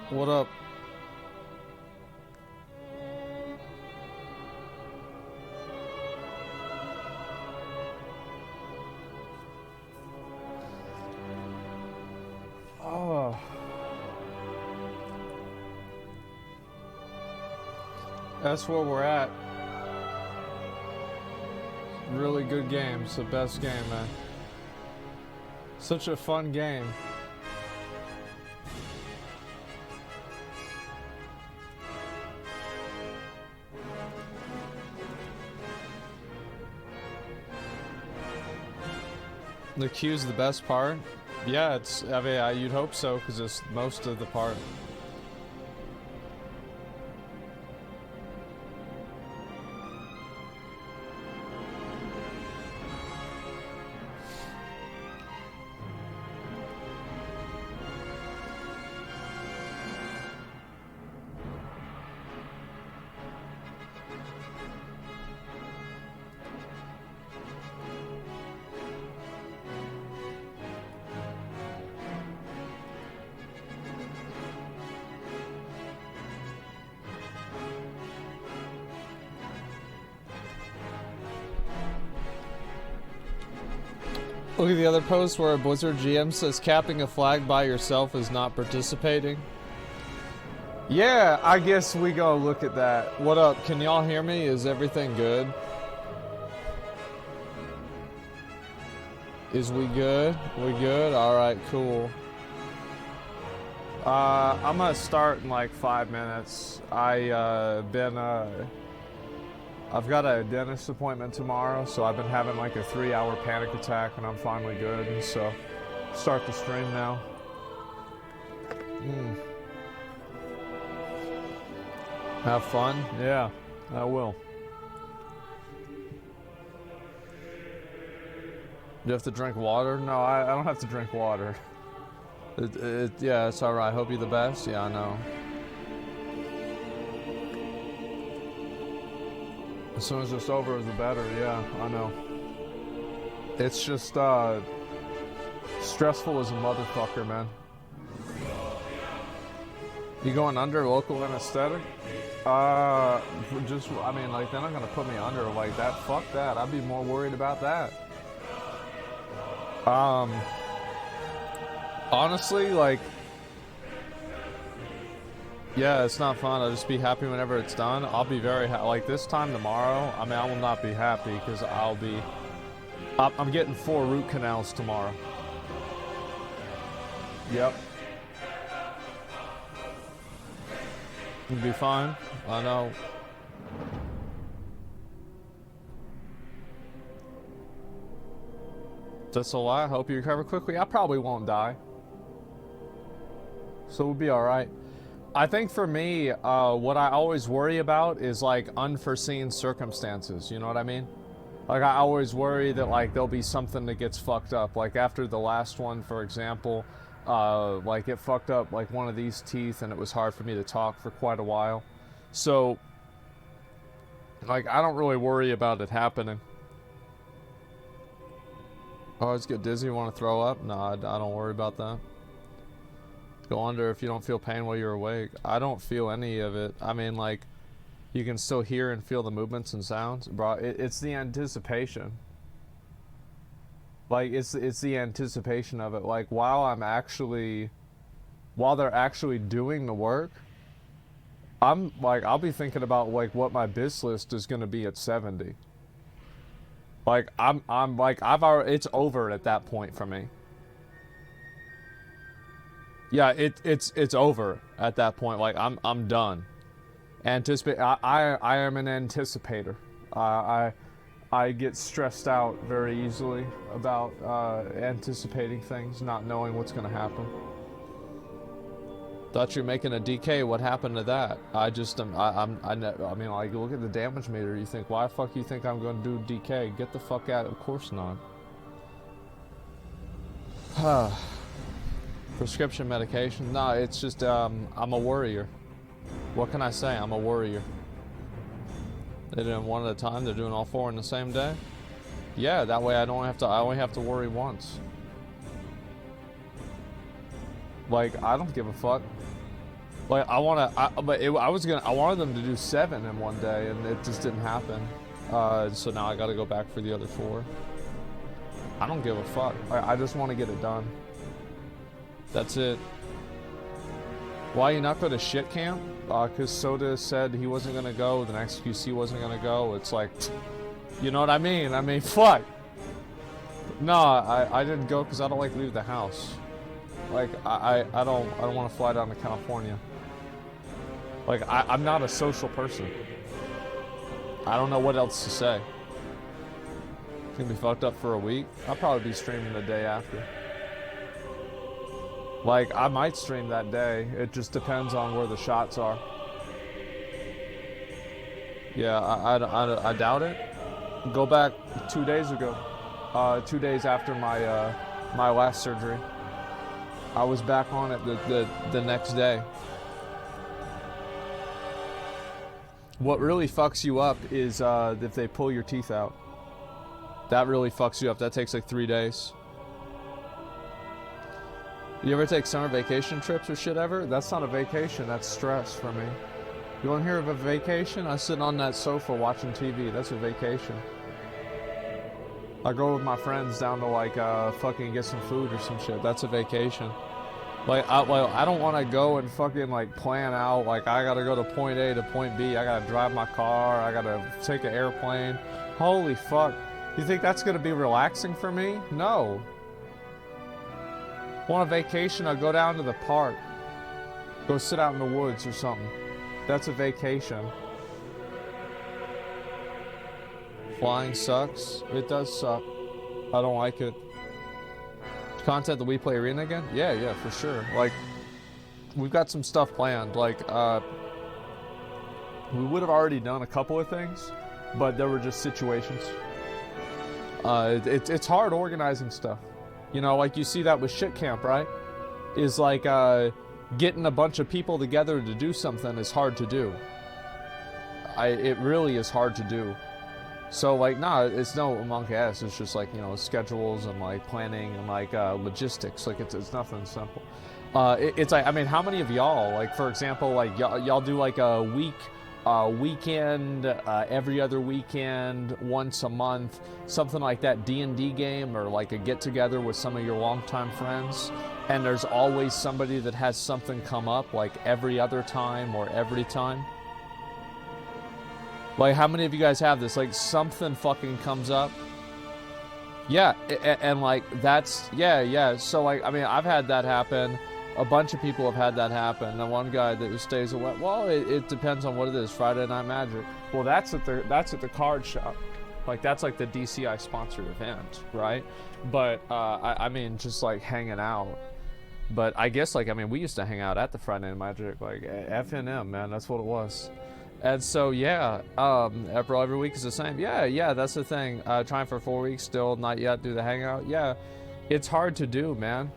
What up? Oh. That's where we're at. Really good game. It's the best game, man. Such a fun game. The queue's the best part. Yeah, it's. I mean, you'd hope so, because it's most of the part. Look at the other post where a Blizzard GM says capping a flag by yourself is not participating. Yeah, I guess we go look at that. What up? Can y'all hear me? Is everything good? Is we good? We good? Alright, cool. I'm gonna start in like 5 minutes. I've got a dentist appointment tomorrow, so I've been having like a 3-hour panic attack, and I'm finally good, and so start the stream now. Have fun? Yeah, I will. You have to drink water? No, I don't have to drink water. Yeah, it's alright. Hope you're the best. Yeah, I know. As soon as it's over, the better. Yeah, I know. It's just, stressful as a motherfucker, man. You going under local anesthetic? I mean, like, they're not gonna put me under like that. Fuck that. I'd be more worried about that. Honestly, like, yeah, it's not fun. I'll just be happy whenever it's done. I'll be very like this time tomorrow. I mean, I will not be happy because I'm getting 4 root canals tomorrow. Yep. It'll be fine. I know. That's a lie. I hope you recover quickly. I probably won't die. So we'll be alright. I think for me, what I always worry about is like unforeseen circumstances, you know what I mean? Like I always worry that like there'll be something that gets fucked up. Like after the last one, for example, like it fucked up like one of these teeth and it was hard for me to talk for quite a while. So, like I don't really worry about it happening. Oh, I just get dizzy, want to throw up? No, I don't worry about that. Go under if you don't feel pain while you're awake. I don't feel any of it. I mean, like, you can still hear and feel the movements and sounds. Bro, it's the anticipation. Like, it's the anticipation of it. Like, while they're actually doing the work, I'm, like, I'll be thinking about, like, what my biz list is going to be at 70. Like, I'm like, it's over at that point for me. Yeah, it's over at that point. Like I'm done. Anticipate. I am an anticipator. I get stressed out very easily about anticipating things, not knowing what's gonna happen. Thought you're making a DK. What happened to that? I mean, like, look at the damage meter. You think, why the fuck you think I'm gonna do DK? Get the fuck out. Of course not. Prescription medication? No, it's just, I'm a worrier. What can I say? I'm a worrier. They did them one at a time. They're doing all 4 in the same day. Yeah, that way I only have to worry once. Like, I don't give a fuck. Like I wanted them to do 7 in one day, and it just didn't happen. So now I got to go back for the other 4. I don't give a fuck. I just want to get it done. That's it. Why you not go to shit camp? Cause Soda said he wasn't gonna go. The next QC wasn't gonna go. It's like, you know what I mean? I mean, fuck. No, I didn't go because I don't like leave the house. Like I don't want to fly down to California. Like I'm not a social person. I don't know what else to say. It's gonna be fucked up for a week. I'll probably be streaming the day after. Like I might stream that day. It just depends on where the shots are. Yeah, I doubt it. Go back 2 days ago. 2 days after my my last surgery. I was back on it the next day. What really fucks you up is if they pull your teeth out. That really fucks you up. That takes like 3 days. You ever take summer vacation trips or shit ever? That's not a vacation, that's stress for me. You want to hear of a vacation? I'm sitting on that sofa watching TV. That's a vacation. I go with my friends down to like fucking get some food or some shit. That's a vacation. Like I don't want to go and fucking like plan out like I gotta go to point A to point B. I gotta drive my car. I gotta take an airplane. Holy fuck. You think that's gonna be relaxing for me? No. Want a vacation? I'll go down to the park. Go sit out in the woods or something. That's a vacation. Flying sucks. It does suck. I don't like it. Content that we play arena again? Yeah, for sure. Like, we've got some stuff planned. Like, we would have already done a couple of things, but there were just situations. It's hard organizing stuff. You know, like you see that with shit camp, right? Is like getting a bunch of people together to do something is hard to do. It really is hard to do. So like, nah, it's no monkey ass. It's just like, you know, schedules and like planning and like logistics. Like it's nothing simple. It's like, I mean, how many of y'all, like for example, like y'all do like a weekend, every other weekend, once a month, something like that D&D game, or like a get together with some of your longtime friends, and there's always somebody that has something come up like every other time or every time. Like, how many of you guys have this? Like, something fucking comes up. Yeah, and like, that's, yeah. So, like, I mean, I've had that happen. A bunch of people have had that happen. The one guy that stays away, well, it depends on what it is. Friday Night Magic. Well, that's at the card shop. Like, that's like the DCI sponsored event, right? But, I mean, just like hanging out. But I guess, like, I mean, we used to hang out at the Friday Night Magic, like, FNM, man, that's what it was. And so, yeah, April every week is the same. Yeah, that's the thing. Trying for 4 weeks, still not yet do the hangout. Yeah, it's hard to do, man.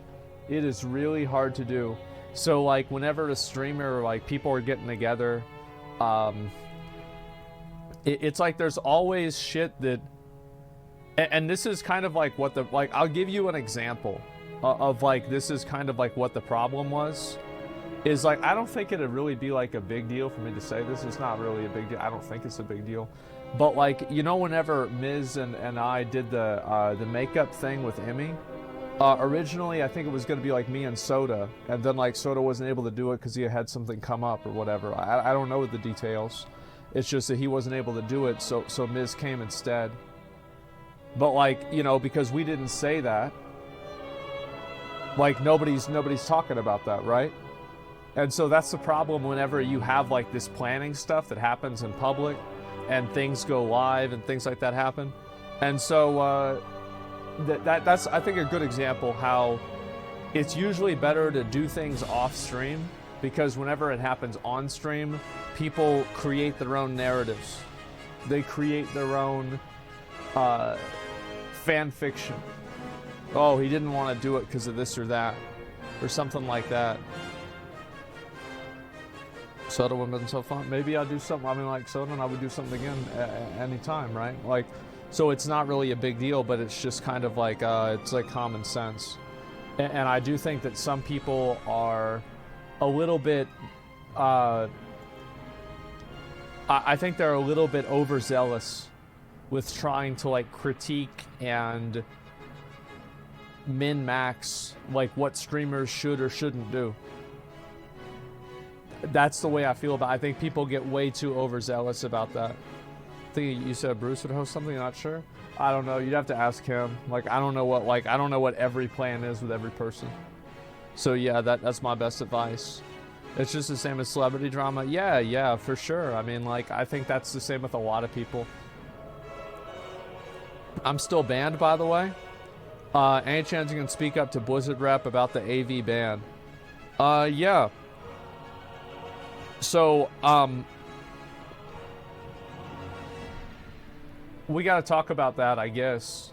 It is really hard to do. So, like, whenever a streamer, like, people are getting together, it's like there's always shit that... And this is kind of like what the... Like, I'll give you an example of, like, this is kind of like what the problem was. Is like, I don't think it'd really be like a big deal for me to say this. It's not really a big deal. I don't think it's a big deal. But like, you know, whenever Miz and I did the makeup thing with Emmy, originally I think it was going to be like me and Soda, and then like Soda wasn't able to do it because he had something come up or whatever. I don't know the details. It's just that he wasn't able to do it, so Miz came instead. But like, you know, because we didn't say that, like nobody's talking about that, right? And so that's the problem whenever you have like this planning stuff that happens in public and things go live and things like that happen. And so that's I think a good example how it's usually better to do things off stream, because whenever it happens on stream, people create their own narratives. They create their own fan fiction. Oh, he didn't want to do it because of this or that, or something like that. Soda would have been so fun. Maybe I'll do something. I mean, like Soda and I would do something again anytime, right? Like, so it's not really a big deal, but it's just kind of like it's like common sense. And I do think that some people are a little bit I think they're a little bit overzealous with trying to like critique and min-max like what streamers should or shouldn't do. That's the way I feel about it. I think people get way too overzealous about that. I think you said Bruce would host something, not sure. I don't know. You'd have to ask him. Like I don't know what every plan is with every person. So yeah, that's my best advice. It's just the same as celebrity drama. Yeah, for sure. I mean, like I think that's the same with a lot of people. I'm still banned, by the way. Any chance you can speak up to Blizzard rep about the AV ban? Yeah. So, we gotta talk about that, I guess.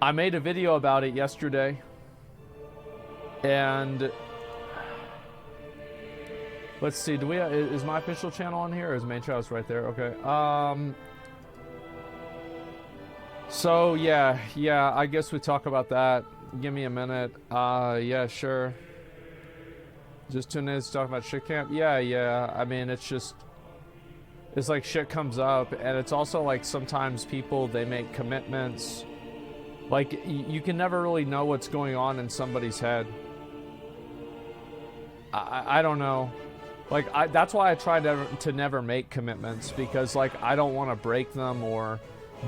I made a video about it yesterday. And let's see, do we is my official channel on here or is main channel right there? Okay. So yeah, I guess we talk about that. Give me a minute. Yeah, sure. Just 2 minutes to talk about shit camp. Yeah. I mean, it's like shit comes up, and it's also like sometimes people, they make commitments. Like you can never really know what's going on in somebody's head. I don't know. Like that's why I try to never make commitments, because like I don't want to break them or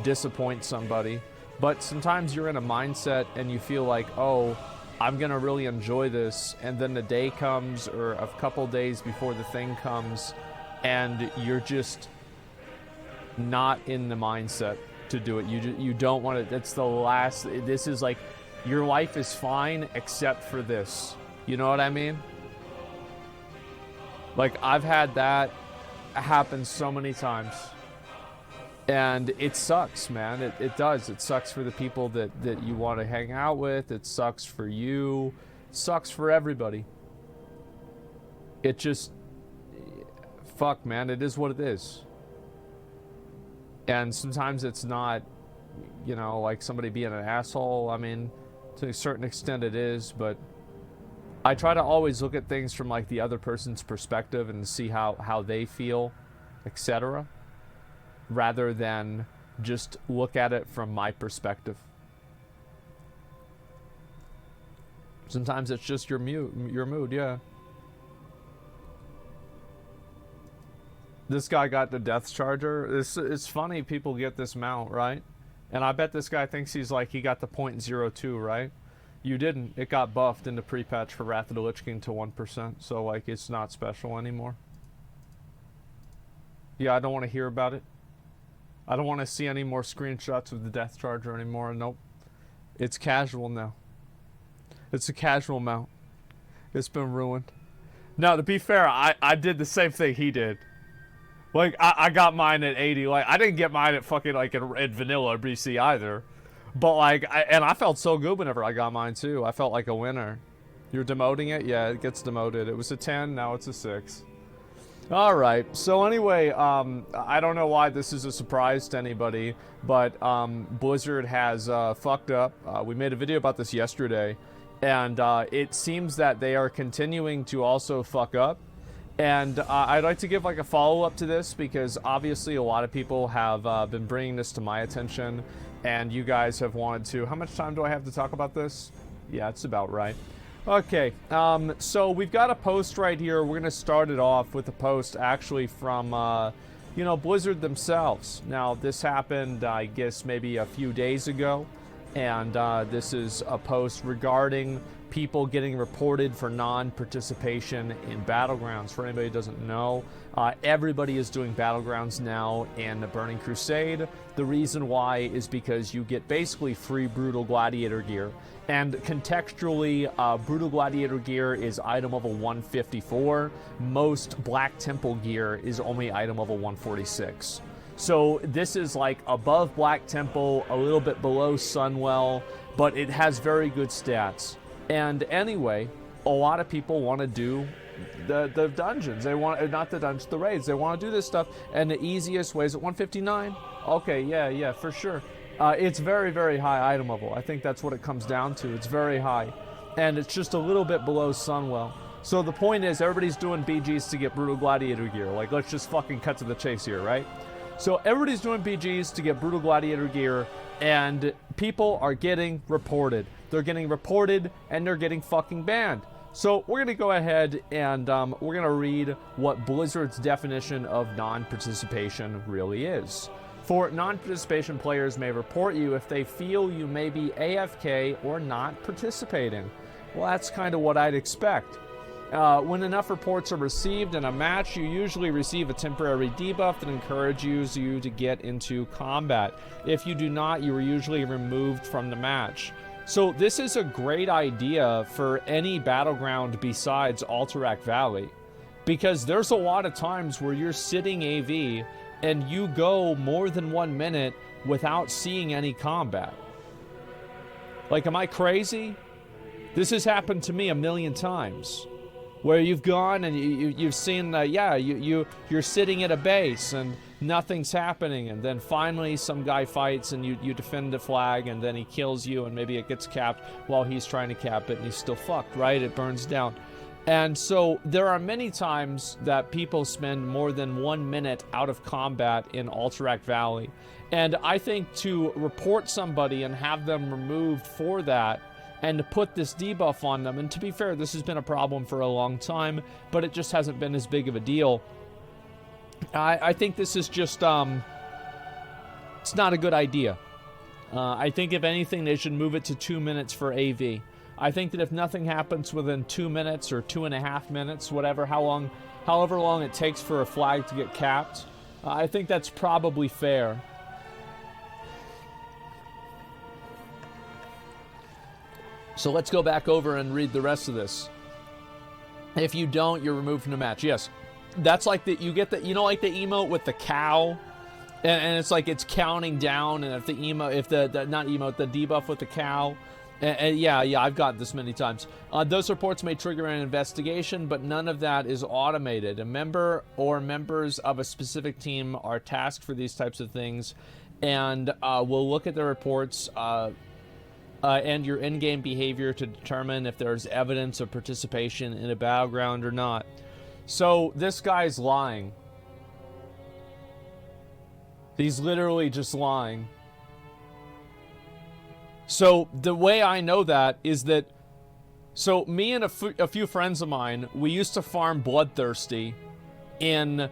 disappoint somebody. But sometimes you're in a mindset and you feel like, oh, I'm gonna really enjoy this, and then the day comes or a couple days before the thing comes and you're just not in the mindset to do it. You don't want to. That's the last. This is like your life is fine except for this. You know what I mean? Like I've had that happen so many times. And it sucks, man. It does. It sucks for the people that you want to hang out with. It sucks for you. It sucks for everybody. It just... Fuck, man. It is what it is. And sometimes it's not, you know, like somebody being an asshole. I mean, to a certain extent it is, but I try to always look at things from, like, the other person's perspective and see how they feel, etc., rather than just look at it from my perspective. Sometimes it's just your mood, yeah. This guy got the Death Charger. It's funny people get this mount, right? And I bet this guy thinks he got the .02, right? You didn't. It got buffed in the pre-patch for Wrath of the Lich King to 1%, so like it's not special anymore. Yeah, I don't want to hear about it. I don't want to see any more screenshots of the Death Charger anymore. Nope. It's casual now. It's a casual mount. It's been ruined. Now, to be fair, I did the same thing he did. Like, I got mine at 80. Like, I didn't get mine at fucking, like, at vanilla or BC either. But, like, I felt so good whenever I got mine, too. I felt like a winner. You're demoting it? Yeah, it gets demoted. It was a 10, now it's a 6. Alright, so anyway, I don't know why this is a surprise to anybody, but Blizzard has fucked up. We made a video about this yesterday, and it seems that they are continuing to also fuck up. And I'd like to give like a follow-up to this, because obviously a lot of people have been bringing this to my attention, and you guys have wanted to... How much time do I have to talk about this? Yeah, it's about right. Okay, so we've got a post right here. We're going to start it off with a post actually from, you know, Blizzard themselves. Now, this happened, I guess, maybe a few days ago, and this is a post regarding people getting reported for non-participation in Battlegrounds. For anybody who doesn't know, everybody is doing Battlegrounds now in the Burning Crusade. The reason why is because you get basically free Brutal Gladiator gear. And contextually, Brutal Gladiator gear is item level 154. Most Black Temple gear is only item level 146. So this is like above Black Temple, a little bit below Sunwell, but it has very good stats. And anyway, a lot of people want to do the dungeons. They want, not the dungeons, the raids. They want to do this stuff. And the easiest way is at 159. Okay, yeah, for sure. It's very, very high item level. I think that's what it comes down to. It's very high. And it's just a little bit below Sunwell. So the point is, everybody's doing BGs to get Brutal Gladiator gear. Like, let's just fucking cut to the chase here, right? So everybody's doing BGs to get Brutal Gladiator gear, and people are getting reported. They're getting reported, and they're getting fucking banned. So we're going to go ahead and we're going to read what Blizzard's definition of non-participation really is. For non-participation, players may report you if they feel you may be AFK or not participating. Well, that's kind of what I'd expect. When enough reports are received in a match, you usually receive a temporary debuff that encourages you to get into combat. If you do not, you are usually removed from the match. So this is a great idea for any battleground besides Alterac Valley, because there's a lot of times where you're sitting AV and you go more than 1 minute without seeing any combat. Like, am I crazy? This has happened to me a million times, where you've gone and you've seen, you're sitting at a base and nothing's happening, and then finally some guy fights and you defend the flag, and then he kills you, and maybe it gets capped while he's trying to cap it, and he's still fucked, right? It burns down. And so there are many times that people spend more than 1 minute out of combat in Alterac Valley. And I think to report somebody and have them removed for that, and to put this debuff on them, and to be fair, this has been a problem for a long time, but it just hasn't been as big of a deal. I think this is just, it's not a good idea. I think if anything, they should move it to 2 minutes for AV. I think that if nothing happens within 2 minutes or 2.5 minutes, whatever, however long it takes for a flag to get capped, I think that's probably fair. So let's go back over and read the rest of this. If you don't, you're removed from the match. Yes. That's like the, you get the, you know, like the emote with the cow, and it's like it's counting down, and if the the debuff with the cow, and yeah, I've got this many times. Those reports may trigger an investigation, but none of that is automated. A member or members of a specific team are tasked for these types of things, and we'll look at the reports and your in-game behavior to determine if there's evidence of participation in a battleground or not. So this guy's lying. He's literally just lying. So the way I know that is that, so me and a few friends of mine, we used to farm Bloodthirsty in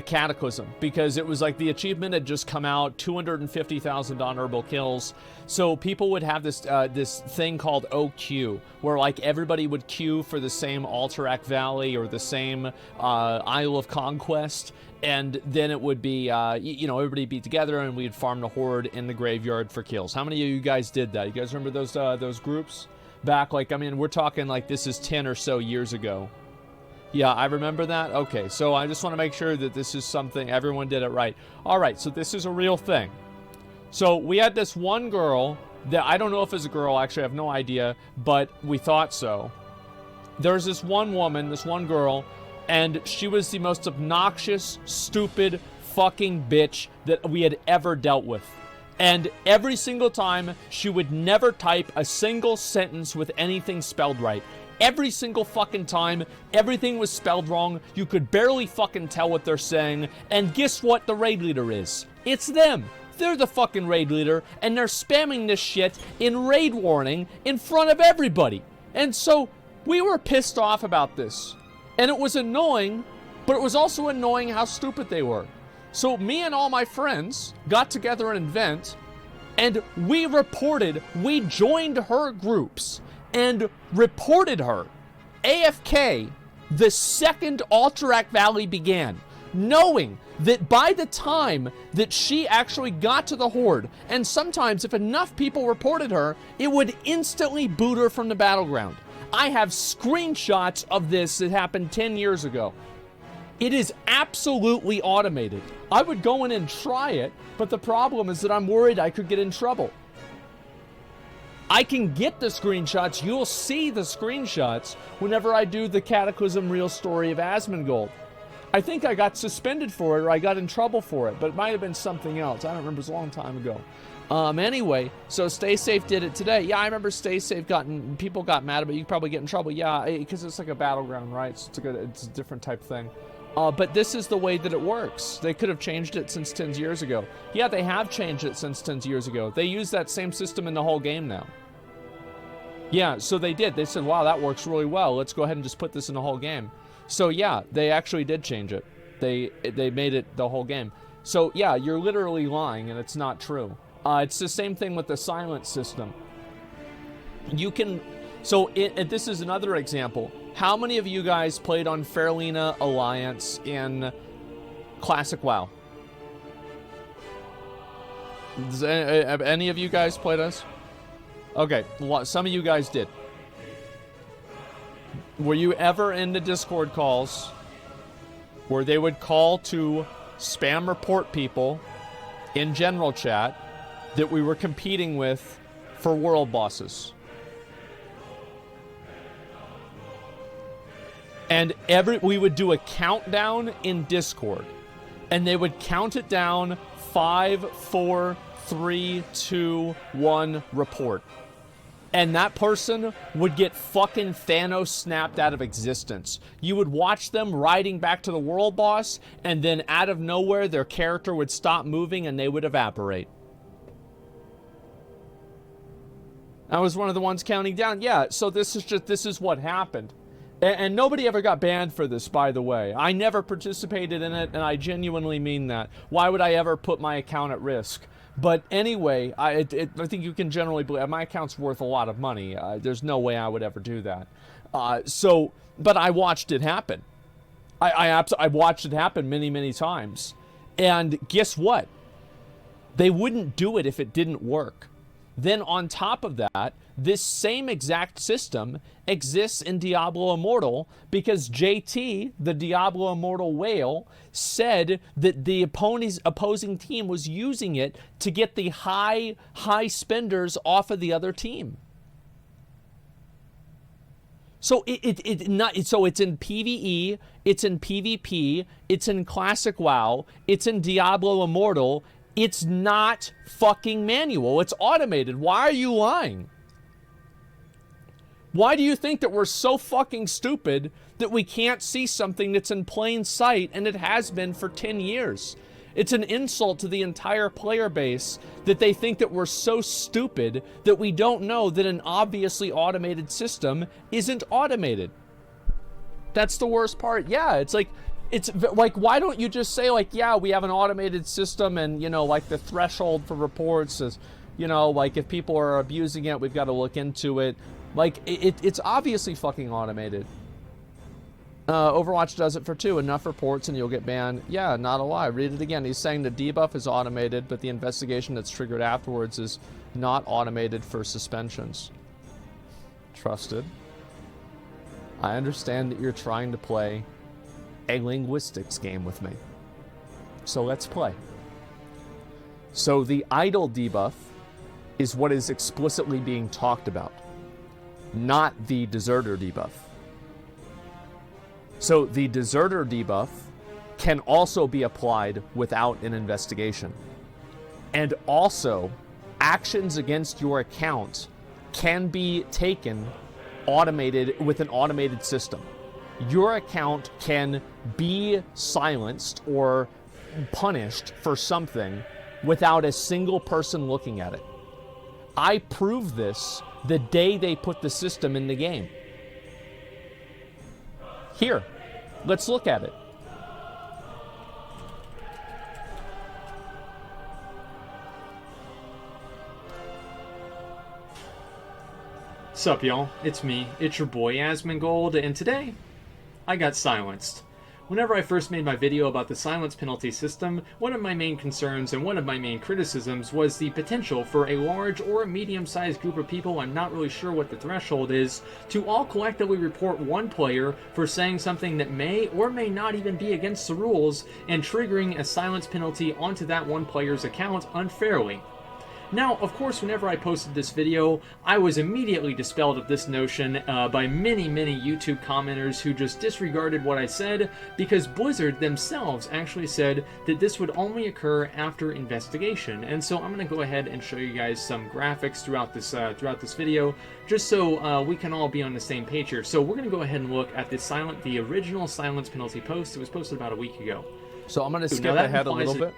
Cataclysm, because it was like the achievement had just come out, 250,000 honorable kills. So people would have this this thing called OQ, where like everybody would queue for the same Alterac Valley or the same Isle of Conquest, and then it would be you know, everybody be together and we'd farm the horde in the graveyard for kills. How many of you guys did that? You guys remember those groups back? Like, I mean, we're talking like this is 10 or so years ago. Yeah, I remember that. Okay, so I just want to make sure that this is something, everyone did it right. All right, so this is a real thing. So we had this one girl that, I don't know if it's a girl, actually I have no idea, but we thought so. There's this one woman, this one girl, and she was the most obnoxious, stupid, fucking bitch that we had ever dealt with. And every single time, she would never type a single sentence with anything spelled right. Every single fucking time, everything was spelled wrong. You could barely fucking tell what they're saying. And guess what the raid leader is? It's them. They're the fucking raid leader, and they're spamming this shit in raid warning in front of everybody. And so we were pissed off about this. And it was annoying, but it was also annoying how stupid they were. So me and all my friends got together in Vent, and we joined her groups and reported her AFK the second Alterac Valley began, knowing that by the time that she actually got to the horde, and sometimes if enough people reported her, it would instantly boot her from the battleground. I have screenshots of this that happened 10 years ago. It is absolutely automated. I would go in and try it, but the problem is that I'm worried I could get in trouble. I can get the screenshots. You'll see the screenshots whenever I do the Cataclysm Real Story of Asmongold. I think I got suspended for it or I got in trouble for it, but it might have been something else. I don't remember. It was a long time ago. Anyway, so Stay Safe did it today. Yeah, I remember Stay Safe people got mad about it. You probably get in trouble. Yeah, because it's like a battleground, right? So it's a different type thing. But this is the way that it works. They could have changed it since 10 years ago. Yeah, they have changed it since 10 years ago. They use that same system in the whole game now. Yeah, so they did. They said, wow, that works really well. Let's go ahead and just put this in the whole game. So yeah, they actually did change it. They made it the whole game. So yeah, you're literally lying and it's not true. It's the same thing with the silence system. You can... So this is another example. How many of you guys played on Fairlina Alliance in Classic WoW? Have any of you guys played us? Okay, some of you guys did. Were you ever in the Discord calls where they would call to spam report people in general chat that we were competing with for world bosses? And we would do a countdown in Discord, and they would count it down 5, 4, 3, 2, 1, report. And that person would get fucking Thanos snapped out of existence. You would watch them riding back to the world boss, and then out of nowhere, their character would stop moving and they would evaporate. I was one of the ones counting down. Yeah, so this is what happened. And nobody ever got banned for this, by the way. I never participated in it, and I genuinely mean that. Why would I ever put my account at risk? But anyway, I think you can generally believe my account's worth a lot of money. There's no way I would ever do that. But I watched it happen. I watched it happen many, many times. And guess what? They wouldn't do it if it didn't work. Then on top of that, this same exact system exists in Diablo Immortal because JT, the Diablo Immortal whale, said that the opposing team was using it to get the high spenders off of the other team. So it's in PvE, it's in PvP, it's in Classic WoW, it's in Diablo Immortal. It's not fucking manual. It's automated. Why are you lying? Why do you think that we're so fucking stupid that we can't see something that's in plain sight, and it has been for 10 years? It's an insult to the entire player base that they think that we're so stupid that we don't know that an obviously automated system isn't automated. That's the worst part. Yeah, it's like, why don't you just say, like, yeah, we have an automated system, and, you know, like, the threshold for reports is, you know, like, if people are abusing it, we've got to look into it. Like, it's obviously fucking automated. Overwatch does it for 2. Enough reports and you'll get banned. Yeah, not a lie. Read it again. He's saying the debuff is automated, but the investigation that's triggered afterwards is not automated for suspensions. Trusted. I understand that you're trying to play a linguistics game with me. So let's play. So the idle debuff is what is explicitly being talked about, not the deserter debuff. So the deserter debuff can also be applied without an investigation. And also, actions against your account can be taken automated with an automated system. Your account can be silenced or punished for something without a single person looking at it. I proved this the day they put the system in the game. Here, let's look at it. Sup, y'all? It's me. It's your boy Asmongold, and today I got silenced. Whenever I first made my video about the silence penalty system, one of my main concerns and one of my main criticisms was the potential for a large or medium-sized group of people, I'm not really sure what the threshold is, to all collectively report one player for saying something that may or may not even be against the rules and triggering a silence penalty onto that one player's account unfairly. Now, of course, whenever I posted this video, I was immediately dispelled of this notion by many YouTube commenters who just disregarded what I said, because Blizzard themselves actually said that this would only occur after investigation. And so I'm going to go ahead and show you guys some graphics throughout this video, just so we can all be on the same page here. So we're going to go ahead and look at the original silence penalty post. It was posted about a week ago. So I'm going to skip ahead a little bit.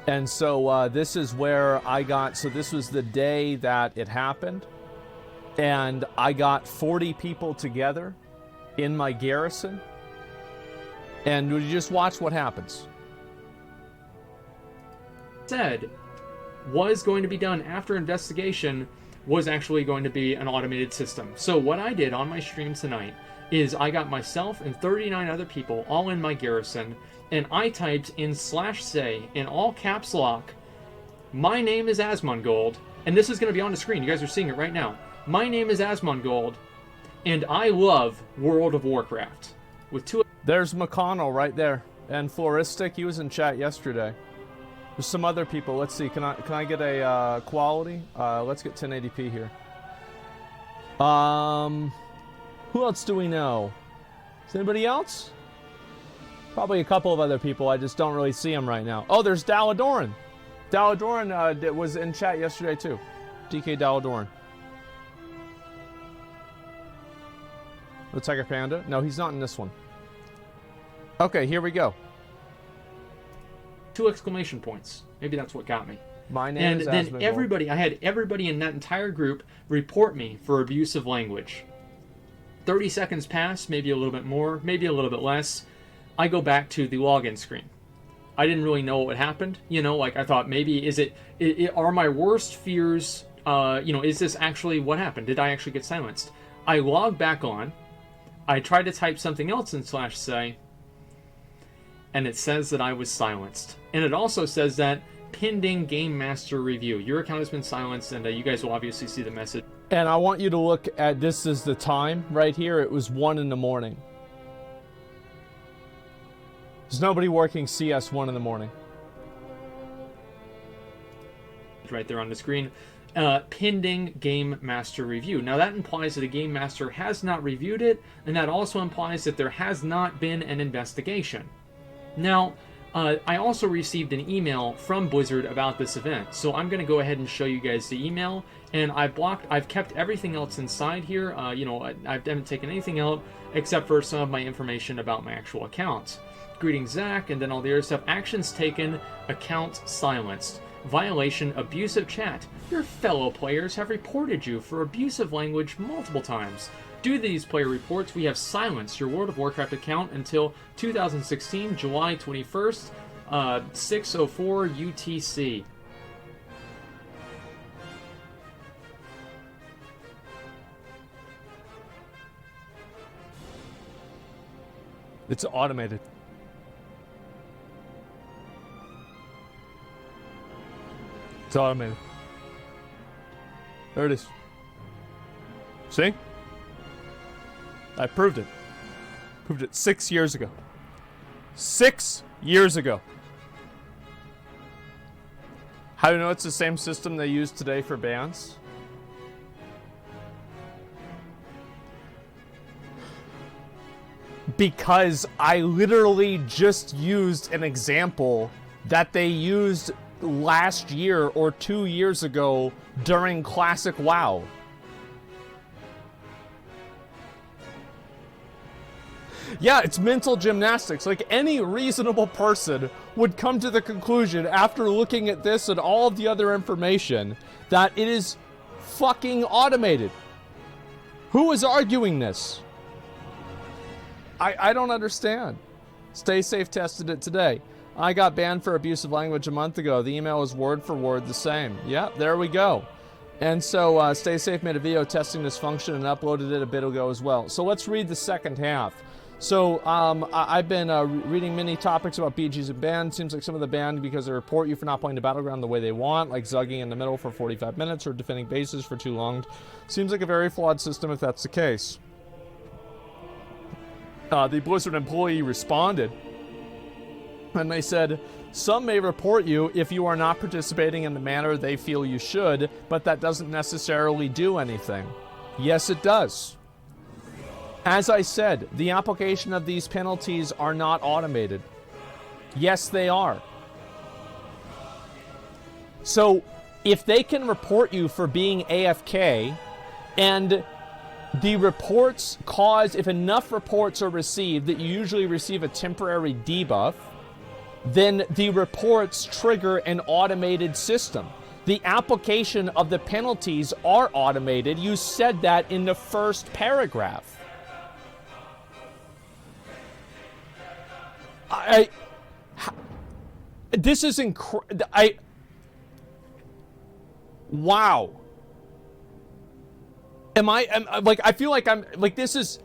And so this is where I got, so this was the day that it happened, and I got 40 people together in my garrison, and you just watch what happens. Said was going to be done after investigation was actually going to be an automated system. So what I did on my stream tonight is I got myself and 39 other people all in my garrison, and I typed in /say in all caps lock, my name is Asmongold, and this is going to be on the screen. You guys are seeing it right now. My name is Asmongold, and I love World of Warcraft. With two. There's McConnell right there, and Floristic. He was in chat yesterday. There's some other people. Let's see. Can I get a quality? Let's get 1080p here. Who else do we know? Is anybody else? Probably a couple of other people. I just don't really see them right now. Oh, there's Daladoran. Daladoran was in chat yesterday too. DK Daladoran. Looks like a panda. No, he's not in this one. Okay, here we go. 2 exclamation points. Maybe that's what got me. My name is And then I had everybody in that entire group report me for abusive language. 30 seconds pass, maybe a little bit more, maybe a little bit less. I go back to the login screen. I didn't really know what happened. You know, like I thought maybe are my worst fears, is this actually what happened? Did I actually get silenced? I log back on. I tried to type something else in /say, and it says that I was silenced. And it also says that pending Game Master review. Your account has been silenced, and you guys will obviously see the message. And I want you to look at this as the time right here. It was 1 in the morning. There's nobody working CS 1 in the morning. Right there on the screen. Pending Game Master review. Now that implies that a Game Master has not reviewed it, and that also implies that there has not been an investigation. Now, I also received an email from Blizzard about this event, so I'm going to go ahead and show you guys the email. And I've kept everything else inside here. I haven't taken anything out except for some of my information about my actual account. Greetings, Zach, and then all the other stuff. Actions taken, account silenced. Violation, abusive chat. Your fellow players have reported you for abusive language multiple times. Due to these player reports, we have silenced your World of Warcraft account until 2016, July 21st, 6:04 UTC. It's automated. It's automated. There it is. See? I proved it. Proved it 6 years ago. 6 years ago. How do you know it's the same system they use today for bans? Because I literally just used an example that they used last year or 2 years ago during Classic WoW. Yeah, it's mental gymnastics. Like, any reasonable person would come to the conclusion after looking at this and all of the other information that it is fucking automated. Who is arguing this? I don't understand. Stay Safe tested it today. I got banned for abusive language a month ago. The email is word for word the same. Yep, there we go. And so Stay Safe made a video testing this function and uploaded it a bit ago as well. So let's read the second half. So I've been reading many topics about BGs and banned. Seems like some of the banned because they report you for not playing the battleground the way they want, like zugging in the middle for 45 minutes or defending bases for too long. Seems like a very flawed system if that's the case. The Blizzard employee responded, and they said, Some may report you if you are not participating in the manner they feel you should, but that doesn't necessarily do anything. Yes, it does. As I said, the application of these penalties are not automated. Yes, they are. So, if they can report you for being AFK, and the reports cause, if enough reports are received that you usually receive a temporary debuff, then the reports trigger an automated system. The application of the penalties are automated. You said that in the first paragraph. This is wow. I feel like I'm, like, this is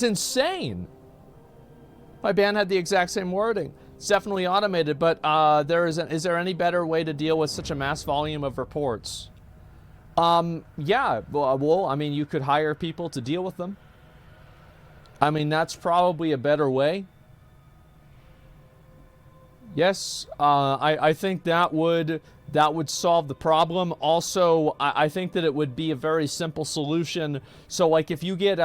insane. My band had the exact same wording. It's definitely automated, but is there any better way to deal with such a mass volume of reports? Yeah, well, I mean, you could hire people to deal with them. I mean, that's probably a better way. Yes, I think that would solve the problem. Also, I think that it would be a very simple solution. So, like, if you get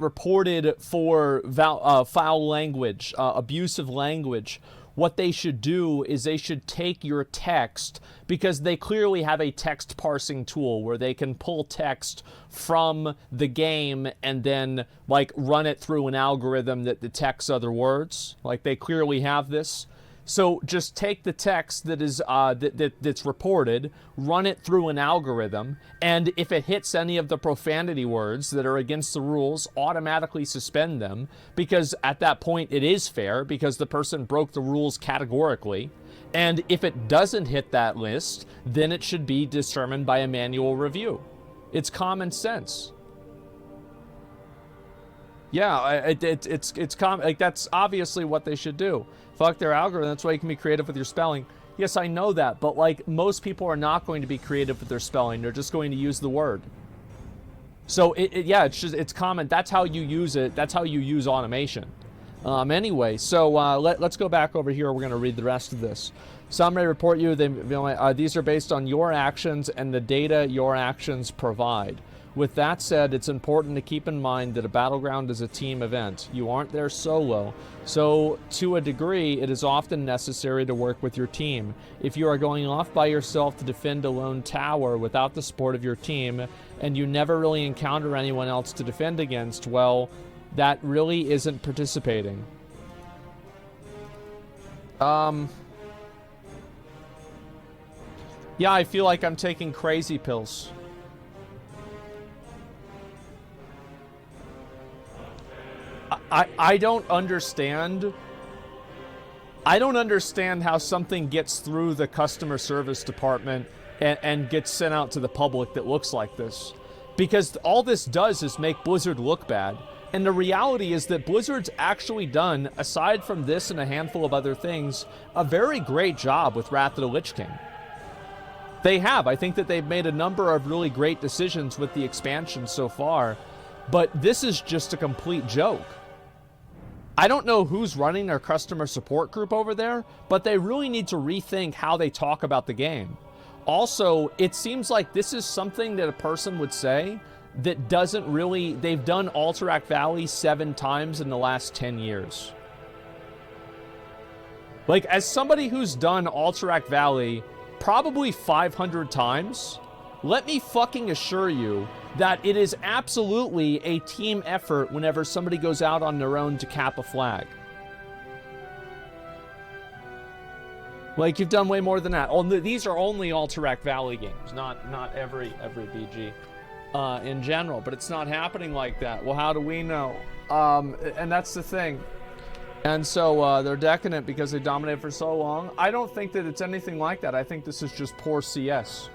reported for foul language, abusive language, what they should do is they should take your text, because they clearly have a text parsing tool where they can pull text from the game and then, like, run it through an algorithm that detects other words. Like, they clearly have this. So just take the text that is that's reported, run it through an algorithm, and if it hits any of the profanity words that are against the rules, automatically suspend them, because at that point it is fair, because the person broke the rules categorically. And if it doesn't hit that list, then it should be determined by a manual review. It's common sense. Yeah, like, that's obviously what they should do. Fuck their algorithm. That's why you can be creative with your spelling. Yes, I know that, but, like, most people are not going to be creative with their spelling. They're just going to use the word. So yeah, it's common. That's how you use it. That's how you use automation. Anyway, so let's go back over here. We're going to read the rest of this. Some may report you. These are based on your actions and the data your actions provide. With that said, it's important to keep in mind that a battleground is a team event. You aren't there solo, so to a degree, it is often necessary to work with your team. If you are going off by yourself to defend a lone tower without the support of your team, and you never really encounter anyone else to defend against, well, that really isn't participating. Yeah, I feel like I'm taking crazy pills. I don't understand. I don't understand how something gets through the customer service department and gets sent out to the public that looks like this. Because all this does is make Blizzard look bad. And the reality is that Blizzard's actually done, aside from this and a handful of other things, a very great job with Wrath of the Lich King. They have. I think that they've made a number of really great decisions with the expansion so far. But this is just a complete joke. I don't know who's running their customer support group over there, but they really need to rethink how they talk about the game. Also, it seems like this is something that a person would say that doesn't really... They've done Alterac Valley 7 times in the last 10 years. Like, as somebody who's done Alterac Valley probably 500 times, let me fucking assure you that it is absolutely a team effort whenever somebody goes out on their own to cap a flag. Like, you've done way more than that. These are only Alterac Valley games, not every BG in general, but it's not happening like that. Well, how do we know? And that's the thing. And so they're decadent because they dominated for so long. I don't think that it's anything like that. I think this is just poor CS.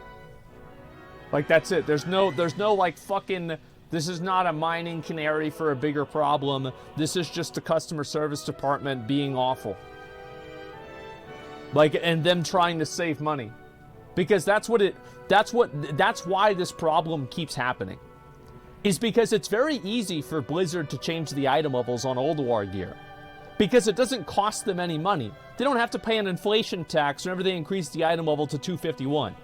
Like, that's it. There's no like fucking, this is not a mining canary for a bigger problem. This is just the customer service department being awful. Like, and them trying to save money. Because that's why this problem keeps happening. Is because it's very easy for Blizzard to change the item levels on Old War gear. because it doesn't cost them any money. They don't have to pay an inflation tax whenever they increase the item level to 251.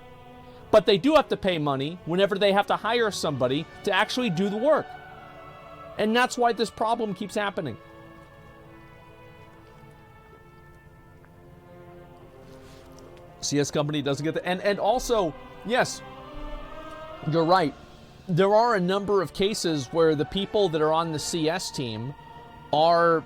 But they do have to pay money whenever they have to hire somebody to actually do the work. And that's why this problem keeps happening. CS company doesn't get the... And also, yes, you're right. There are a number of cases where the people that are on the CS team are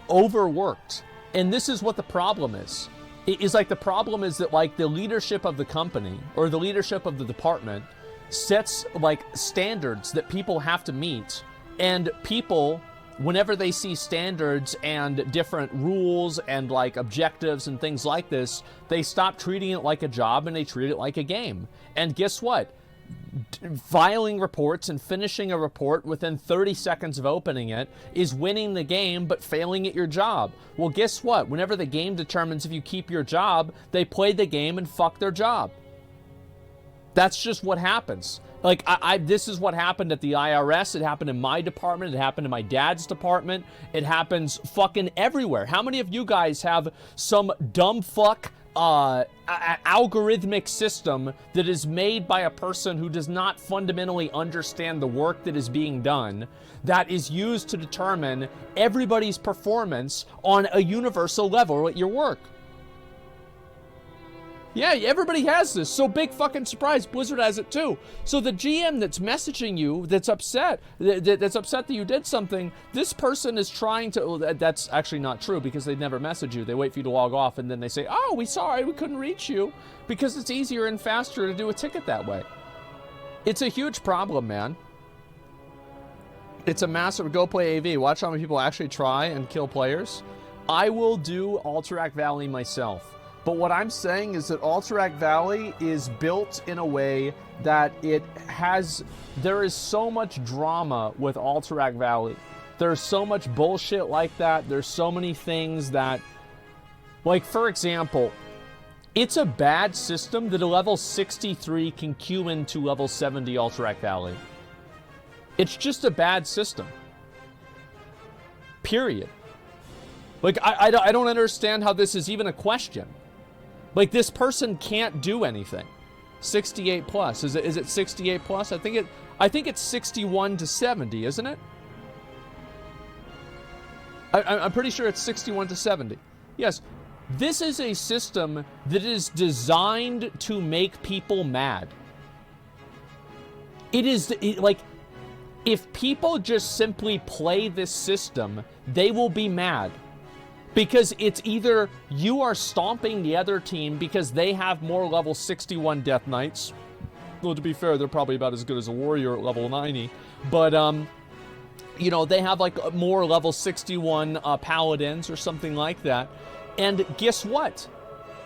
overworked. And this is what the problem is. It is like the problem is that like the leadership of the company or the leadership of the department sets like standards that people have to meet. And people, whenever they see standards and different rules and like objectives and things like this, they stop treating it like a job and they treat it like a game. And guess what? Filing reports and finishing a report within 30 seconds of opening it is winning the game but failing at your job. Well, guess what? Whenever the game determines if you keep your job, they play the game and fuck their job. That's just what happens. Like, this is what happened at the IRS. It happened in my department. It happened in my dad's department. It happens fucking everywhere. How many of you guys have some dumb fuck algorithmic system that is made by a person who does not fundamentally understand the work that is being done, that is used to determine everybody's performance on a universal level at your work? Yeah, everybody has this. So big fucking surprise, Blizzard has it too. So the GM that's messaging you, that's upset that you did something, this person is trying to, that's actually not true because they never message you. They wait for you to log off and then they say, oh, we couldn't reach you, because it's easier and faster to do a ticket that way. It's a huge problem, man. It's a massive, go play AV. Watch how many people actually try and kill players. I will do Alterac Valley myself. But what I'm saying is that Alterac Valley is built in a way that there is so much drama with Alterac Valley. There's so much bullshit like that. There's so many things that, like, for example, it's a bad system that a level 63 can queue into level 70 Alterac Valley. It's just a bad system. Period. Like, I don't understand how this is even a question. Like, this person can't do anything. 68 plus. Is it 68 plus? I think it's 61 to 70, isn't it? I'm pretty sure it's 61 to 70. Yes. This is a system that is designed to make people mad. Like, if people just simply play this system, they will be mad. Because it's either you are stomping the other team because they have more level 61 Death Knights. Well, to be fair, they're probably about as good as a warrior at level 90. But, you know, they have like more level 61 paladins or something like that. And guess what?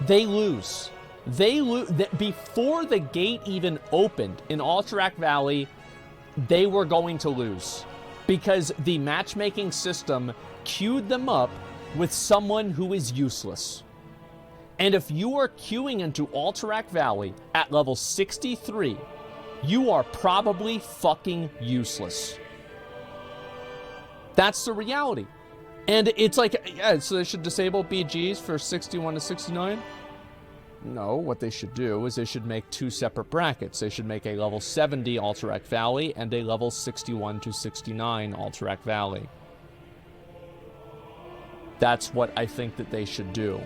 They lose. Before the gate even opened in Alterac Valley, they were going to lose. Because the matchmaking system queued them up with someone who is useless. And if you are queuing into Alterac Valley at level 63, you are probably fucking useless. That's the reality. And it's like, yeah, so they should disable BGs for 61 to 69? No, what they should do is they should make two separate brackets. They should make a level 70 Alterac Valley and a level 61 to 69 Alterac Valley. That's what I think that they should do.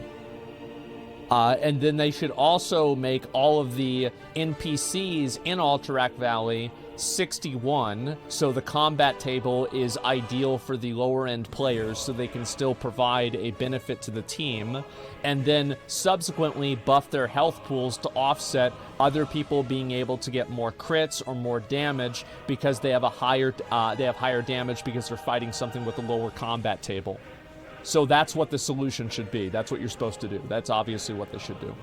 And then they should also make all of the NPCs in Alterac Valley 61, so the combat table is ideal for the lower end players so they can still provide a benefit to the team, and then subsequently buff their health pools to offset other people being able to get more crits or more damage because they have higher damage because they're fighting something with a lower combat table. So that's what the solution should be. That's what you're supposed to do. That's obviously what they should do.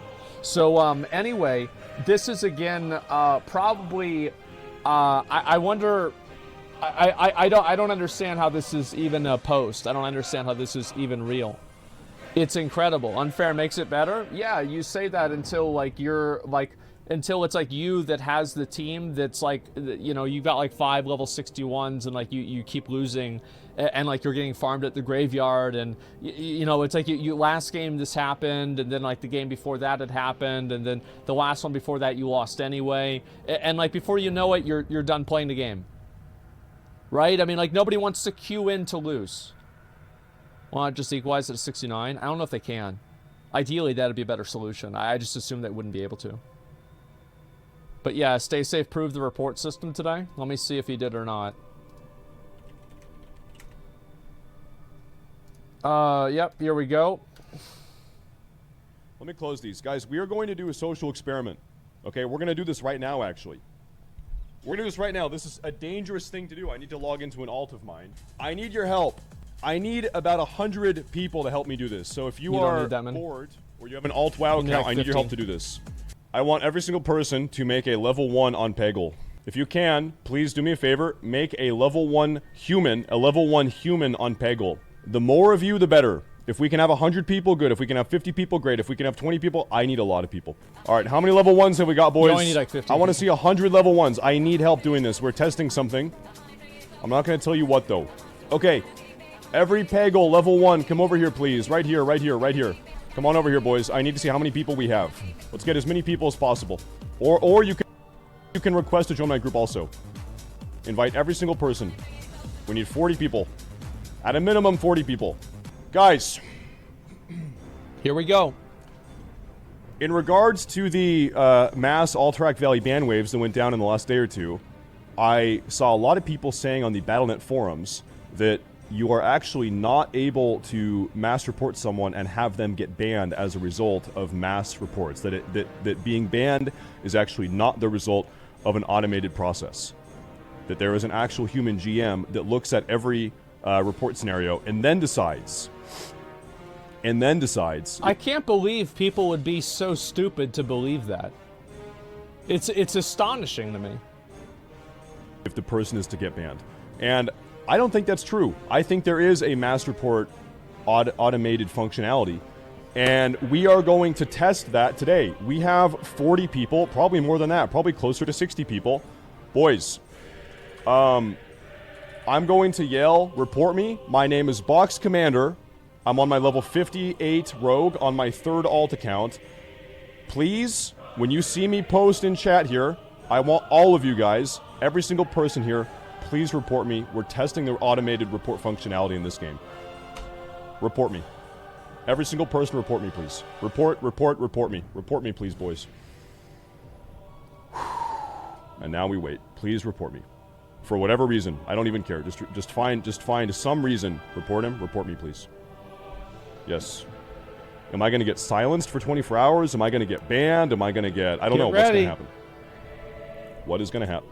So anyway, this is again probably. I wonder. I don't understand how this is even a post. I don't understand how this is even real. It's incredible. Unfair makes it better. Yeah, you say that until like you're like until it's like you that has the team that's like, you know, you've got like 5 level 61s and like you keep losing and like you're getting farmed at the graveyard, and you know, it's like you last game this happened, and then like the game before that had happened, and then the last one before that you lost anyway, and like before you know it, you're done playing the game. Right? I mean, like, nobody wants to queue in to lose. Why not just equalize it to 69? I don't know if they can. Ideally, that'd be a better solution. I just assume they wouldn't be able to. But yeah, Stay Safe proved the report system today. Let me see if he did or not. Yep, here we go. Let me close these. Guys, we are going to do a social experiment. Okay, we're going to do this right now, actually. We're going to do this right now. This is a dangerous thing to do. I need to log into an alt of mine. I need your help. I need about 100 people to help me do this. So if you are bored or you have an alt WoW account, I need your help to do this. I want every single person to make a level 1 on Peggle. If you can, please do me a favor. Make a level 1 human on Peggle. The more of you, the better. If we can have 100 people, good. If we can have 50 people, great. If we can have 20 people, I need a lot of people. All right, how many level 1s have we got, boys? You only need like 50. I want to see 100 level 1s. I need help doing this. We're testing something. I'm not going to tell you what, though. Okay, every Peggle level 1, come over here, please. Right here, right here, right here. Come on over here, boys. I need to see how many people we have. Let's get as many people as possible. Or you can request to join my group also. Invite every single person. We need 40 people. At a minimum, 40 people. Guys. Here we go. In regards to the mass Alterac Valley ban waves that went down in the last day or two, I saw a lot of people saying on the Battle.net forums that you are actually not able to mass report someone and have them get banned as a result of mass reports. That being banned is actually not the result of an automated process. That there is an actual human GM that looks at every report scenario and then decides. I can't believe people would be so stupid to believe that. It's astonishing to me. If the person is to get banned. And I don't think that's true. I think there is a mass report automated functionality. And we are going to test that today. We have 40 people, probably more than that, probably closer to 60 people. Boys, I'm going to yell, report me. My name is Box Commander. I'm on my level 58 rogue on my 3rd alt account. Please, when you see me post in chat here, I want all of you guys, every single person here, please report me. We're testing the automated report functionality in this game. Report me. Every single person report me, please. Report me. Report me, please, boys. And now we wait. Please report me. For whatever reason. I don't even care. Just find some reason. Report him. Report me, please. Yes. Am I going to get silenced for 24 hours? Am I going to get banned? Am I going to get... I don't know what's going to happen. What is going to happen?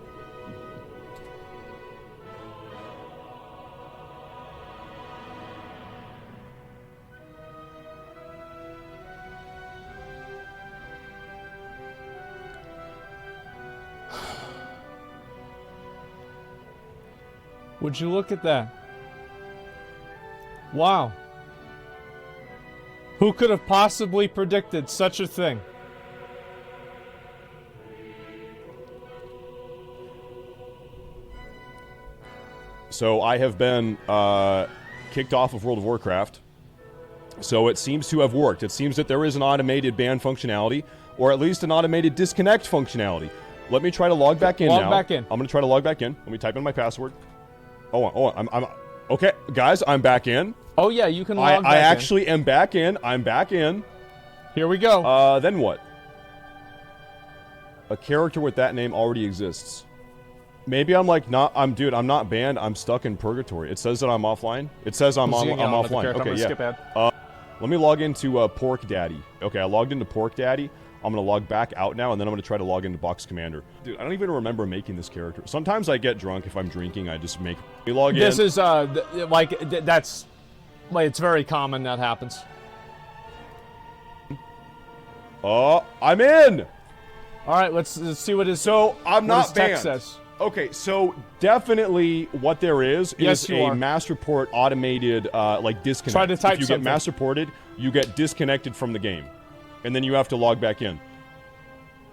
Would you look at that? Wow. Who could have possibly predicted such a thing? So I have been kicked off of World of Warcraft. So it seems to have worked. It seems that there is an automated ban functionality, or at least an automated disconnect functionality. Let me try to log back in now. Log back in. I'm going to try to log back in. Let me type in my password. Oh, I'm okay, guys, I'm back in. Oh yeah, you can log back in. I actually am back in. I'm back in. Here we go. Then what? A character with that name already exists. Maybe I'm like dude, I'm not banned. I'm stuck in purgatory. It says that I'm offline. It says I'm offline. Okay, yeah. Skip ad. Let me log into Pork Daddy. Okay, I logged into Pork Daddy. I'm going to log back out now, and then I'm going to try to log into Box Commander. Dude, I don't even remember making this character. Sometimes I get drunk. If I'm drinking, I just make... Let me log in. This is, that's... Like, it's very common that happens. I'm in! Alright, let's see what his... So, I'm not banned. Text says. Okay, so definitely what there is a mass report automated, disconnect. Try to type If you get mass reported, you get disconnected from the game. And then you have to log back in.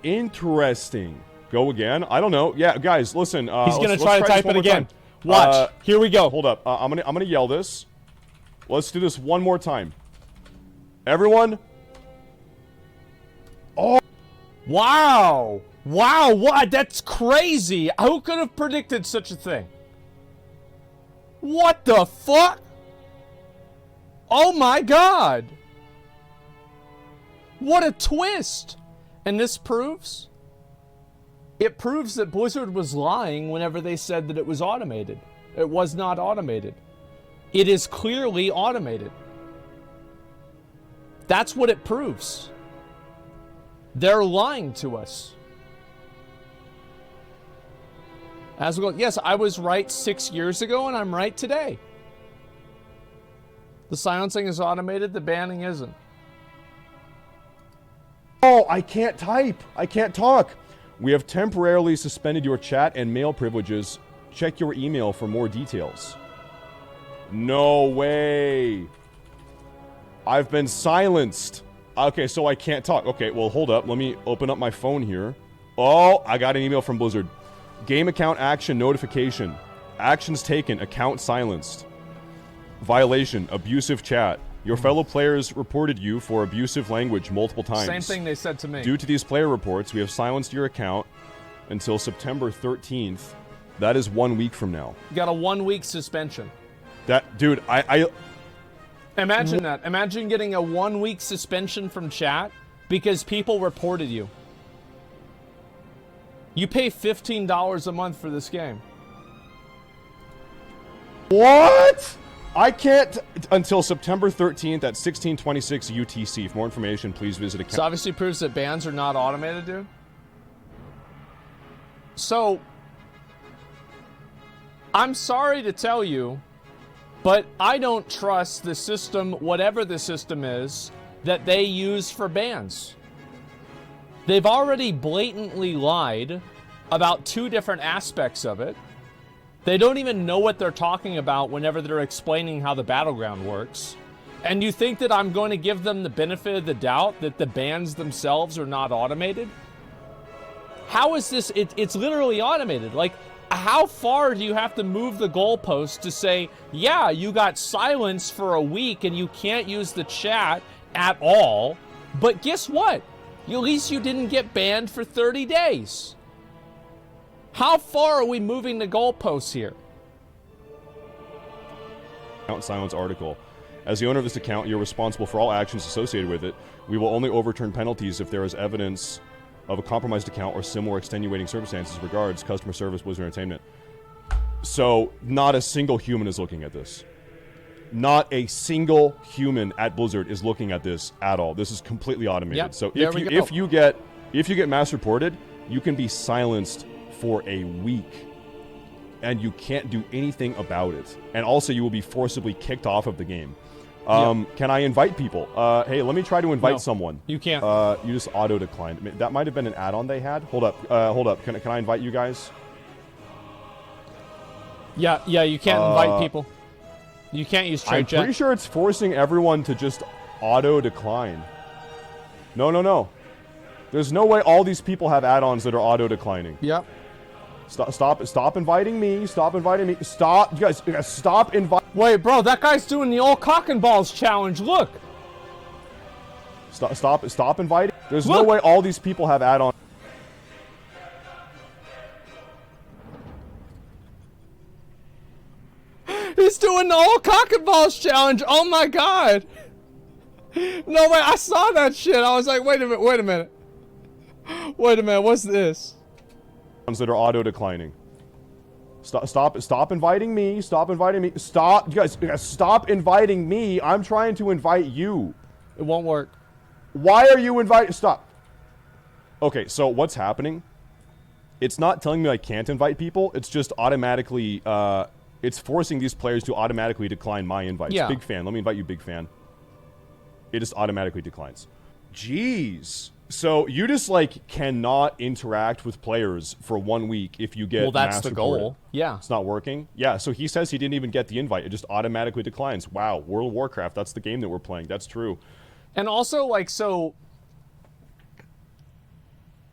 Interesting. Go again? I don't know. Yeah, guys, listen. He's gonna try to type it again. Watch. Here we go. Hold up. I'm gonna yell this. Let's do this one more time. Everyone. Oh. Wow. Wow. What? That's crazy. Who could have predicted such a thing? What the fuck? Oh my god. What a twist. And this proves? It proves that Blizzard was lying whenever they said that it was automated. It was not automated. It is clearly automated. That's what it proves. They're lying to us. Asmongold, yes, I was right 6 years ago and I'm right today. The silencing is automated, the banning isn't. Oh, I can't type. I can't talk. We have temporarily suspended your chat and mail privileges. Check your email for more details. No way. I've been silenced. Okay, so I can't talk. Okay, well, hold up. Let me open up my phone here. Oh, I got an email from Blizzard. Game account action notification. Actions taken. Account silenced. Violation. Abusive chat. Your fellow players reported you for abusive language multiple times. Same thing they said to me. Due to these player reports, we have silenced your account until September 13th. That is 1 week from now. You got a 1 week suspension. That, dude, Imagine that. Imagine getting a 1 week suspension from chat because people reported you. You pay $15 a month for this game. What? I can't until September 13th at 1626 UTC. For more information, please visit account. This obviously proves that bans are not automated, dude. So, I'm sorry to tell you, but I don't trust the system, whatever the system is, that they use for bans. They've already blatantly lied about two different aspects of it. They don't even know what they're talking about whenever they're explaining how the battleground works. And you think that I'm going to give them the benefit of the doubt that the bans themselves are not automated? How is this? It's literally automated. Like, how far do you have to move the goalpost to say, yeah, you got silence for a week and you can't use the chat at all, but guess what? At least you didn't get banned for 30 days. How far are we moving the goalposts here? Account silence article. As the owner of this account, you're responsible for all actions associated with it. We will only overturn penalties if there is evidence of a compromised account or similar extenuating circumstances. Regards, customer service, Blizzard Entertainment. So, not a single human is looking at this. Not a single human at Blizzard is looking at this at all. This is completely automated. Yep, so if you get mass reported, you can be silenced for a week, and you can't do anything about it. And also, you will be forcibly kicked off of the game. Can I invite people? Hey, let me try to invite someone. You can't. You just auto-declined. That might have been an add-on they had. Hold up. Can I invite you guys? Yeah, you can't invite people. You can't use trade chat. I'm pretty sure it's forcing everyone to just auto-decline. No. There's no way all these people have add-ons that are auto-declining. Yep. Stop inviting me. Stop inviting me. Stop. You guys stop inviting. Wait, bro, that guy's doing the old cock and balls challenge. Look. Stop inviting. There's no way all these people have add-on. He's doing the old cock and balls challenge. Oh my god. No way, I saw that shit. I was like, wait a minute. What's this? That are auto-declining. Stop inviting me. Stop inviting me. Stop. You guys stop inviting me. I'm trying to invite you. It won't work. Why are you inviting? Stop. Okay, so what's happening? It's not telling me I can't invite people. It's just automatically, it's forcing these players to automatically decline my invites. Yeah. Big fan. Let me invite you, big fan. It just automatically declines. Jeez. So you just like cannot interact with players for 1 week if you get. Well, that's mass the reported. goal. Yeah. It's not working. Yeah. So he says he didn't even get the invite. It just automatically declines. Wow. World of Warcraft. That's the game that we're playing. That's true. And also, like, so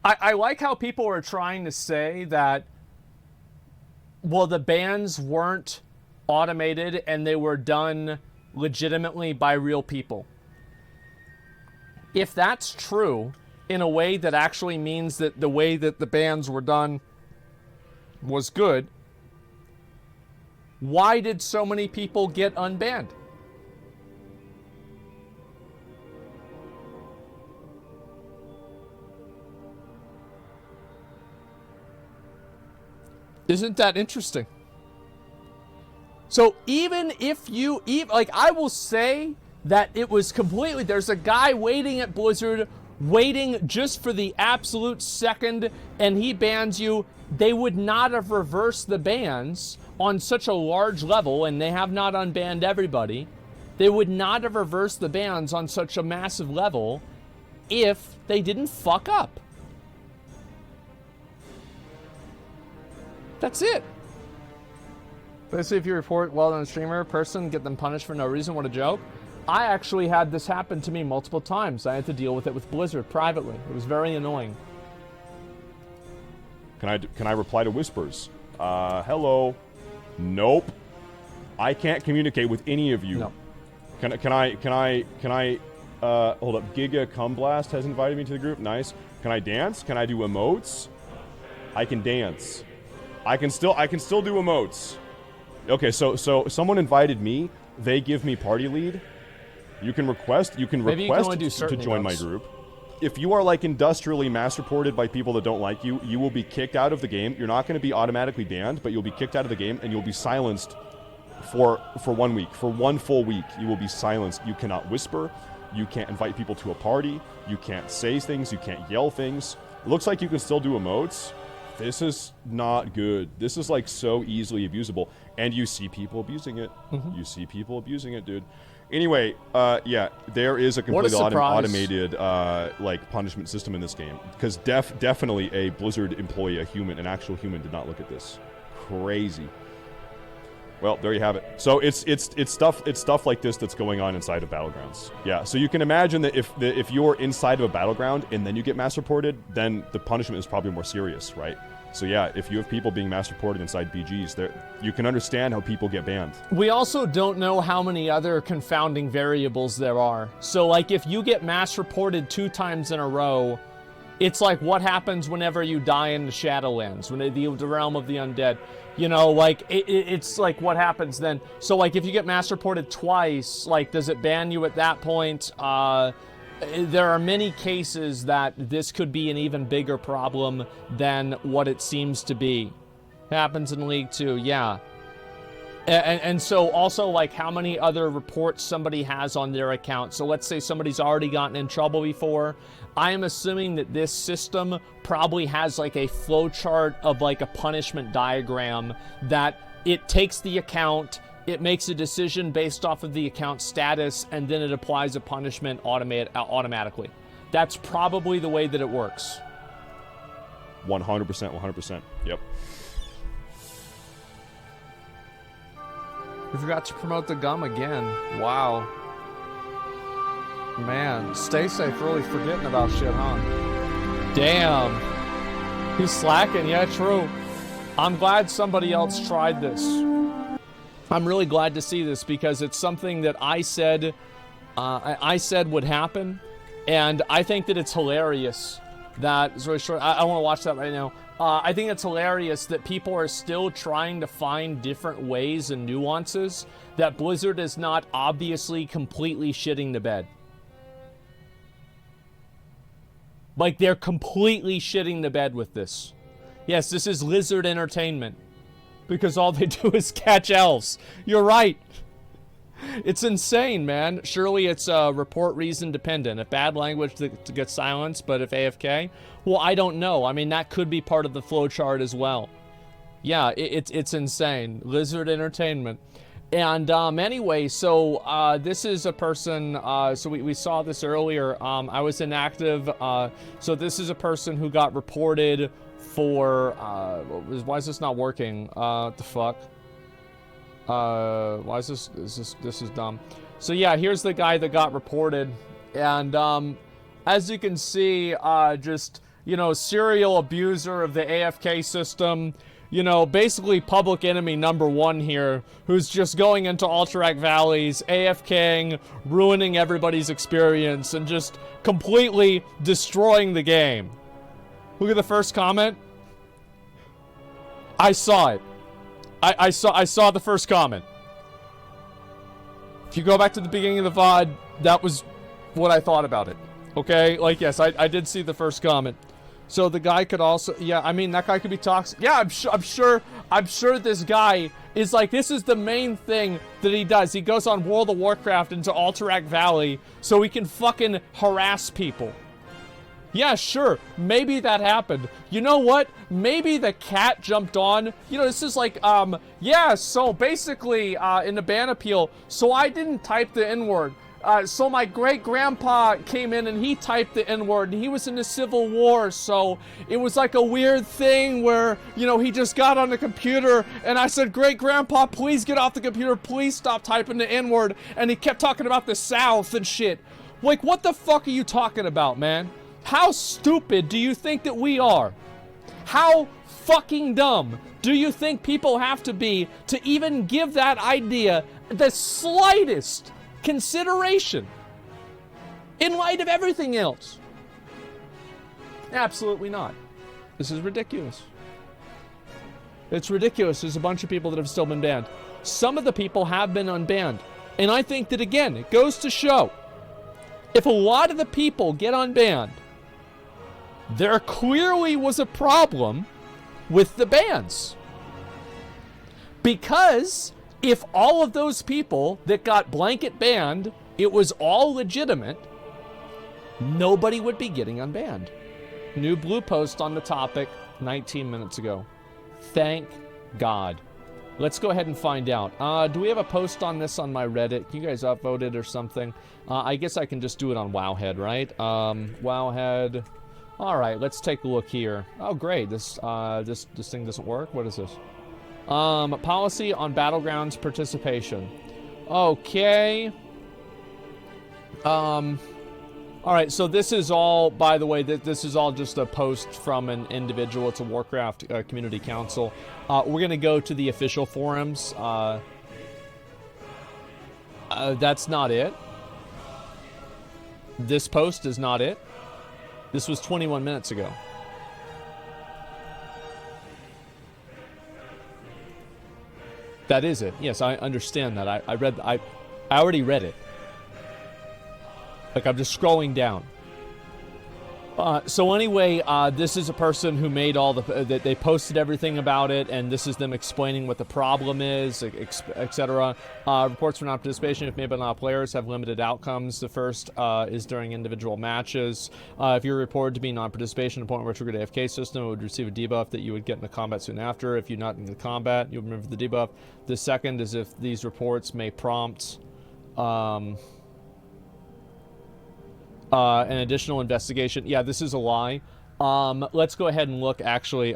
I like how people are trying to say that, well, the bans weren't automated and they were done legitimately by real people. If that's true, in a way that actually means that the way that the bans were done was good, why did so many people get unbanned? Isn't that interesting? So even if you, like, I will say that it was completely, there's a guy waiting at Blizzard, waiting just for the absolute second, and he bans you. They would not have reversed the bans on such a large level, and they have not unbanned everybody. They would not have reversed the bans on such a massive level if they didn't fuck up. That's it. Basically, if you report well-known streamer person, get them punished for no reason. What a joke. I actually had this happen to me multiple times. I had to deal with it with Blizzard privately. It was very annoying. Can I reply to whispers? Hello. Nope. I can't communicate with any of you. No. Can I hold up. Giga Cumblast has invited me to the group. Nice. Can I dance? Can I do emotes? I can dance. I can still do emotes. Okay, so someone invited me. They give me party lead. You can request to join emotes. my group. If you are like industrially mass reported by people that don't like you, you will be kicked out of the game. You're not going to be automatically banned, but you'll be kicked out of the game and you'll be silenced for 1 week. For 1 full week, you will be silenced. You cannot whisper. You can't invite people to a party. You can't say things. You can't yell things. It looks like you can still do emotes. This is not good. This is like so easily abusable. And you see people abusing it. You see people abusing it, dude. Anyway, yeah, there is a completely automated like punishment system in this game. Because definitely a Blizzard employee, an actual human, did not look at this. Crazy. Well, there you have it. So it's stuff like this that's going on inside of Battlegrounds. Yeah, so you can imagine that if you're inside of a Battleground and then you get mass reported, then the punishment is probably more serious, right? So yeah, if you have people being mass reported inside BGs, you can understand how people get banned. We also don't know how many other confounding variables there are. So like if you get mass reported 2 times in a row, it's like what happens whenever you die in the Shadowlands, when the realm of the undead. You know, like, it's like what happens then. So, like, if you get mass reported twice, like, does it ban you at that point? There are many cases that this could be an even bigger problem than what it seems to be. It happens in League 2, yeah. And so also, like, how many other reports somebody has on their account. So let's say somebody's already gotten in trouble before. I am assuming that this system probably has, like, a flowchart of, like, a punishment diagram that it takes the account, it makes a decision based off of the account status, and then it applies a punishment automatically. That's probably the way that it works. 100%, 100%. Yep. We forgot to promote the gum again. Wow. Man, stay safe, really forgetting about shit, huh? Damn. He's slacking, yeah, true. I'm glad somebody else tried this. I'm really glad to see this because it's something that I said would happen, and I think that it's hilarious that, it's really short, I want to watch that right now. I think it's hilarious that people are still trying to find different ways and nuances that Blizzard is not obviously completely shitting the bed. Like, they're completely shitting the bed with this. Yes, this is Lizard Entertainment. Because all they do is catch elves. You're right. It's insane, man. Surely it's report reason dependent. If bad language to get silenced, but if AFK, well, I don't know. I mean, that could be part of the flowchart as well. Yeah, it's insane. Lizard Entertainment. And anyway, so this is a person, so we saw this earlier. I was inactive. So this is a person who got reported for, why is this not working? What the fuck? Why is this is dumb. So yeah, here's the guy that got reported. And as you can see, just you know, serial abuser of the AFK system, you know, basically public enemy #1 here, who's just going into Alterac Valleys, AFKing, ruining everybody's experience, and just completely destroying the game. Look at the first comment. I saw it. I saw the first comment. If you go back to the beginning of the VOD, that was what I thought about it. Okay? Like, yes, I did see the first comment. So the guy could also, yeah, I mean, that guy could be toxic. Yeah, I'm sure this guy is like, this is the main thing that he does. He goes on World of Warcraft into Alterac Valley so he can fucking harass people. Yeah, sure, maybe that happened. You know what? Maybe the cat jumped on. You know, this is like, yeah, so basically, in the ban appeal, so I didn't type the N-word. So my great-grandpa came in and he typed the N-word, and he was in the Civil War, so it was like a weird thing where, you know, he just got on the computer, and I said, great-grandpa, please get off the computer, please stop typing the N-word, and he kept talking about the South and shit. Like, what the fuck are you talking about, man? How stupid do you think that we are? How fucking dumb do you think people have to be to even give that idea the slightest consideration in light of everything else? Absolutely not. This is ridiculous. It's ridiculous. There's a bunch of people that have still been banned. Some of the people have been unbanned. And I think that, again, it goes to show, if a lot of the people get unbanned, there clearly was a problem with the bans. Because if all of those people that got blanket banned, it was all legitimate, nobody would be getting unbanned. New blue post on the topic 19 minutes ago. Thank God. Let's go ahead and find out. Do we have a post on this on my Reddit? Can you guys upvote it or something? I guess I can just do it on Wowhead, right? Wowhead. All right, let's take a look here. Oh, great. This thing doesn't work. What is this? Policy on Battlegrounds participation. Okay. All right, so this is all, by the way, this is all just a post from an individual. It's a Warcraft community council. We're going to go to the official forums. That's not it. This post is not it. This was 21 minutes ago. That is it. Yes, I understand that. I already read it. Like, I'm just scrolling down. So anyway, this is a person who made all they posted everything about it, and this is them explaining what the problem is, etc. Reports for non-participation, if made by non-players, have limited outcomes. The first is during individual matches. If you're reported to be non-participation, a point where triggered AFK system, it would receive a debuff that you would get in the combat soon after. If you're not in the combat, you'll remember the debuff. The second is if these reports may prompt an additional investigation. Yeah, this is a lie. Let's go ahead and look, actually.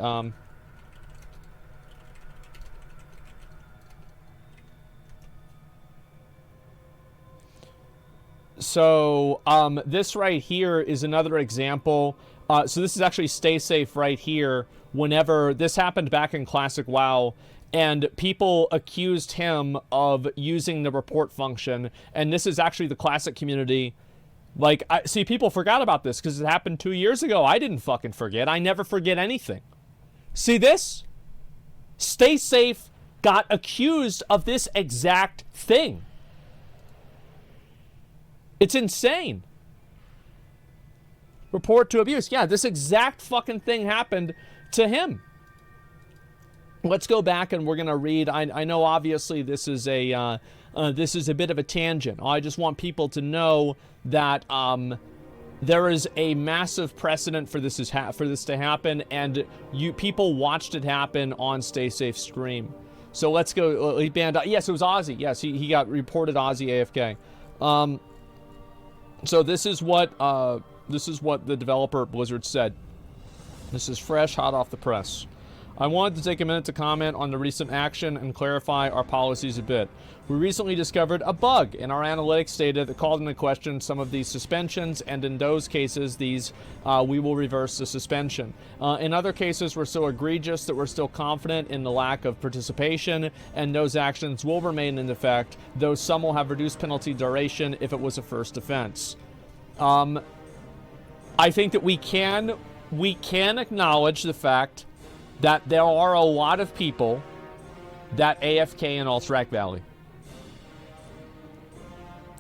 So, this right here is another example. So this is actually Stay Safe right here. Whenever this happened back in Classic WoW, and people accused him of using the report function, and this is actually the Classic community. Like, see, people forgot about this because it happened 2 years ago. I didn't fucking forget. I never forget anything. See this? Stay Safe got accused of this exact thing. It's insane. Report to abuse. Yeah, this exact fucking thing happened to him. Let's go back and we're going to read. I know obviously this is a bit of a tangent. I just want people to know that there is a massive precedent for this to happen, and people watched it happen on Stay Safe stream. So let's go. He banned. Yes, it was Ozzy. Yes, he got reported Ozzy AFK. So this is what the developer Blizzard said. This is fresh, hot off the press. I wanted to take a minute to comment on the recent action and clarify our policies a bit. We recently discovered a bug in our analytics data that called into question some of these suspensions, and in those cases, we will reverse the suspension. In other cases, we're so egregious that we're still confident in the lack of participation, and those actions will remain in effect, though some will have reduced penalty duration if it was a first offense. I think that we can acknowledge the fact that there are a lot of people that AFK in Alterac Valley.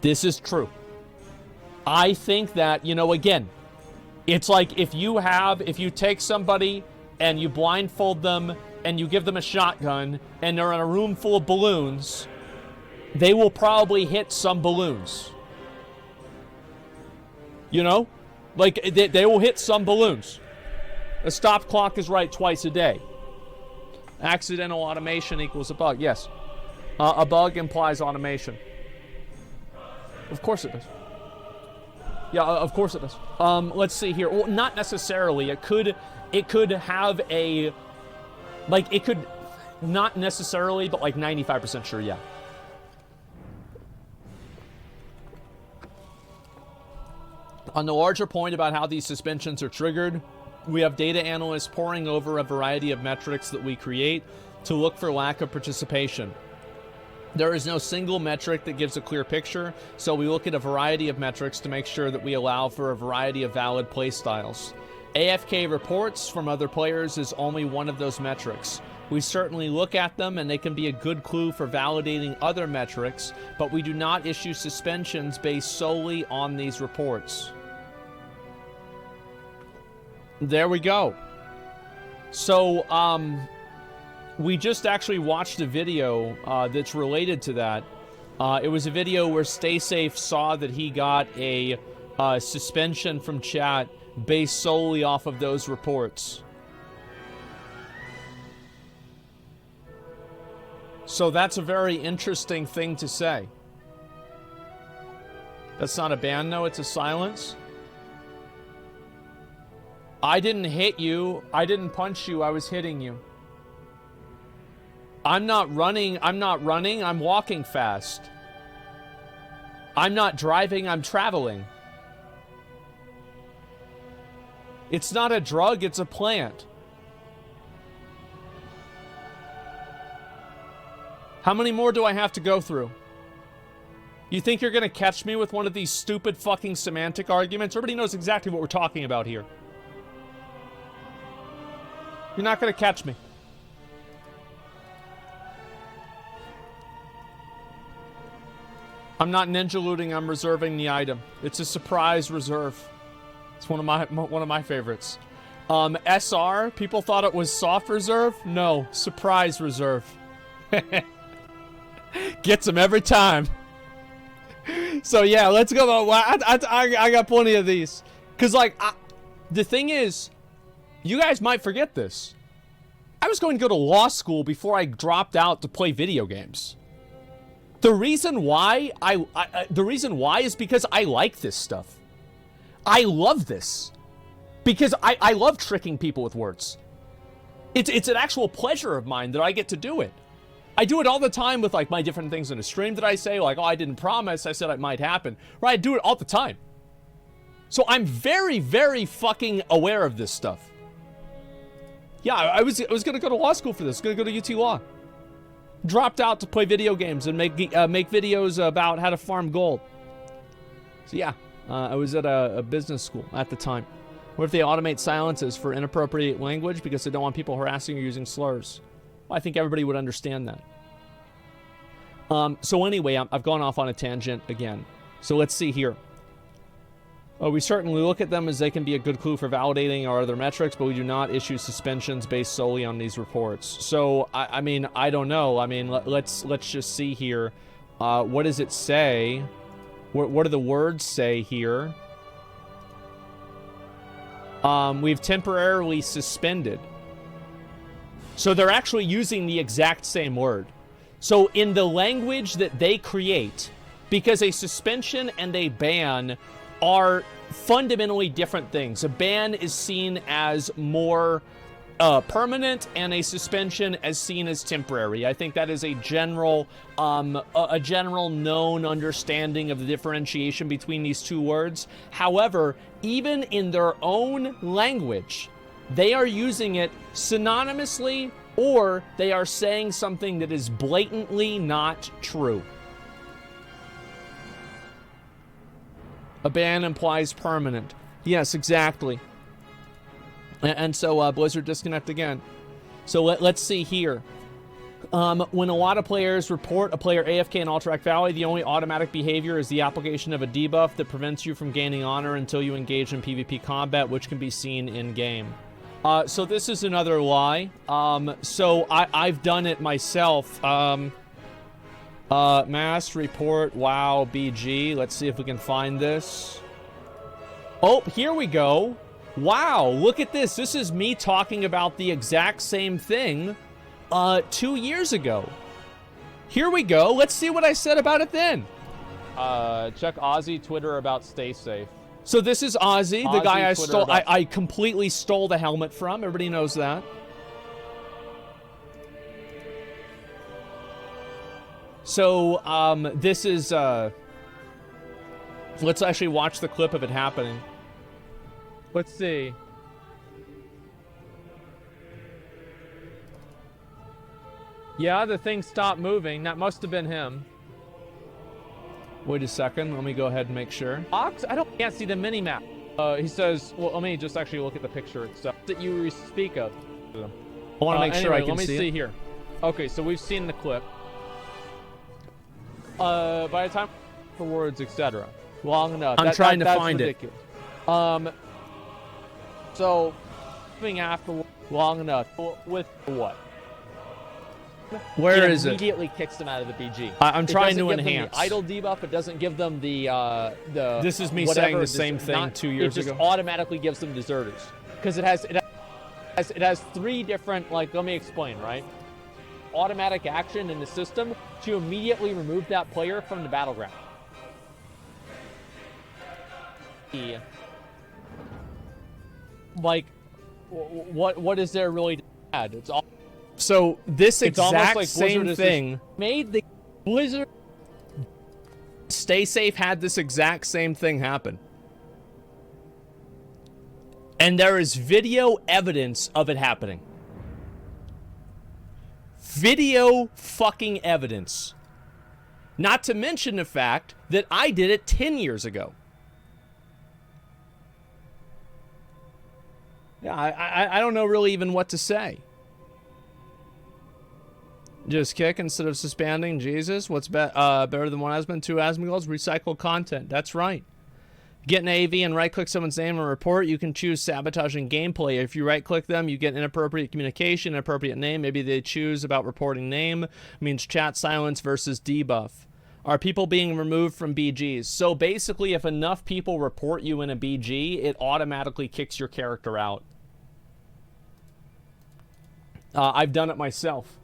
This is true. I think that, you know, again, it's like if you take somebody and you blindfold them and you give them a shotgun and they're in a room full of balloons, they will probably hit some balloons. You know? Like, they will hit some balloons. A stop clock is right twice a day. Accidental automation equals a bug. Yes. A bug implies automation. Of course it does. Yeah, of course it does. Let's see here. Well, not necessarily. It could have a... Like, it could... Not necessarily, but like 95% sure, yeah. On the larger point about how these suspensions are triggered, we have data analysts poring over a variety of metrics that we create to look for lack of participation. There is no single metric that gives a clear picture, so we look at a variety of metrics to make sure that we allow for a variety of valid playstyles. AFK reports from other players is only one of those metrics. We certainly look at them and they can be a good clue for validating other metrics, but we do not issue suspensions based solely on these reports. There we go. So, we just actually watched a video that's related to that. It was a video where StaySafe saw that he got a suspension from chat based solely off of those reports. So that's a very interesting thing to say. That's not a ban, though. It's a silence. I didn't hit you. I didn't punch you. I was hitting you. I'm not running. I'm walking fast. I'm not driving. I'm traveling. It's not a drug. It's a plant. How many more do I have to go through? You think you're going to catch me with one of these stupid fucking semantic arguments? Everybody knows exactly what we're talking about here. You're not going to catch me. I'm not ninja looting. I'm reserving the item. It's a surprise reserve. It's one of my favorites. SR. People thought it was soft reserve. No, surprise reserve. Gets them every time. So yeah, let's go. I got plenty of these. Cause like, the thing is, you guys might forget this. I was going to go to law school before I dropped out to play video games. The reason why is because I like this stuff. I love this. Because I love tricking people with words. It's an actual pleasure of mine that I get to do it. I do it all the time with like my different things in a stream that I say, like, oh, I didn't promise, I said it might happen. Right, I do it all the time. So I'm very, very fucking aware of this stuff. Yeah, I was gonna go to law school for this. Gonna go to UT Law. Dropped out to play video games and make videos about how to farm gold. So yeah, I was at a business school at the time. What if they automate silences for inappropriate language because they don't want people harassing or using slurs? Well, I think everybody would understand that. So anyway, I've gone off on a tangent again. So let's see here. We certainly look at them as they can be a good clue for validating our other metrics, but we do not issue suspensions based solely on these reports. So, I mean, I don't know. I mean, let's just see here. What does it say? What do the words say here? We've temporarily suspended. So they're actually using the exact same word. So in the language that they create, because a suspension and a ban are fundamentally different things. A ban is seen as more permanent and a suspension as seen as temporary. I think that is a general known understanding of the differentiation between these two words. However, even in their own language, they are using it synonymously, or they are saying something that is blatantly not true. A ban implies permanent. Yes, exactly. And so Blizzard disconnect again. So let's see here. When a lot of players report a player AFK in Alterac Valley, the only automatic behavior is the application of a debuff that prevents you from gaining honor until you engage in PvP combat, which can be seen in-game. So this is another lie. So I've done it myself. Mass report, wow, BG. Let's see if we can find this. Oh, here we go. Wow, look at this. This is me talking about the exact same thing 2 years ago. Here we go. Let's see what I said about it then. Check Ozzy Twitter about stay safe. So this is Ozzy, the guy I stole. About... I completely stole the helmet from. Everybody knows that. So this is. Let's actually watch the clip of it happening. Let's see. Yeah, the thing stopped moving. That must have been him. Wait a second. Let me go ahead and make sure. Ox? Can't see the mini-map. He says, well, let me just actually look at the picture itself that you speak of. I want to make sure I can see it. Let me see here. Okay, so we've seen the clip. By the time for words, etc. Long enough. I'm trying to find ridiculous. it. So, moving after long enough with what? Where is it? Immediately kicks them out of the BG. I'm trying to enhance. The idle debuff. It doesn't give them the. This is me whatever, saying the same thing 2 years ago. It just automatically gives them deserters because it has three different. Like, let me explain. Right. Automatic action in the system to immediately remove that player from the battleground. Like, what is there really to add? It's all. So this exact like same thing made the Blizzard. Stay Safe had this exact same thing happen. And there is video evidence of it happening. Video fucking evidence. Not to mention the fact that I did it 10 years ago. Yeah, I don't know really even what to say. Just kick instead of suspending. Jesus, what's better than one Asmon? Two Asmongolds, recycled content. That's right. Get an AV and right-click someone's name and report. You can choose sabotaging gameplay. If you right-click them, you get inappropriate communication, inappropriate name. Maybe they choose about reporting name. Means chat silence versus debuff. Are people being removed from BGs? So basically, if enough people report you in a BG, it automatically kicks your character out. I've done it myself.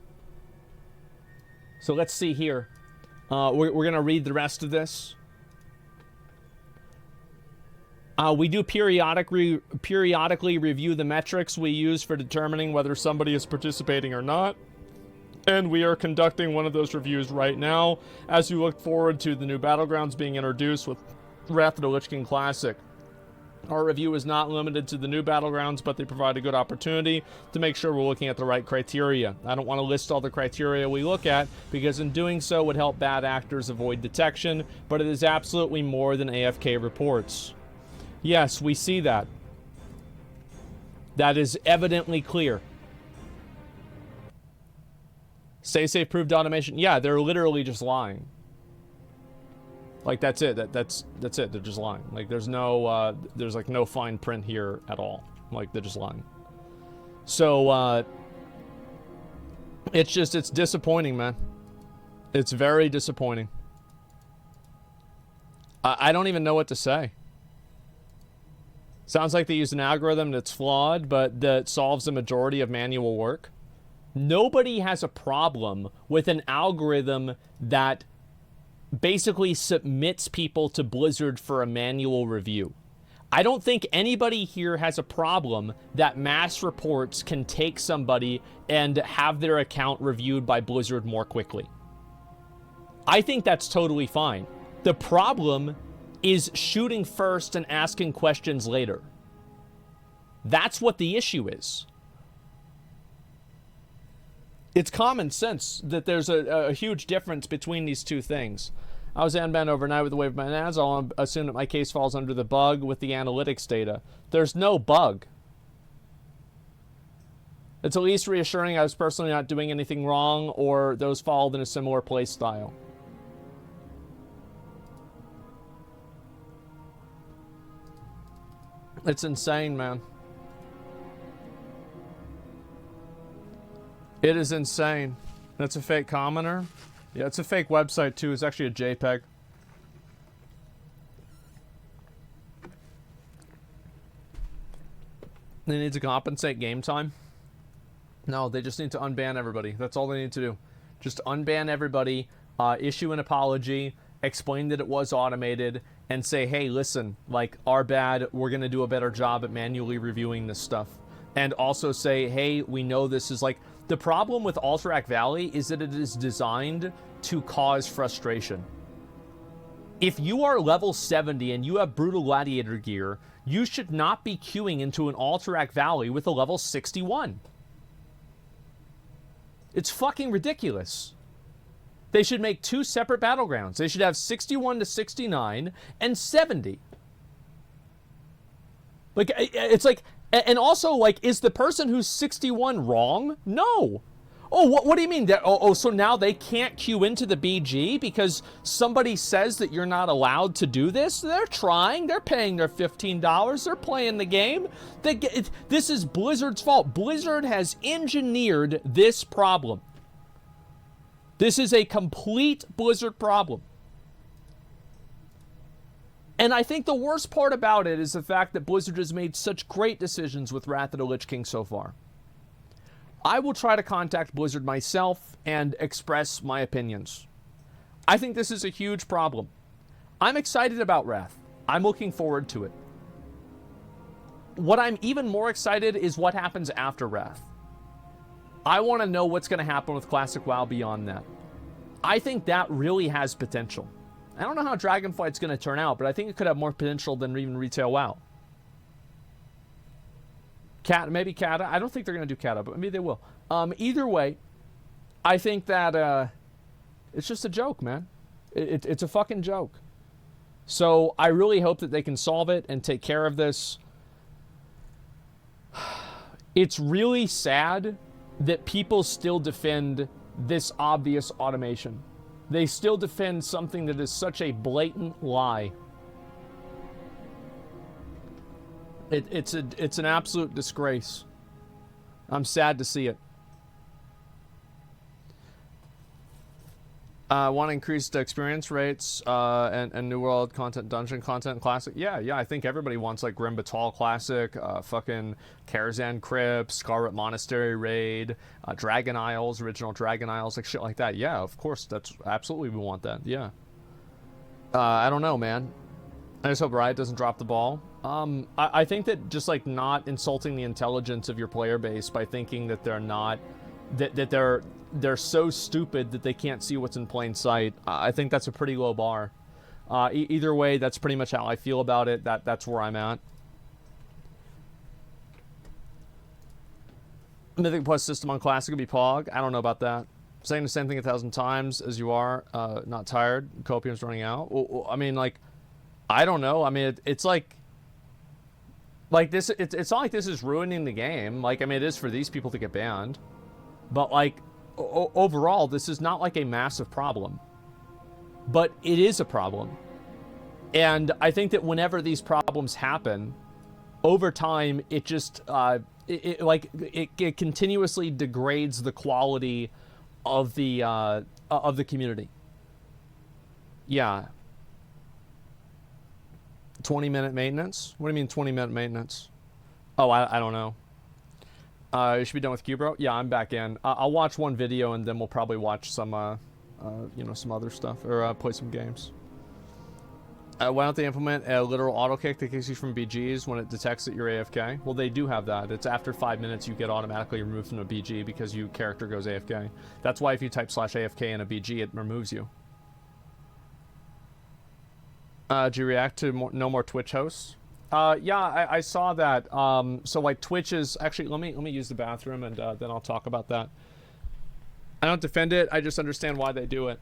So let's see here. We're going to read the rest of this. We do periodically review the metrics we use for determining whether somebody is participating or not. And we are conducting one of those reviews right now as we look forward to the new Battlegrounds being introduced with Wrath of the Lich King Classic. Our review is not limited to the new Battlegrounds, but they provide a good opportunity to make sure we're looking at the right criteria. I don't want to list all the criteria we look at, because in doing so would help bad actors avoid detection, but it is absolutely more than AFK reports. Yes, we see that. That is evidently clear. Stay safe proved automation. Yeah, they're literally just lying. Like, that's it. That's it. They're just lying. Like, there's no, there's like no fine print here at all. Like, they're just lying. So, it's disappointing, man. It's very disappointing. I don't even know what to say. Sounds like they use an algorithm that's flawed, but that solves the majority of manual work. Nobody has a problem with an algorithm that basically submits people to Blizzard for a manual review. I don't think anybody here has a problem that mass reports can take somebody and have their account reviewed by Blizzard more quickly. I think that's totally fine. The problem is shooting first and asking questions later. That's what the issue is. It's common sense that there's a huge difference between these two things. I was unbanned overnight with the wave of my ads. I'll assume that my case falls under the bug with the analytics data. There's no bug. It's at least reassuring I was personally not doing anything wrong or those followed in a similar play style. It's insane, man. It is insane. That's a fake commenter. Yeah, it's a fake website too. It's actually a JPEG. They need to compensate game time. No, they just need to unban everybody. That's all they need to do. Just unban everybody, issue an apology, explain that it was automated, and say, hey, listen, like, our bad, we're going to do a better job at manually reviewing this stuff. And also say, hey, we know this is like... The problem with Alterac Valley is that it is designed to cause frustration. If you are level 70 and you have Brutal Gladiator gear, you should not be queuing into an Alterac Valley with a level 61. It's fucking ridiculous. They should make 2 separate battlegrounds. They should have 61 to 69 and 70. Like, it's like... And also, like, is the person who's 61 wrong? No. Oh, what do you mean? So now they can't queue into the BG because somebody says that you're not allowed to do this? They're trying. They're paying their $15. They're playing the game. This is Blizzard's fault. Blizzard has engineered this problem. This is a complete Blizzard problem. And I think the worst part about it is the fact that Blizzard has made such great decisions with Wrath of the Lich King so far. I will try to contact Blizzard myself and express my opinions. I think this is a huge problem. I'm excited about Wrath. I'm looking forward to it. What I'm even more excited is what happens after Wrath. I want to know what's going to happen with Classic WoW beyond that. I think that really has potential. I don't know how Dragonflight's going to turn out, but I think it could have more potential than even Retail WoW. Maybe Kata. I don't think they're going to do Kata, but maybe they will. Either way, I think that it's just a joke, man. It's a fucking joke. So I really hope that they can solve it and take care of this. It's really sad that people still defend this obvious automation. They still defend something that is such a blatant lie. It's an absolute disgrace. I'm sad to see it. Want to increase the experience rates and New World content, Dungeon content, Classic? Yeah, I think everybody wants like Grim Batal Classic, fucking Karazhan Crypt, Scarlet Monastery Raid, Dragon Isles, original Dragon Isles, like shit like that. Yeah, of course, that's absolutely we want that. Yeah. I don't know, man. I just hope Riot doesn't drop the ball. I think that just like not insulting the intelligence of your player base by thinking that they're not, that they're so stupid that they can't see what's in plain sight. I think that's a pretty low bar. Either way, that's pretty much how I feel about it. That's where I'm at. Mythic Plus system on Classic would be Pog. I don't know about that. Saying the same thing 1,000 times as you are. Not tired. Copium's running out. Well, I mean, like, I don't know. I mean, it's like this. It's not like this is ruining the game. Like, I mean, it is for these people to get banned. But, like, overall, this is not like a massive problem. But it is a problem. And I think that whenever these problems happen, over time, it just, it continuously degrades the quality of the community. Yeah. 20-minute maintenance? What do you mean 20-minute maintenance? Oh, I don't know. You should be done with Cubro? Yeah, I'm back in. I'll watch one video and then we'll probably watch some, some other stuff or play some games. Why don't they implement a literal auto kick that kicks you from BGs when it detects that you're AFK? Well, they do have that. It's after 5 minutes you get automatically removed from a BG because your character goes AFK. That's why if you type /AFK in a BG, it removes you. Do you react to no more Twitch hosts? Yeah, I saw that. So like Twitch is actually, let me use the bathroom and then I'll talk about that. I don't defend it. I just understand why they do it.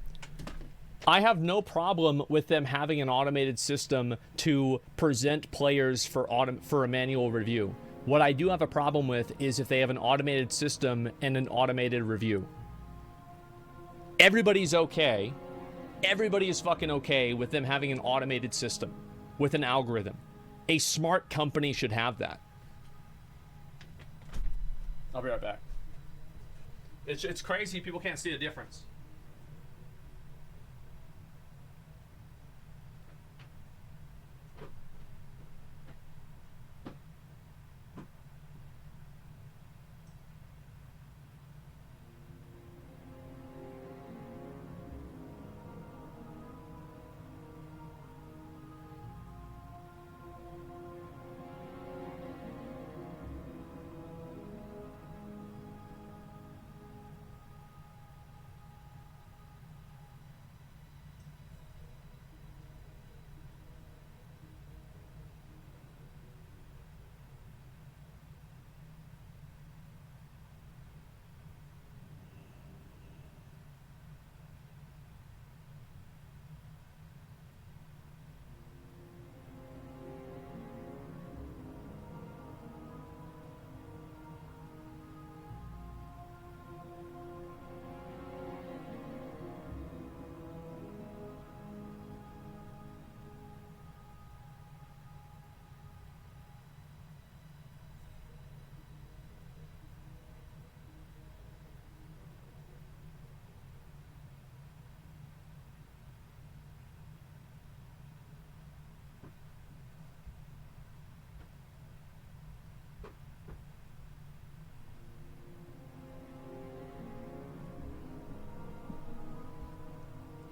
I have no problem with them having an automated system to present players for a manual review. What I do have a problem with is if they have an automated system and an automated review. Everybody's okay. Everybody is fucking okay with them having an automated system with an algorithm. A smart company should have that. I'll be right back. It's crazy people can't see the difference.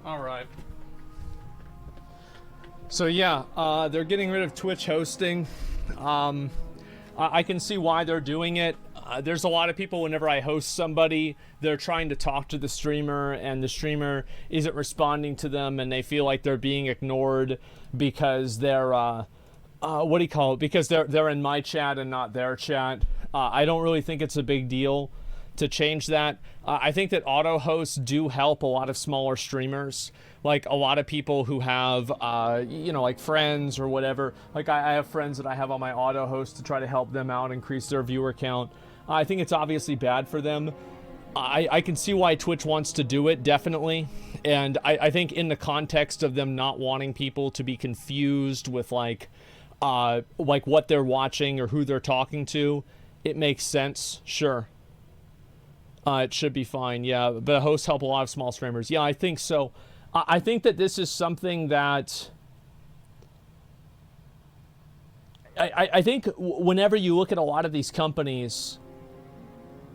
All right. So yeah, they're getting rid of Twitch hosting. I can see why they're doing it. There's a lot of people, whenever I host somebody, they're trying to talk to the streamer and the streamer isn't responding to them and they feel like they're being ignored because they're, what do you call it? Because they're in my chat and not their chat. I don't really think it's a big deal to change that. I think that auto hosts do help a lot of smaller streamers, like a lot of people who have like friends or whatever. Like I have friends that I have on my auto host to try to help them out, increase their viewer count. I think it's obviously bad for them. I can see why Twitch wants to do it, definitely. And I think in the context of them not wanting people to be confused with like what they're watching or who they're talking to, it makes sense, sure. It should be fine, yeah. But hosts help a lot of small streamers. Yeah, I think so. I think that this is something that... I think whenever you look at a lot of these companies,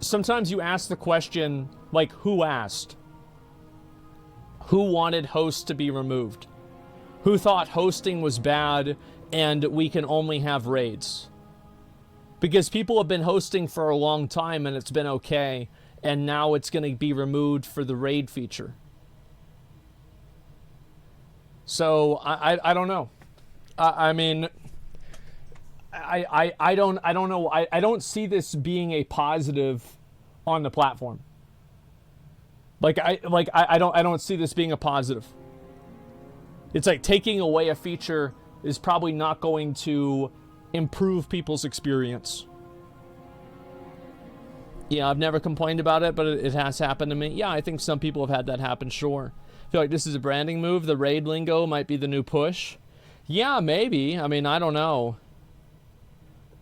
sometimes you ask the question, like, who asked? Who wanted hosts to be removed? Who thought hosting was bad and we can only have raids? Because people have been hosting for a long time and it's been okay. And now it's going to be removed for the raid feature. So I don't know. I mean, I don't know. I don't see this being a positive on the platform. I don't see this being a positive. It's like taking away a feature is probably not going to improve people's experience. Yeah, I've never complained about it, but it has happened to me. Yeah, I think some people have had that happen, sure. I feel like this is a branding move. The raid lingo might be the new push. Yeah, maybe. I mean, I don't know.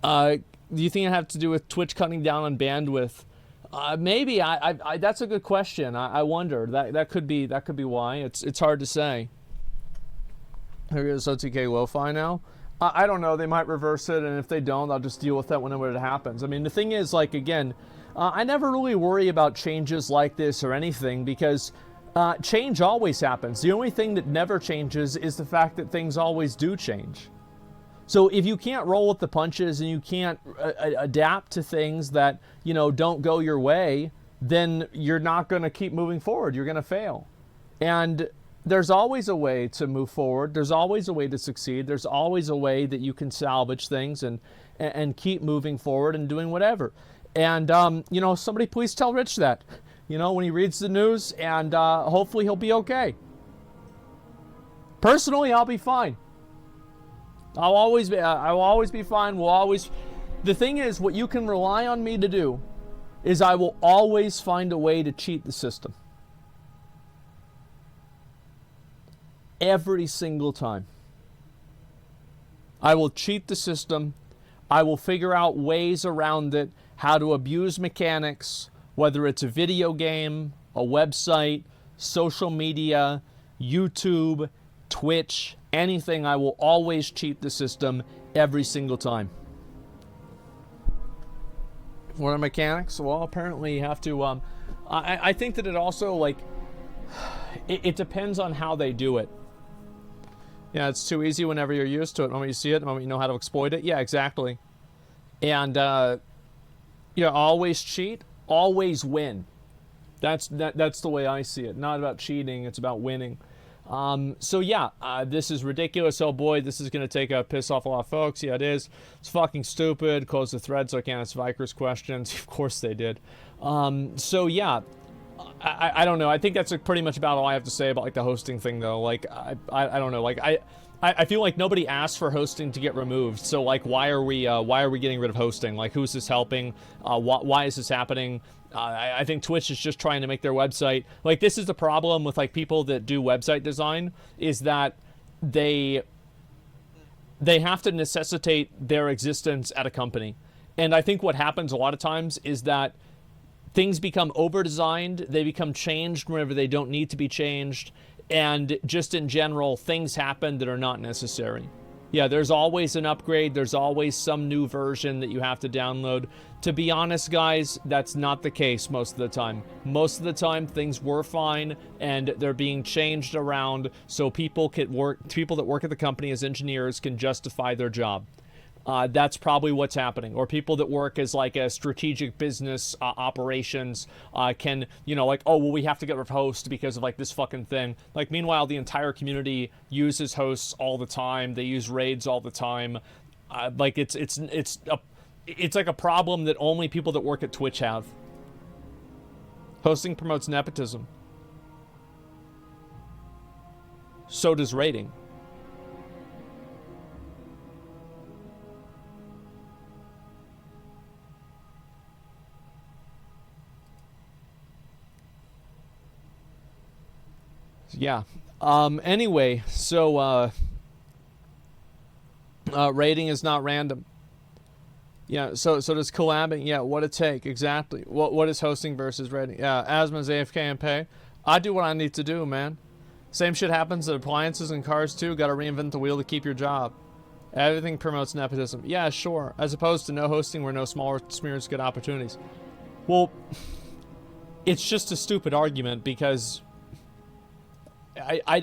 Do you think it have to do with Twitch cutting down on bandwidth? Maybe. That's a good question. I wonder. That could be why. It's hard to say. Here is OTK lo-fi now. I don't know. They might reverse it, and if they don't, I'll just deal with that whenever it happens. I mean, the thing is, like, again, I never really worry about changes like this or anything because Change always happens. The only thing that never changes is the fact that things always do change. So if you can't roll with the punches and you can't adapt to things that, you know, don't go your way, then you're not going to keep moving forward. You're going to fail. And there's always a way to move forward. There's always a way to succeed. There's always a way that you can salvage things and keep moving forward and doing whatever. And, you know, somebody please tell Rich that, you know, when he reads the news, and hopefully he'll be okay. Personally, I'll be fine. I will always be fine. The thing is, what you can rely on me to do is I will always find a way to cheat the system. Every single time. I will cheat the system. I will figure out ways around it, how to abuse mechanics, whether it's a video game, a website, social media, YouTube, Twitch, anything. I will always cheat the system every single time. What are mechanics? Well, apparently you have to, I think that it also, like, it depends on how they do it. Yeah, it's too easy whenever you're used to it. The moment you see it, the moment you know how to exploit it. Yeah, exactly. And, you know, always cheat, always win. That's the way I see it. Not about cheating, it's about winning. So yeah, this is ridiculous. Oh boy, this is going to take a piss off a lot of folks. Yeah, it is. It's fucking stupid. Close the thread so I can't answer Viker's questions. Of course they did. So yeah, I don't know. I think that's pretty much about all I have to say about like the hosting thing though. Like, I don't know. Like, I feel like nobody asked for hosting to get removed. So like, why are we getting rid of hosting? Like, who's this helping? Why is this happening? I think Twitch is just trying to make their website, like, this is the problem with like people that do website design, is that they have to necessitate their existence at a company. And I think what happens a lot of times is that things become over-designed, they become changed whenever they don't need to be changed, and just in general, things happen that are not necessary. Yeah, there's always an upgrade, there's always some new version that you have to download. To be honest, guys, that's not the case most of the time. Most of the time, things were fine, and they're being changed around so people that work at the company as engineers can justify their job. That's probably what's happening. Or people that work as like a strategic business operations can, you know, like, oh, well, we have to get rid of host because of like this fucking thing. Like, meanwhile, the entire community uses hosts all the time. They use raids all the time. Like, it's like a problem that only people that work at Twitch have. Hosting promotes nepotism. So does raiding. Yeah. Anyway, so rating is not random. Yeah, so does collabing. Yeah, what it take exactly. What is hosting versus rating? Yeah, Asmon's AFK and pay. I do what I need to do, man. Same shit happens at appliances and cars too. Got to reinvent the wheel to keep your job. Everything promotes nepotism. Yeah, sure. As opposed to no hosting where no smaller smears get opportunities. Well, it's just a stupid argument because I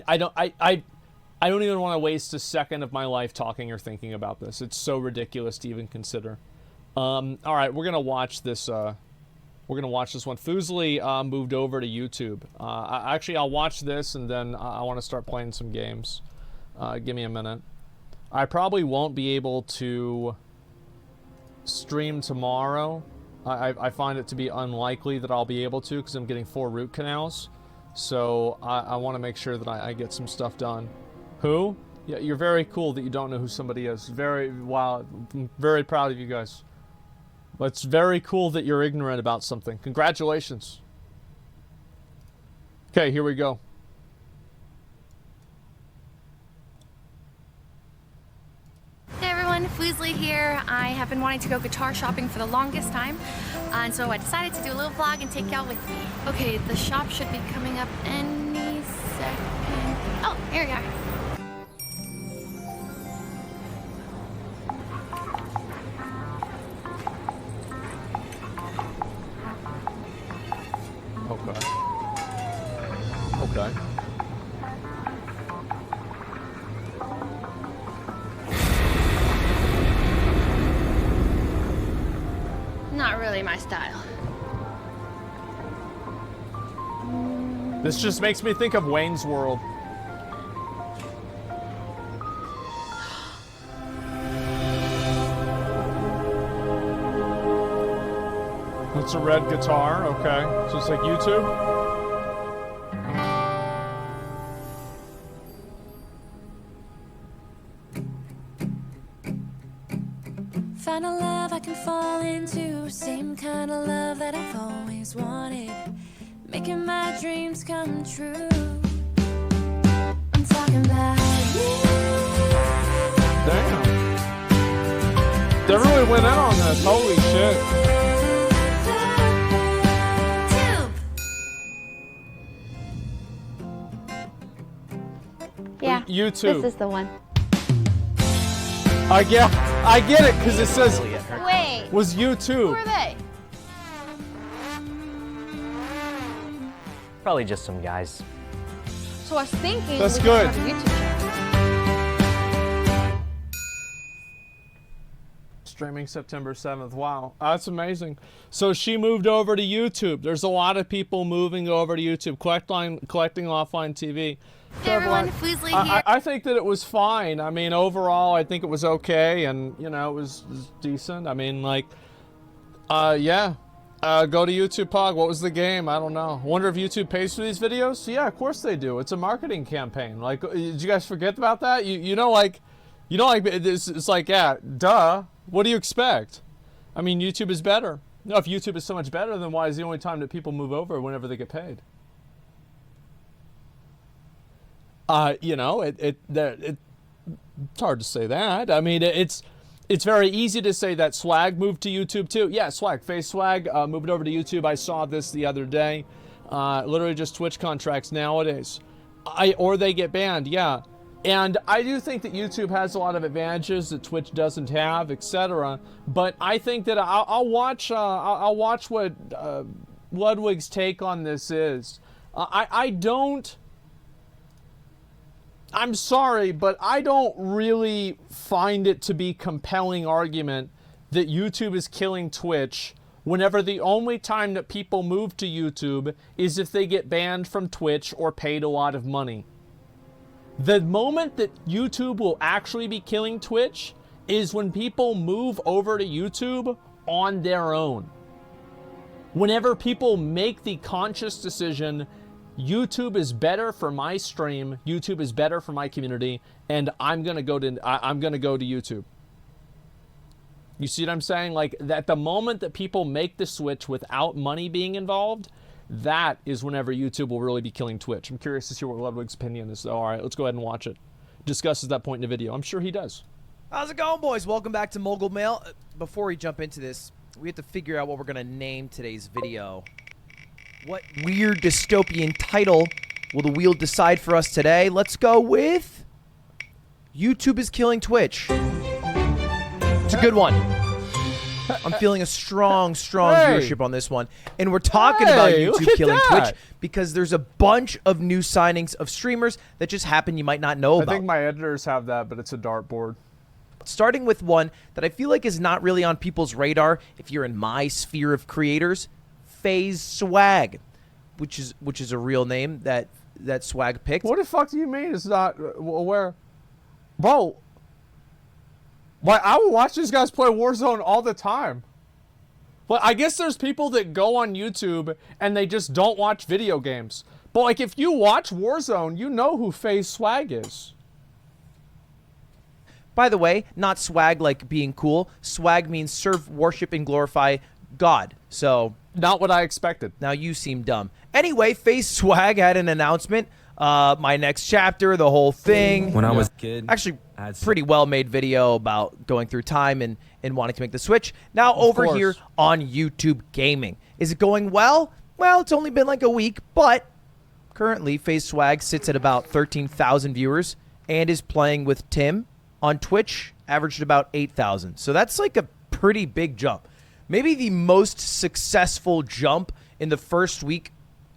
don't even want to waste a second of my life talking or thinking about this. It's so ridiculous to even consider. All right, we're gonna watch this. We're gonna watch this one. Fusely moved over to YouTube. Actually, I'll watch this and then I want to start playing some games. Give me a minute. I probably won't be able to stream tomorrow. I find it to be unlikely that I'll be able to because I'm getting 4 root canals. So I want to make sure that I get some stuff done. Who? Yeah, you're very cool that you don't know who somebody is. Wow, I'm very proud of you guys. But it's very cool that you're ignorant about something. Congratulations. Okay, here we go. Hey everyone, Fusely here. I have been wanting to go guitar shopping for the longest time, and so I decided to do a little vlog and take y'all with me. Okay, the shop should be coming up any second. Oh, here we are. Okay. Not really my style. This just makes me think of Wayne's World. It's a red guitar, okay. So it's like YouTube? Find a love I can fall into, same kind of love that I've always wanted, making my dreams come true. I'm talking about you. Damn. They really went in on this. Holy shit. Yeah, YouTube. this is the one. I get it, because it says Wait, was who YouTube. are they? Probably just some guys. So I was thinking That's we good. could start a YouTube channel. Streaming September 7th. Wow, that's amazing. So she moved over to YouTube. There's a lot of people moving over to YouTube, collecting offline TV. Hey everyone, Foozly here. I think that it was fine. I mean, overall, I think it was okay, and you know, it was decent. I mean, like, yeah. Go to YouTube Pog. What was the game? I don't know. Wonder if YouTube pays for these videos? Yeah, of course they do. It's a marketing campaign. Like, did you guys forget about that? You know, like, it's like, yeah, duh. What do you expect? I mean, YouTube is better. No, if YouTube is so much better, then why is the only time that people move over whenever they get paid? You know, it's hard to say that. I mean, it's very easy to say that Swag moved to YouTube too. Yeah, Swag, Face Swag moved over to YouTube. I saw this the other day. Literally just Twitch contracts nowadays. Or they get banned, yeah. And I do think that YouTube has a lot of advantages that Twitch doesn't have, etc. But I think that I'll watch what Ludwig's take on this is. I'm sorry, but I don't really find it to be compelling argument that YouTube is killing Twitch whenever the only time that people move to YouTube is if they get banned from Twitch or paid a lot of money. The moment that YouTube will actually be killing Twitch is when people move over to YouTube on their own. Whenever people make the conscious decision, YouTube is better for my stream, YouTube is better for my community, and I'm gonna go to YouTube. You see what I'm saying? Like, at the moment that people make the switch without money being involved, that is whenever YouTube will really be killing Twitch. I'm curious to see what Ludwig's opinion is, though. All right, let's go ahead and watch it. Discusses that point in the video. I'm sure he does. How's it going, boys? Welcome back to Mogul Mail. Before we jump into this, we have to figure out what we're gonna name today's video. What weird dystopian title will the wheel decide for us today? Let's go with YouTube is killing Twitch. It's a good one. I'm feeling a strong viewership on this one. And we're talking about YouTube killing Twitch because there's a bunch of new signings of streamers that just happen you might not know about. I think my editors have that, but it's a dartboard. Starting with one that I feel like is not really on people's radar if you're in my sphere of creators. FaZe Swag, which is a real name that Swag picked. What the fuck do you mean it's not where? Bro, why I will watch these guys play Warzone all the time. But I guess there's people that go on YouTube and they just don't watch video games. But like if you watch Warzone, you know who FaZe Swag is. By the way, not swag like being cool. Swag means serve, worship, and glorify God. So not what I expected. Now you seem dumb. Anyway, FaZe Swag had an announcement. My next chapter, the whole thing. When I was a kid, actually, pretty well made video about going through time and wanting to make the switch. Now over here on YouTube Gaming, is it going well? Well, it's only been like a week, but currently FaZe Swag sits at about 13,000 viewers and is playing with Tim on Twitch, averaged about 8,000. So that's like a pretty big jump. Maybe the most successful jump in the first week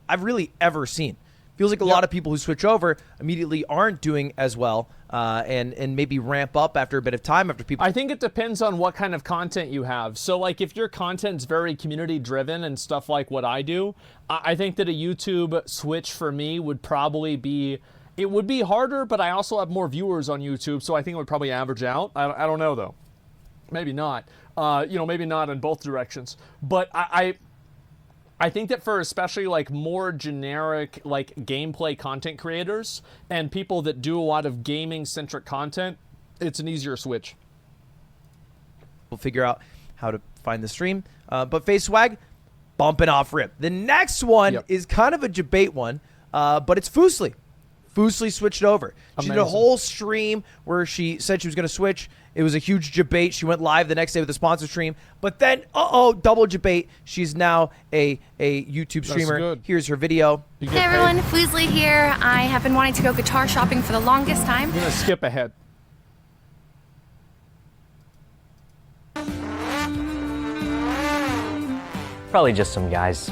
I've really ever seen. Feels like a lot of people who switch over immediately aren't doing as well, and maybe ramp up after a bit of time after people. I think it depends on what kind of content you have. So like if your content's very community driven and stuff like what I do, I think that a YouTube switch for me would probably be, it would be harder, but I also have more viewers on YouTube, so I think it would probably average out. I don't know though. Maybe not. You know, maybe not in both directions. But I think that for especially like more generic like gameplay content creators and people that do a lot of gaming centric content, it's an easier switch. We'll figure out how to find the stream. But Face Swag, bumping off rip. The next one is kind of a debate one, but it's Fuslie. Fuslie switched over. She did a whole stream where she said she was going to switch. It was a huge debate. She went live the next day with a sponsor stream. But then, double debate. She's now a YouTube streamer. Here's her video. Hey everyone, Fuslie here. I have been wanting to go guitar shopping for the longest time. I'm going to skip ahead. Probably just some guys.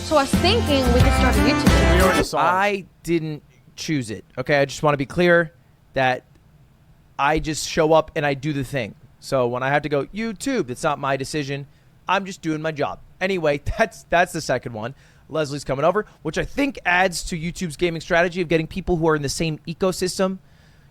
So I was thinking we could start a YouTube channel. We already saw it. I didn't choose it. Okay, I just want to be clear that I just show up and I do the thing. So when I have to go YouTube, it's not my decision. I'm just doing my job. Anyway, that's the second one. Leslie's coming over, which I think adds to YouTube's gaming strategy of getting people who are in the same ecosystem,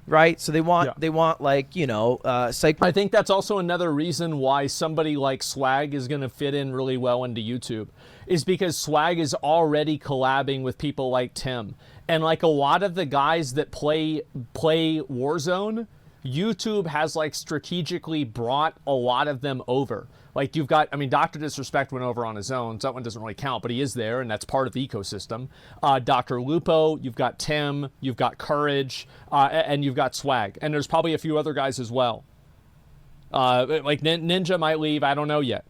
right? So they want like, you know, I think that's also another reason why somebody like Swag is going to fit in really well into YouTube, is because Swag is already collabing with people like Tim. And like a lot of the guys that play Warzone, YouTube has like strategically brought a lot of them over. Like you've got, I mean, Dr. Disrespect went over on his own, so that one doesn't really count, but he is there, and that's part of the ecosystem. Dr. Lupo, you've got Tim, you've got Courage, and you've got Swag. And there's probably a few other guys as well. Like Ninja might leave, I don't know yet.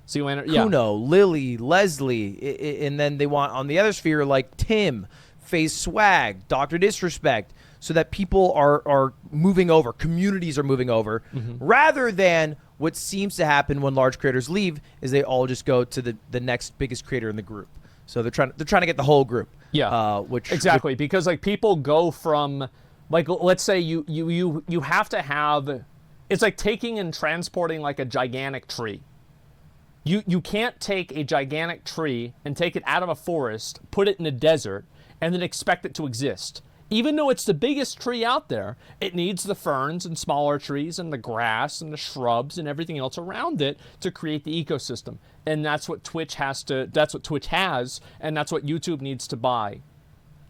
See you later. Yeah. Kuno, Lily, Leslie, and then they want on the other sphere like Tim, Face Swag, Dr. Disrespect, so that people are moving over, communities are moving over, rather than what seems to happen when large creators leave is they all just go to the next biggest creator in the group. So they're trying to get the whole group. Yeah. Exactly, because like people go from like, let's say you have to have, it's like taking and transporting like a gigantic tree. You can't take a gigantic tree and take it out of a forest, put it in a desert, and then expect it to exist. Even though it's the biggest tree out there, it needs the ferns and smaller trees and the grass and the shrubs and everything else around it to create the ecosystem. And that's what Twitch has, and that's what YouTube needs to buy.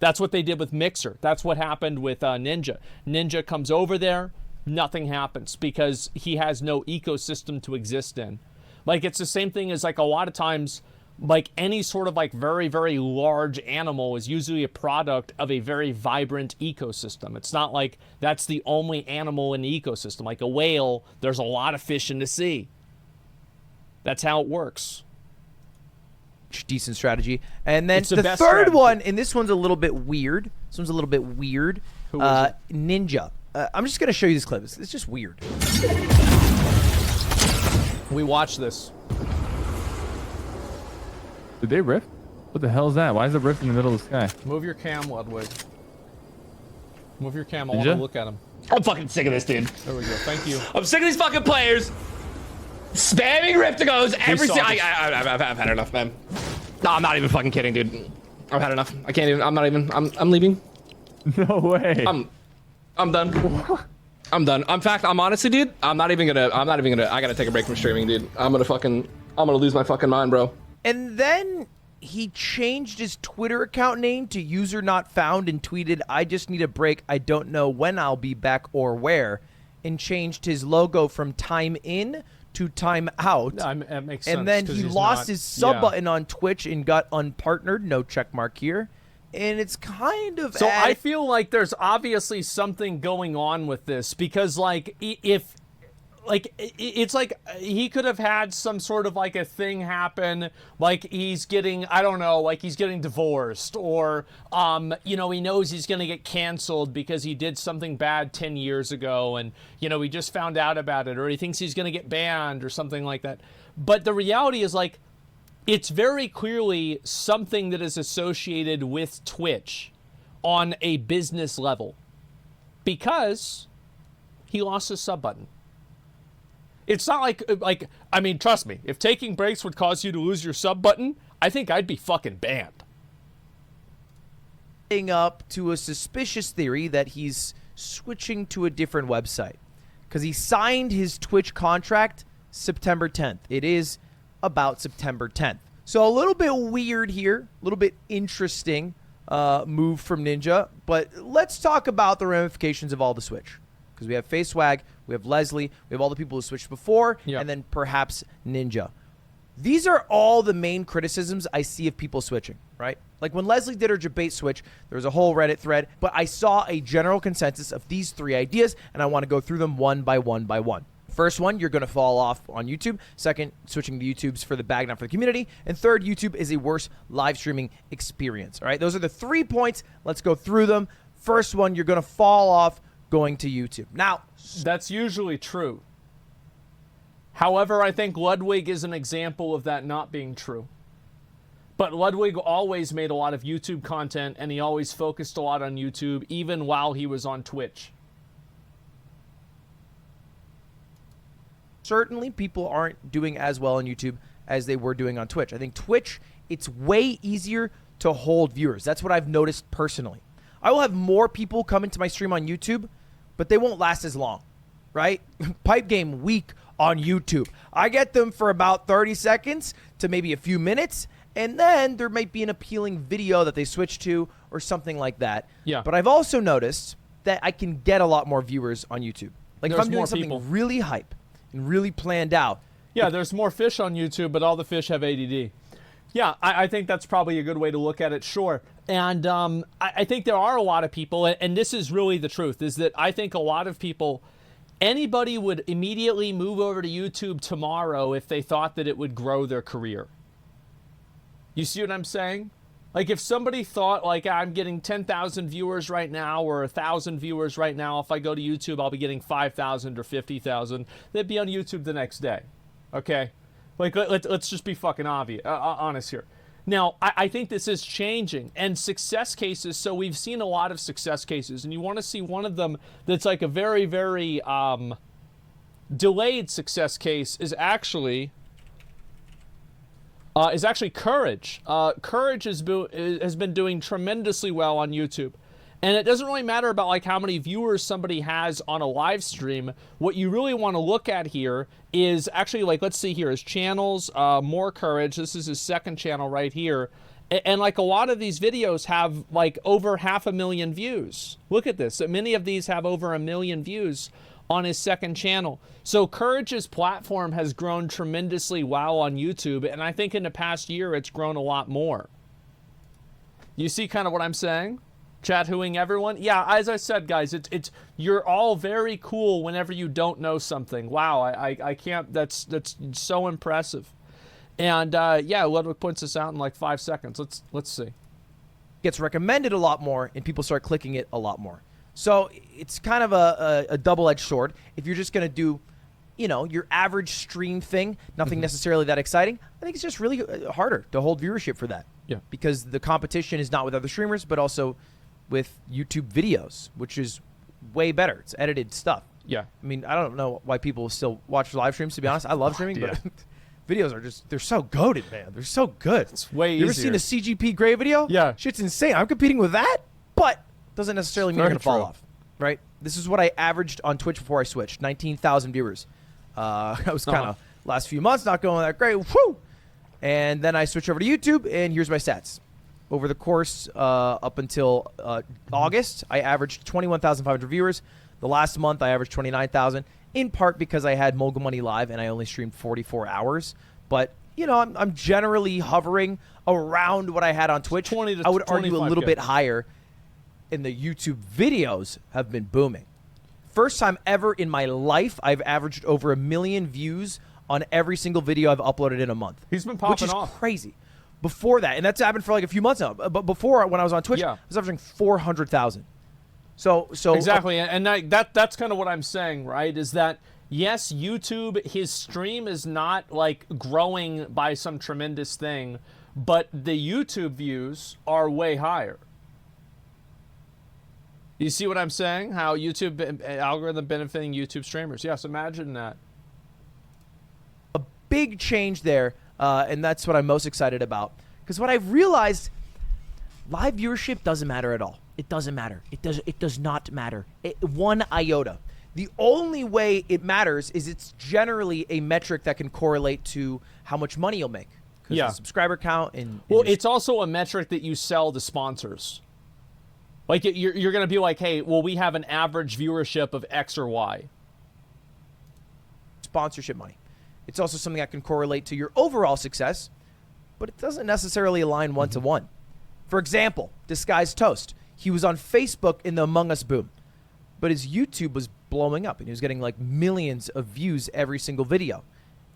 That's what they did with Mixer. That's what happened with Ninja. Ninja comes over there, nothing happens because he has no ecosystem to exist in. Like, it's the same thing as, like, a lot of times, like, any sort of, like, very, very large animal is usually a product of a very vibrant ecosystem. It's not like that's the only animal in the ecosystem. Like a whale, there's a lot of fish in the sea. That's how it works. Decent strategy. And then the the best third strategy. one, and this one's a little bit weird. This one's a little bit weird. Who is it? Ninja. I'm just going to show you this clip. It's just weird. We watched this. Did they rift? What the hell is that? Why is the rift in the middle of the sky? Move your cam, Ludwig. Move your cam. I want to look at him. I'm fucking sick of this, dude. There we go. Thank you. I'm sick of these fucking players spamming Riftigos every single. I've had enough, man. No, I'm not even fucking kidding, dude. I've had enough. I can't even. I'm not even. I'm leaving. No way. I'm done. I'm done. In fact, I'm honestly, dude. I'm not even gonna. I gotta take a break from streaming, dude. I'm gonna lose my fucking mind, bro. And then he changed his Twitter account name to user not found and tweeted, "I just need a break. I don't know when I'll be back or where," and changed his logo from time in to time out. That makes sense. And then he lost his sub button on Twitch and got unpartnered. No check mark here. And it's kind of so I feel like there's obviously something going on with this because like if like it's like he could have had some sort of like a thing happen, like he's getting, I don't know, like he's getting divorced, or you know, he knows he's gonna get canceled because he did something bad 10 years ago and you know he just found out about it, or he thinks he's gonna get banned or something like that. But the reality is, like, it's very clearly something that is associated with Twitch on a business level because he lost his sub button. It's not like, I mean, trust me, if taking breaks would cause you to lose your sub button, I think I'd be fucking banned. Up to a suspicious theory that he's switching to a different website because he signed his Twitch contract September 10th. It is about September 10th. So a little bit weird here, a little bit interesting move from Ninja, but let's talk about the ramifications of all the switch. Because we have FaceSwag, we have Leslie, we have all the people who switched before, and then perhaps Ninja. These are all the main criticisms I see of people switching, right? Like when Leslie did her debate switch, there was a whole Reddit thread, but I saw a general consensus of these 3 ideas, and I want to go through them one by one by one. First one, you're going to fall off on YouTube. Second, switching to YouTube's for the bag, not for the community. And third, YouTube is a worse live streaming experience, all right? Those are the 3 points. Let's go through them. First one, you're going to fall off going to YouTube. Now, that's usually true. However, I think Ludwig is an example of that not being true. But Ludwig always made a lot of YouTube content, and he always focused a lot on YouTube, even while he was on Twitch. Certainly, people aren't doing as well on YouTube as they were doing on Twitch. I think Twitch, it's way easier to hold viewers. That's what I've noticed personally. I will have more people come into my stream on YouTube, but they won't last as long, right? Pipe game week on YouTube. I get them for about 30 seconds to maybe a few minutes, and then there might be an appealing video that they switch to or something like that. Yeah. But I've also noticed that I can get a lot more viewers on YouTube. Like if I'm doing something really hype and really planned out. Yeah, there's more fish on YouTube, but all the fish have ADD. Yeah, I think that's probably a good way to look at it, sure. And I think there are a lot of people, and this is really the truth, is that I think a lot of people, anybody would immediately move over to YouTube tomorrow if they thought that it would grow their career. You see what I'm saying? Like if somebody thought like I'm getting 10,000 viewers right now or 1,000 viewers right now, if I go to YouTube, I'll be getting 5,000 or 50,000. They'd be on YouTube the next day. Okay? Like let's just be fucking honest here. Now, I think this is changing, and success cases, so we've seen a lot of success cases, and you want to see one of them that's like a very, very delayed success case is actually Courage. Courage has been doing tremendously well on YouTube. And it doesn't really matter about like how many viewers somebody has on a live stream. What you really want to look at here is actually like, let's see here, his channels, More Courage. This is his second channel right here. And like a lot of these videos have like over 500,000 views. Look at this. Many of these have over 1 million views on his second channel. So Courage's platform has grown tremendously well on YouTube. And I think in the past year, it's grown a lot more. You see kind of what I'm saying? Chat-hooing everyone? Yeah, as I said, guys, it's you're all very cool whenever you don't know something. Wow, I can't, that's so impressive. And yeah, Ludwig points this out in like 5 seconds. Let's see. Gets recommended a lot more, and people start clicking it a lot more. So it's kind of a double-edged sword. If you're just going to do, you know, your average stream thing, nothing necessarily that exciting, I think it's just really harder to hold viewership for that. Yeah. Because the competition is not with other streamers, but also with YouTube videos, which is way better. It's edited stuff. Yeah. I mean, I don't know why people still watch live streams, to be honest. I love streaming, but videos are just, they're so goated, man. They're so good. It's way easier. You ever seen a CGP Grey video? Yeah. Shit's insane. I'm competing with that, but doesn't necessarily mean you're going to fall off, right? This is what I averaged on Twitch before I switched, 19,000 viewers. I was kind of last few months not going that great. Whew! And then I switched over to YouTube, and here's my stats. Over the course up until August, I averaged 21,500 viewers. The last month, I averaged 29,000, in part because I had Mogul Money Live and I only streamed 44 hours. But, you know, I'm generally hovering around what I had on Twitch. I would argue a little bit higher, and the YouTube videos have been booming. First time ever in my life, I've averaged over 1 million views on every single video I've uploaded in a month. He's been popping off. Which is crazy. Before that, and that's happened for like a few months now, but before, when I was on Twitch, I was averaging 400,000. So exactly, and that's kind of what I'm saying, right? Is that yes, YouTube, his stream is not like growing by some tremendous thing, but the YouTube views are way higher. You see what I'm saying? How YouTube algorithm benefiting YouTube streamers. Yes, imagine that. A big change there, and that's what I'm most excited about. Because what I've realized, live viewership doesn't matter at all. It doesn't matter. It does not matter. One iota. The only way it matters is it's generally a metric that can correlate to how much money you'll make. Yeah. The subscriber count and well, it's also a metric that you sell to sponsors. Like, you're going to be like, hey, well, we have an average viewership of X or Y. Sponsorship money. It's also something that can correlate to your overall success, but it doesn't necessarily align one-to-one. For example, Disguised Toast. He was on Facebook in the Among Us boom, but his YouTube was blowing up, and he was getting, like, millions of views every single video.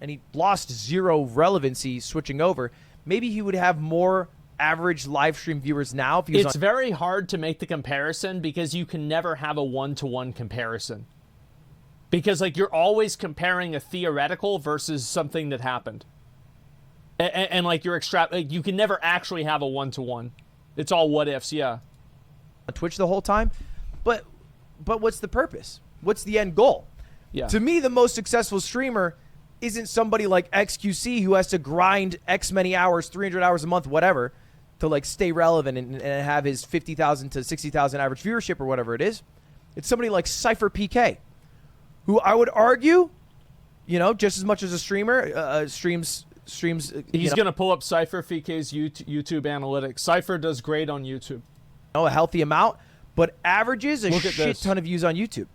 And he lost zero relevancy switching over. Maybe he would have more average live stream viewers now if he was It's very hard to make the comparison because you can never have a one-to-one comparison. Because, like, you're always comparing a theoretical versus something that happened. And like, you can never actually have a one-to-one. It's all what-ifs, yeah. On Twitch the whole time. But what's the purpose? What's the end goal? Yeah. To me, the most successful streamer isn't somebody like XQC who has to grind X many hours, 300 hours a month, whatever, to like stay relevant and have his 50,000 to 60,000 average viewership or whatever it is. It's somebody like Cypher PK, who I would argue, you know, just as much as a streamer, streams. He's going to pull up Cypher PK's YouTube analytics. Cypher does great on YouTube. A healthy amount, but averages a shit ton of views on YouTube.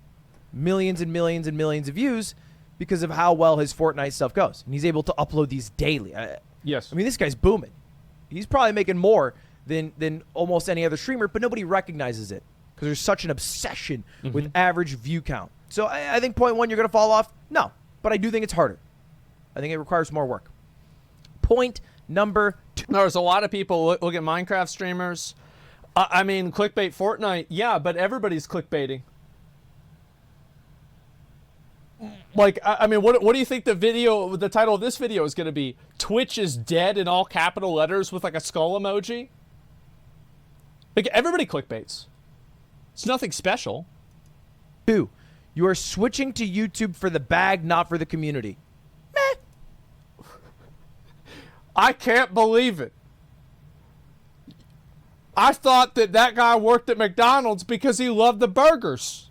Millions and millions and millions of views because of how well his Fortnite stuff goes. And he's able to upload these daily. Yes. I mean, this guy's booming. He's probably making more than almost any other streamer, but nobody recognizes it because there's such an obsession with average view count. So I think point one, you're going to fall off. No, but I do think it's harder. I think it requires more work. Point number two. There's a lot of people look at Minecraft streamers. I mean, clickbait Fortnite, yeah, but everybody's clickbaiting. Like, I mean, what do you think the title of this video is going to be? Twitch is dead in all capital letters with like a skull emoji? Like, everybody clickbaits. It's nothing special. 2, you are switching to YouTube for the bag, not for the community. Meh. I can't believe it. I thought that guy worked at McDonald's because he loved the burgers.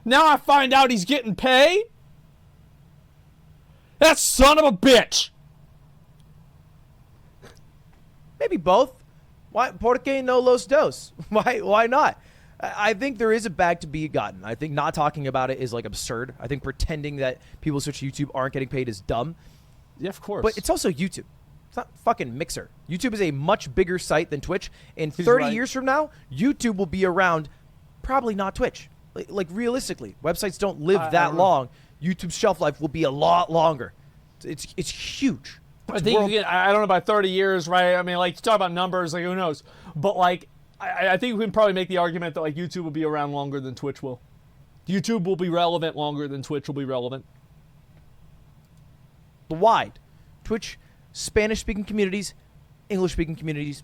Now I find out he's getting paid? That son of a bitch! Maybe both. Why? ¿Por qué no los dos? Why not? I think there is a bag to be gotten. I think not talking about it is like absurd. I think pretending that people who switch to YouTube aren't getting paid is dumb. Yeah, of course. But it's also YouTube. It's not fucking Mixer. YouTube is a much bigger site than Twitch. And 30 years from now, YouTube will be around, probably not Twitch. Like realistically, websites don't live that long. YouTube's shelf life will be a lot longer. It's huge. I think I don't know about 30 years, right? I mean, like, you talk about numbers, like, who knows? But like, I think we can probably make the argument that like YouTube will be around longer than Twitch will. YouTube will be relevant longer than Twitch will be relevant. Wide. Twitch, Spanish-speaking communities, English-speaking communities,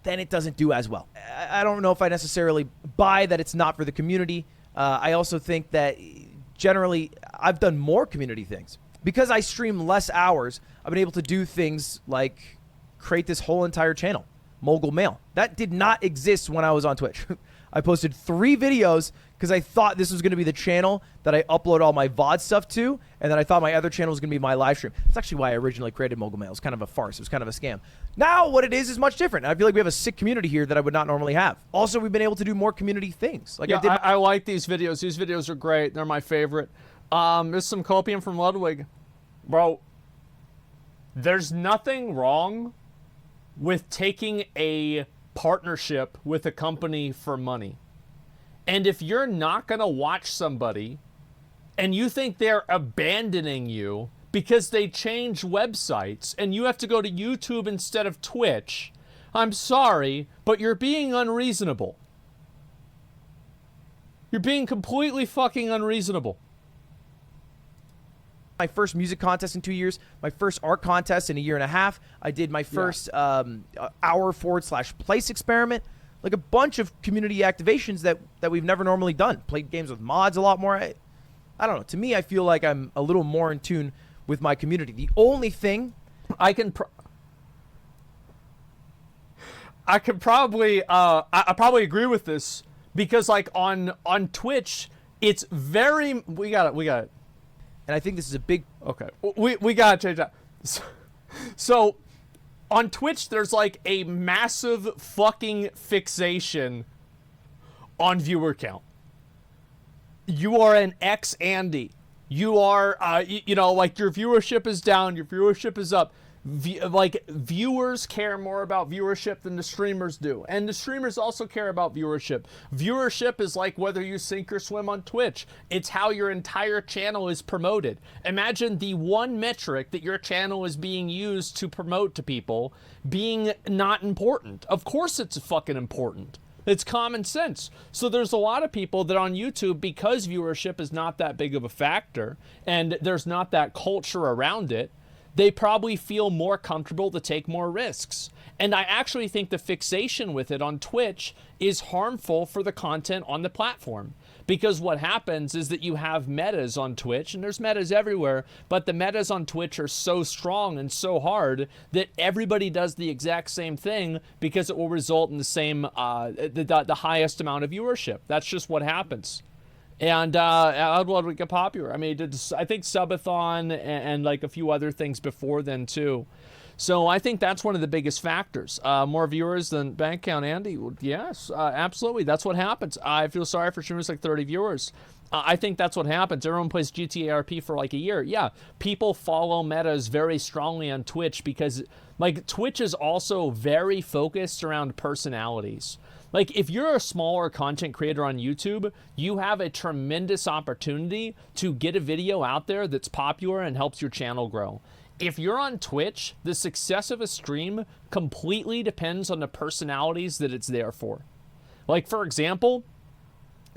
then it doesn't do as well. I don't know if I necessarily buy that it's not for the community. I also think that generally I've done more community things. Because I stream less hours, I've been able to do things like create this whole entire channel, Mogul Mail. That did not exist when I was on Twitch. I posted 3 videos because I thought this was going to be the channel that I upload all my VOD stuff to, and then I thought my other channel was going to be my live stream. That's actually why I originally created Mogul Mail. It was kind of a farce. It was kind of a scam. Now what it is much different. I feel like we have a sick community here that I would not normally have. Also, we've been able to do more community things. Like yeah, I like these videos. These videos are great. They're my favorite. There's some copium from Ludwig. Bro, there's nothing wrong with taking a partnership with a company for money. And if you're not going to watch somebody and you think they're abandoning you because they change websites and you have to go to YouTube instead of Twitch, I'm sorry, but you're being unreasonable. You're being completely fucking unreasonable. my first music contest in 2 years, my first art contest in a year and a half. I did my first hour/place experiment. Like a bunch of community activations that we've never normally done. Played games with mods a lot more. I don't know. To me, I feel like I'm a little more in tune with my community. The only thing I probably agree with this, because like on Twitch, it's very we got it. And I think this is a big okay. We gotta change that. So on Twitch, there's like a massive fucking fixation on viewer count. You are an ex-Andy. You are, you know, like your viewership is down, your viewership is up. Like viewers care more about viewership than the streamers do, and the streamers also care about viewership. Viewership is like whether you sink or swim on Twitch. It's how your entire channel is promoted. Imagine the one metric that your channel is being used to promote to people being not important. Of course it's fucking important. It's common sense. So there's a lot of people that on YouTube, because viewership is not that big of a factor and there's not that culture around it, they probably feel more comfortable to take more risks. And I actually think the fixation with it on Twitch is harmful for the content on the platform. Because what happens is that you have metas on Twitch, and there's metas everywhere, but the metas on Twitch are so strong and so hard that everybody does the exact same thing because it will result in the same, the highest amount of viewership. That's just what happens. And Oddworld would get popular. I mean, I think Subathon and like a few other things before then too. So I think that's one of the biggest factors. More viewers than bank count, Andy. Yes, absolutely. That's what happens. I feel sorry for streamers like 30 viewers. I think that's what happens. Everyone plays GTA RP for like a year. Yeah, people follow metas very strongly on Twitch because like Twitch is also very focused around personalities. Like, if you're a smaller content creator on YouTube, you have a tremendous opportunity to get a video out there that's popular and helps your channel grow. If you're on Twitch, the success of a stream completely depends on the personalities that it's there for. Like, for example,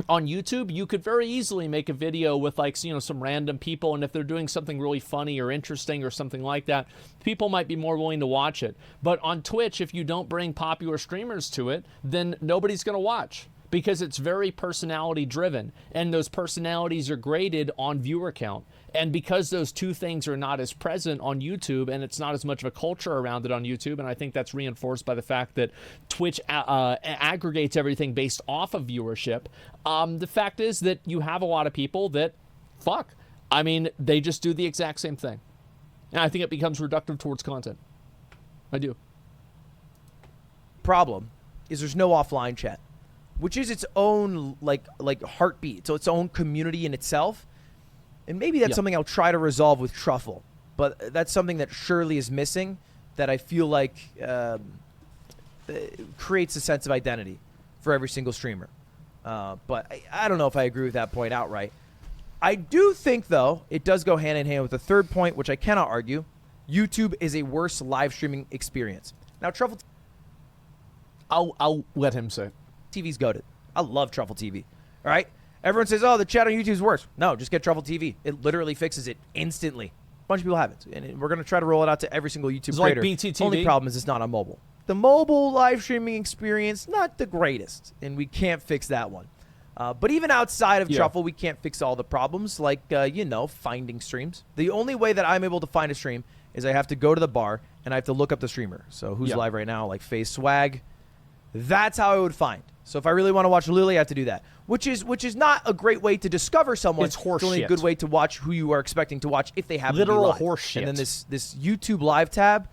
on YouTube, you could very easily make a video with like, you know, some random people, and if they're doing something really funny or interesting or something like that, people might be more willing to watch it. But on Twitch, if you don't bring popular streamers to it, then nobody's going to watch because it's very personality driven, and those personalities are graded on viewer count. And because those two things are not as present on YouTube, and it's not as much of a culture around it on YouTube, and I think that's reinforced by the fact that Twitch aggregates everything based off of viewership, the fact is that you have a lot of people that, I mean, they just do the exact same thing. And I think it becomes reductive towards content. I do. Problem is there's no offline chat, which is its own like heartbeat, so its own community in itself. And maybe that's something I'll try to resolve with Truffle, but that's something that surely is missing that I feel like creates a sense of identity for every single streamer. But I don't know if I agree with that point outright. I do think, though, it does go hand in hand with the third point, which I cannot argue. YouTube is a worse live streaming experience. Now, Truffle... I'll let him say. TV's goated. I love Truffle TV. All right? Everyone says, oh, the chat on YouTube is worse. No, just get Truffle TV. It literally fixes it instantly. A bunch of people have it. And we're going to try to roll it out to every single YouTube creator. Like BTTV? Only problem is it's not on mobile. The mobile live streaming experience, not the greatest. And we can't fix that one. But even outside of Truffle, we can't fix all the problems, like, you know, finding streams. The only way that I'm able to find a stream is I have to go to the bar and I have to look up the streamer. So who's live right now? Like FaZe Swag. That's how I would find. So if I really want to watch Lily, I have to do that. Which is not a great way to discover someone. It's horseshit. It's only a good way to watch who you are expecting to watch if they have literal horseshit. And then this YouTube live tab,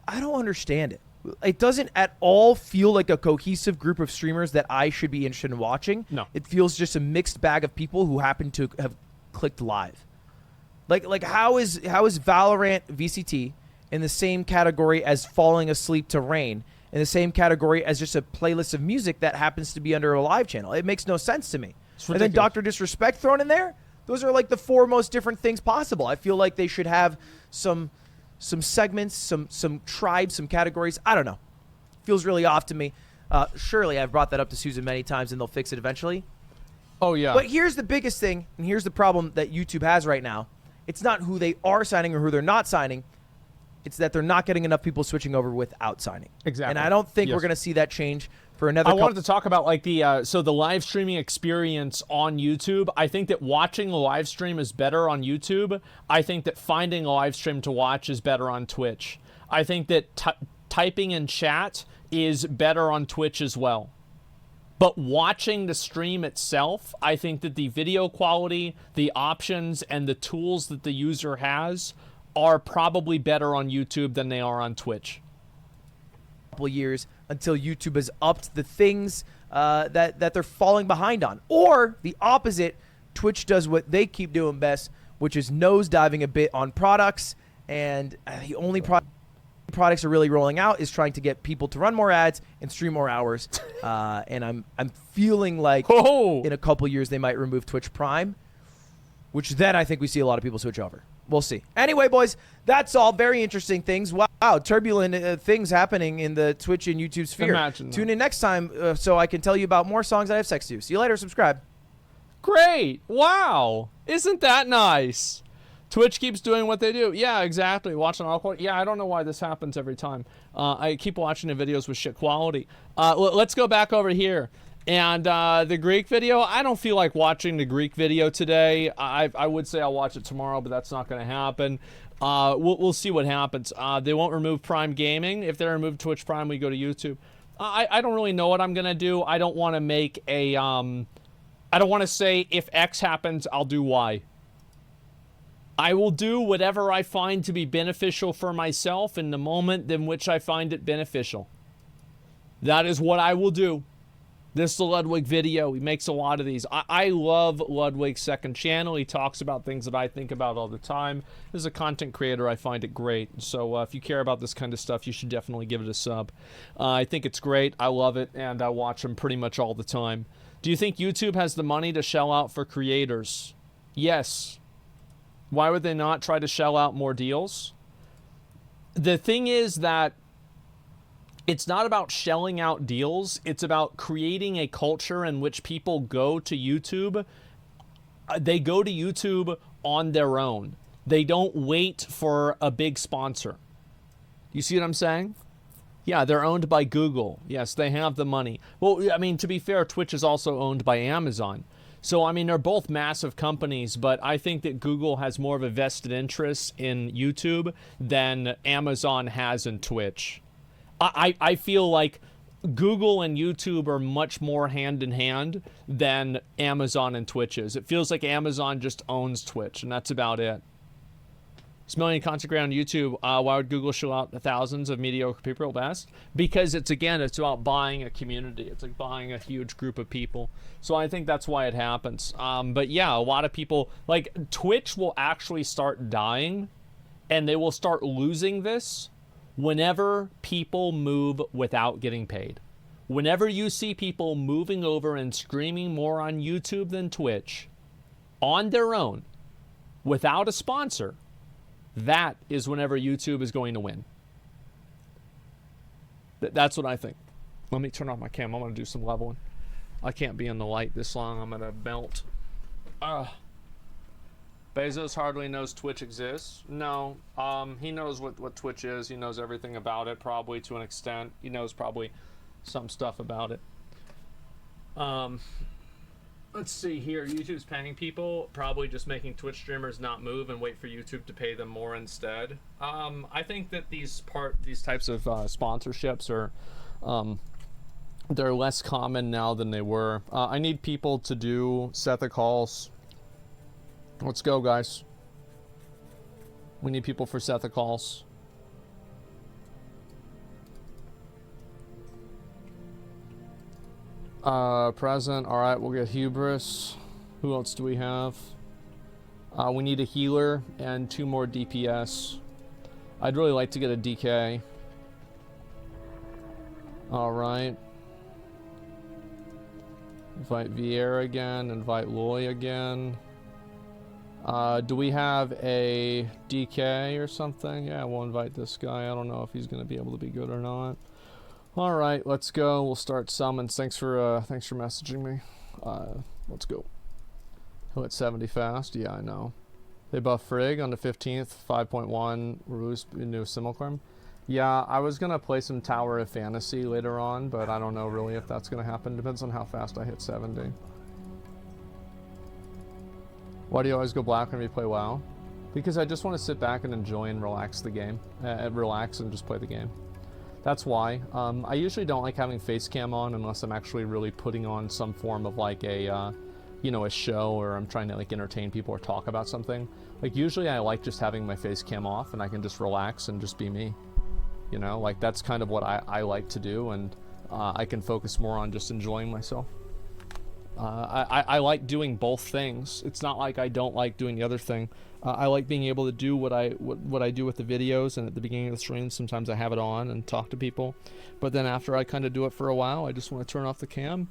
I don't understand it. It doesn't at all feel like a cohesive group of streamers that I should be interested in watching. No. It feels just a mixed bag of people who happen to have clicked live. Like how is Valorant VCT in the same category as Falling Asleep to Rain, in the same category as just a playlist of music that happens to be under a live channel? It makes no sense to me. And then Dr. Disrespect thrown in there? Those are like the four most different things possible. I feel like they should have some segments, some tribes, some categories. I don't know. Feels really off to me. Surely I've brought that up to Susan many times, and they'll fix it eventually. Oh, yeah. But here's the biggest thing, and here's the problem that YouTube has right now, It's not who they are signing or who they're not signing. It's that they're not getting enough people switching over without signing. Exactly. And I don't think we're going to see that change for another I wanted to talk about like the so the live streaming experience on YouTube. I think that watching a live stream is better on YouTube. I think that finding a live stream to watch is better on Twitch. I think that typing in chat is better on Twitch as well. But watching the stream itself, I think that the video quality, the options, and the tools that the user has are probably better on YouTube than they are on Twitch. Couple years until YouTube has upped the things that they're falling behind on. Or the opposite, Twitch does what they keep doing best, which is nosediving a bit on products, and the only products are really rolling out is trying to get people to run more ads and stream more hours. And I'm feeling like in a couple years they might remove Twitch Prime, which then I think we see a lot of people switch over. We'll see. Anyway, boys, that's all very interesting things. Wow, turbulent things happening in the Twitch and YouTube sphere. Imagine Tune in next time so I can tell you about more songs that I have sex to. See you later. Subscribe. Great. Wow. Isn't that nice? Twitch keeps doing what they do. Yeah, exactly. Watching all quality. Yeah, I don't know why this happens every time. I keep watching the videos with shit quality. Let's go back over here. And the Greek video, I don't feel like watching the Greek video today. I would say I'll watch it tomorrow, but that's not going to happen. We'll see what happens. They won't remove Prime Gaming. If they remove Twitch Prime, we go to YouTube. I don't really know what I'm going to do. I don't want to make a... I don't want to say if X happens, I'll do Y. I will do whatever I find to be beneficial for myself in the moment in which I find it beneficial. That is what I will do. This is the Ludwig video. He makes a lot of these. I love Ludwig's second channel. He talks about things that I think about all the time. As a content creator, I find it great. So if you care about this kind of stuff, you should definitely give it a sub. I think it's great. I love it, and I watch him pretty much all the time. Do you think YouTube has the money to shell out for creators? Yes. Why would they not try to shell out more deals? The thing is that it's not about shelling out deals. It's about creating a culture in which people go to YouTube. They go to YouTube on their own. They don't wait for a big sponsor. You see what I'm saying? Yeah, they're owned by Google. Yes, they have the money. Well, I mean, to be fair, Twitch is also owned by Amazon. So, I mean, they're both massive companies, but I think that Google has more of a vested interest in YouTube than Amazon has in Twitch. I feel like Google and YouTube are much more hand in hand than Amazon and Twitch is. It feels like Amazon just owns Twitch, and that's about it. It's million content creator on YouTube. Why would Google shell out the thousands of mediocre people best? Because it's about buying a community. It's like buying a huge group of people. So I think that's why it happens. But yeah, a lot of people, like Twitch will actually start dying, and they will start losing this whenever people move without getting paid. Whenever you see people moving over and streaming more on YouTube than Twitch, on their own, without a sponsor, that is whenever YouTube is going to win. That's what I think. Let me turn off my cam. I'm going to do some leveling. I can't be in the light this long. I'm going to melt. Bezos hardly knows Twitch exists. No, he knows what Twitch is. He knows everything about it, probably to an extent. He knows probably some stuff about it. Let's see here. YouTube's paying people, probably just making Twitch streamers not move and wait for YouTube to pay them more instead. I think that these types of sponsorships are they're less common now than they were. I need people to do set the calls. Let's go, guys. We need people for set the calls. Present. All right, we'll get Hubris. Who else do we have? We need a healer and 2 more DPS. I'd really like to get a DK. All right. Invite Vieira again. Invite Loy again. Do we have a DK or something? Yeah, we'll invite this guy. I don't know if he's going to be able to be good or not. All right, let's go. We'll start summons. Thanks for messaging me. Let's go. Oh, it's 70 fast. Yeah, I know. They buff Frigg on the 15th, 5.1, released new Simulacrum. Yeah, I was going to play some Tower of Fantasy later on, but I don't know really if that's going to happen. Depends on how fast I hit 70. Why do you always go black when you play WoW? Because I just want to sit back and enjoy and relax the game. Relax and just play the game. That's why. I usually don't like having face cam on unless I'm actually really putting on some form of like a, you know, a show, or I'm trying to like entertain people or talk about something. Like usually I like just having my face cam off and I can just relax and just be me. You know, like that's kind of what I like to do, and I can focus more on just enjoying myself. I like doing both things. It's not like I don't like doing the other thing. I like being able to do what I do with the videos, and at the beginning of the stream sometimes I have it on and talk to people, but then after I kind of do it for a while, I just want to turn off the cam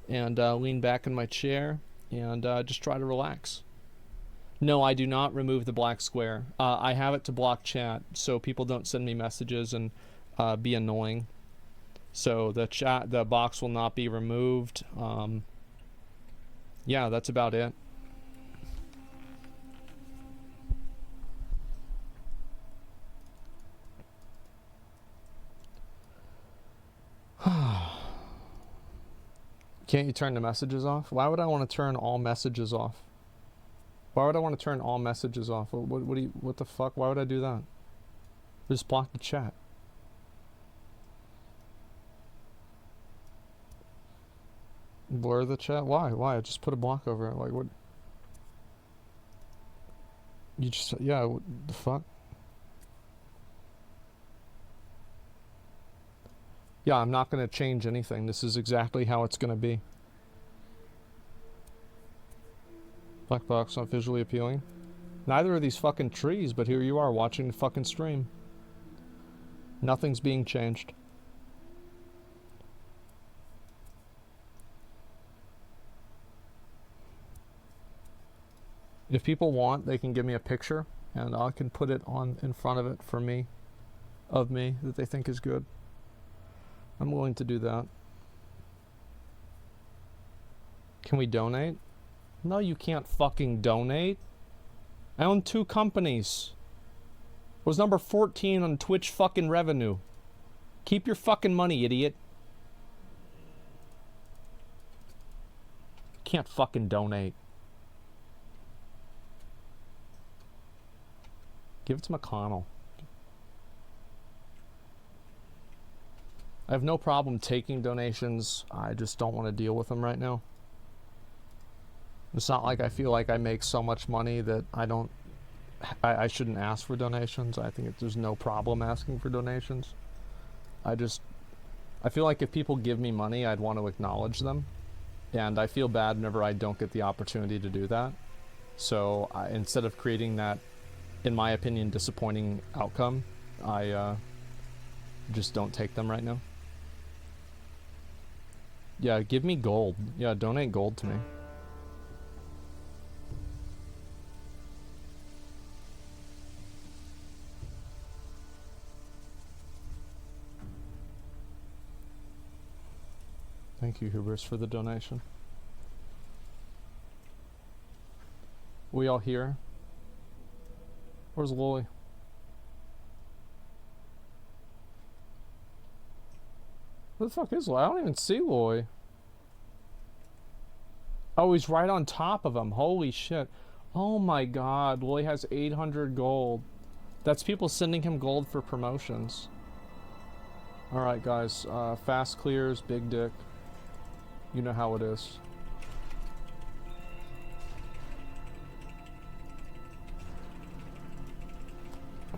and lean back in my chair and just try to relax. No, I do not remove the black square. I have it to block chat so people don't send me messages and be annoying. So the box will not be removed. Yeah, that's about it. Can't you turn the messages off? Why would I want to turn all messages off? Why would I want to turn all messages off? What the fuck? Why would I do that? Just block the chat. Blur the chat? Why? Why? I just put a block over it. Like what? You just, yeah, what the fuck? Yeah, I'm not going to change anything. This is exactly how it's going to be. Black box not visually appealing. Neither are these fucking trees, but here you are watching the fucking stream. Nothing's being changed. If people want, they can give me a picture and I can put it on in front of it for me, of me, that they think is good. I'm willing to do that. Can we donate? No, you can't fucking donate. I own 2 companies. I was number 14 on Twitch fucking revenue. Keep your fucking money, idiot. Can't fucking donate. Give it to McConnell. I have no problem taking donations. I just don't want to deal with them right now. It's not like I feel like I make so much money that I shouldn't ask for donations. I think there's no problem asking for donations. I feel like if people give me money, I'd want to acknowledge them. And I feel bad whenever I don't get the opportunity to do that. So instead of creating that, in my opinion, disappointing outcome, I just don't take them right now. Yeah, give me gold. Yeah, donate gold to me. Thank you, Hubris, for the donation. We all here? Where's Lily? Where the fuck is Loy? I don't even see Loy. Oh, he's right on top of him. Holy shit. Oh my god. Loy has 800 gold. That's people sending him gold for promotions. Alright, guys. Fast clears, big dick. You know how it is.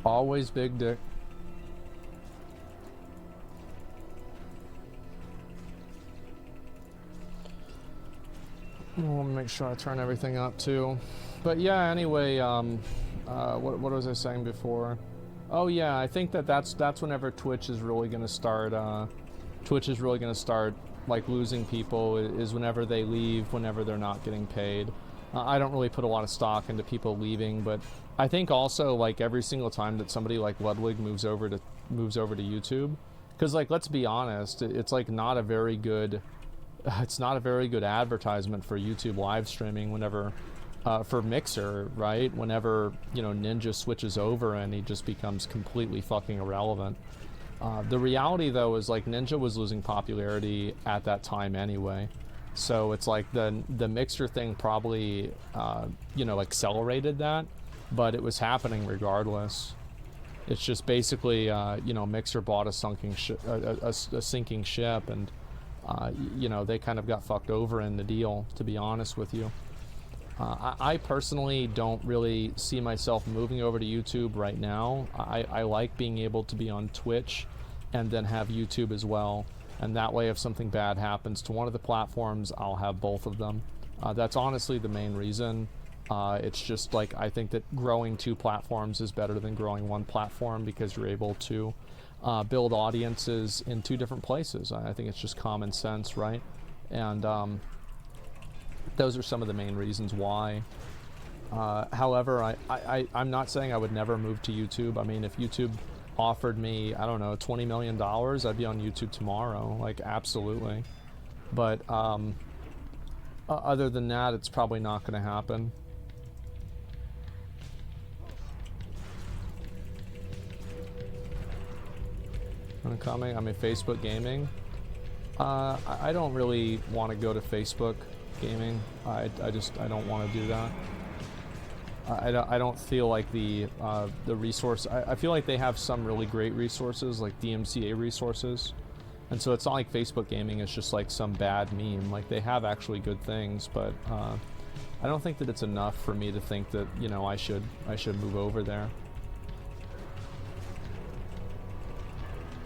Always big dick. I want to make sure I turn everything up too. But yeah, anyway, what was I saying before? Oh yeah, I think that's whenever Twitch is really gonna start. Twitch is really gonna start like losing people. Is whenever they leave, whenever they're not getting paid. I don't really put a lot of stock into people leaving, but I think also like every single time that somebody like WotLK moves over to YouTube, because like let's be honest, it's like not a very good. It's not a very good advertisement for YouTube live streaming whenever for Mixer, right? Whenever, you know, Ninja switches over and he just becomes completely fucking irrelevant. The reality, though, is like Ninja was losing popularity at that time anyway. So it's like the Mixer thing probably, you know, accelerated that, but it was happening regardless. It's just basically, you know, Mixer bought a sinking ship, and you know, they kind of got fucked over in the deal, to be honest with you. I personally don't really see myself moving over to YouTube right now. I like being able to be on Twitch and then have YouTube as well. And that way, if something bad happens to one of the platforms, I'll have both of them. That's honestly the main reason. It's just like, I think that growing 2 platforms is better than growing 1 platform, because you're able to build audiences in 2 different places. I think it's just common sense, right? And those are some of the main reasons why. However, I'm not saying I would never move to YouTube. I mean, if YouTube offered me, I don't know, $20 million, I'd be on YouTube tomorrow. Like, absolutely. But other than that, it's probably not going to happen. Coming, I mean, Facebook gaming. I don't really want to go to Facebook gaming. I don't want to do that. I don't feel like the resource. I feel like they have some really great resources, like DMCA resources, and so it's not like Facebook gaming is just like some bad meme. Like, they have actually good things, but I don't think that it's enough for me to think that, you know, I should move over there.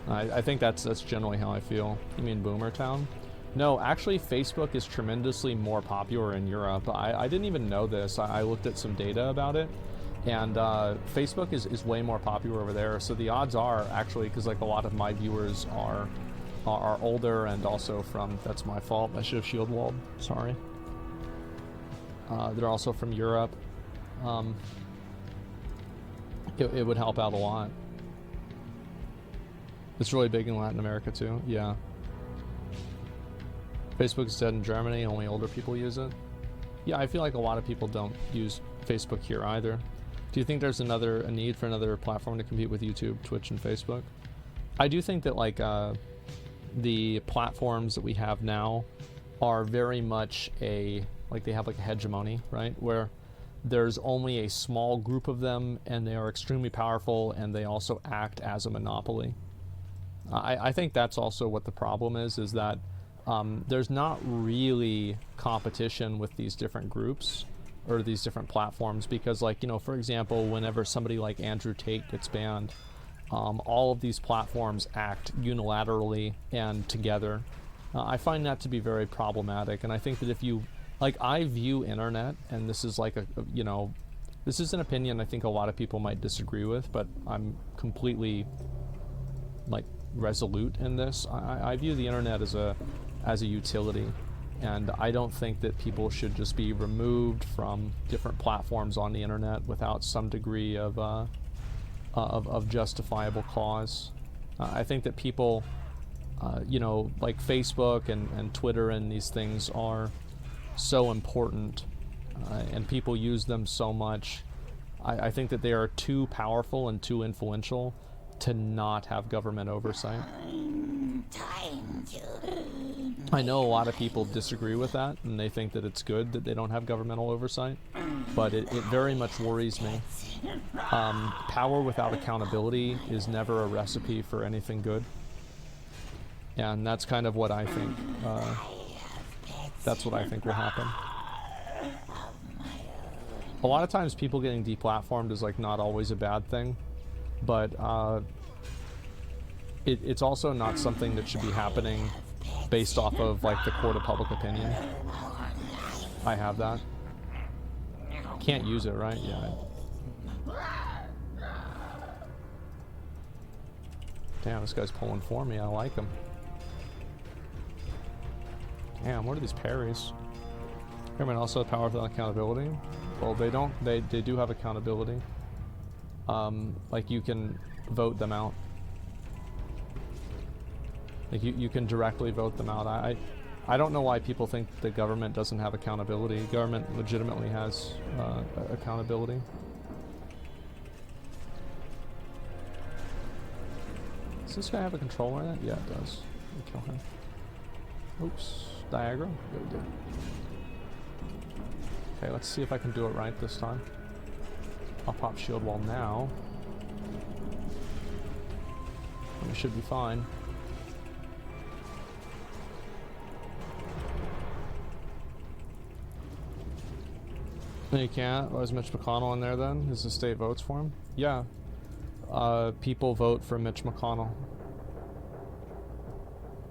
I think that's generally how I feel. You mean Boomertown? No, actually, Facebook is tremendously more popular in Europe. I didn't even know this. I looked at some data about it, and Facebook is way more popular over there. So the odds are, actually, because like a lot of my viewers are older, and also from, that's my fault, I should have shield walled, sorry. They're also from Europe. It would help out a lot. It's really big in Latin America too, yeah. Facebook is dead in Germany, only older people use it. Yeah, I feel like a lot of people don't use Facebook here either. Do you think there's a need for another platform to compete with YouTube, Twitch, and Facebook? I do think that like the platforms that we have now are very much they have like a hegemony, right? Where there's only a small group of them, and they are extremely powerful, and they also act as a monopoly. I think that's also what the problem is that there's not really competition with these different groups or these different platforms, because, like, you know, for example, whenever somebody like Andrew Tate gets banned, all of these platforms act unilaterally and together. I find that to be very problematic, and I think that if you, like, I view internet, and this is like you know, this is an opinion I think a lot of people might disagree with, but I'm completely, like, resolute in this. I view the internet as a utility, and I don't think that people should just be removed from different platforms on the internet without some degree of justifiable cause. I think that people, you know, like Facebook and Twitter and these things are so important, and people use them so much. I think that they are too powerful and too influential to not have government oversight. I know a lot of people disagree with that, and they think that it's good that they don't have governmental oversight, but it very much worries me. Power without accountability is never a recipe for anything good, and that's kind of what I think. That's what I think will happen. A lot of times people getting deplatformed is like not always a bad thing, but it's also not something that should be happening based off of like the court of public opinion. I have that. Can't use it, right? Yeah. Damn, this guy's pulling for me. I like him. Damn, what are these parries? Government also have power without accountability. Well, they don't. They do have accountability. Like, you can vote them out. Like, you can directly vote them out. I I don't know why people think the government doesn't have accountability. Government legitimately has accountability. Does this guy have a controller in it? Yeah, it does. We'll kill him. Oops. Diagram? Really good. Okay, let's see if I can do it right this time. I'll pop shield wall now. And we should be fine. No, you can't? Why is Mitch McConnell in there then? Is the state votes for him? Yeah. People vote for Mitch McConnell.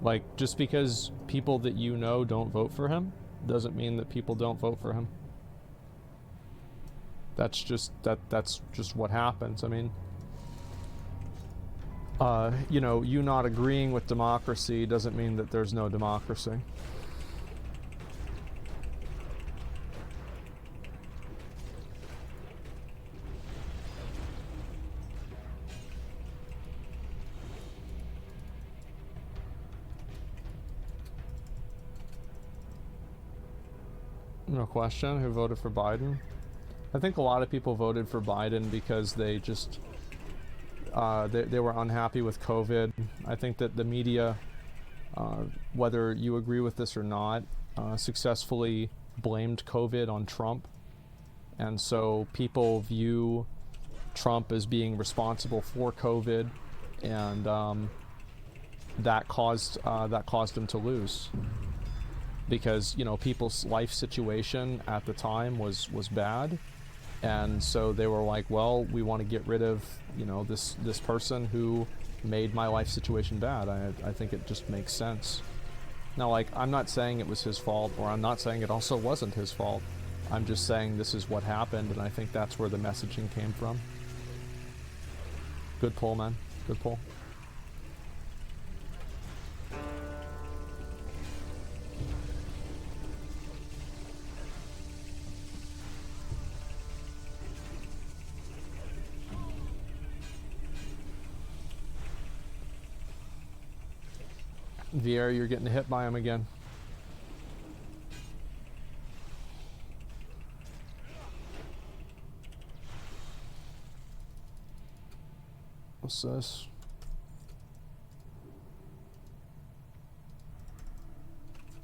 Like, just because people that you know don't vote for him, doesn't mean that people don't vote for him. That's just, that's just what happens. I mean, you know, you not agreeing with democracy doesn't mean that there's no democracy. No question. Who voted for Biden? I think a lot of people voted for Biden because they just they were unhappy with COVID. I think that the media, whether you agree with this or not, successfully blamed COVID on Trump, and so people view Trump as being responsible for COVID, and that caused him to lose. Because, you know, people's life situation at the time was bad, and so they were like, well, we want to get rid of, you know, this person who made my life situation bad. I think it just makes sense. Now, like, I'm not saying it was his fault, or I'm not saying it also wasn't his fault. I'm just saying this is what happened, and I think that's where the messaging came from. Good pull, man. Good pull. VR, you're getting hit by him again. What's this?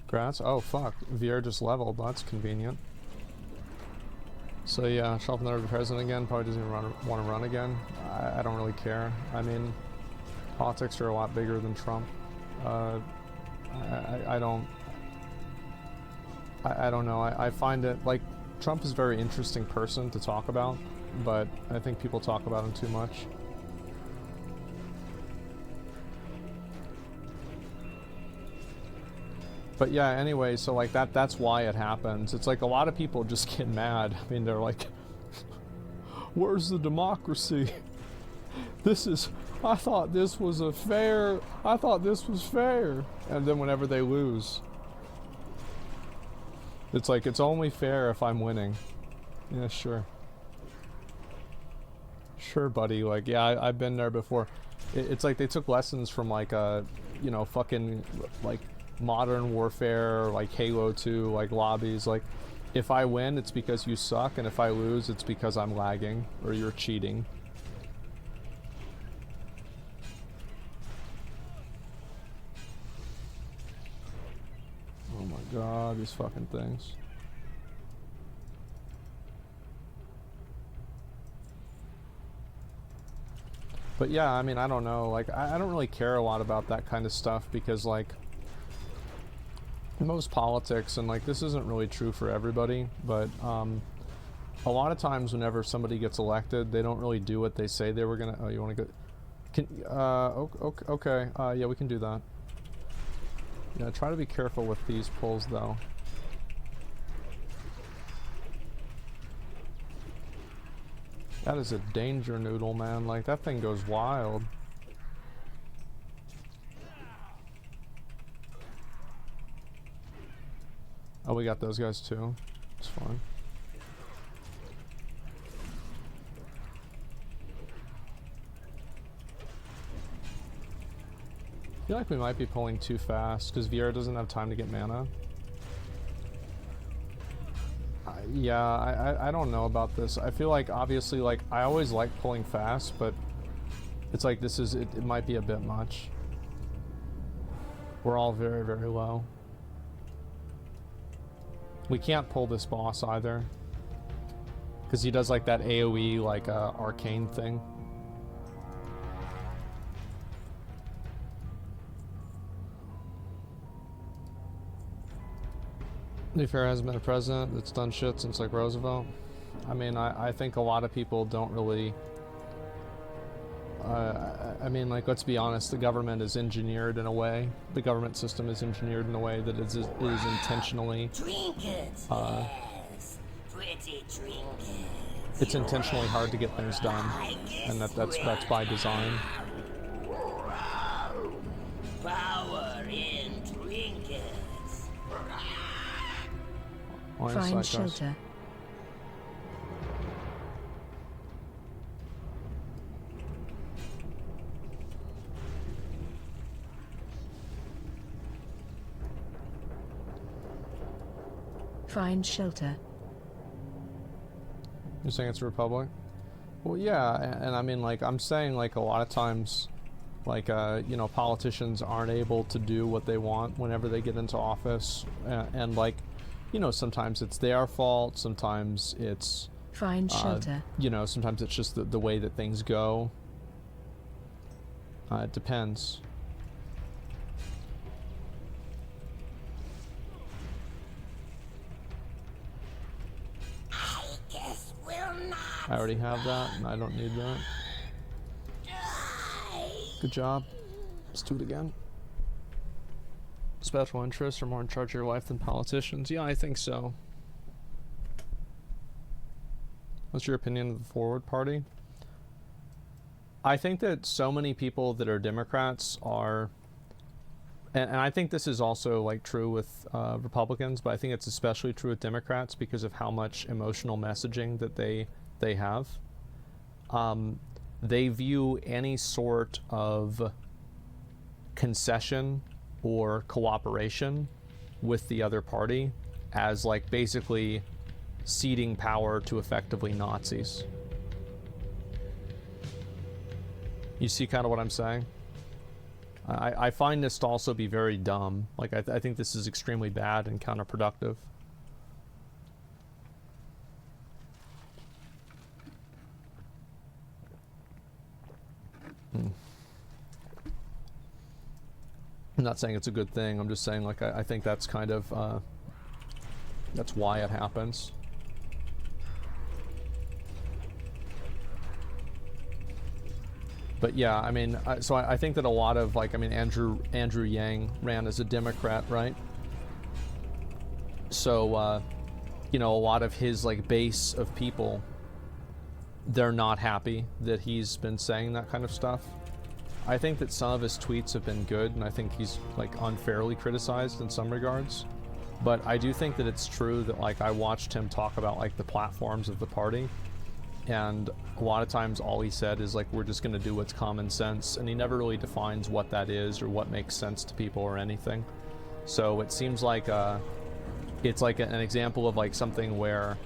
Grass? Oh fuck. VR just leveled. That's convenient. So yeah, show up another president again. Probably doesn't even want to run again. I don't really care. I mean, politics are a lot bigger than Trump. I don't know. I find it, like, Trump is a very interesting person to talk about, but I think people talk about him too much. But yeah, anyway, so like that's why it happens. It's like a lot of people just get mad. I mean, they're like, where's the democracy? I thought this was fair. And then whenever they lose, it's like, it's only fair if I'm winning. Yeah, sure. Sure, buddy. Like, yeah, I've been there before. It's like they took lessons from, like, you know, fucking, like, Modern Warfare, like Halo 2, like lobbies. Like, if I win, it's because you suck, and if I lose, it's because I'm lagging or you're cheating. Oh my god, these fucking things. But yeah, I mean, I don't know, like, I don't really care a lot about that kind of stuff because, like, most politics, and like, this isn't really true for everybody, but a lot of times whenever somebody gets elected, they don't really do what they say they were gonna. Oh, you want to go? Okay, yeah, we can do that. Yeah, try to be careful with these pulls though. That is a danger noodle, man. Like, that thing goes wild. Oh, we got those guys too. It's fine. feel like we might be pulling too fast because Viera doesn't have time to get mana. Yeah, I don't know about this. I feel like obviously like I always like pulling fast, but it's like this is it might be a bit much. We're all very, very low. We can't pull this boss either. Because he does like that AoE like arcane thing. Newfair hasn't been a president that's done shit since like Roosevelt. I mean, I think a lot of people don't really... I mean, like, let's be honest, the government is engineered in a way. The government system is engineered in a way that is intentionally... Trinkets, yes. Pretty trinkets. It's intentionally hard to get things done, and that's by design. Power in trinkets. Find shelter. Find shelter. You're saying it's a republic? Well, yeah, and I mean, like, I'm saying, like, a lot of times, like, you know, politicians aren't able to do what they want whenever they get into office, and like, you know, sometimes it's their fault, sometimes it's... Find shelter. You know, sometimes it's just the way that things go. It depends. I already have that, and I don't need that. Good job. Let's do it again. Special interests are more in charge of your life than politicians. Yeah, I think so. What's your opinion of the Forward Party? I think that so many people that are Democrats are... And I think this is also like true with Republicans, but I think it's especially true with Democrats because of how much emotional messaging that they have. They view any sort of concession or cooperation with the other party as like basically ceding power to effectively Nazis. You see kind of what I'm saying? I find this to also be very dumb. Like, I think this is extremely bad and counterproductive. I'm not saying it's a good thing. I'm just saying, like, I think that's kind of, that's why it happens. But yeah, I mean, so I think that a lot of, like, I mean, Andrew Yang ran as a Democrat, right? So, you know, a lot of his, like, base of people, they're not happy that he's been saying that kind of stuff. I think that some of his tweets have been good, and I think he's, like, unfairly criticized in some regards. But I do think that it's true that, like, I watched him talk about, like, the platforms of the party, and a lot of times all he said is, like, we're just going to do what's common sense, and he never really defines what that is or what makes sense to people or anything. So it seems like it's like an example of, like, something where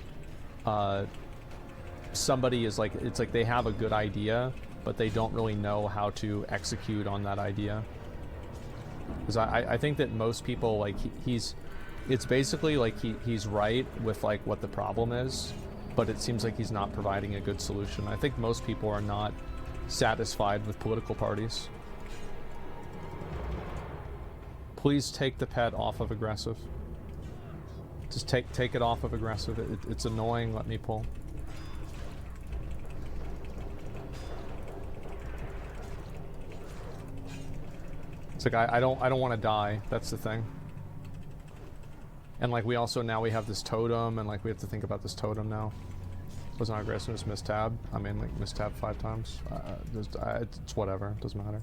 somebody is, like, it's like they have a good idea, but they don't really know how to execute on that idea. Because I think that most people, like, it's basically like he's right with, like, what the problem is, but it seems like he's not providing a good solution. I think most people are not satisfied with political parties. Please take the pet off of aggressive. Just take it off of aggressive. It's annoying. Let me pull. It's like I don't want to die. That's the thing. And, like, we also now we have this totem, and, like, we have to think about this totem now. Was not aggressive, just mistab. I mean, like, mistab 5 times. It's whatever. It doesn't matter.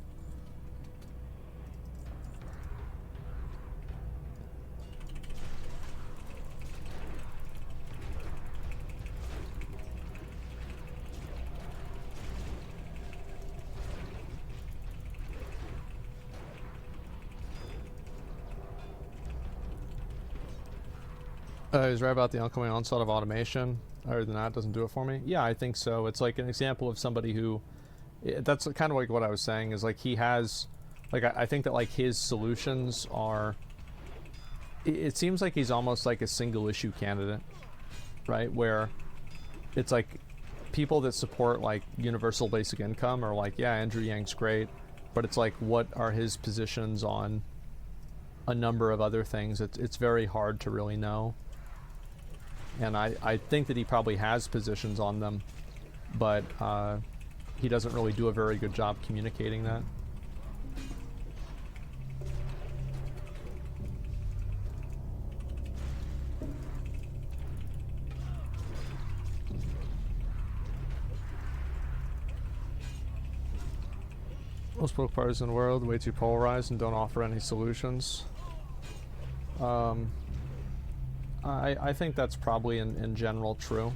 He's right about the oncoming onslaught of automation. Other than that, it doesn't do it for me. Yeah, I think so. It's like an example of somebody who, that's kind of like what I was saying, is like he has, like I think that like his solutions are, it seems like he's almost like a single issue candidate, right? Where it's like people that support like universal basic income are like, yeah, Andrew Yang's great, but it's like, what are his positions on a number of other things? It's very hard to really know. And I think that he probably has positions on them, but he doesn't really do a very good job communicating that. Most political parties in the world way too polarized and don't offer any solutions. I think that's probably in general true.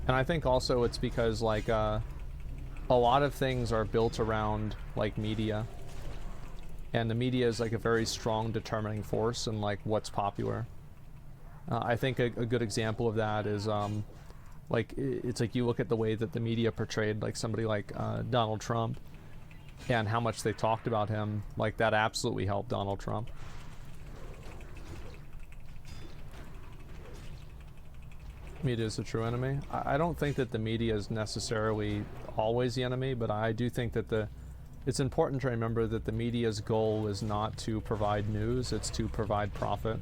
And I think also it's because like a lot of things are built around like media. And the media is like a very strong determining force in like what's popular. I think a good example of that is like it's like you look at the way that the media portrayed like somebody like Donald Trump and how much they talked about him, like that absolutely helped Donald Trump. Media is the true enemy. I don't think that the media is necessarily always the enemy, but I do think that it's important to remember that the media's goal is not to provide news, it's to provide profit.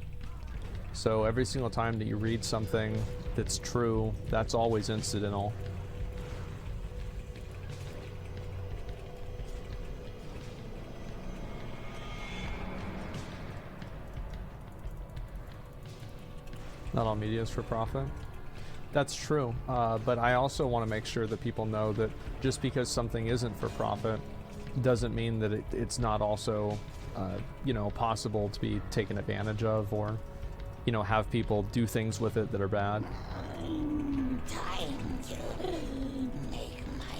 So every single time that you read something that's true, that's always incidental. Not all media is for profit. That's true, but I also want to make sure that people know that just because something isn't for profit doesn't mean that it's not also, you know, possible to be taken advantage of, or, you know, have people do things with it that are bad.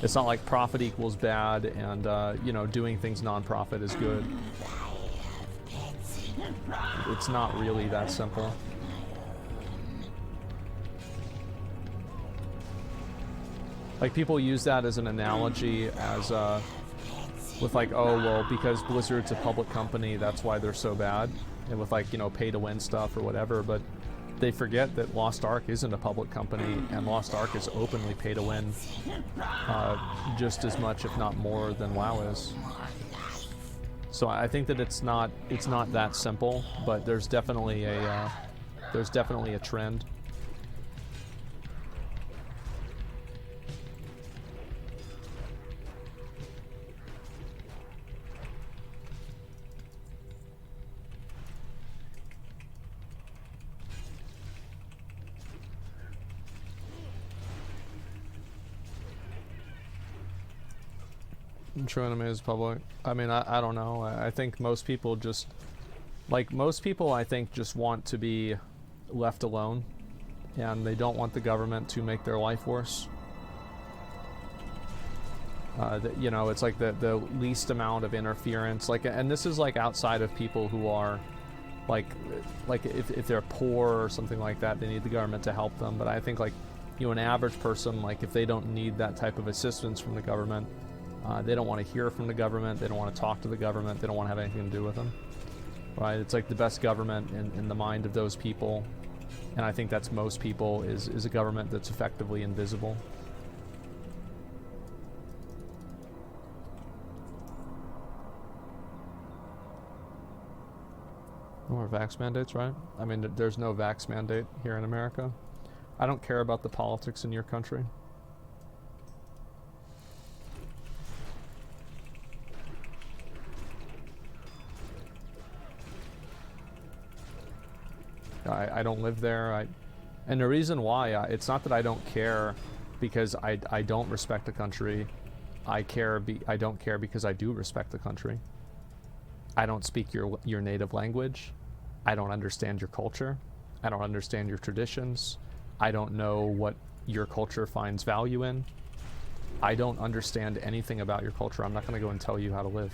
It's not like profit equals bad and, you know, doing things non-profit is good. It's not really that simple. Like, people use that as an analogy as, with like, oh, well, because Blizzard's a public company, that's why they're so bad. And with like, you know, pay-to-win stuff or whatever, but they forget that Lost Ark isn't a public company, and Lost Ark is openly pay-to-win just as much, if not more, than WoW is. So I think that it's not that simple, but there's definitely a trend. True enemy is public. I mean, I don't know. I think most people just, like, most people I think just want to be left alone, and they don't want the government to make their life worse. You know, it's like the least amount of interference. Like, and this is like outside of people who are like if they're poor or something like that, they need the government to help them. But I think, like, you know, an average person, like, if they don't need that type of assistance from the government, they don't want to hear from the government, they don't want to talk to the government, they don't want to have anything to do with them. Right? It's like the best government in the mind of those people, and I think that's most people, is a government that's effectively invisible. No more vax mandates, right? I mean, there's no vax mandate here in America. I don't care about the politics in your country. I don't live there. And the reason why, it's not that I don't care because I don't respect the country. I don't care because I do respect the country. I don't speak your native language. I don't understand your culture. I don't understand your traditions. I don't know what your culture finds value in. I don't understand anything about your culture. I'm not going to go and tell you how to live.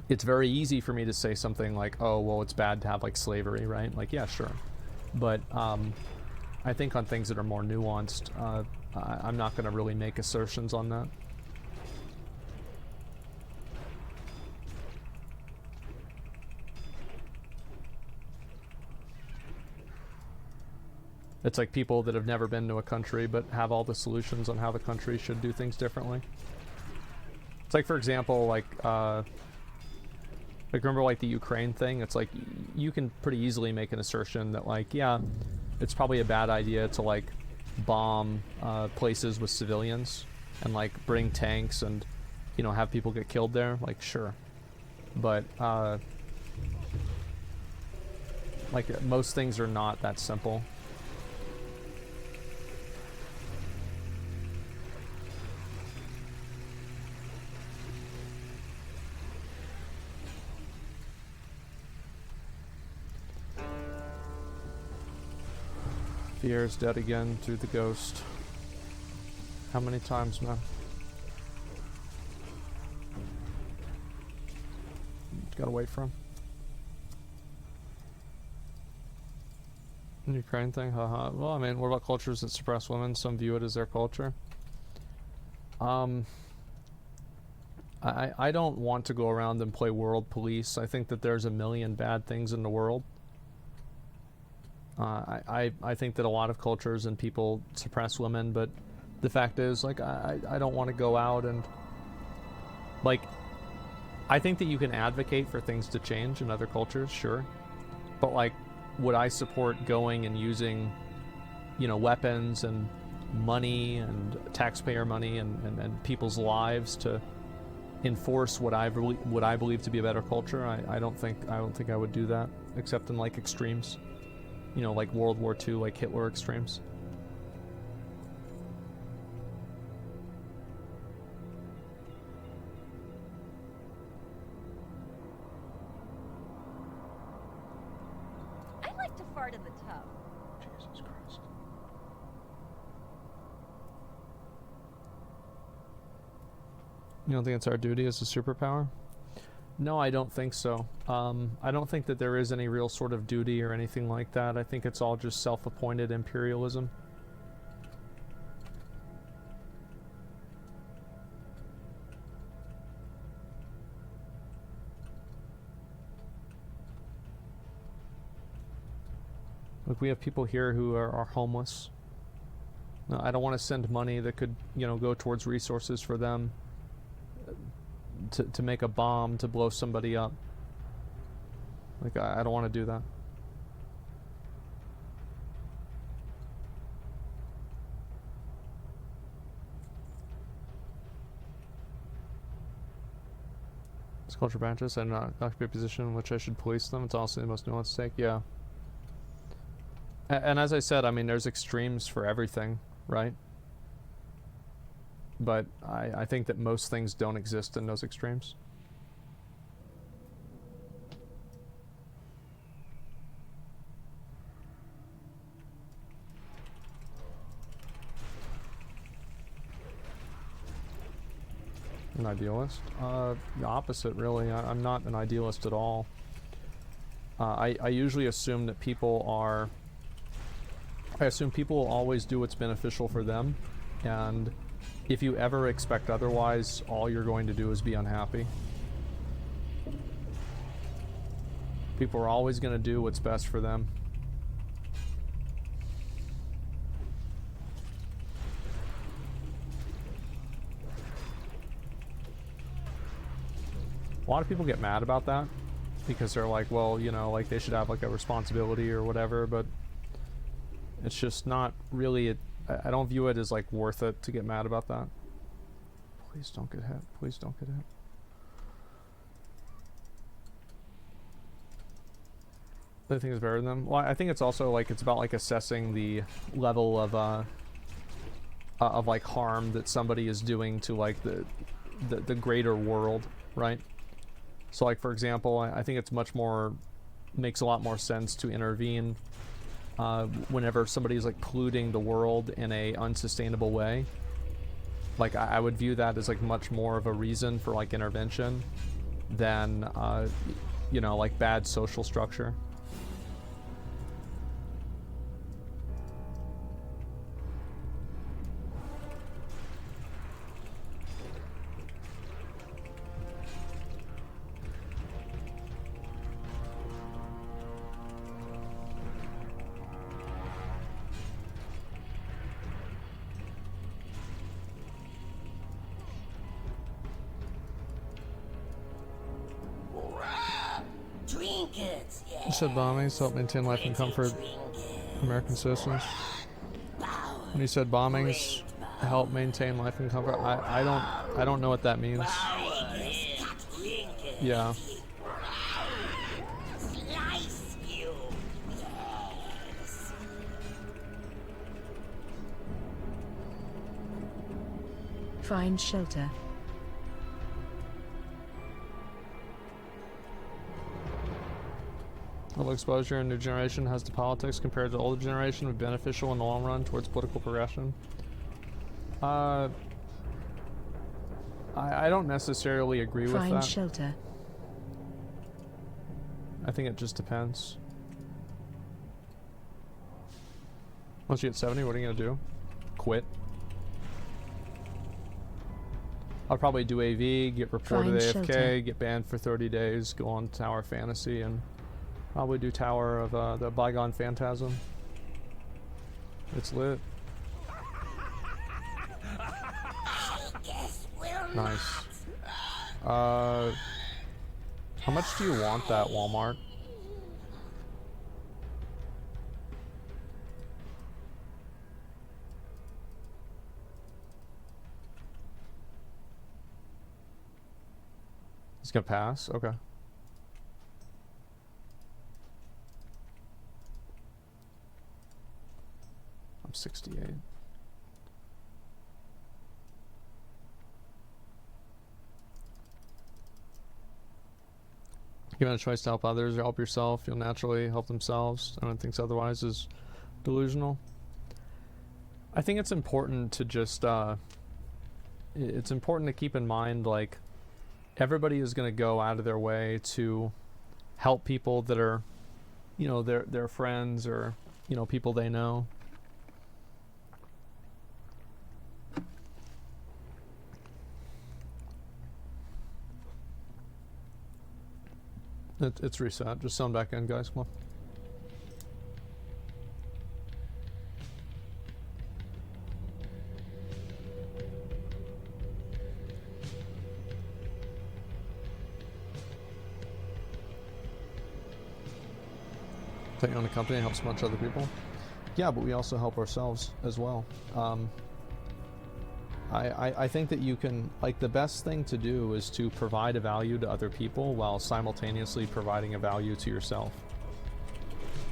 it's very easy for me to say something like, oh, well, it's bad to have like slavery, right? Like, yeah, sure. But I think on things that are more nuanced, I'm not going to really make assertions on that. It's like people that have never been to a country but have all the solutions on how the country should do things differently. It's like, for example, like remember like the Ukraine thing? It's like you can pretty easily make an assertion that like, yeah, it's probably a bad idea to like bomb places with civilians and like bring tanks and, you know, have people get killed there. Like, sure. But like most things are not that simple. Pierre's dead again through the ghost. How many times, man? Gotta wait for him. The Ukraine thing, haha. Well, I mean, what about cultures that suppress women? Some view it as their culture. I don't want to go around and play world police. I think that there's a million bad things in the world. I think that a lot of cultures and people suppress women, but the fact is, like, I don't want to go out and, like, I think that you can advocate for things to change in other cultures, sure. But, like, would I support going and using, you know, weapons and money and taxpayer money and people's lives to enforce what I believe to be a better culture? I don't think I would do that, except in, like, extremes. You know, like World War II, like Hitler extremes. I like to fart in the tub. Jesus Christ. You don't think it's our duty as a superpower? No, I don't think so. I don't think that there is any real sort of duty or anything like that. I think it's all just self-appointed imperialism. Look, we have people here who are homeless. No, I don't want to send money that could, you know, go towards resources for them. To make a bomb to blow somebody up. Like, I don't want to do that. It's culture branches. I do not occupy a position in which I should police them. It's also the most nuanced take. Yeah. And as I said, I mean, there's extremes for everything, right? But I think that most things don't exist in those extremes. An idealist? The opposite, really. I'm not an idealist at all. I usually assume that people are... I assume people will always do what's beneficial for them, and if you ever expect otherwise, all you're going to do is be unhappy. People are always going to do what's best for them. A lot of people get mad about that because they're like, well, you know, like they should have like a responsibility or whatever, but it's just not really I don't view it as like worth it to get mad about that. Please don't get hit. Please don't get hit. I think it's better than them. Well, I think it's also like it's about like assessing the level of like harm that somebody is doing to like the greater world, right? So like, for example, I think it's makes a lot more sense to intervene whenever somebody is like polluting the world in a unsustainable way. Like I would view that as like much more of a reason for like intervention than you know, like bad social structure. Trinkets, yeah. You said bombings help maintain life and comfort American citizens. When you said bombings help maintain life and comfort, I don't know what that means. Yeah. Slice you. Yes. Find shelter. Little exposure in new generation has to politics compared to older generation would be beneficial in the long run towards political progression. I don't necessarily agree with that. Find shelter. I think it just depends. Once you get 70, what are you gonna do? Quit? I'll probably do AV, get reported Find AFK, shelter. get banned for 30 days, go on Tower Fantasy, and probably do Tower of the Bygone Phantasm. It's lit. Nice. How much do you want that, Walmart? It's gonna pass? Okay. I'm 68. Given a choice to help others or help yourself, you'll naturally help themselves. I don't think otherwise is delusional. I think it's important to just, it's important to keep in mind, like, everybody is going to go out of their way to help people that are, you know, their friends or, you know, people they know. It's reset. Just sound back in, guys. Come on. Taking on a company helps a bunch of other people. Yeah, but we also help ourselves as well. I think that you can, like, the best thing to do is to provide a value to other people while simultaneously providing a value to yourself.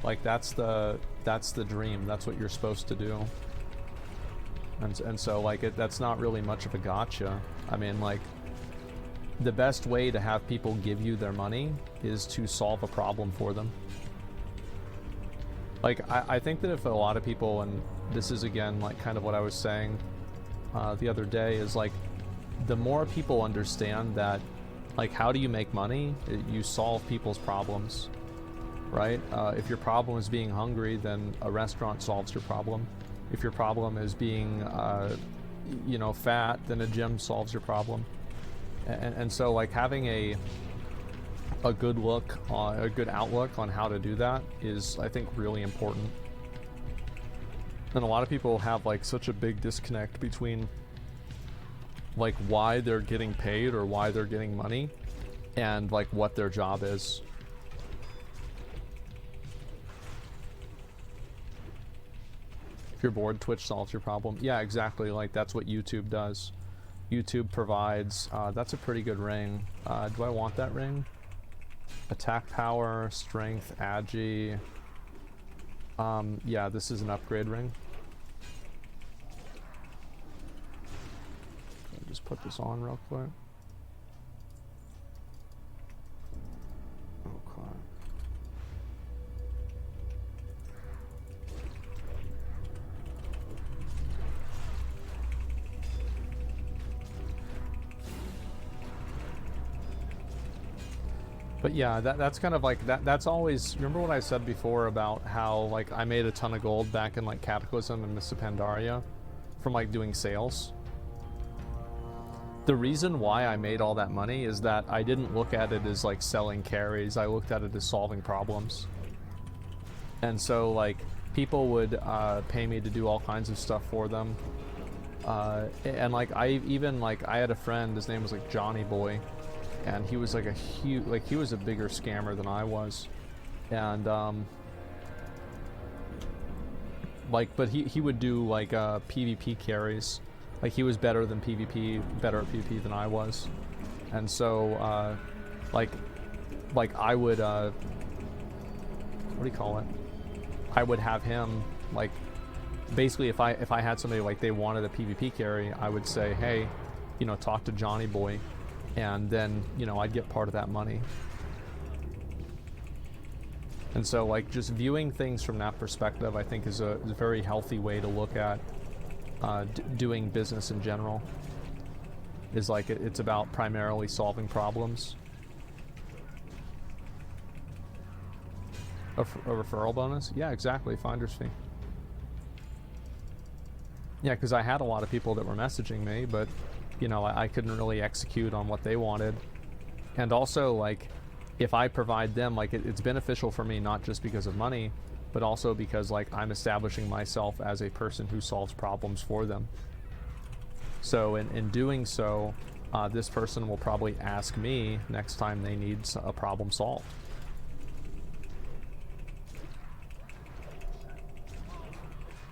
Like, that's the dream. That's what you're supposed to do. And so, like, that's not really much of a gotcha. I mean, like, the best way to have people give you their money is to solve a problem for them. Like, I think that if a lot of people, and this is again, like, kind of what I was saying the other day, is like, the more people understand that, like, how do you make money? You solve people's problems, right? If your problem is being hungry, then a restaurant solves your problem. If your problem is being, you know, fat, then a gym solves your problem. And so, like, having a good look, a good outlook on how to do that is, I think, really important. And a lot of people have, like, such a big disconnect between, like, why they're getting paid or why they're getting money and, like, what their job is. If you're bored, Twitch solves your problem. Yeah, exactly. Like, that's what YouTube does. YouTube provides, that's a pretty good ring. Do I want that ring? Attack power, strength, agi. Yeah, this is an upgrade ring. I'll just put this on real quick. Okay. But yeah, that's kind of like that's always, remember what I said before about how like I made a ton of gold back in like Cataclysm and Mists of Pandaria from like doing sales. The reason why I made all that money is that I didn't look at it as like selling carries, I looked at it as solving problems. And so like people would pay me to do all kinds of stuff for them. And like I had a friend, his name was like Johnny Boy, and he was like a huge, like he was a bigger scammer than I was. And like, but he would do like PvP carries. Like he was better at PvP than I was. And so like I would what do you call it? I would have him like, basically if I had somebody like they wanted a PvP carry, I would say, hey, you know, talk to Johnny Boy, and then, you know, I'd get part of that money. And so like just viewing things from that perspective, I think is a very healthy way to look at doing business in general. Is like it's about primarily solving problems. A referral bonus? Yeah, exactly. Finder's fee. Yeah, because I had a lot of people that were messaging me, but, you know, I couldn't really execute on what they wanted. And also, like, if I provide them, like, it's beneficial for me not just because of money, but also because, like, I'm establishing myself as a person who solves problems for them. So in doing so, this person will probably ask me next time they need a problem solved.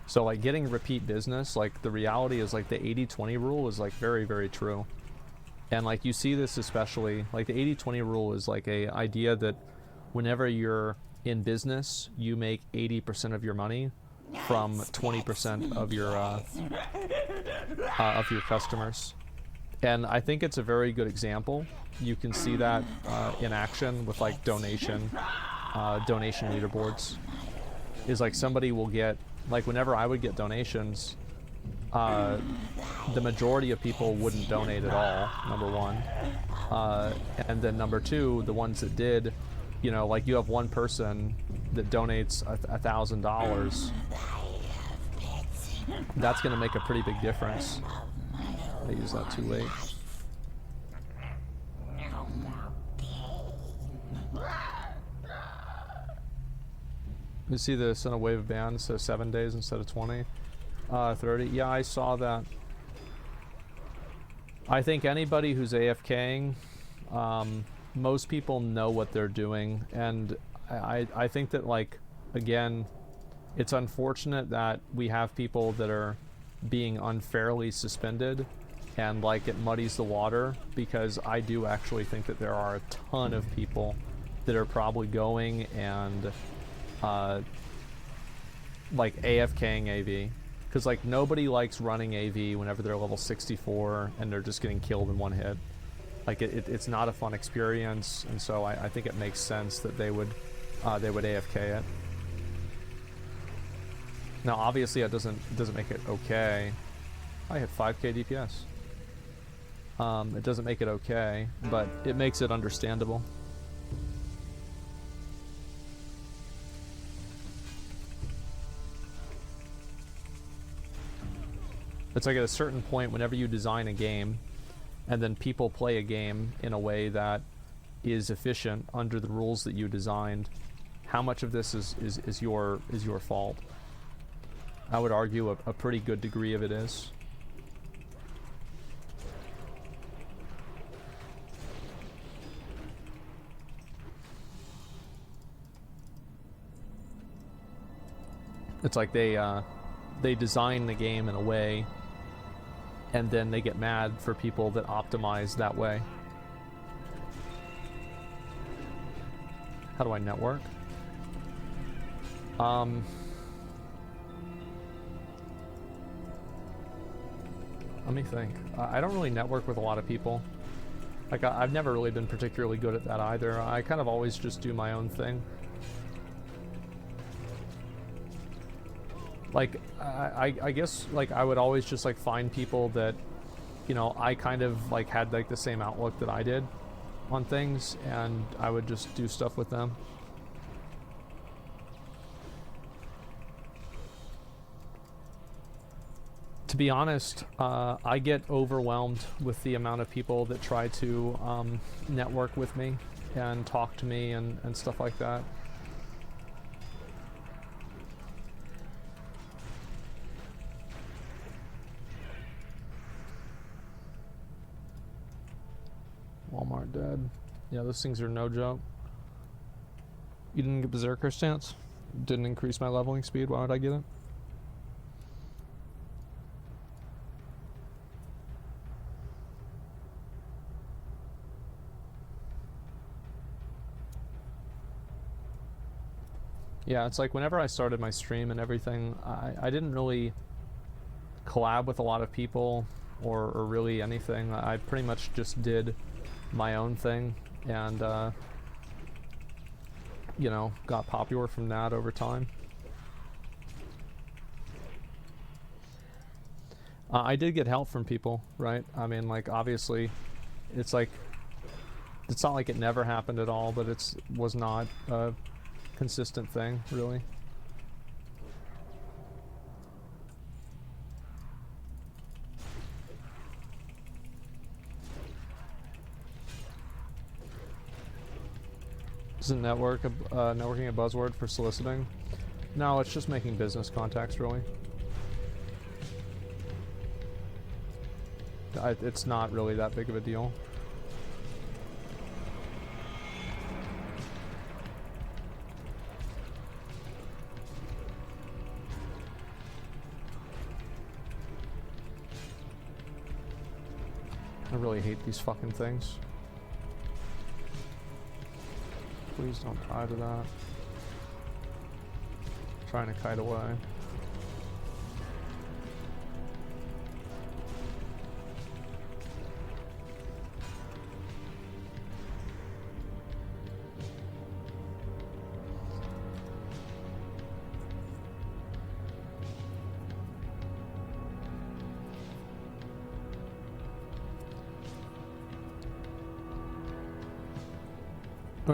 So like getting repeat business, like the reality is like the 80-20 rule is like very, very true. And like you see this especially, like the 80-20 rule is like a idea that whenever you're in business, you make 80% of your money from 20% of your customers. And I think it's a very good example. You can see that in action with like donation leaderboards. Is like somebody will get, like whenever I would get donations, the majority of people wouldn't donate at all, number one. And then number two, the ones that did, you know, like you have one person that donates $1,000. That's going to make a pretty big difference. I use that too late. You see this in a wave of bans, so 7 days instead of 20. 30. Yeah, I saw that. I think anybody who's AFKing, most people know what they're doing, and I think that, like, again, it's unfortunate that we have people that are being unfairly suspended, and like it muddies the water, because I do actually think that there are a ton of people that are probably going and like AFKing AV, because like nobody likes running AV whenever they're level 64 and they're just getting killed in one hit. Like it's not a fun experience, and so I think it makes sense that they would AFK it. Now obviously it doesn't make it okay. I hit 5k DPS. It doesn't make it okay, but it makes it understandable. It's like at a certain point, whenever you design a game, and then people play a game in a way that is efficient under the rules that you designed, how much of this is your fault? I would argue a pretty good degree of it is. It's like they design the game in a way, and then they get mad for people that optimize that way. How do I network? Let me think. I don't really network with a lot of people. Like, I've never really been particularly good at that either. I kind of always just do my own thing. Like, I guess, like, I would always just, like, find people that, you know, I kind of, like, had, like, the same outlook that I did. on things, and I would just do stuff with them. To be honest, I get overwhelmed with the amount of people that try to network with me and talk to me and stuff like that. Walmart dead. Yeah, those things are no joke. You didn't get Berserker stance? Didn't increase my leveling speed, why would I get it? Yeah, it's like whenever I started my stream and everything, I didn't really collab with a lot of people or really anything. I pretty much just did my own thing and, you know, got popular from that over time. I did get help from people, right? I mean, like, obviously, it's like, it's not like it never happened at all, but it was not a consistent thing, really. Isn't networking a buzzword for soliciting? No, it's just making business contacts, really. It's not really that big of a deal. I really hate these fucking things. Please don't tie to that. Trying to kite away.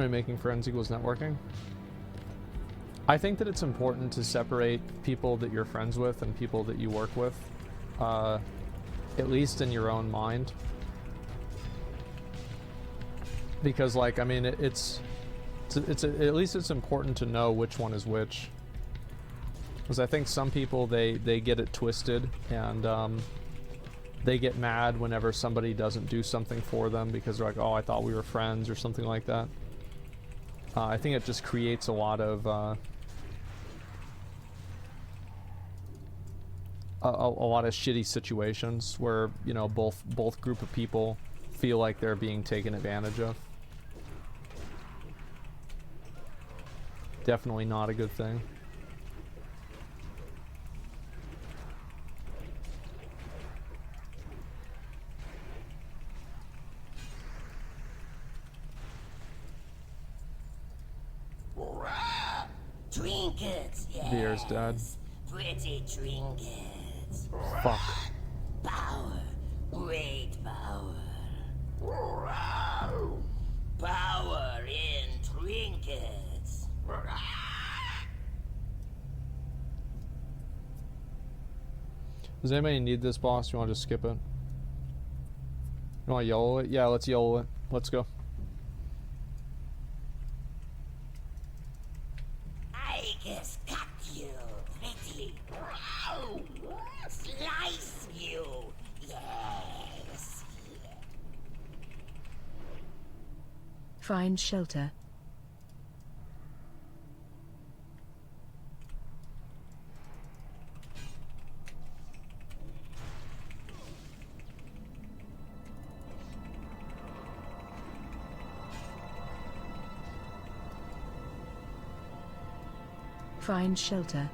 Making friends equals networking. I think that it's important to separate people that you're friends with and people that you work with, at least in your own mind. Because, like, I mean, at least it's important to know which one is which. Because I think some people, they get it twisted and they get mad whenever somebody doesn't do something for them because they're like, oh, I thought we were friends or something like that. I think it just creates a lot of shitty situations where, you know, both group of people feel like they're being taken advantage of. Definitely not a good thing. Trinkets, yes. Beer's dead. Pretty trinkets. Fuck. Power. Great power. Power in trinkets. Does anybody need this, boss? You want to just skip it? You want to YOLO it? Yeah, let's YOLO it. Let's go. I just cut you, pretty. Slice you. Yes. Find shelter. Find shelter.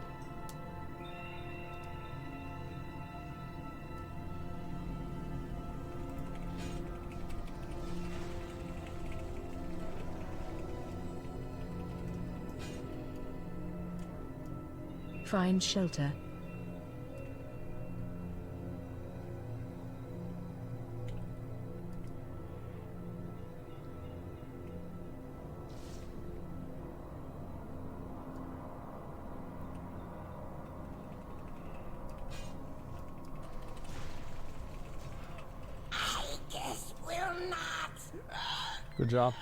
Find shelter. Good job.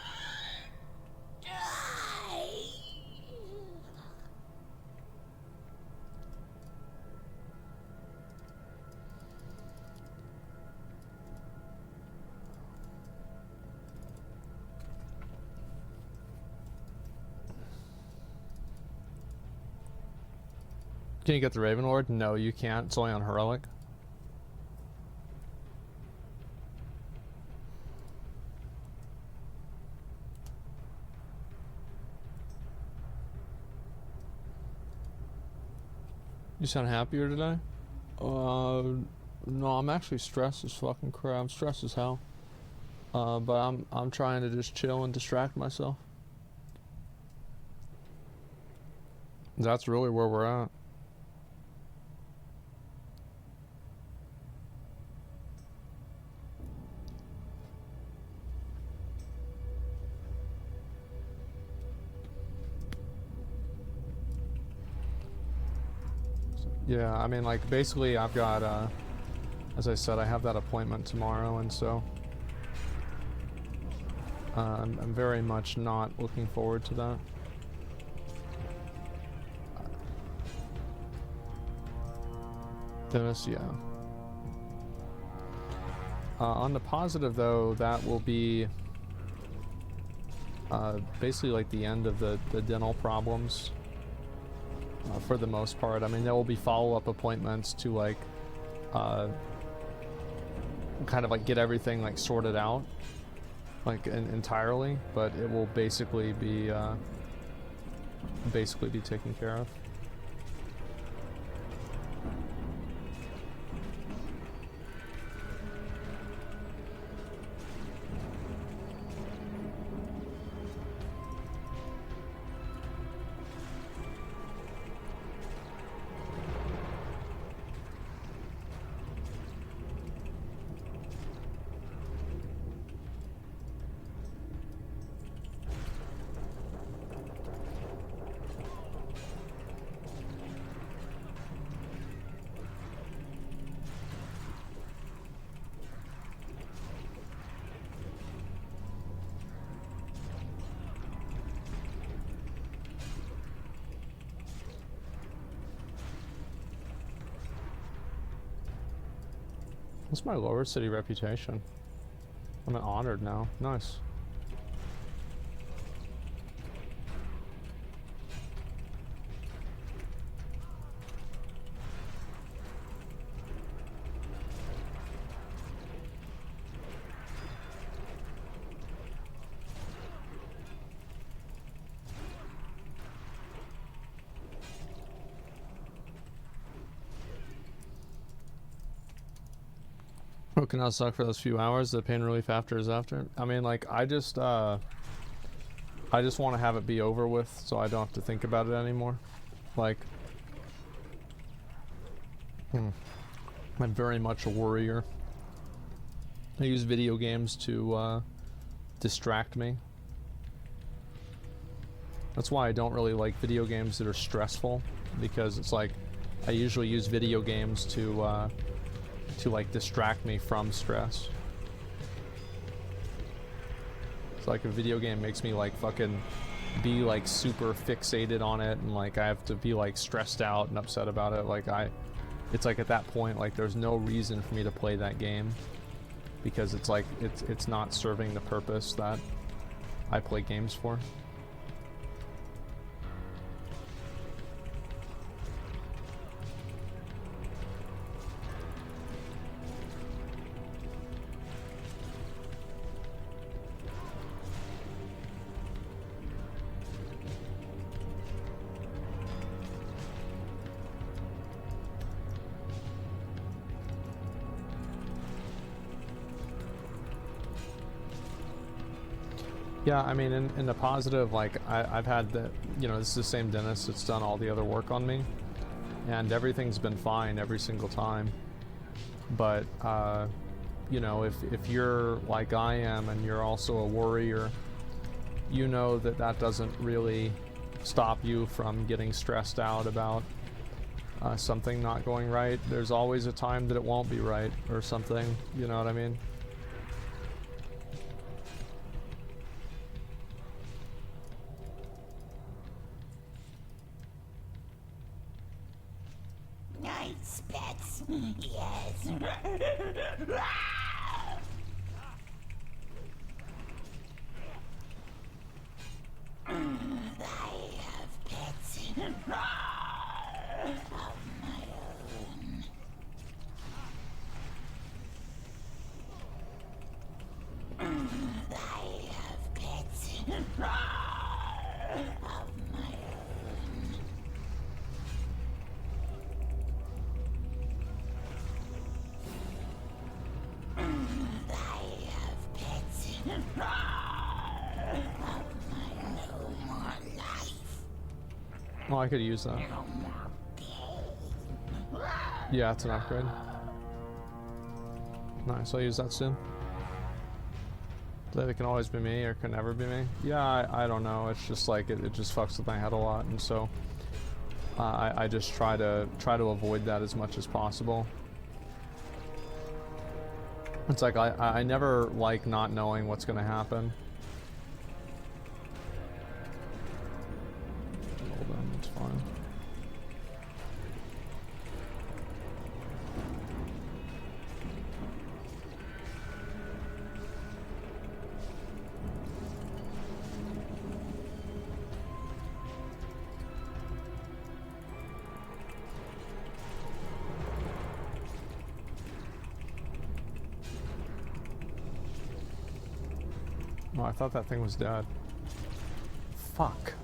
Can you get the Raven Lord? No, you can't. It's only on Heroic. You sound happier today? No, I'm actually stressed as fucking crap. I'm stressed as hell. But I'm trying to just chill and distract myself. That's really where we're at. Yeah, I mean, like, basically I've got, as I said, I have that appointment tomorrow, and so I'm very much not looking forward to that. Dennis, yeah. On the positive, though, that will be basically like the end of the dental problems. For the most part. I mean, there will be follow-up appointments to like kind of like get everything like sorted out like entirely, but it will basically be taken care of. What's my lower city reputation? I'm an honored now. Nice. What can I suck for those few hours? The pain relief after is after. I mean, like, I just want to have it be over with, so I don't have to think about it anymore. Like, I'm very much a worrier. I use video games to distract me. That's why I don't really like video games that are stressful, because it's like I usually use video games to like distract me from stress. It's like a video game makes me like fucking be like super fixated on it, and like I have to be like stressed out and upset about it. Like it's like at that point, like there's no reason for me to play that game, because it's like it's not serving the purpose that I play games for. Yeah, I mean, in the positive, like, I've had the, you know, this is the same dentist that's done all the other work on me, and everything's been fine every single time. But, you know, if you're like I am and you're also a worrier, you know that that doesn't really stop you from getting stressed out about something not going right. There's always a time that it won't be right or something, you know what I mean? yes, pets. Yes. I have pets of my own. I have pets of my own. I have pets of my no more life. Oh, I could use that. Yeah, it's an upgrade. Nice, I'll use that soon. That it can always be me or can never be me. Yeah, I don't know. It's just like it just fucks with my head a lot, and so I just try to avoid that as much as possible. It's like I never like not knowing what's gonna happen. Hold on, it's fine. Oh, I thought that thing was dead. Fuck.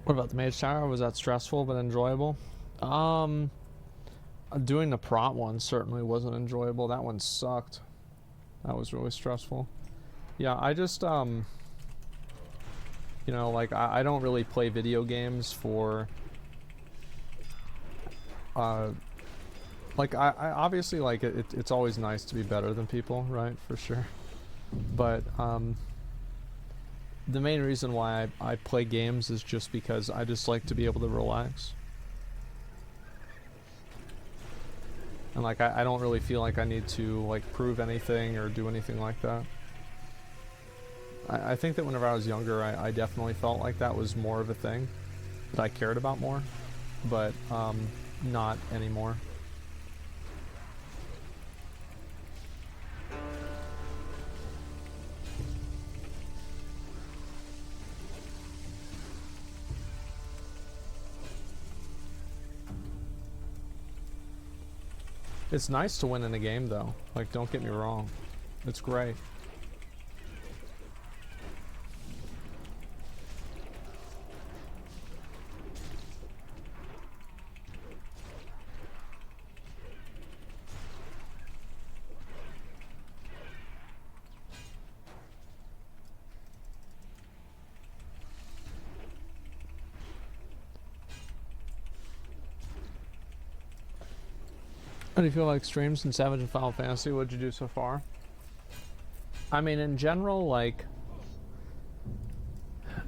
What about the Mage Tower? Was that stressful but enjoyable? Doing the prot one certainly wasn't enjoyable. That one sucked. That was really stressful. Yeah, I just, you know, like, I don't really play video games for, like, I obviously, like, it's always nice to be better than people, right? For sure. But, the main reason why I play games is just because I just like to be able to relax. And like I don't really feel like I need to like prove anything or do anything like that. I think that whenever I was younger I definitely felt like that was more of a thing that I cared about more, but not anymore. It's nice to win in a game though, like don't get me wrong, it's great. How do you feel like streams in Savage and Final Fantasy? What'd you do so far? I mean, in general, like,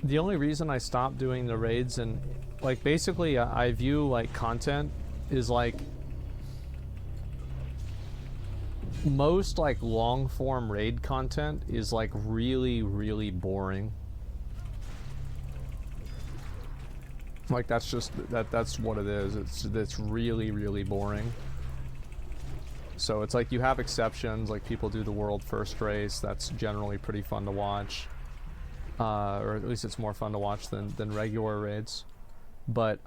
the only reason I stopped doing the raids and, like, basically I view, like, content is, like, most, like, long-form raid content is, like, really, really boring. Like, that's just, that's what it is. It's really, really boring. So it's like you have exceptions, like people do the world first race, that's generally pretty fun to watch. Or at least it's more fun to watch than regular raids. But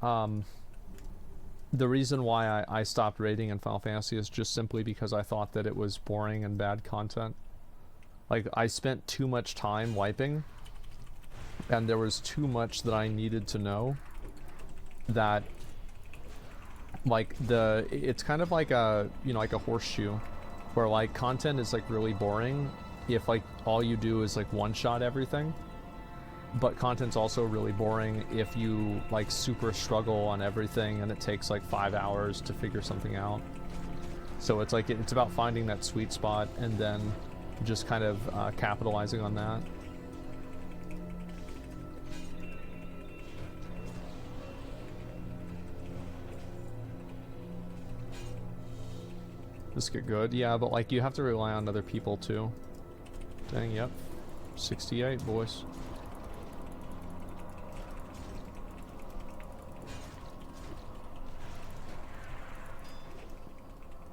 the reason why I stopped raiding in Final Fantasy is just simply because I thought that it was boring and bad content. Like I spent too much time wiping, and there was too much that I needed to know that like it's kind of like a, you know, like a horseshoe where like content is like really boring if like all you do is like one-shot everything. But content's also really boring if you like super struggle on everything and it takes like 5 hours to figure something out. So it's like it's about finding that sweet spot and then just kind of capitalizing on that. This get good, yeah, but like you have to rely on other people too. Dang, yep, 68 boys.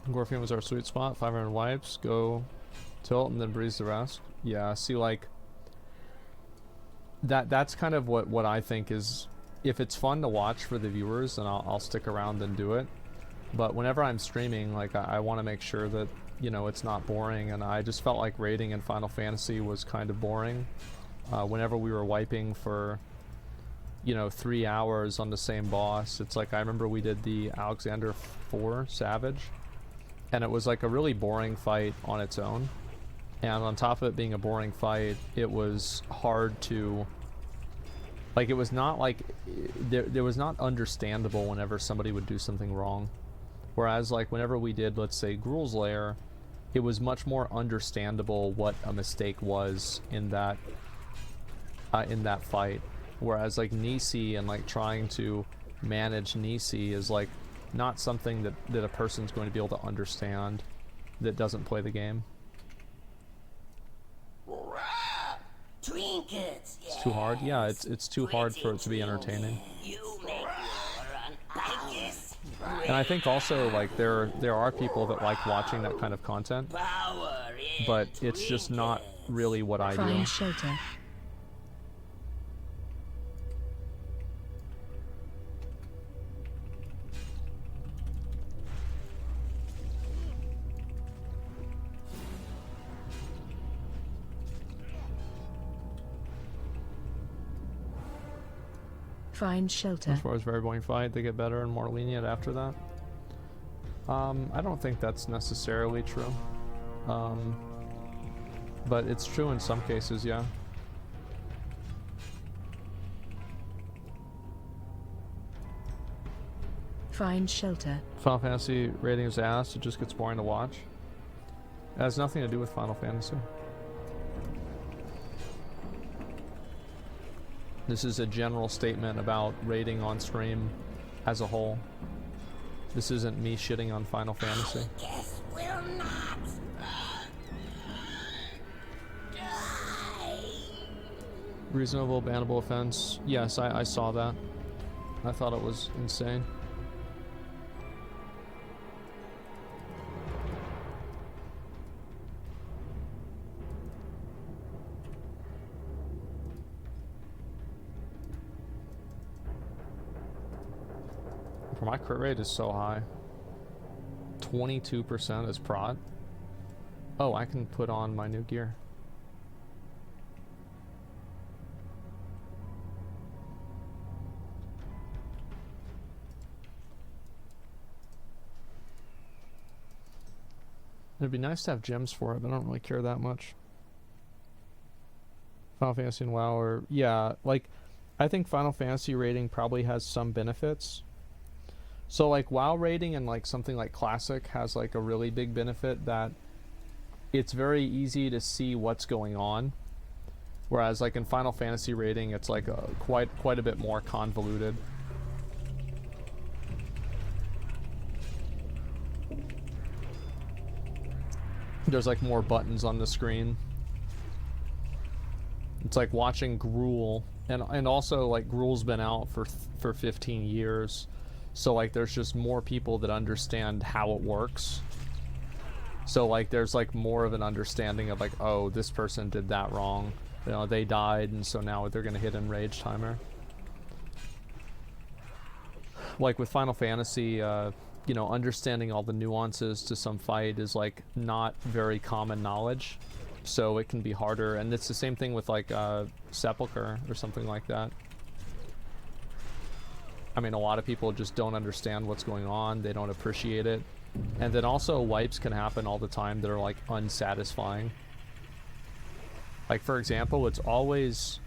Gorfium was our sweet spot. 500 wipes, go tilt, and then breeze the rest. Yeah, see, like that's kind of what I think is, if it's fun to watch for the viewers, then I'll stick around and do it. But whenever I'm streaming, like I want to make sure that, you know, it's not boring, and I just felt like raiding in Final Fantasy was kind of boring. Whenever we were wiping for, you know, 3 hours on the same boss, it's like I remember we did the Alexander 4 Savage, and it was like a really boring fight on its own. And on top of it being a boring fight, it was hard to, like, it was not like, there was not understandable whenever somebody would do something wrong. Whereas like whenever we did, let's say, Gruul's Lair, it was much more understandable what a mistake was in that fight. Whereas like Nisi and like trying to manage Nisi is like not something that a person's going to be able to understand that doesn't play the game. Trinkets. It's too hard. Yeah, it's too hard for it to be entertaining. And I think also like there are people that like watching that kind of content, but it's just not really what I do. Shelter. Find shelter. As far as very boring fight, they get better and more lenient after that. I don't think that's necessarily true. But it's true in some cases, yeah. Find shelter. Final Fantasy rating is ass, it just gets boring to watch. It has nothing to do with Final Fantasy. This is a general statement about rating on stream as a whole. This isn't me shitting on Final Fantasy. Guess we'll not die. Reasonable bannable offense. Yes, I saw that. I thought it was insane. My crit rate is so high. 22% is prod. Oh, I can put on my new gear. It'd be nice to have gems for it, but I don't really care that much. Final Fantasy and WoW are, yeah, like, I think Final Fantasy rating probably has some benefits. So like WoW rating and like something like Classic has like a really big benefit that it's very easy to see what's going on, whereas like in Final Fantasy rating it's like quite a bit more convoluted. There's like more buttons on the screen. It's like watching Gruul, and also like Gruul's been out for 15 years. So like there's just more people that understand how it works. So like there's like more of an understanding of like, oh, this person did that wrong. You know, they died, and so now they're gonna hit enrage timer. Like with Final Fantasy, you know, understanding all the nuances to some fight is like not very common knowledge. So it can be harder, and it's the same thing with like Sepulchre or something like that. I mean, a lot of people just don't understand what's going on. They don't appreciate it. And then also wipes can happen all the time that are like unsatisfying. Like, for example, it's always...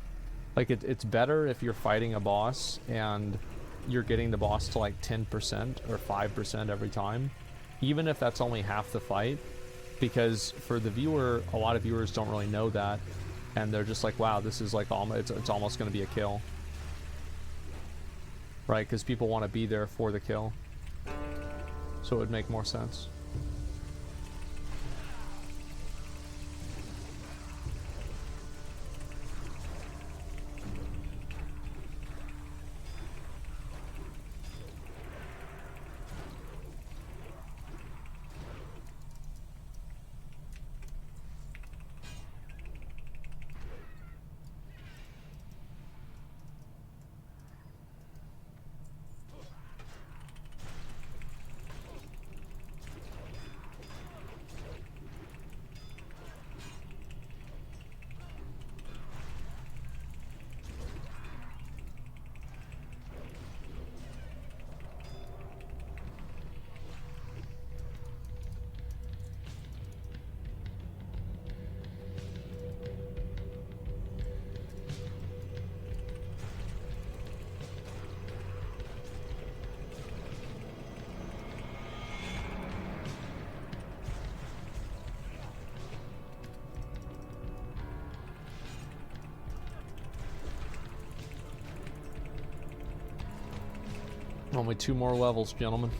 Like, it's better if you're fighting a boss and you're getting the boss to, like, 10% or 5% every time. Even if that's only half the fight. Because for the viewer, a lot of viewers don't really know that. And they're just like, wow, this is, like, it's almost going to be a kill. Right? Because people want to be there for the kill. So it would make more sense. Only 2 more levels, gentlemen.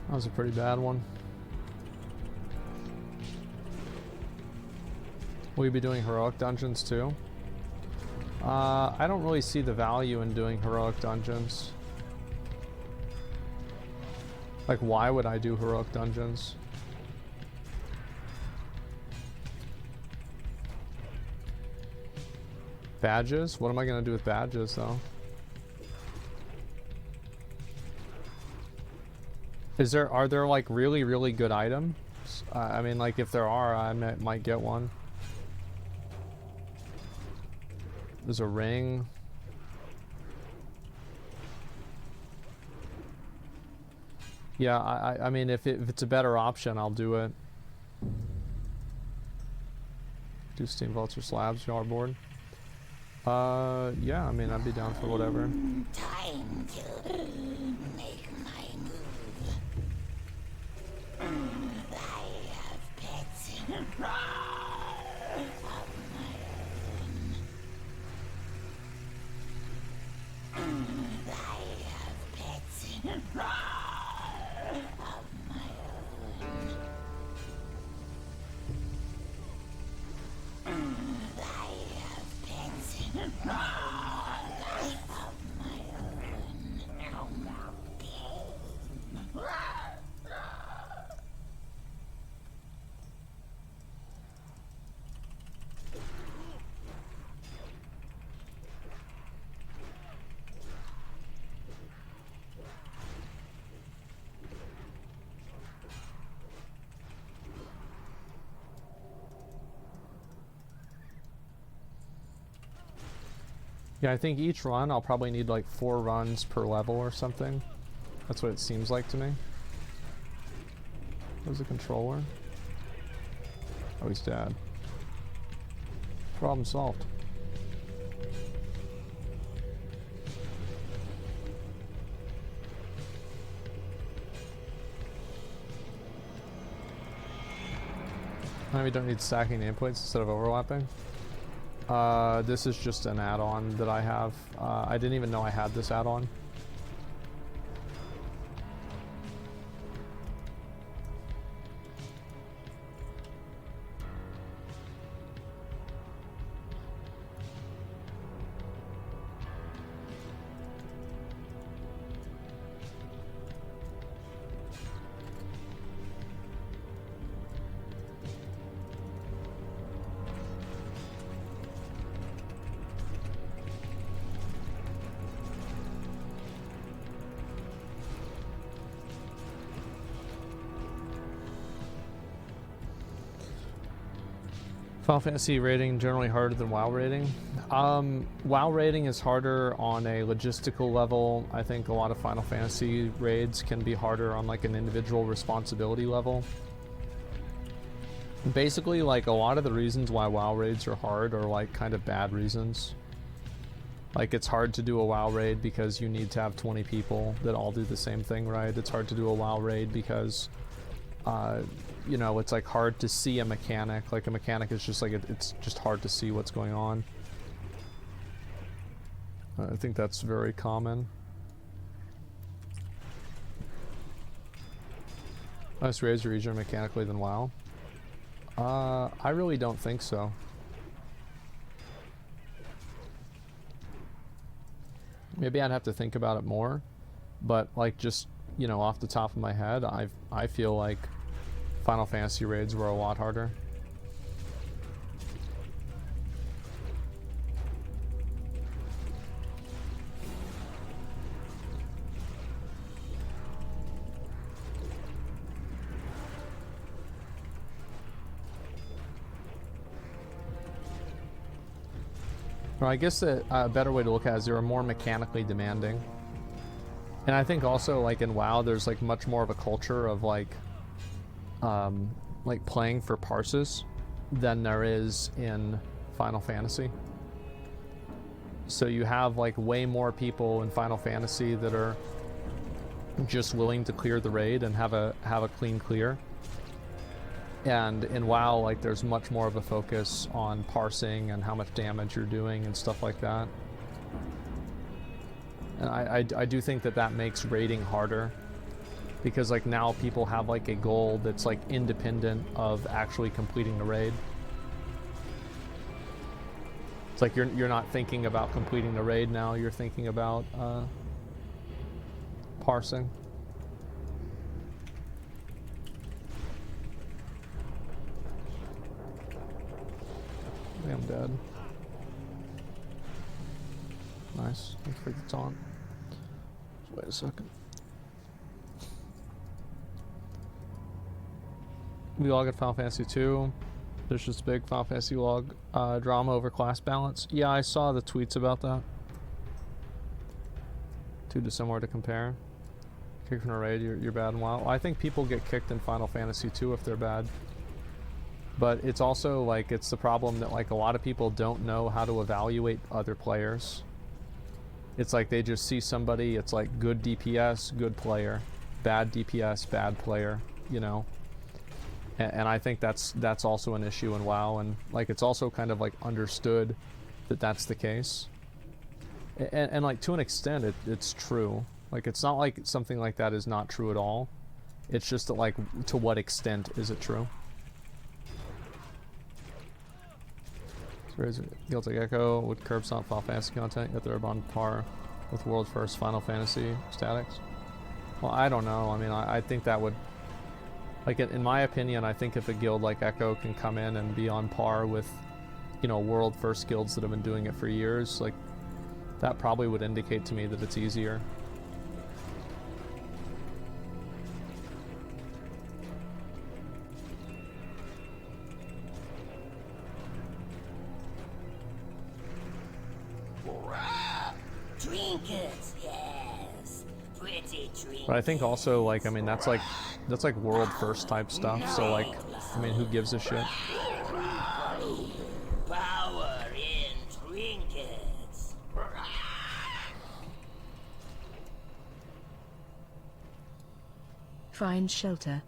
That was a pretty bad one. Will you be doing heroic dungeons too? I don't really see the value in doing heroic dungeons. Like, why would I do heroic dungeons? Badges? What am I gonna do with badges though? Are there like really good items? I mean, like, if there are, I might get one. There's a ring. Yeah, I mean, if it's a better option, I'll do it. Do steam vaults or slabs, yardboard. Yeah, I mean, I'd be down for whatever. Time to make my move. I have pets of my own. I have pets of my own. I have pets of my own. Yeah, I think each run I'll probably need like 4 runs per level or something. That's what it seems like to me. Where's the controller? Oh, he's dead. Problem solved. Now we don't need stacking nameplates instead of overlapping. This is just an add-on that I have. I didn't even know I had this add-on. Final Fantasy rating generally harder than WoW rating. WoW rating is harder on a logistical level. I think a lot of Final Fantasy raids can be harder on like an individual responsibility level. Basically, like a lot of the reasons why WoW raids are hard are like kind of bad reasons. Like it's hard to do a WoW raid because you need to have 20 people that all do the same thing, right? It's hard to do a WoW raid because you know, it's like hard to see a mechanic. Like a mechanic is just like, it's just hard to see what's going on. I think that's very common. Less raids are easier mechanically than WoW. I really don't think so. Maybe I'd have to think about it more, but like just, you know, off the top of my head, I feel like Final Fantasy raids were a lot harder. Or I guess a better way to look at it is they were more mechanically demanding. And I think also like in WoW there's like much more of a culture of like playing for parses than there is in Final Fantasy. So you have like way more people in Final Fantasy that are just willing to clear the raid and have a clean clear. And in WoW, like there's much more of a focus on parsing and how much damage you're doing and stuff like that. And I do think that makes raiding harder, because like now people have like a goal that's like independent of actually completing the raid. It's like you're not thinking about completing the raid now, you're thinking about parsing. I think I'm dead. Nice. Thanks for the taunt. Just wait a second. We all get Final Fantasy 2. There's just big Final Fantasy log drama over class balance. Yeah, I saw the tweets about that. Too dissimilar to compare. Kicked from a raid, you're bad in WoW. Well, I think people get kicked in Final Fantasy 2 if they're bad. But it's also like, it's the problem that like a lot of people don't know how to evaluate other players. It's like they just see somebody, it's like good DPS, good player, bad DPS, bad player, you know. And I think that's also an issue in WoW, and like it's also kind of like understood that that's the case. And like to an extent it's true. Like it's not like something like that is not true at all. It's just that like to what extent is it true? WotLK Echo would curb some Final Fantasy content, yet they're on par with world first Final Fantasy statics. Well, I don't know. I mean, I think that would, like, in my opinion, I think if a guild like Echo can come in and be on par with, you know, world first guilds that have been doing it for years, like, that probably would indicate to me that it's easier. Trinkets, yes. Pretty trinkets. But I think also, like, I mean, that's like world first type stuff, so like, I mean, who gives a shit? Power in trinkets. Find shelter.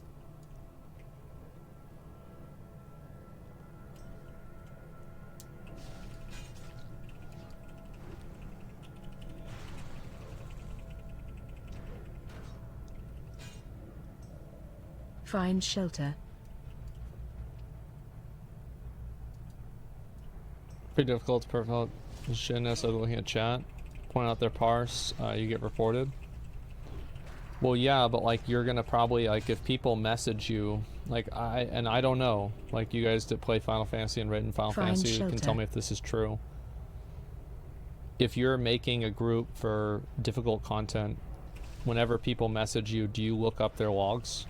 Find shelter. Pretty difficult to profile shitness of looking at chat. Point out their parse, you get reported. Well, yeah, but like you're gonna probably, like, if people message you, like I don't know, like you guys that play Final Fantasy and written Final Fantasy can tell me if this is true. If you're making a group for difficult content, whenever people message you, do you look up their logs?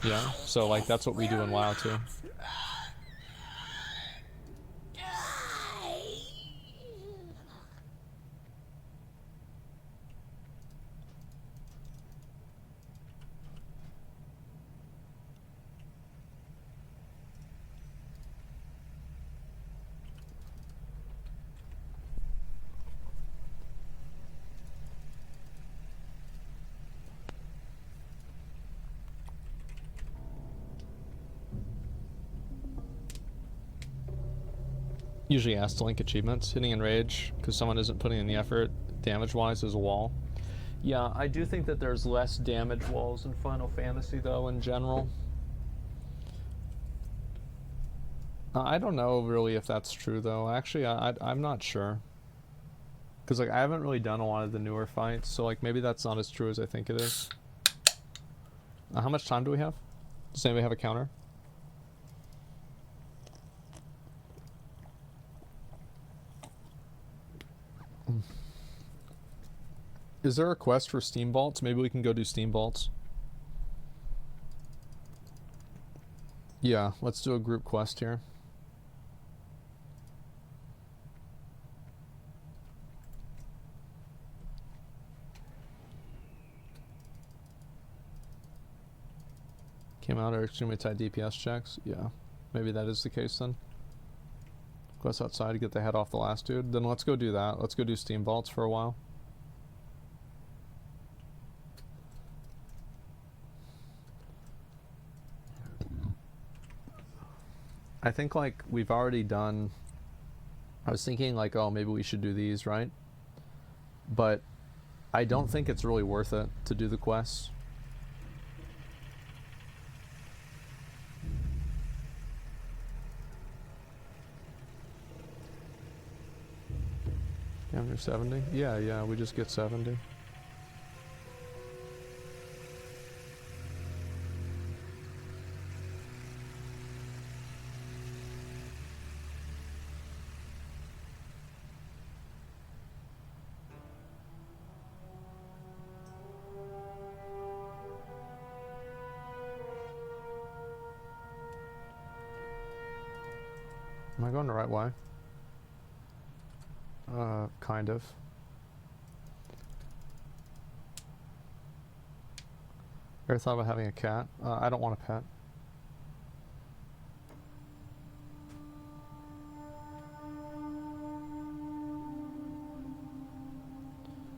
Yeah, so like that's what we do in WoW too. Usually ask to link achievements. Hitting Enrage because someone isn't putting in the effort damage-wise is a wall. Yeah, I do think that there's less damage walls in Final Fantasy though in general. I don't know really if that's true though. Actually, I'm not sure. Because like I haven't really done a lot of the newer fights, so like maybe that's not as true as I think it is. How much time do we have? Does anybody have a counter? Is there a quest for Steam Vaults? Maybe we can go do Steam Vaults. Yeah, let's do a group quest here. Came out are extremely tight DPS checks. Yeah, maybe that is the case then. Quest outside to get the head off the last dude. Then let's go do that. Let's go do Steam Vaults for a while. I think like we've already done. I was thinking like, oh, maybe we should do these, right? But I don't think it's really worth it to do the quests. After 70? Yeah, we just get 70. Am I going the right way? Kind of. Ever thought about having a cat? I don't want a pet.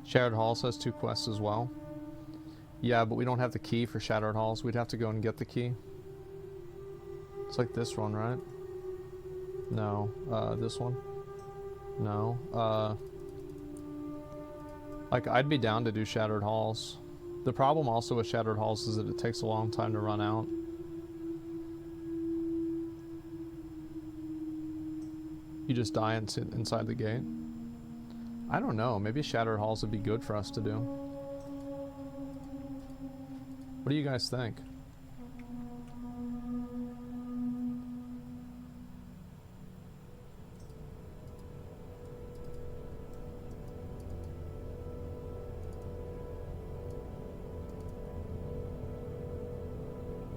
Shattered Halls has 2 quests as well. Yeah, but we don't have the key for Shattered Halls. We'd have to go and get the key. It's like this one, right? No. This one? No. Like, I'd be down to do Shattered Halls. The problem also with Shattered Halls is that it takes a long time to run out. You just die inside the gate. I don't know. Maybe Shattered Halls would be good for us to do. What do you guys think?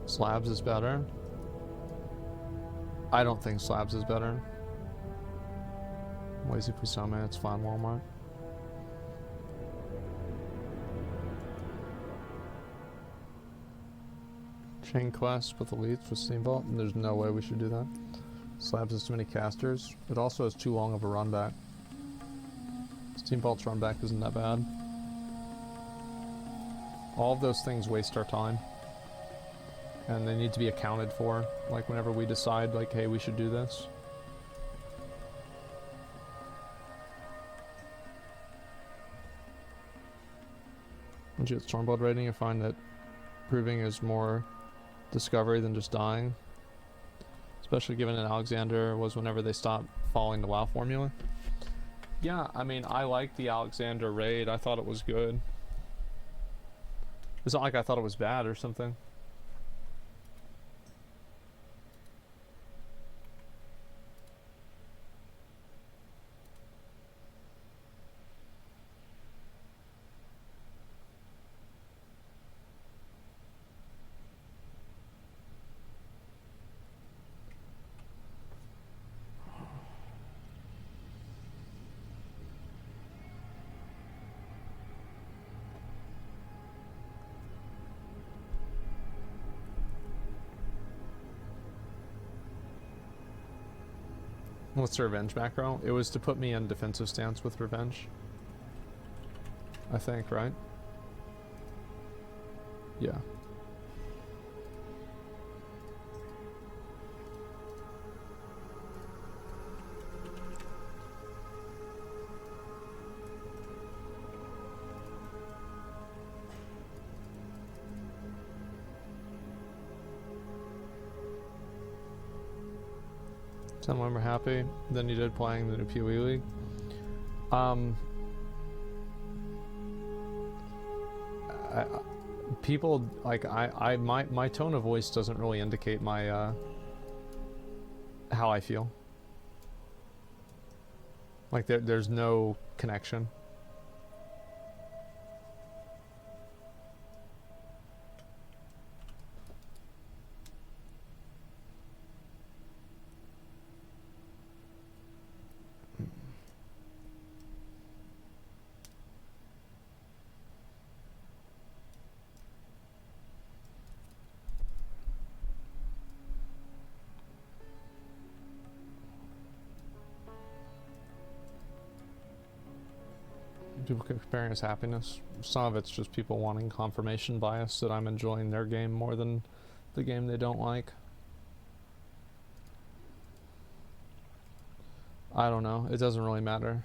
Slabs is better. I don't think Slabs is better. Lazy Pusame, it's fine, Walmart. Chain quest with elites with Steamboat, and there's no way we should do that. Slabs has too many casters. It also has too long of a run back. Steambolt's run back isn't that bad. All of those things waste our time. And they need to be accounted for, like whenever we decide, like, hey, we should do this. Once you get Stormblood rating, you find that proving is more discovery than just dying. Especially given that Alexander was whenever they stopped following the WoW formula. Yeah, I mean, I liked the Alexander raid. I thought it was good. It's not like I thought it was bad or something. What's the revenge macro? It was to put me in defensive stance with revenge. I think, right? Yeah. Some of them are happy than you did playing the new Pee Wee League. People like my tone of voice doesn't really indicate my how I feel. Like there's no connection. People can experience happiness. Some of it's just people wanting confirmation bias that I'm enjoying their game more than the game they don't like. I don't know. It doesn't really matter.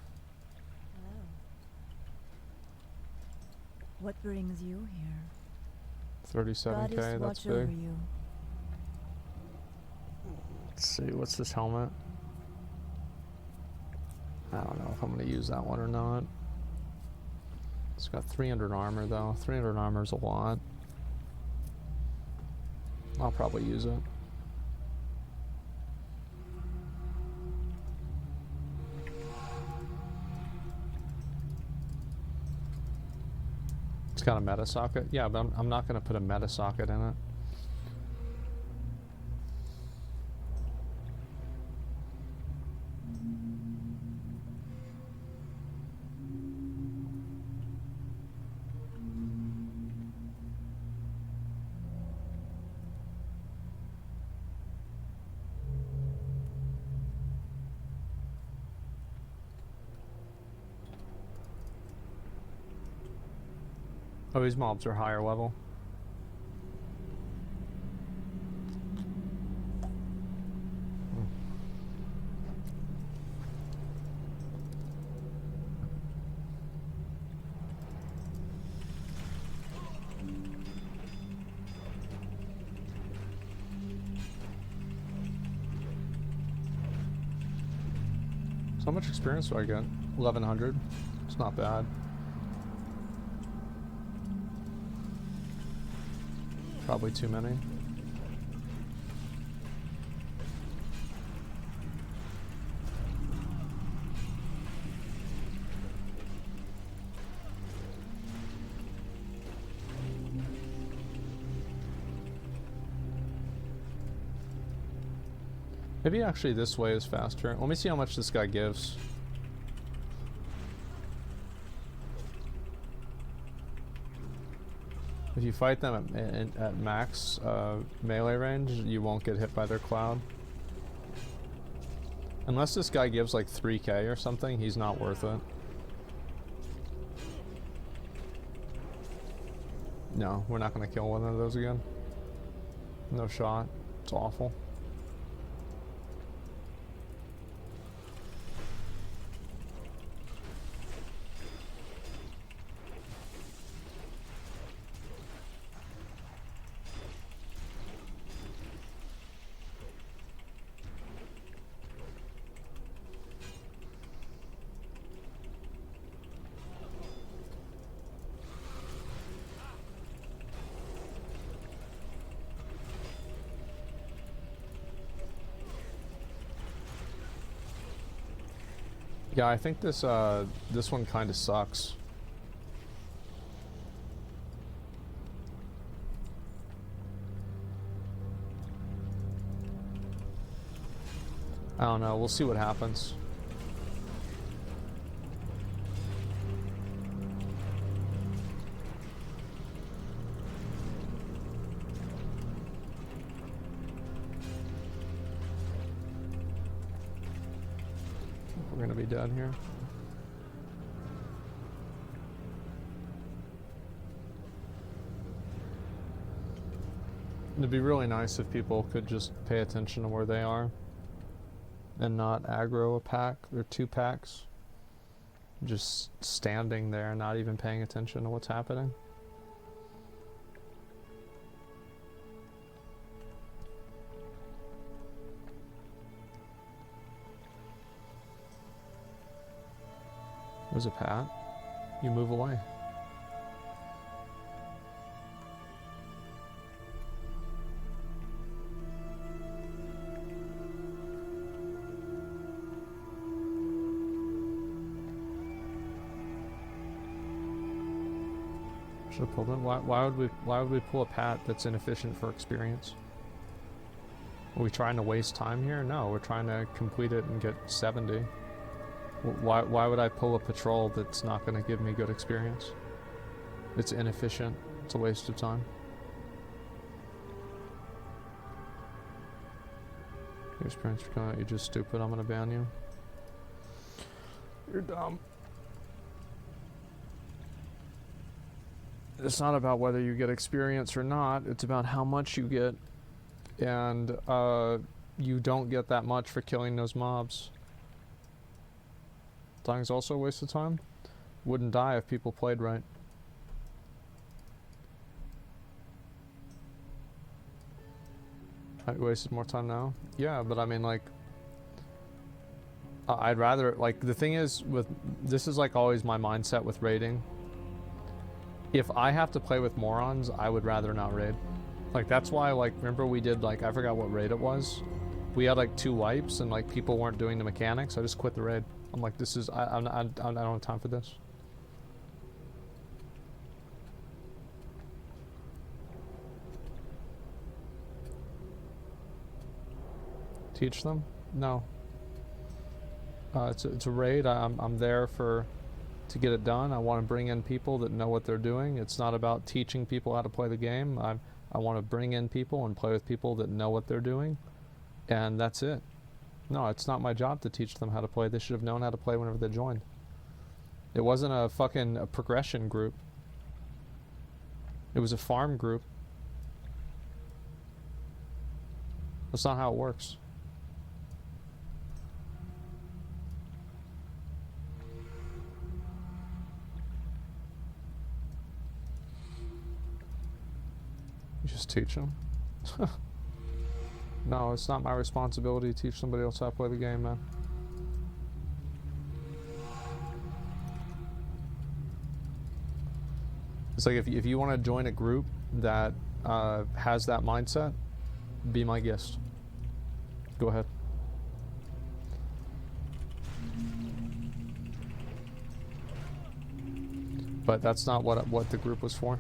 What brings you here? 37k, that's big. Over you. Let's see, what's this helmet? I don't know if I'm going to use that one or not. It's got 300 armor though. 300 armor is a lot. I'll probably use it. It's got a meta socket. Yeah, but I'm not going to put a meta socket in it. Oh, these mobs are higher level. So how much experience do I get? 1100. It's not bad. Probably too many. Maybe actually this way is faster. Let me see how much this guy gives. If you fight them at max melee range, you won't get hit by their cloud. Unless this guy gives like 3k or something, he's not worth it. No, we're not going to kill one of those again. No shot. It's awful. Yeah, I think this this one kind of sucks. I don't know, we'll see what happens. We're gonna be dead here. It'd be really nice if people could just pay attention to where they are and not aggro a pack or 2 packs. Just standing there, not even paying attention to what's happening. There's a pat. You move away. Should have pulled it. Why would we pull a pat that's inefficient for experience? Are we trying to waste time here? No, we're trying to complete it and get 70. Why would I pull a patrol that's not going to give me good experience? It's inefficient. It's a waste of time. Your experience for coming out, you're just stupid. I'm going to ban you. You're dumb. It's not about whether you get experience or not. It's about how much you get. And you don't get that much for killing those mobs. Dying's also a waste of time. Wouldn't die if people played right. I wasted more time now? Yeah, but I mean, like, I'd rather, like, the thing is, with this is like always my mindset with raiding. If I have to play with morons, I would rather not raid. Like, that's why, like, remember we did, like, I forgot what raid it was. We had, like, 2 wipes, and, like, people weren't doing the mechanics. I just quit the raid. I'm like, this is, I don't have time for this. Teach them? No. It's a raid. I'm there to get it done. I want to bring in people that know what they're doing. It's not about teaching people how to play the game. I want to bring in people and play with people that know what they're doing, and that's it. No, it's not my job to teach them how to play. They should have known how to play whenever they joined. It wasn't a fucking progression group. It was a farm group. That's not how it works. You just teach them. No, it's not my responsibility to teach somebody else how to play the game, man. It's like if you want to join a group that has that mindset, be my guest. Go ahead. But that's not what the group was for.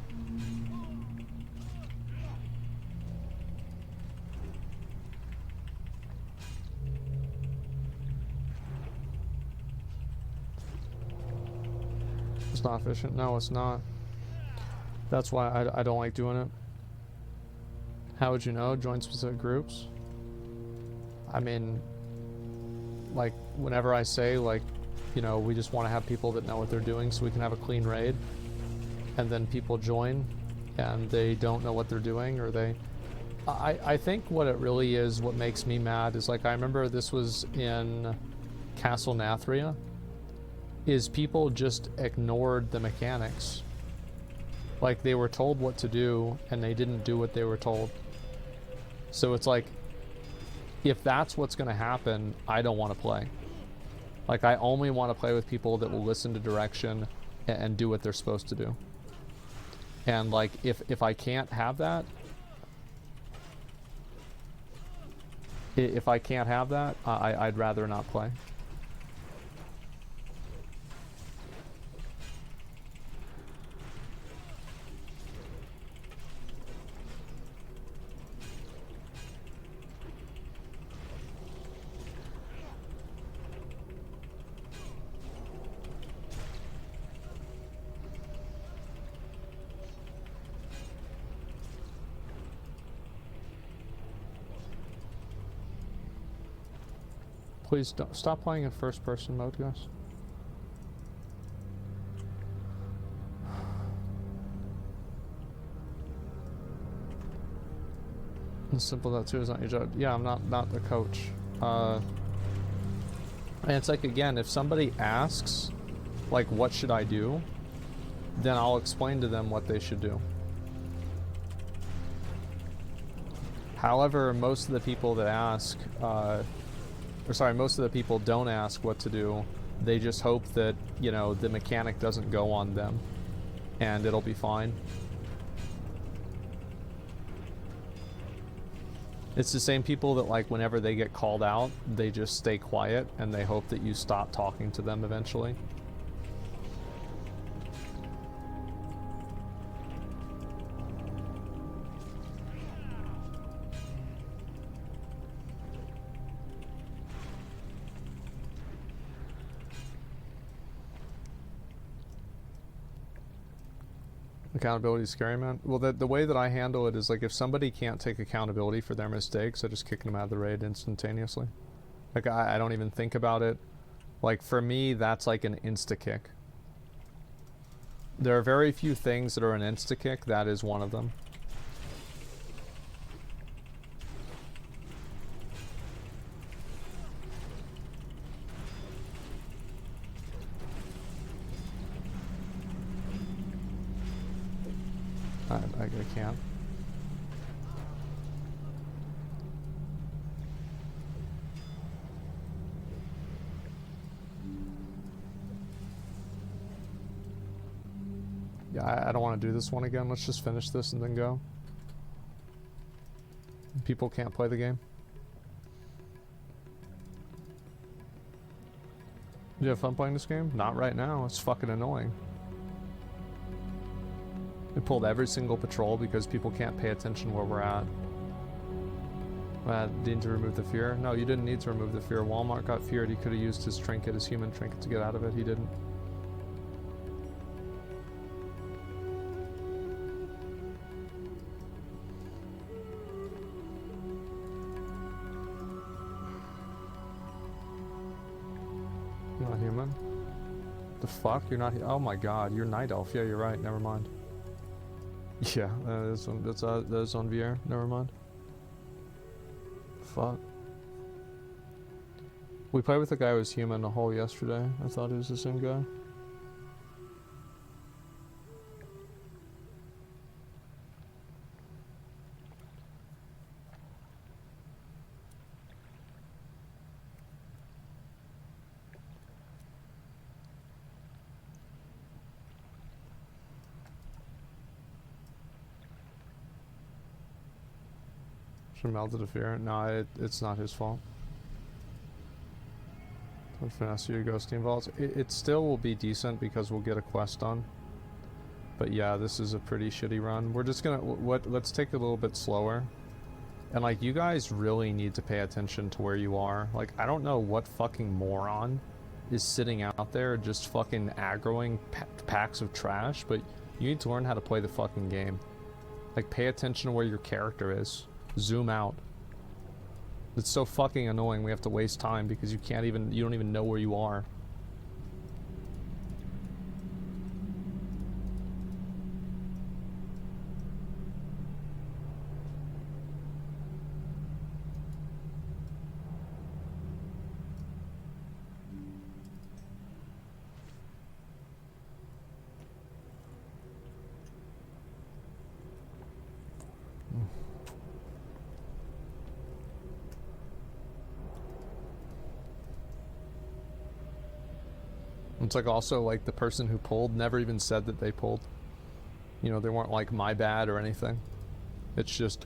It's not efficient. No, it's not. That's why I don't like doing it. How would you know? Join specific groups. I mean, like, whenever I say, like, you know, we just want to have people that know what they're doing so we can have a clean raid, and then people join and they don't know what they're doing, or they... I think what it really is, what makes me mad is, like, I remember this was in Castle Nathria, is people just ignored the mechanics. Like, they were told what to do and they didn't do what they were told. So it's like, if that's what's going to happen, I don't want to play. Like, I only want to play with people that will listen to direction and do what they're supposed to do. And, like, if I can't have that, I'd rather not play. Please don't stop playing in first person mode, guys. It's simple that too is not your job. Yeah, I'm not the coach. And it's like, again, if somebody asks, like, what should I do? Then I'll explain to them what they should do. However, most of the people that ask, most of the people don't ask what to do. They just hope that, you know, the mechanic doesn't go on them and it'll be fine. It's the same people that, like, whenever they get called out, they just stay quiet and they hope that you stop talking to them eventually. Accountability is scary, man. Well, the way that I handle it is, like, if somebody can't take accountability for their mistakes, I just kick them out of the raid instantaneously. Like, I don't even think about it. Like, for me, that's like an insta-kick. There are very few things that are an insta-kick. That is one of them. I can't. Yeah, I don't want to do this one again. Let's just finish this and then go. People can't play the game. Do you have fun playing this game? Not right now. It's fucking annoying. We pulled every single patrol because people can't pay attention where we're at. Need to remove the fear? No, you didn't need to remove the fear. Walmart got feared. He could have used his trinket, his human trinket, to get out of it. He didn't. You're not human? The fuck? You're not. Oh my god, you're night elf. Yeah, you're right. Never mind. Yeah, that is on VR. Never mind. Fuck. We played with a guy who was human a whole yesterday. I thought he was the same guy. Should melted the fear. No, it's not his fault. What finesse your ghosting vaults? It still will be decent because we'll get a quest done. But yeah, this is a pretty shitty run. We're just gonna let's take it a little bit slower. And like, you guys really need to pay attention to where you are. Like, I don't know what fucking moron is sitting out there just fucking aggroing packs of trash, but you need to learn how to play the fucking game. Like, pay attention to where your character is. Zoom out. It's so fucking annoying. We have to waste time because you don't even know where you are. It's like, also, like, the person who pulled never even said that they pulled. You know, they weren't like, my bad or anything. It's just,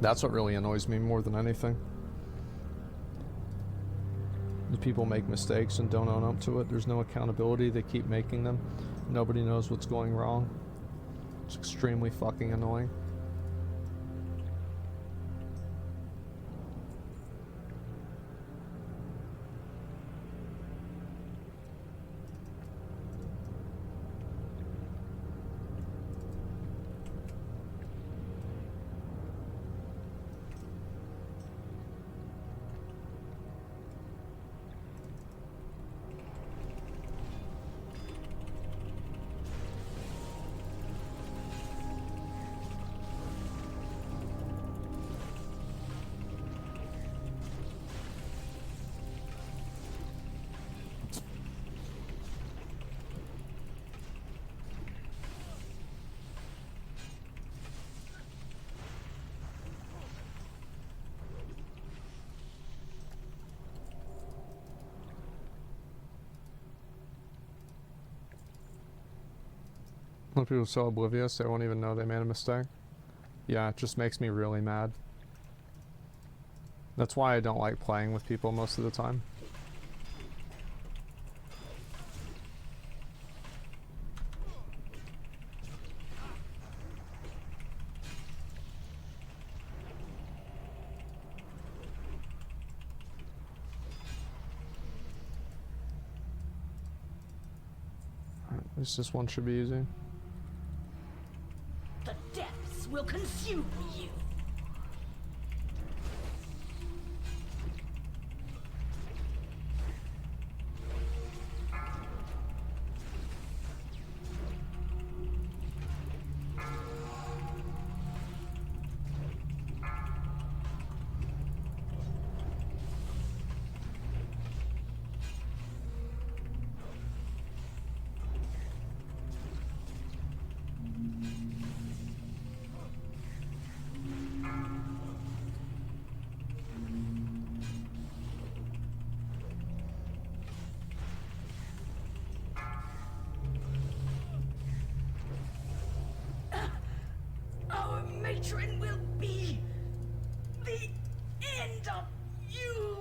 That's what really annoys me more than anything. The people make mistakes and don't own up to it. There's no accountability. They keep making them. Nobody knows what's going wrong. It's extremely fucking annoying. When people are so oblivious, they won't even know they made a mistake. Yeah, it just makes me really mad. That's why I don't like playing with people most of the time. At least this one should be easy. The depths will consume you. Our matron will be the end of you.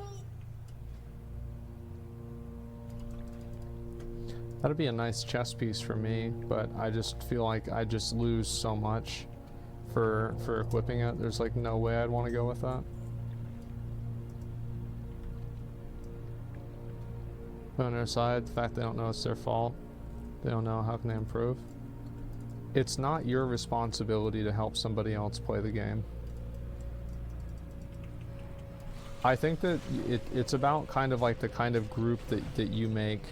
That'd be a nice chess piece for me, but I just feel like I just lose so much for equipping it. There's like no way I'd want to go with that. But on their side, the fact they don't know it's their fault, they don't know how can they improve. It's not your responsibility to help somebody else play the game. I think that it's about kind of like the kind of group that you make.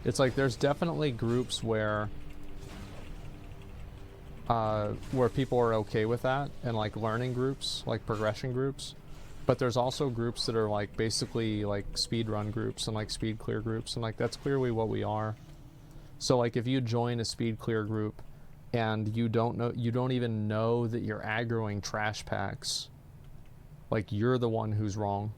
It's like there's definitely groups where people are okay with that, and like learning groups, like progression groups. But there's also groups that are like basically like speedrun groups and like speed clear groups, and like that's clearly what we are. So like if you join a speed clear group and you don't even know that you're aggroing trash packs, like you're the one who's wrong.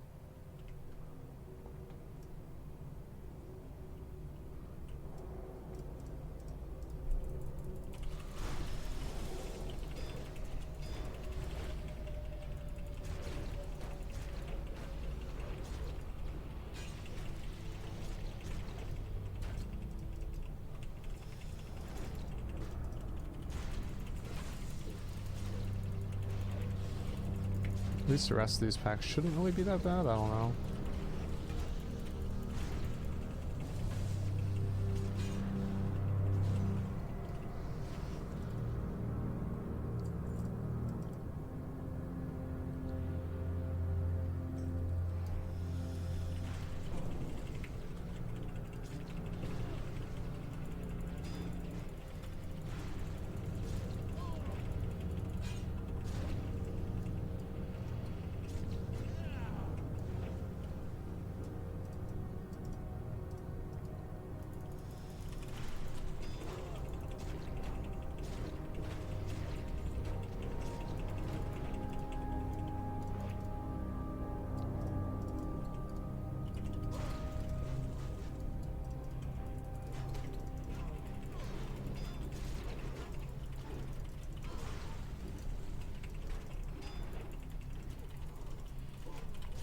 At least the rest of these packs shouldn't really be that bad, I don't know.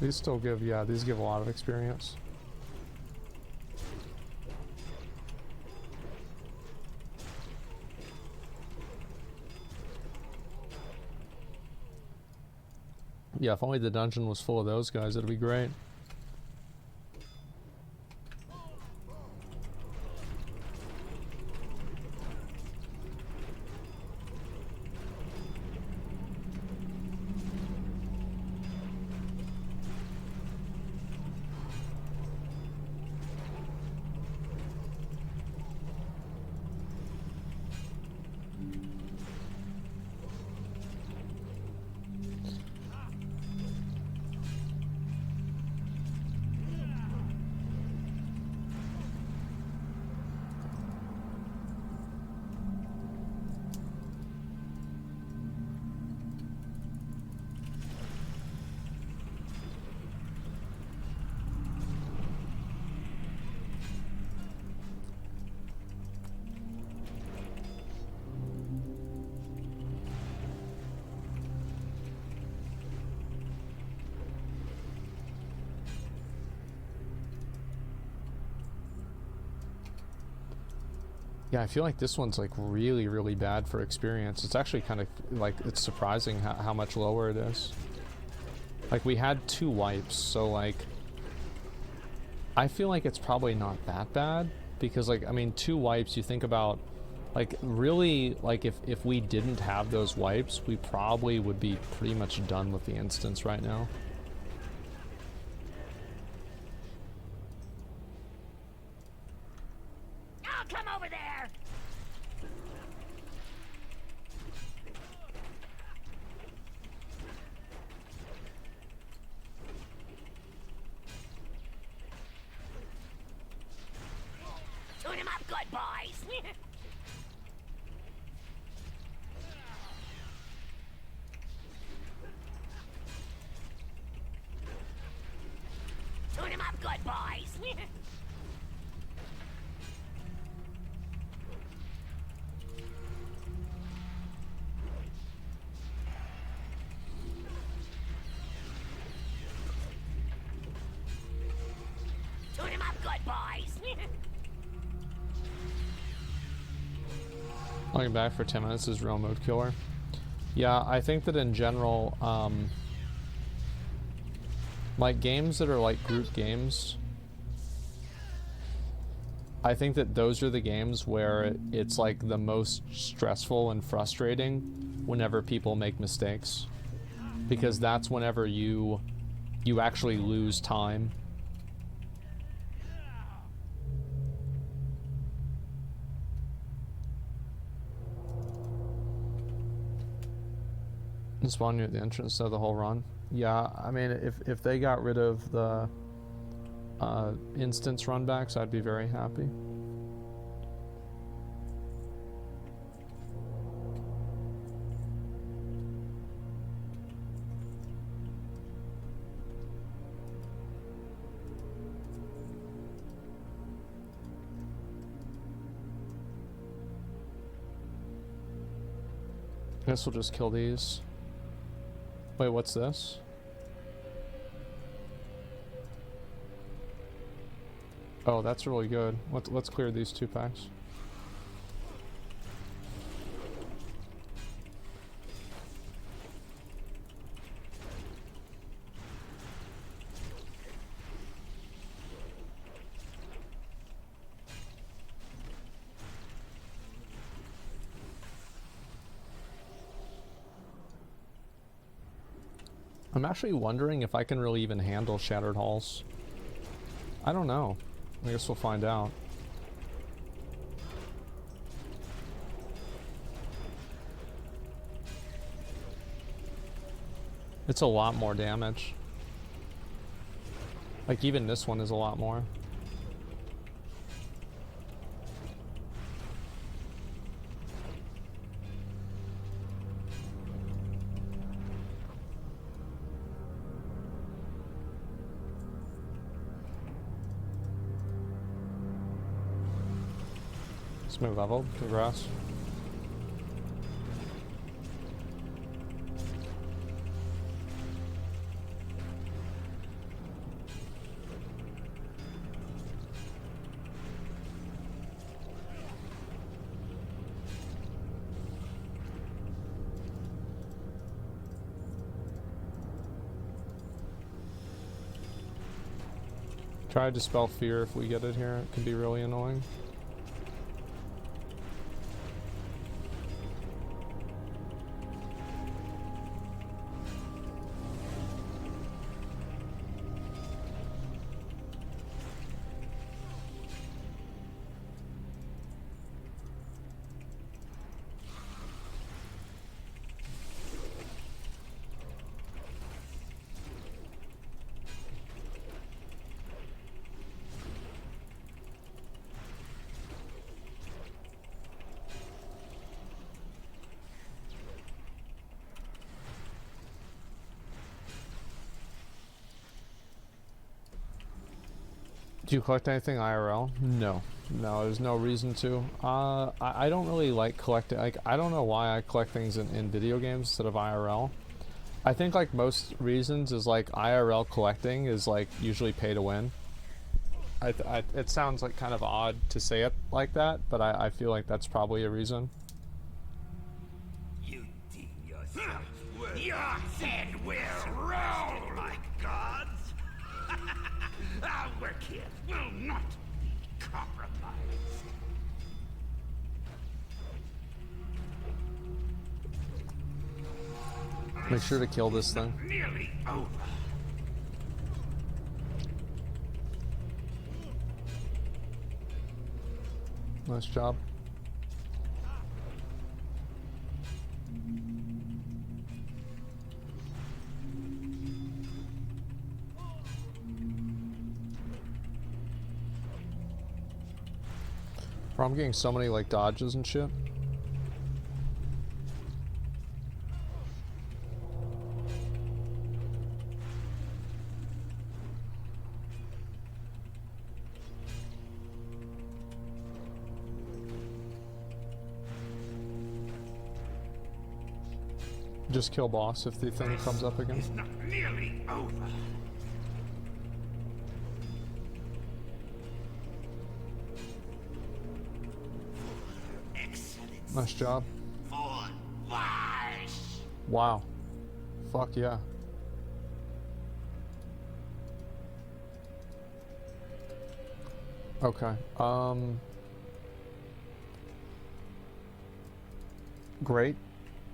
These still give, yeah, these give a lot of experience. Yeah, if only the dungeon was full of those guys, it'd be great. Yeah, I feel like this one's like really, really bad for experience. It's actually kind of like, it's surprising how much lower it is. Like we had 2 wipes, so like, I feel like it's probably not that bad because like, I mean, 2 wipes, you think about like really like if we didn't have those wipes, we probably would be pretty much done with the instance right now. I'll come over there. Tune him up good, boys. Tune him up good, boys. Tune him up good, boys. Looking back for 10 minutes is real mood killer. Yeah, I think that in general, like games that are like group games, I think that those are the games where it's like the most stressful and frustrating whenever people make mistakes, because that's whenever you actually lose time. Spawn you at the entrance of the whole run. Yeah, I mean, if they got rid of the instance runbacks, I'd be very happy. I guess we'll just kill these. Wait, what's this? Oh, that's really good. Let's clear these 2 packs. I'm actually wondering if I can really even handle Shattered Halls. I don't know. I guess we'll find out. It's a lot more damage. Like even this one is a lot more. Smooth level, congrats. Try to dispel fear if we get it here. It can be really annoying. Do you collect anything IRL? No. No, there's no reason to. I don't really like collecting, like, I don't know why I collect things in video games instead of IRL. I think, like, most reasons is, like, IRL collecting is, like, usually pay to win. It sounds like kind of odd to say it like that, but I feel like that's probably a reason. You deem yourself your head will roll like gods. Our work here will not be compromised. Make sure to kill this thing. Nearly over. Nice job. Bro, I'm getting so many like dodges and shit. Just kill boss if the thing comes up again. It's not nearly over. Excellent. Nice job. For life. Wow. Fuck yeah. Okay. Great.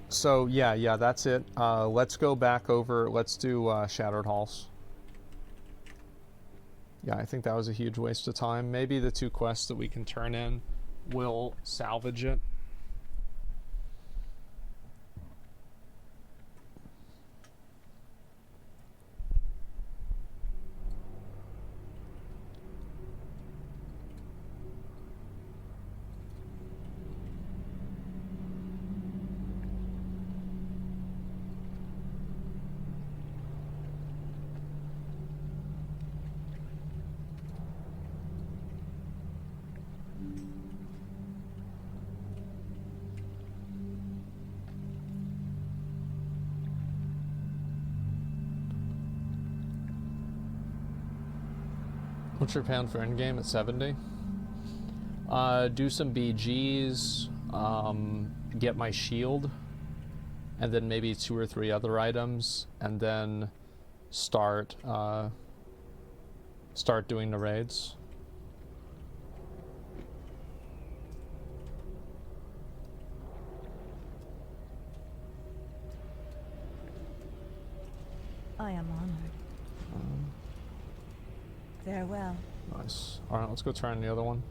So yeah, that's it. Let's go back over. Let's do Shattered Halls. Yeah, I think that was a huge waste of time. Maybe the 2 quests that we can turn in will salvage it. What's your pound for endgame at 70? Do some BGs, get my shield, and then maybe 2 or 3 other items, and then start doing the raids. I am honored. Farewell. Nice. Alright, let's go try on the other one.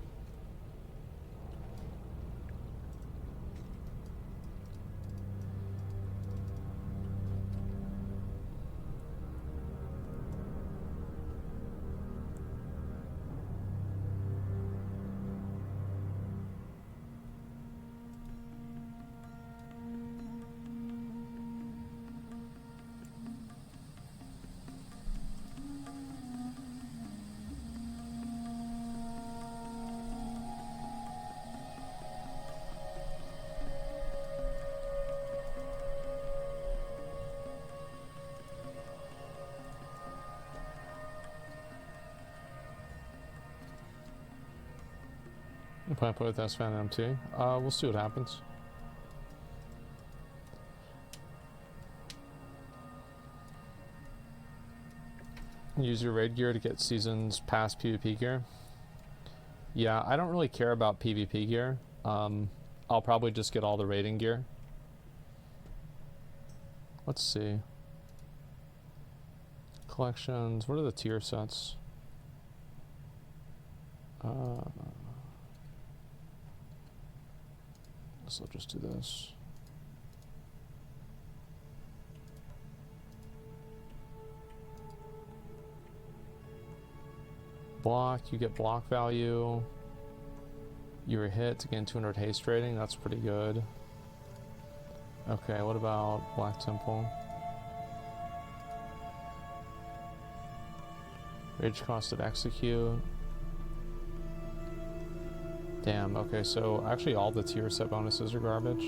I'm planning to play with S-Fan MT. We'll see what happens. Use your raid gear to get seasons past PvP gear. Yeah, I don't really care about PvP gear. I'll probably just get all the raiding gear. Let's see. Collections. What are the tier sets? So I'll just do this. Block, you get block value. You're a hit to gain 200 haste rating, that's pretty good. Okay, what about Black Temple? Rage cost of execute. Damn, okay, so actually all the tier set bonuses are garbage.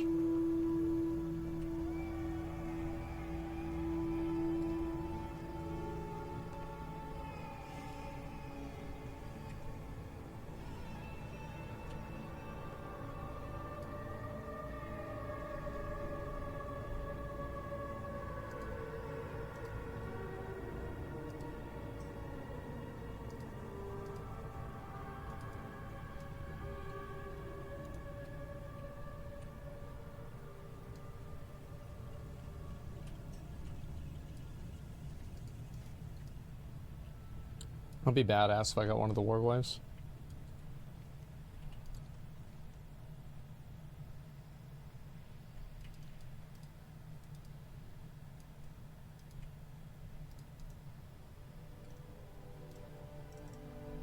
I'll be badass if I got one of the warglaves.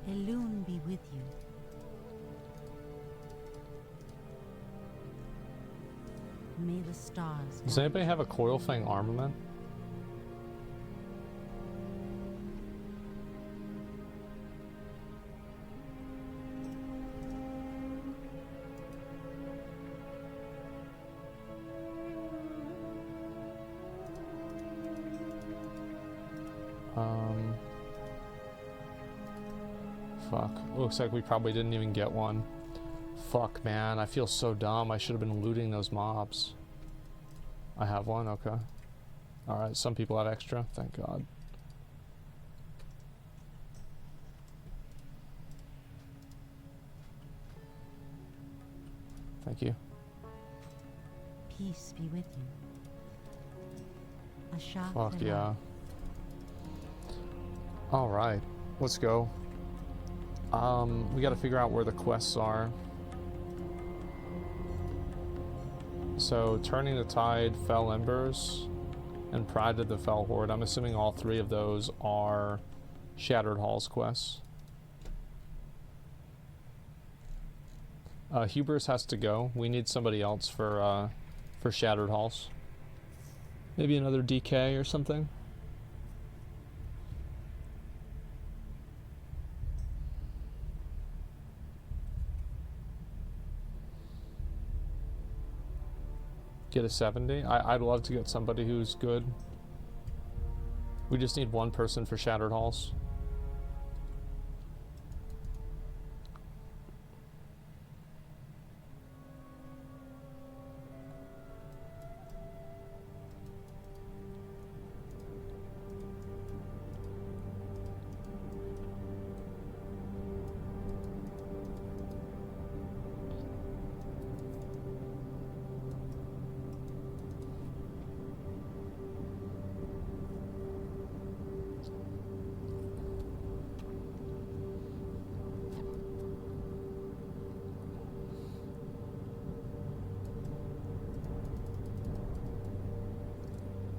Elune be with you. May the stars. Does anybody have a coil fang armament? Fuck. Looks like we probably didn't even get one. Fuck, man. I feel so dumb. I should have been looting those mobs. I have one? Okay. Alright, some people have extra. Thank God. Thank you. Peace be with you. Asha Fuck Fela. yeah. Alright. Let's go. We gotta figure out where the quests are. So, Turning the Tide, Fell Embers, and Pride of the Fell Horde. I'm assuming all three of those are Shattered Halls quests. Hubris has to go. We need somebody else for Shattered Halls. Maybe another DK or something. Get a 70? I'd love to get somebody who's good. We just need one person for Shattered Halls.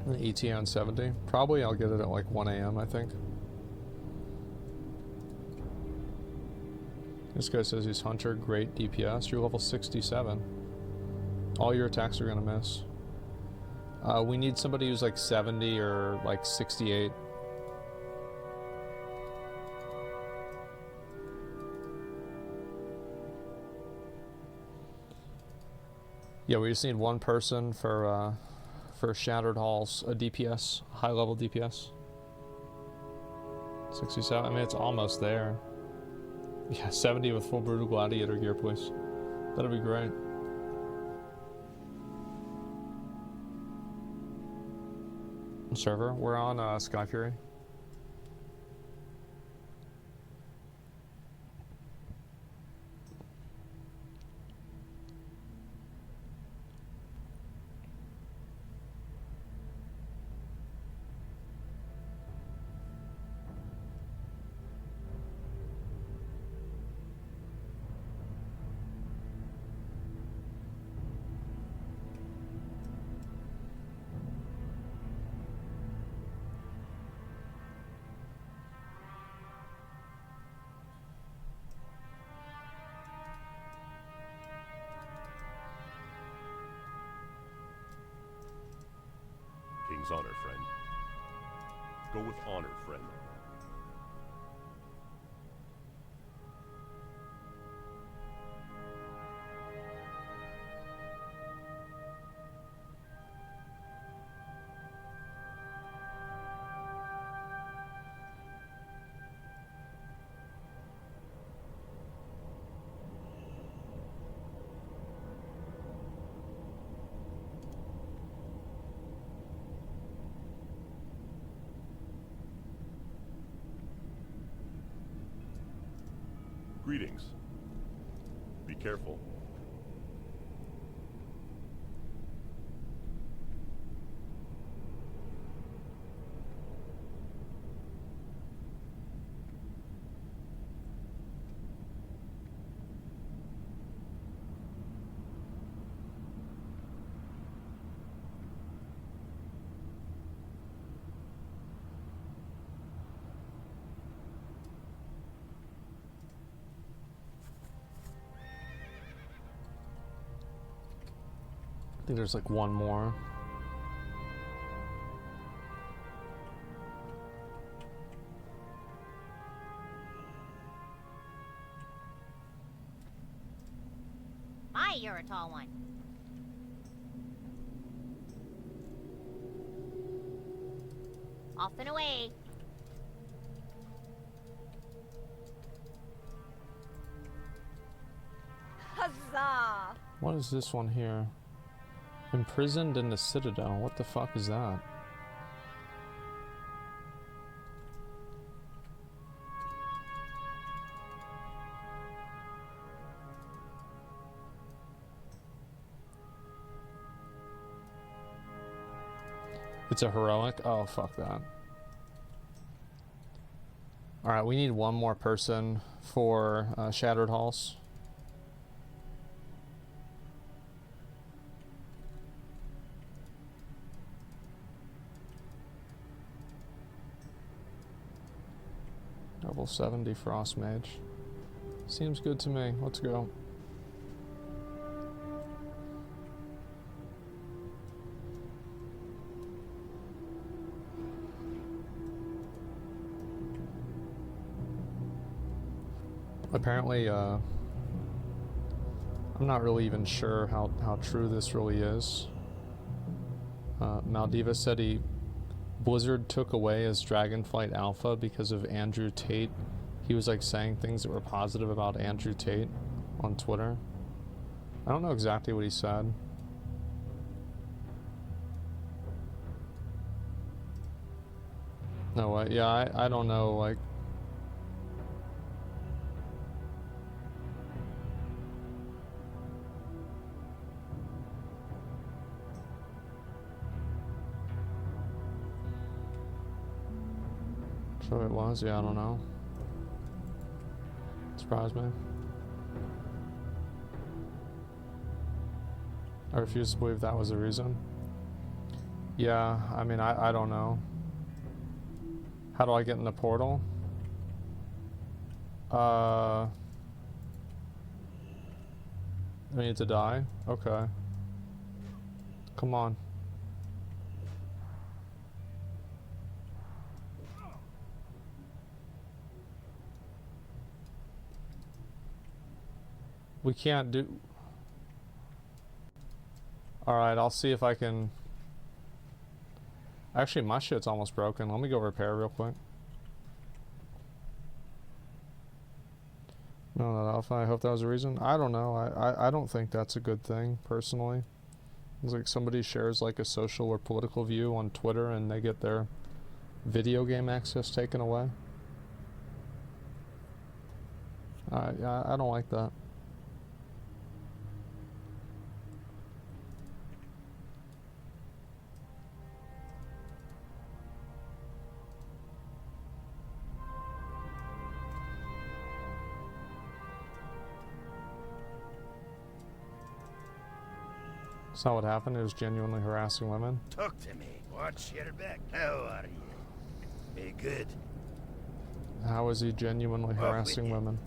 An ET on 70. Probably I'll get it at like 1 AM, I think. This guy says he's Hunter, great DPS. You're level 67. All your attacks are gonna miss. We need somebody who's like 70 or like 68. Yeah, we just need one person for Shattered Halls, a DPS, high level DPS. 67, I mean it's almost there. Yeah, 70 with full Brutal Gladiator gear, please. That'd be great. Server, we're on Sky Fury. King's honor, friend. Go with honor, friend. Greetings. Be careful. think there's like one more. My, you're a tall one. Off and away. Huzzah! What is this one here? Imprisoned in the Citadel. What the fuck is that? It's a heroic? Oh, fuck that. Alright, we need one more person for Shattered Halls. Level 70 Frost Mage. Seems good to me. Let's go. Apparently, I'm not really even sure how true this really is. Maldiva said Blizzard took away his Dragonflight Alpha because of Andrew Tate. He was like saying things that were positive about Andrew Tate on Twitter. I don't know exactly what he said. No, yeah, I don't know, like... Sure it was, yeah, I don't know. Surprised me. I refuse to believe that was the reason. Yeah, I mean, I don't know. How do I get in the portal? I need to die? Okay. Come on. We can't do... Alright, I'll see if I can... Actually, my shit's almost broken. Let me go repair real quick. No, not Alpha. I hope that was the reason. I don't know. I don't think that's a good thing, personally. It's like somebody shares like a social or political view on Twitter and they get their video game access taken away. Yeah, I don't like that. That's not what happened. It was genuinely harassing women. Talk to me. Watch your back. How are you? Be good. How is he genuinely harassing women?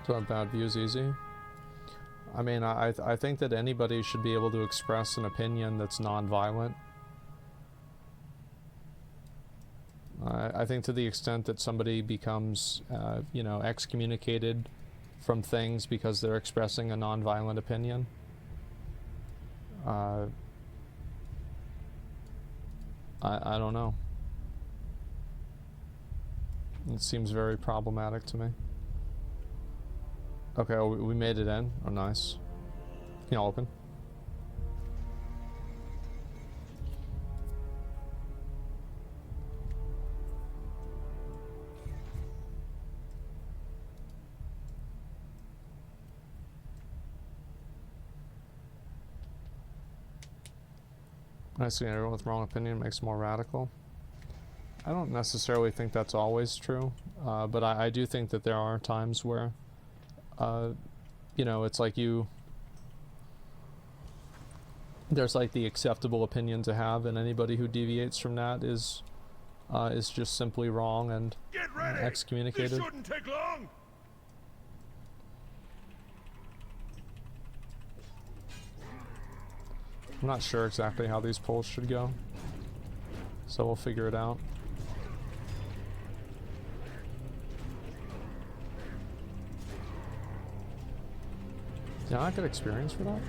To have bad views easy? I mean, I think that anybody should be able to express an opinion that's non-violent. I think to the extent that somebody becomes, you know, excommunicated from things because they're expressing a non-violent opinion, I don't know. It seems very problematic to me. Okay, oh, we made it in. Oh, nice. Can y'all open? I see everyone with wrong opinion makes more radical. I don't necessarily think that's always true, but I do think that there are times where, you know, it's like there's like the acceptable opinion to have, and anybody who deviates from that is is just simply wrong and excommunicated. This shouldn't take long. I'm not sure exactly how these polls should go, so we'll figure it out. Did I not get experience for that?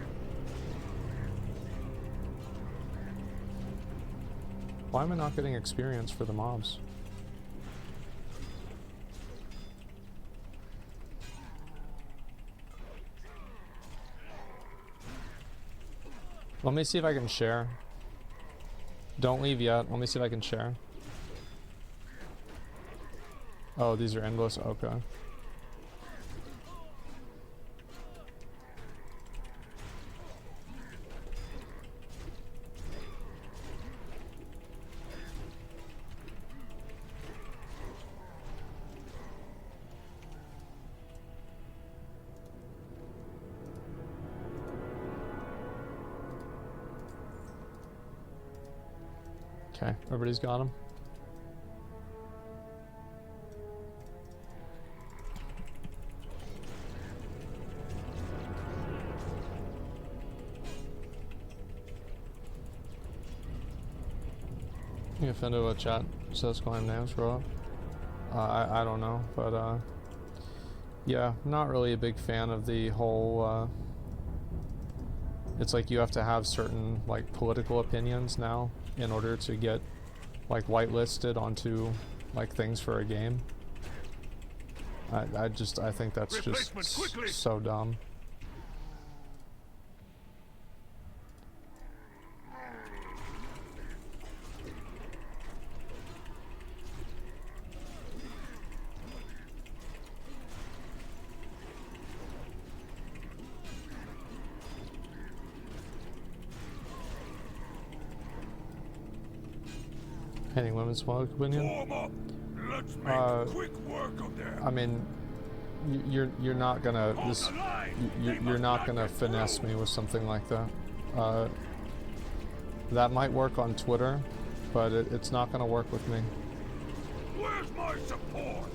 Why am I not getting experience for the mobs? Let me see if I can share. Don't leave yet. Let me see if I can share. Oh, these are endless? Okay. Okay, everybody's got them. You offended what chat says calling names, bro? I don't know, but yeah, not really a big fan of the whole it's like you have to have certain like political opinions now in order to get like whitelisted onto like things for a game. I think that's just so dumb. Any women's public opinion? Let's make quick work of them. I mean, you're not gonna you're not gonna finesse me with something like that. That might work on Twitter, but it's not gonna work with me. Where's my support?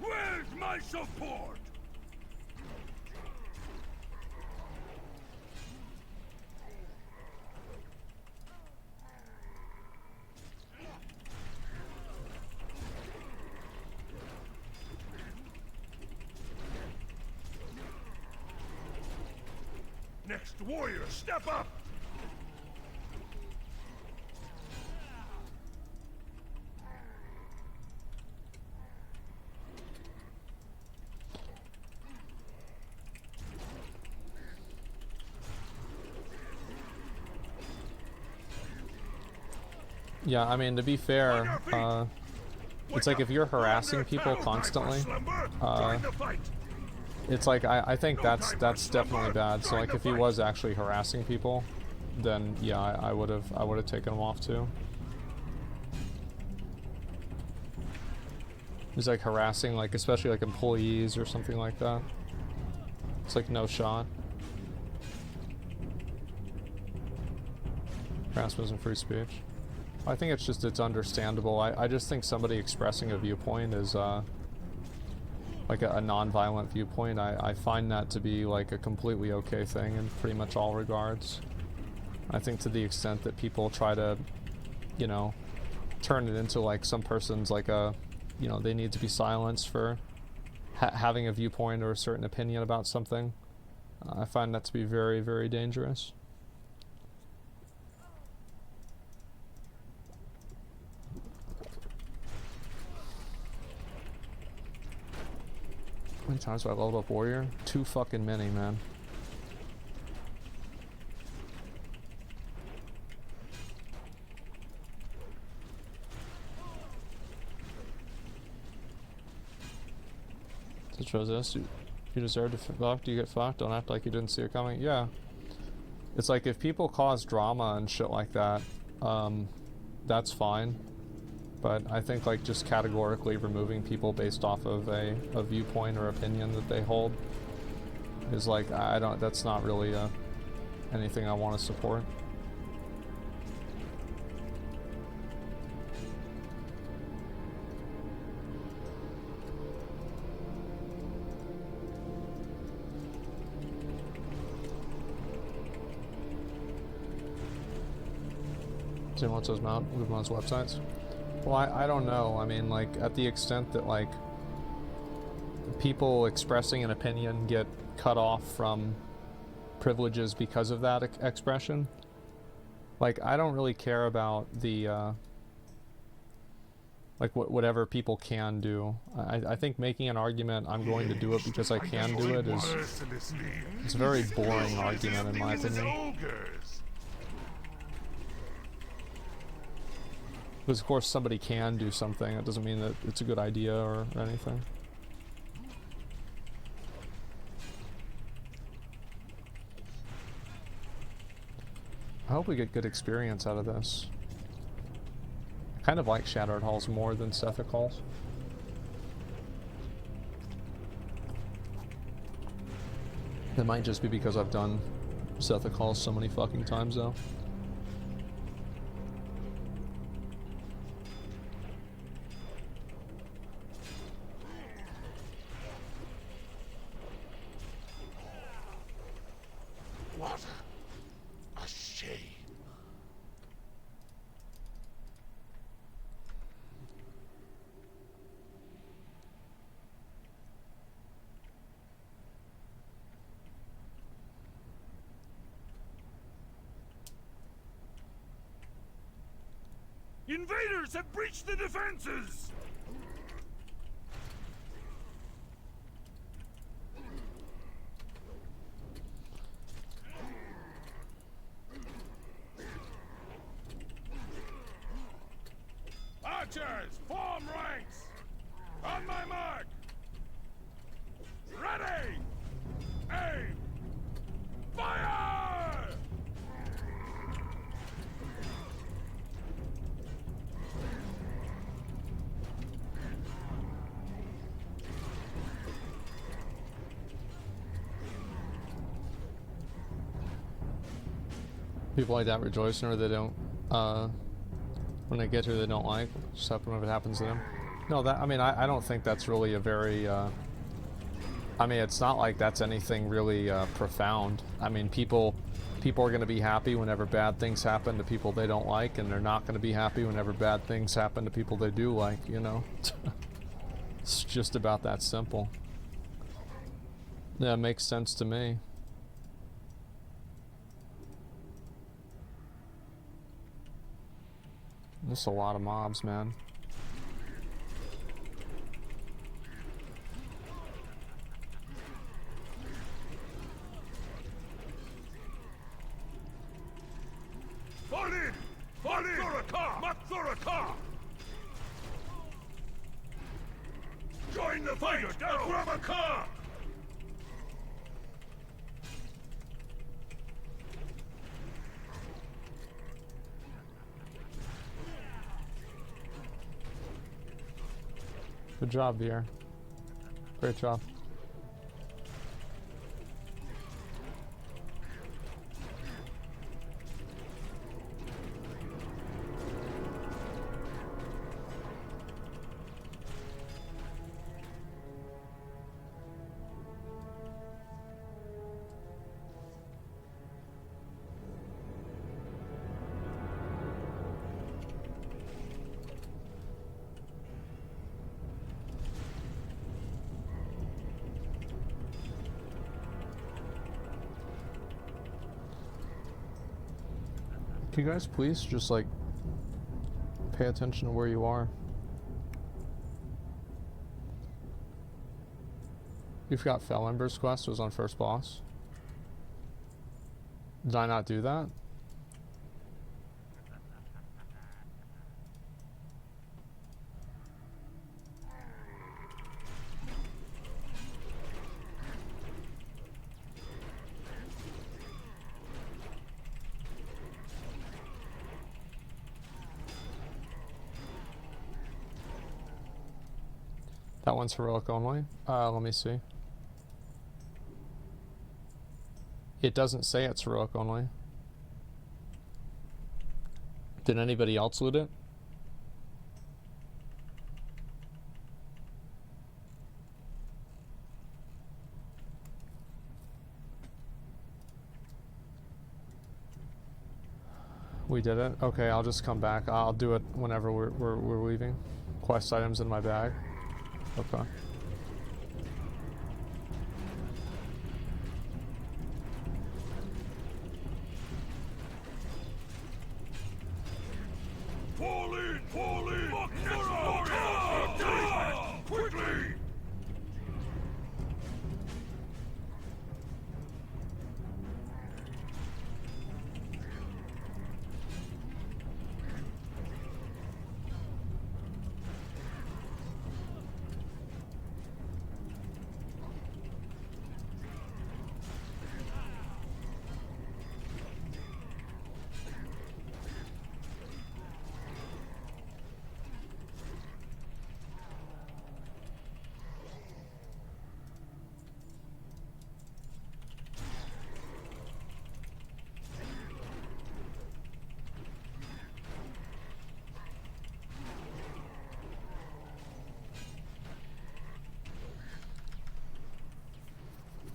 Where's my support? Next warrior, step up! Yeah, I mean, to be fair, it's like if you're harassing people constantly, it's like I think that's definitely bad. So like if he was actually harassing people, then yeah, I would have taken him off too. He's like harassing, like especially like employees or something like that. It's like no shot. Harassment isn't free speech. I think it's understandable. I just think somebody expressing a viewpoint is like a non-violent viewpoint. I find that to be like a completely okay thing in pretty much all regards. I think to the extent that people try to, you know, turn it into like some person's like a, you know, they need to be silenced for having a viewpoint or a certain opinion about something, I find that to be very, very dangerous. How many times have I leveled up warrior? Too fucking many, man. It shows us You deserve to fuck. Do you get fucked? Don't act like you didn't see it coming. Yeah. It's like if people cause drama and shit like that, that's fine. But I think like just categorically removing people based off of a viewpoint or opinion that they hold is like, that's not really anything I want to support. So wants those move on websites? Well, I don't know. I mean, like, at the extent that, like, people expressing an opinion get cut off from privileges because of that expression, like, I don't really care about the, like, whatever people can do. I think making an argument, I'm going to do it because I can do it, it's a very boring argument, in my opinion. Because of course somebody can do something, it doesn't mean that it's a good idea or anything. I hope we get good experience out of this. I kind of like Shattered Halls more than Sethek Halls. It might just be because I've done Sethek Halls so many fucking times though. What a shame. Invaders have breached the defenses! Archers, form ranks! On my mark! Ready! Aim! Fire! People like that rejoice whenever they don't, when they get who they don't like, except whenever it happens to them. No, that, I mean, I don't think that's really a very, I mean, it's not like that's anything really profound. I mean, people are going to be happy whenever bad things happen to people they don't like, and they're not going to be happy whenever bad things happen to people they do like, you know? It's just about that simple. Yeah, it makes sense to me. There's a lot of mobs, man. Fall in! Fall in! Mathuraka! Join the fight! Grab a car! Good job, VR. Great job. Can you guys please just like pay attention to where you are? You forgot Fell Ember's quest was on first boss. Did I not do that? That one's heroic only. Let me see. It doesn't say it's heroic only. Did anybody else loot it? We did it? Okay, I'll just come back. I'll do it whenever we're leaving. Quest items in my bag. Okay. Fall in! Fall in! Quickly!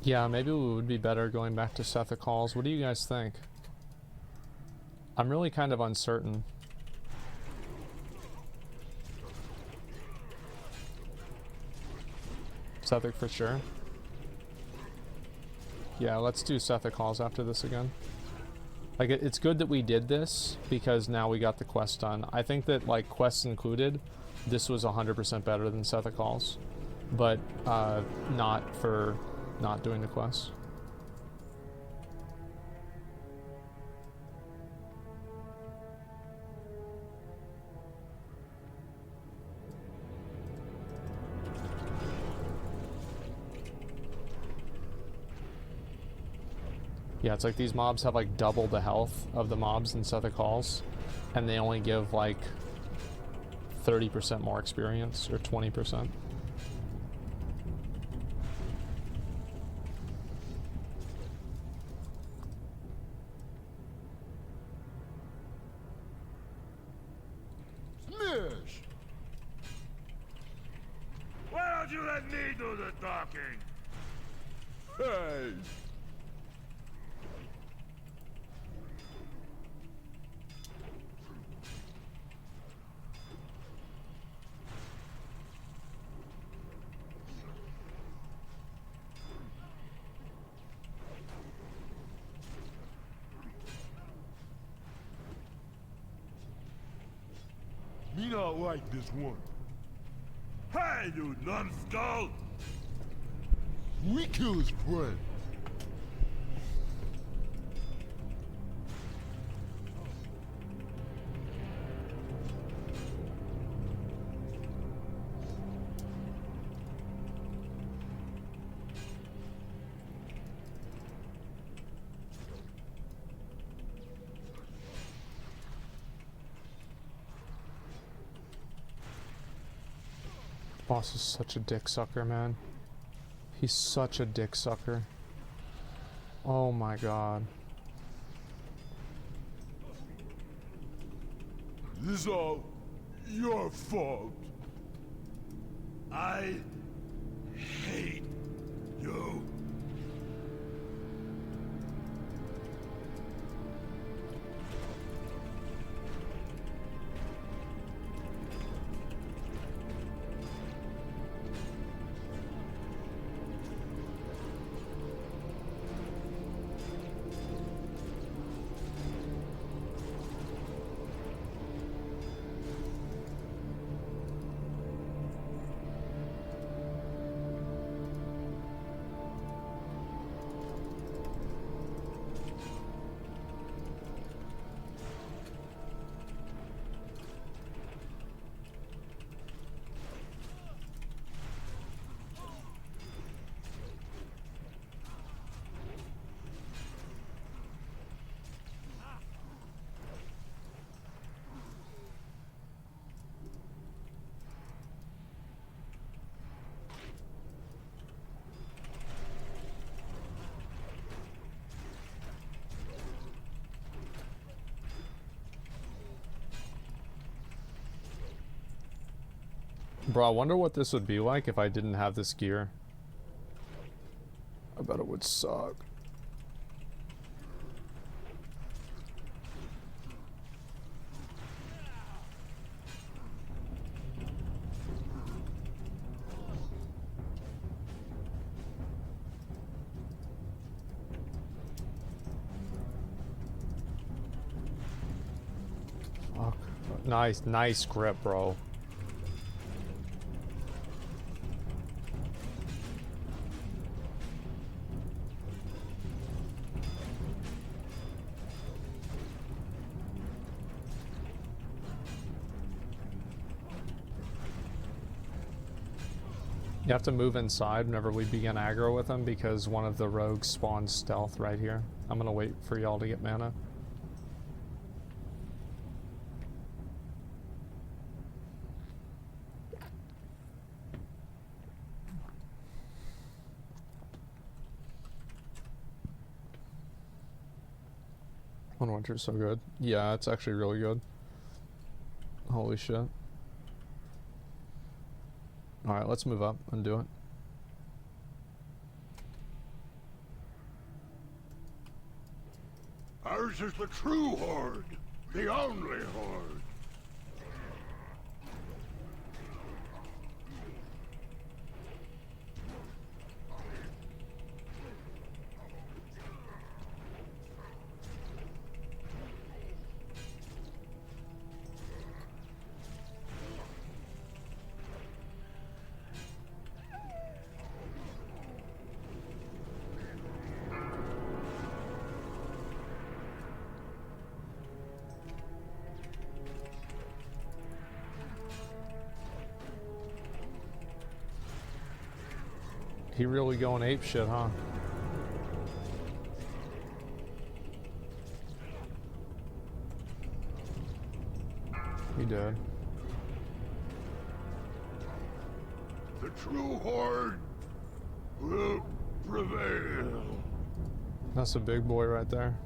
Yeah, maybe we would be better going back to Sethic Halls. What do you guys think? I'm really kind of uncertain. Sethic for sure. Yeah, let's do Sethic Halls after this again. Like, it's good that we did this, because now we got the quest done. I think that, like, quests included, this was 100% better than Sethic Halls. But, not for not doing the quest. Yeah, it's like these mobs have like double the health of the mobs in Sethic Halls, and they only give like 30% more experience, or 20%. Smish! Why don't you let me do the talking? Hey! Me not like this one. Hey, you numbskull! We kill his friend. Boss is such a dick sucker, man. He's such a dick sucker. Oh my god. This is all your fault. I hate you. Bro, I wonder what this would be like if I didn't have this gear. I bet it would suck. Fuck. Nice grip, bro. You have to move inside whenever we begin aggro with them because one of the rogues spawns stealth right here. I'm gonna wait for y'all to get mana. One Winter's so good. Yeah, it's actually really good. Holy shit. Alright, let's move up and do it. Ours is the true horde, the only horde. He really going ape shit, huh? He did. The true horde will prevail. That's a big boy right there.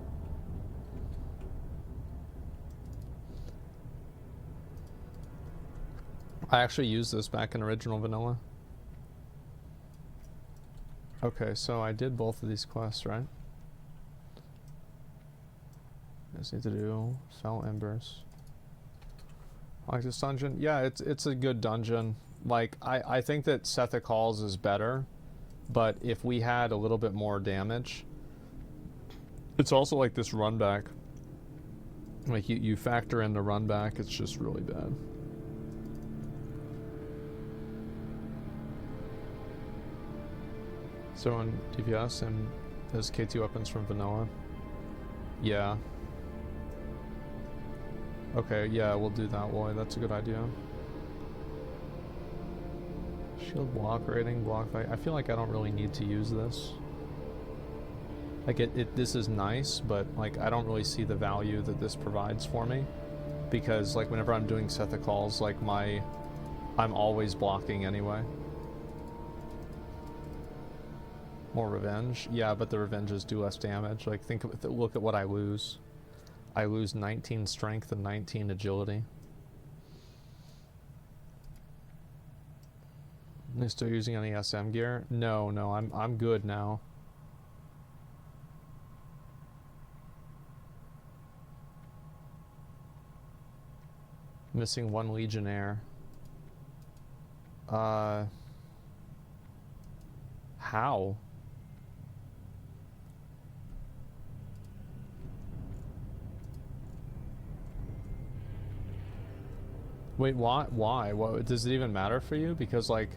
I actually used this back in original vanilla. Okay, so I did both of these quests, right? I just need to do Fell Embers. I like this dungeon. Yeah, it's a good dungeon. Like, I think that Sethic Halls is better, but if we had a little bit more damage, it's also like this run back. Like, you factor in the run back, it's just really bad. So on DPS and there's KT weapons from vanilla. Yeah. Okay, yeah, we'll do that, Woy. That's a good idea. Shield block rating, block fight. I feel like I don't really need to use this. Like this is nice, but like I don't really see the value that this provides for me. Because like whenever I'm doing Sethic Halls, like I'm always blocking anyway. More revenge? Yeah, but the revenges do less damage. Like, look at what I lose. I lose 19 strength and 19 agility. Are you still using any SM gear? No, I'm good now. Missing one Legionnaire. How? Wait, why? What, does it even matter for you? Because, like,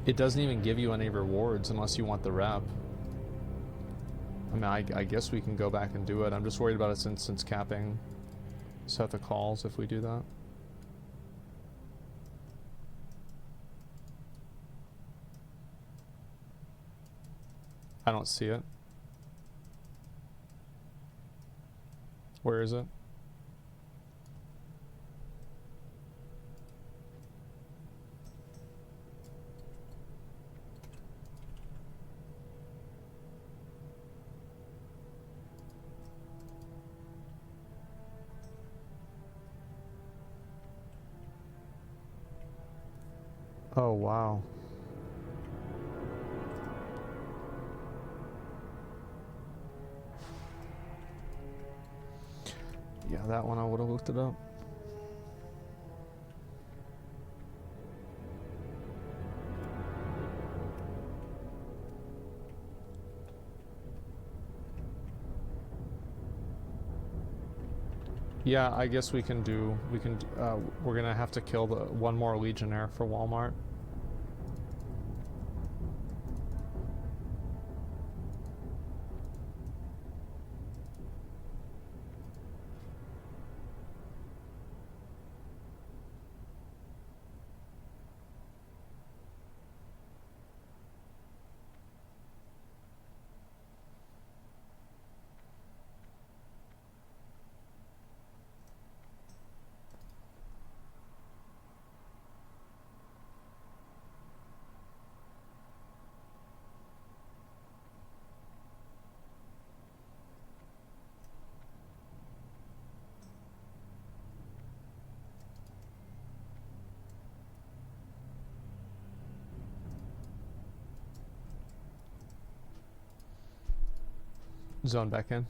it doesn't even give you any rewards unless you want the rep. I mean, I guess we can go back and do it. I'm just worried about its instance capping Sethic Halls if we do that. I don't see it. Where is it? Oh, wow. Yeah, that one I would have looked it up. Yeah, I guess we can, we're gonna have to kill the one more Legionnaire for Walmart. Zone back in.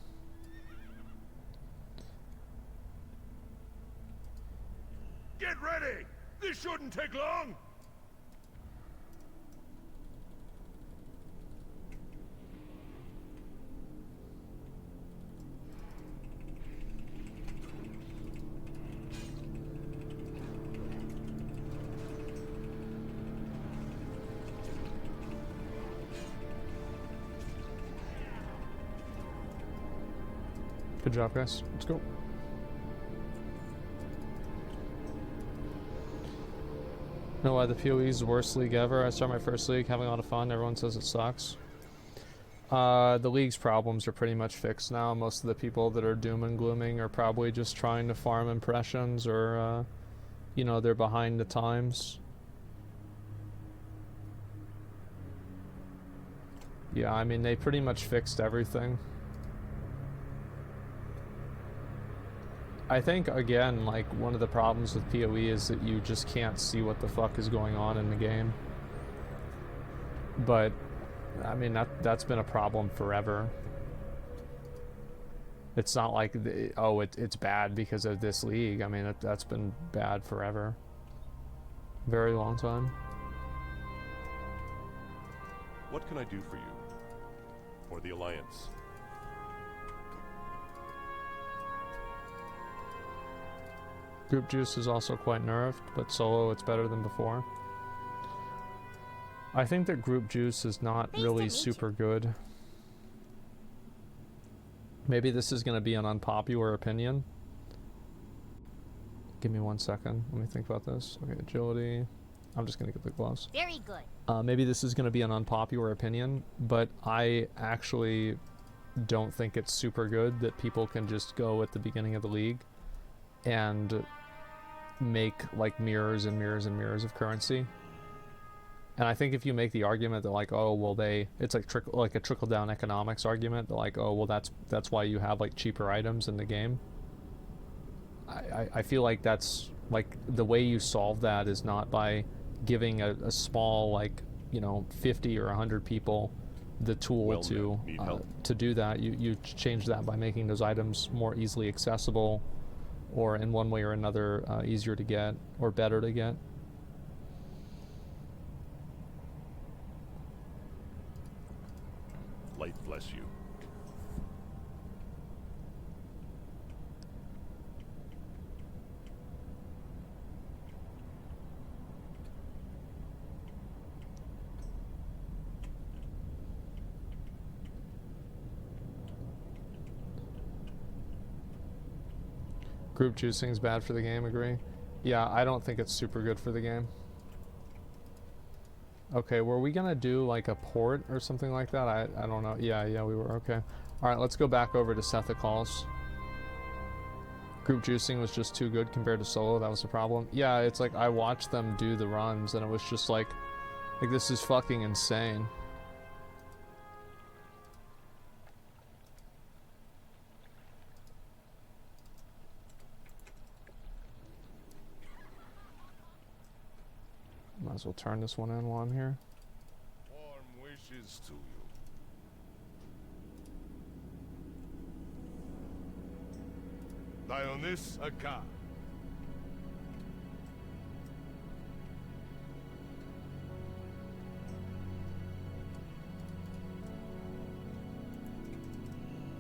Get ready! This shouldn't take long! Good job, guys. Let's go. Know why the PoE's the worst league ever? I started my first league, having a lot of fun. Everyone says it sucks. The league's problems are pretty much fixed now. Most of the people that are doom and glooming are probably just trying to farm impressions, or, you know, they're behind the times. Yeah, I mean, they pretty much fixed everything. I think, again, like, one of the problems with PoE is that you just can't see what the fuck is going on in the game. But, I mean, that's been a problem forever. It's not like, it's bad because of this league. I mean, that's been bad forever. Very long time. What can I do for you? Or the Alliance? Group juice is also quite nerfed, but solo it's better than before. I think that group juice is not really super good. Maybe this is going to be an unpopular opinion. Give me 1 second. Let me think about this. Okay, agility. I'm just going to get the gloves. Very good. Maybe this is going to be an unpopular opinion, but I actually don't think it's super good that people can just go at the beginning of the league and make like mirrors and mirrors and mirrors of currency. And I think if you make the argument that like, oh well, it's like a trickle down economics argument, that like, oh well, that's why you have like cheaper items in the game. I feel like that's like the way you solve that is not by giving a small, like, you know, 50 or 100 people the tool to do that. You change that by making those items more easily accessible, or in one way or another easier to get or better to get. Light bless you. Group juicing is bad for the game, agree? Yeah, I don't think it's super good for the game. Okay, were we gonna do like a port or something like that? I don't know. Yeah, we were. Okay. Alright, let's go back over to Sethical's. Group juicing was just too good compared to solo, that was the problem. Yeah, it's like I watched them do the runs and it was just like this is fucking insane. Might as well turn this one in while I'm here. Warm wishes to you. Dionys Aka.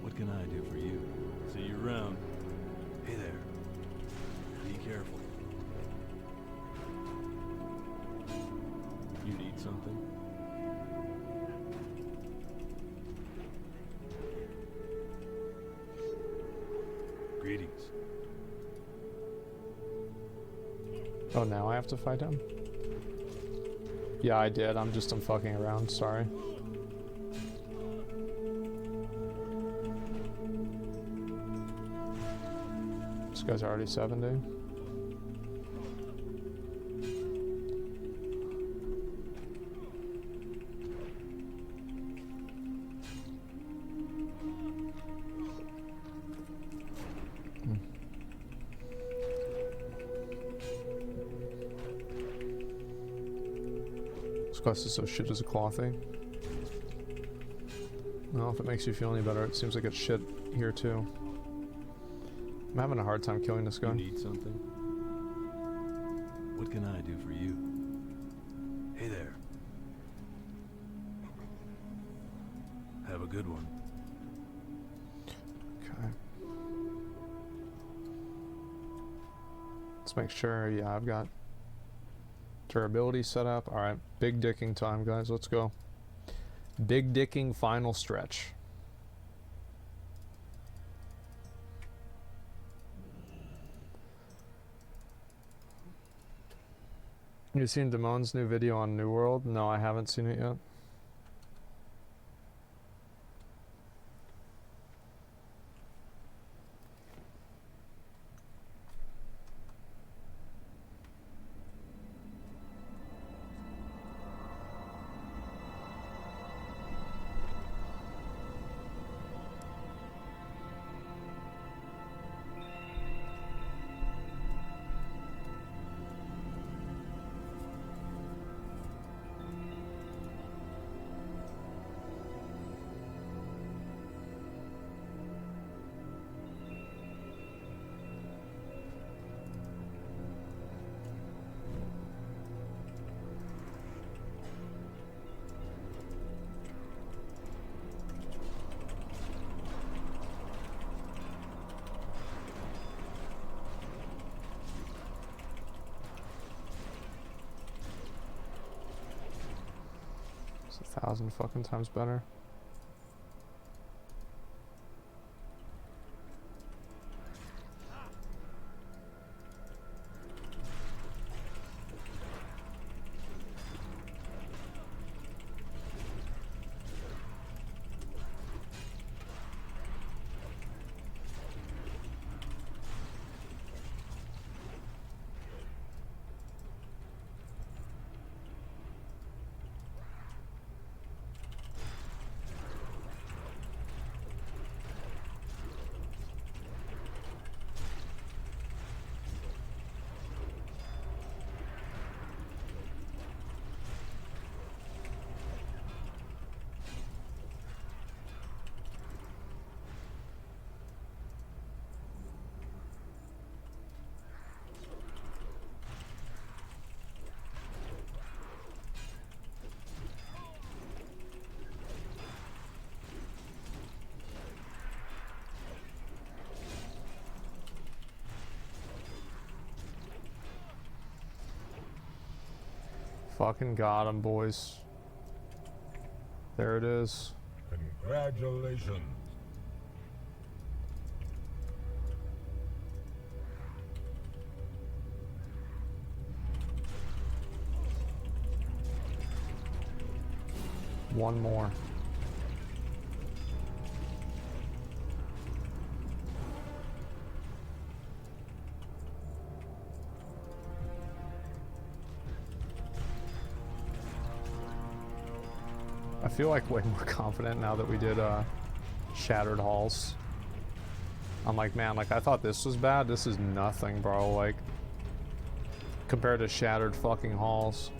What can I do for you? See you around. Hey there. Be careful. You need something? Greetings. Oh, now I have to fight him? Yeah, I did. I'm fucking around. Sorry. This guy's already 70. This quest is so shit as a clothy. Well, if it makes you feel any better, it seems like it's shit here too. I'm having a hard time killing this guy. You need something? What can I do for you? Hey there. Have a good one. Okay. Let's make sure, yeah, I've got durability set up. Alright, big dicking time, guys. Let's go. Big dicking final stretch. You seen Damon's new video on New World? No, I haven't seen it yet. It's 1,000 fucking times better. Fucking got him, boys. There it is. Congratulations. One more. I feel like way more confident now that we did Shattered Halls. I'm like, man, like I thought this was bad. This is nothing, bro. Like compared to Shattered fucking Halls.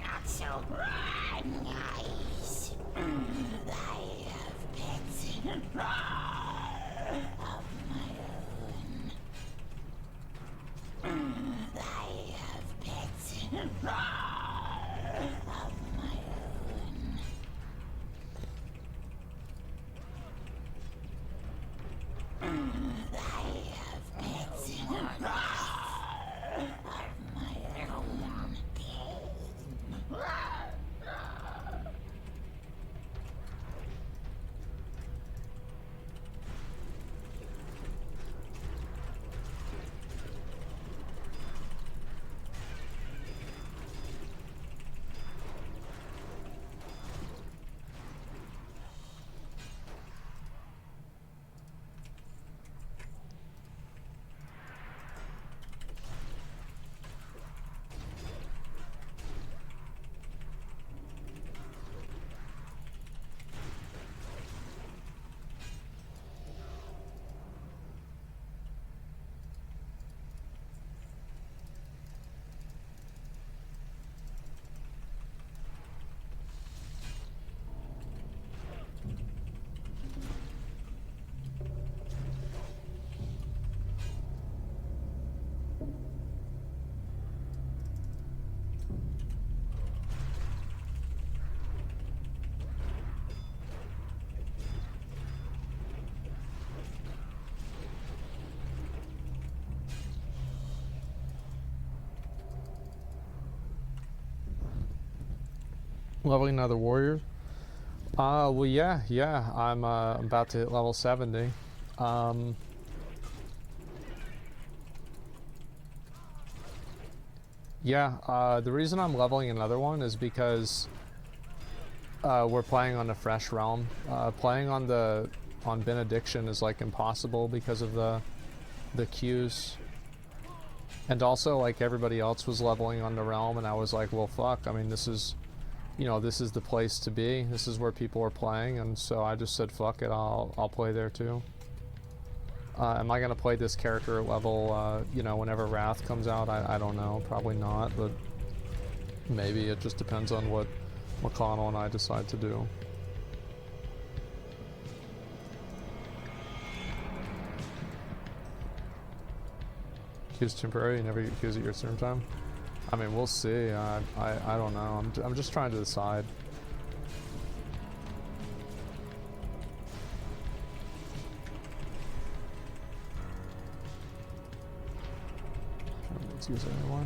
Not so nice. I have pets of my own. I have pets of my own. Leveling another warrior? Well, yeah, I'm about to hit level 70. Yeah, the reason I'm leveling another one is because we're playing on a fresh realm. Playing on Benediction is like impossible because of the queues. And also, like, everybody else was leveling on the realm, and I was like, well, fuck, I mean, this is, you know, this is the place to be. This is where people are playing, and so I just said, fuck it, I'll play there too. Am I gonna play this character at level, you know, whenever Wrath comes out? I don't know, probably not, but maybe. It just depends on what McConnell and I decide to do. Queue's temporary, you never get queues at your stream time? I mean, we'll see. I don't know. I'm just trying to decide. Can't use it anymore.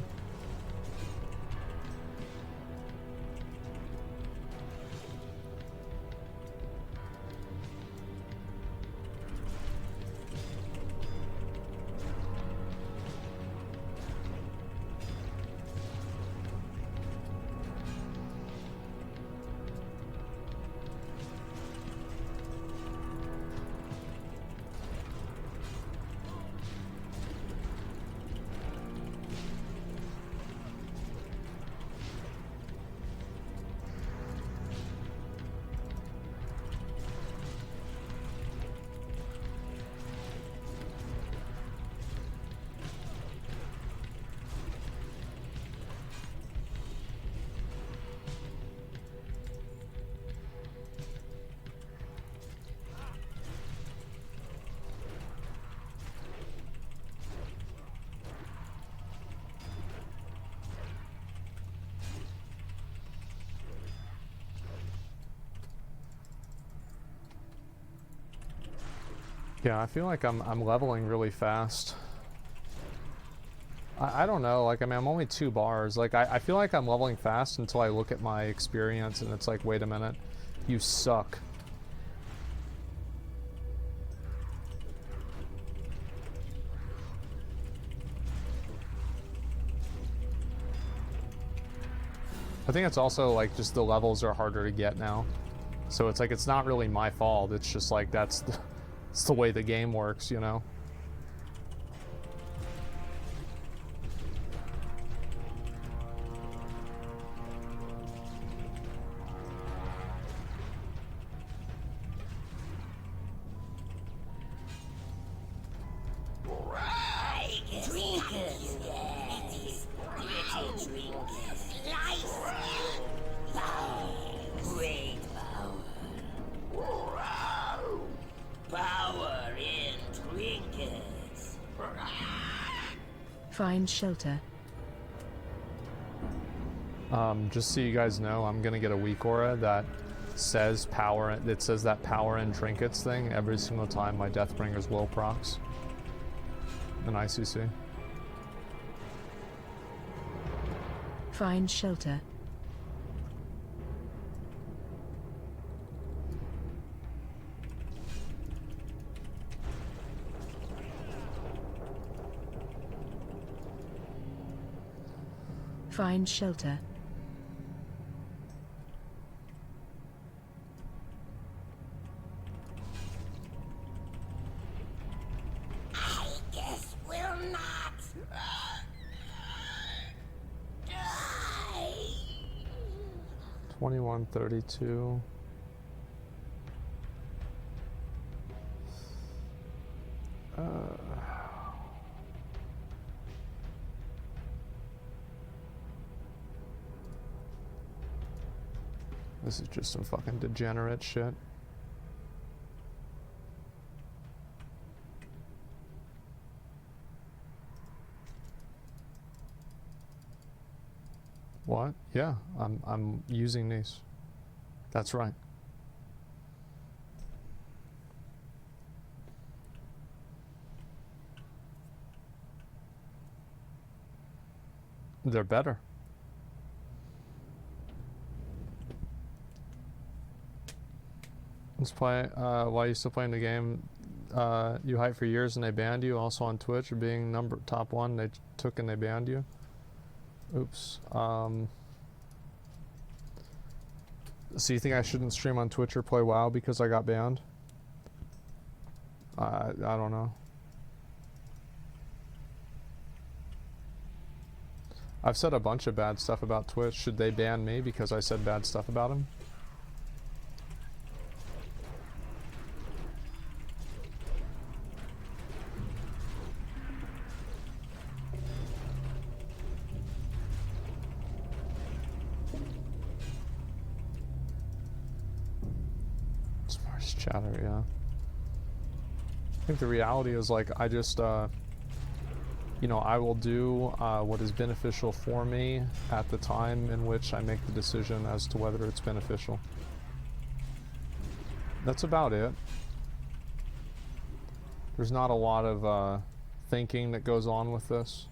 Yeah, I feel like I'm leveling really fast. I don't know, like, I mean, I'm only 2 bars. Like, I feel like I'm leveling fast until I look at my experience and it's like, wait a minute, you suck. I think it's also like just the levels are harder to get now. So it's like, it's not really my fault. It's just like, it's the way the game works, you know? Drinkers, drinkers, life Find shelter. Just so you guys know, I'm gonna get a weak aura that says power. It says that power and trinkets thing every single time my Deathbringer's will procs in ICC. Find shelter. Find shelter. I guess we'll not die. 2132. This is just some fucking degenerate shit. What? Yeah, I'm using these. That's right. They're better. Let's play. Why are you still playing the game? You hyped for years and they banned you. Also on Twitch, or being top 1, they took and they banned you. Oops. So you think I shouldn't stream on Twitch or play WoW because I got banned? I don't know. I've said a bunch of bad stuff about Twitch. Should they ban me because I said bad stuff about them? Sparse chatter, yeah. I think the reality is, like, I just, you know, I will do what is beneficial for me at the time in which I make the decision as to whether it's beneficial. That's about it. There's not a lot of thinking that goes on with this.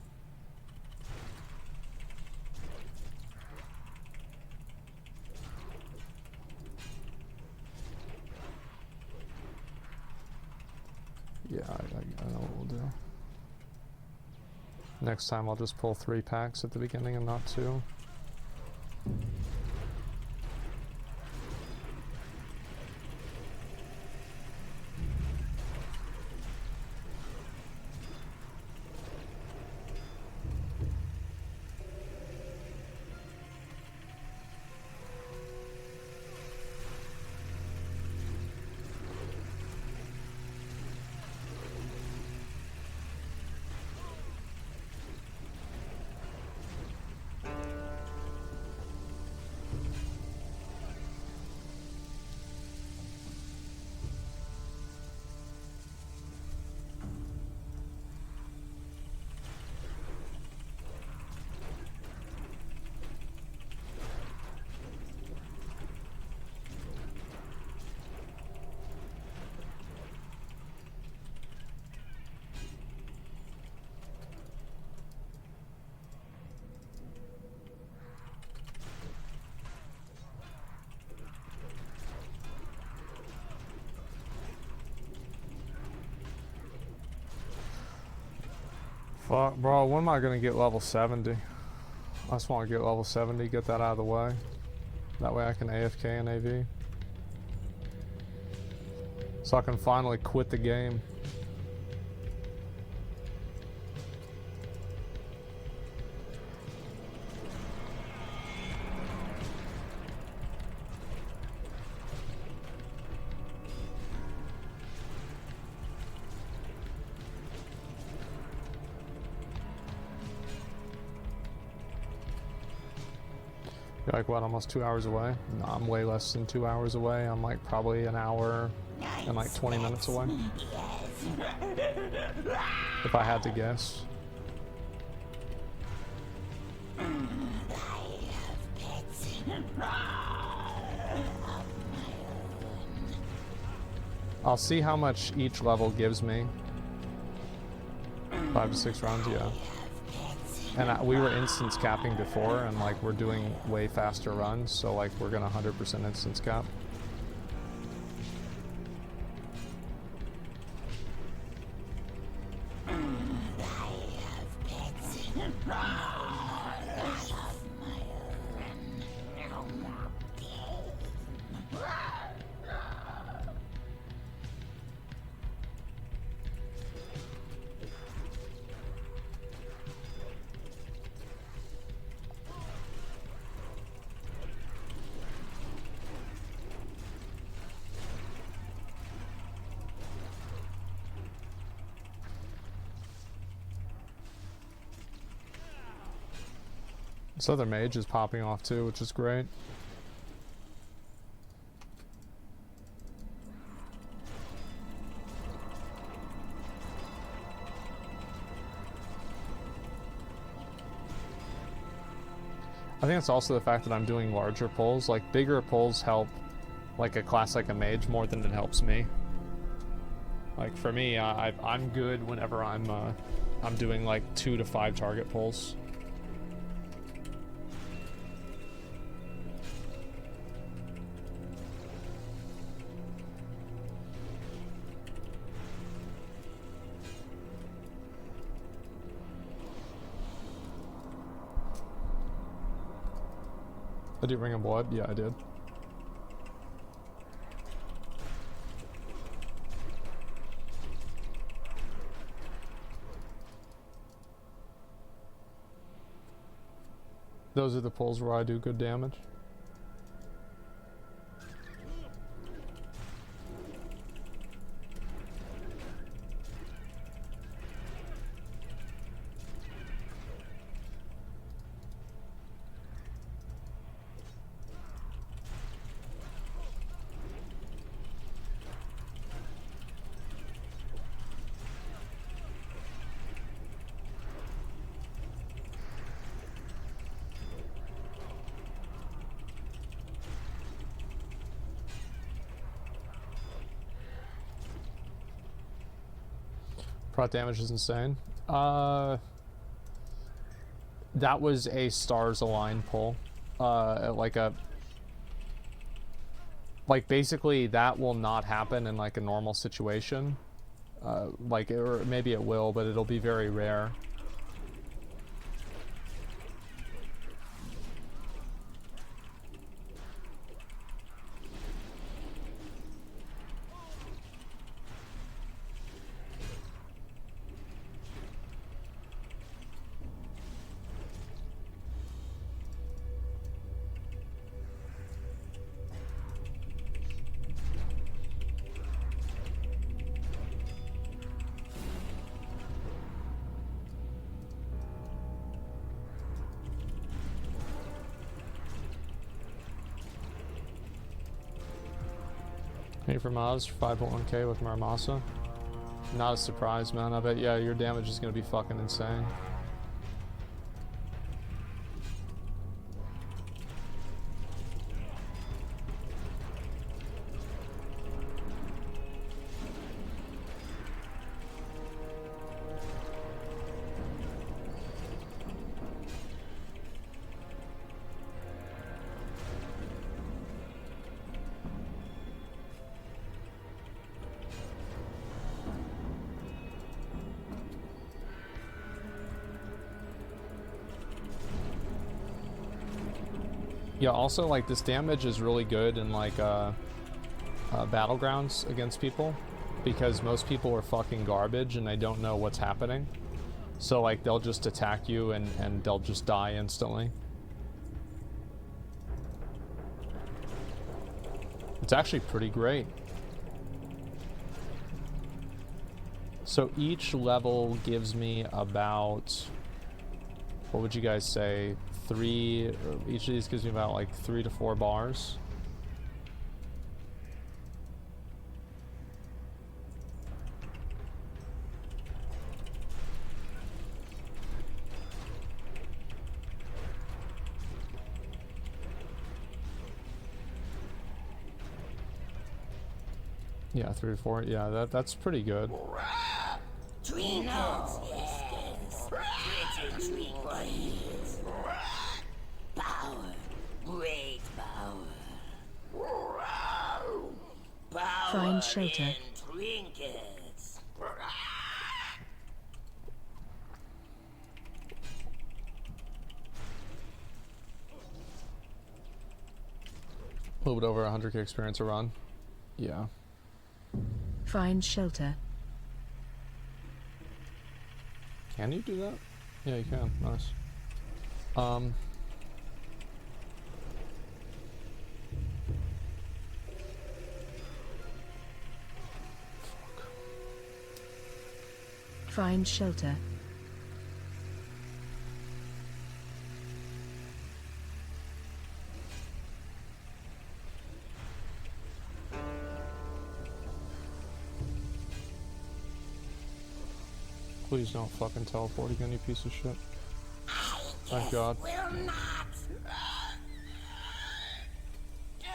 Yeah, I know what we'll do. Next time I'll just pull 3 packs at the beginning and not 2. Fuck, bro, when am I gonna get level 70? I just want to get level 70, get that out of the way. That way I can AFK and AV. So I can finally quit the game. You're like, what, almost 2 hours away? No, I'm way less than 2 hours away. I'm like probably an hour and like 20 minutes away. If I had to guess. I'll see how much each level gives me. 5 to 6 rounds, yeah. And we were instance capping before, and like we're doing way faster runs, so like we're gonna 100% instance cap. This other mage is popping off too, which is great. I think it's also the fact that I'm doing larger pulls. Like, bigger pulls help like a class like a mage more than it helps me. Like, for me, I'm good whenever I'm doing like 2 to 5 target pulls. I did Ring of Blood? Yeah, I did. Those are the pulls where I do good damage. Prot damage is insane. That was a stars align pull. Like basically that will not happen in like a normal situation. Or maybe it will, but it'll be very rare. Hey for Maz, 5.1k with Maramasa. Not a surprise, man. I bet, yeah, your damage is gonna be fucking insane. Yeah, also, like, this damage is really good in, like, battlegrounds against people, because most people are fucking garbage and they don't know what's happening. So, like, they'll just attack you and they'll just die instantly. It's actually pretty great. So each level gives me about, what would you guys say, each of these gives me about like 3 to 4 bars. Yeah, 3 to 4. Yeah, that's pretty good. Trinkets, yes. Pretty trinkets. Power. Great power. Power Find shelter. in trinkets. A little bit over 100k experience a run. Yeah. Find shelter. Can you do that? Yeah, you can. Nice. Find shelter. Please don't fucking teleport again, you piece of shit. Thank God. Will not die.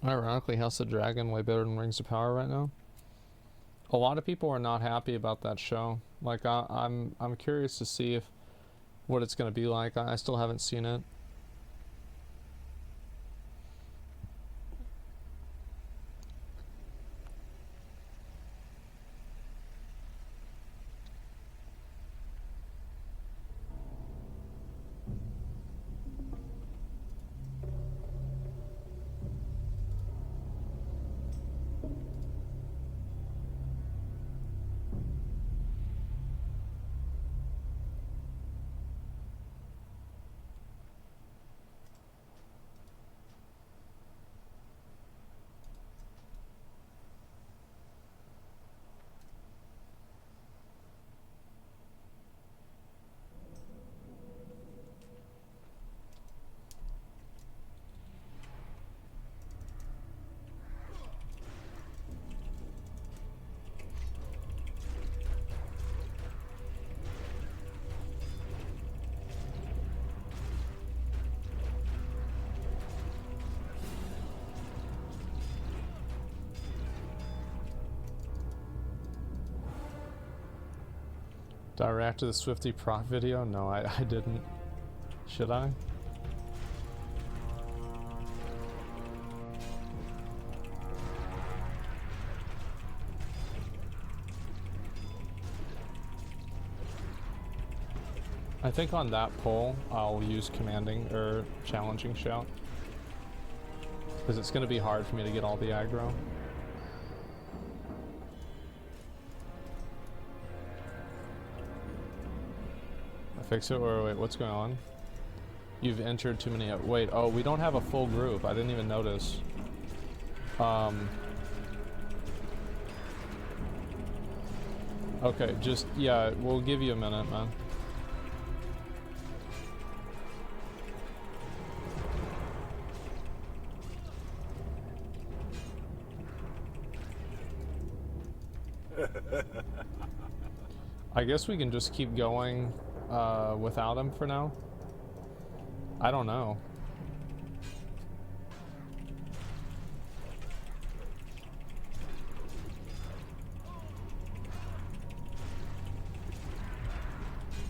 Ironically, House of Dragon way better than Rings of Power right now. A lot of people are not happy about that show. Like I'm curious to see if what it's gonna be like. I still haven't seen it. Did I react to the Swifty Proc video? No, I didn't. Should I? I think on that poll, I'll use commanding or challenging shout. Because it's going to be hard for me to get all the aggro. Fix it, or wait, what's going on? You've entered too many. Wait, oh, we don't have a full group. I didn't even notice. Okay, just, yeah, we'll give you a minute, man. I guess we can just keep going without him for now. I don't know.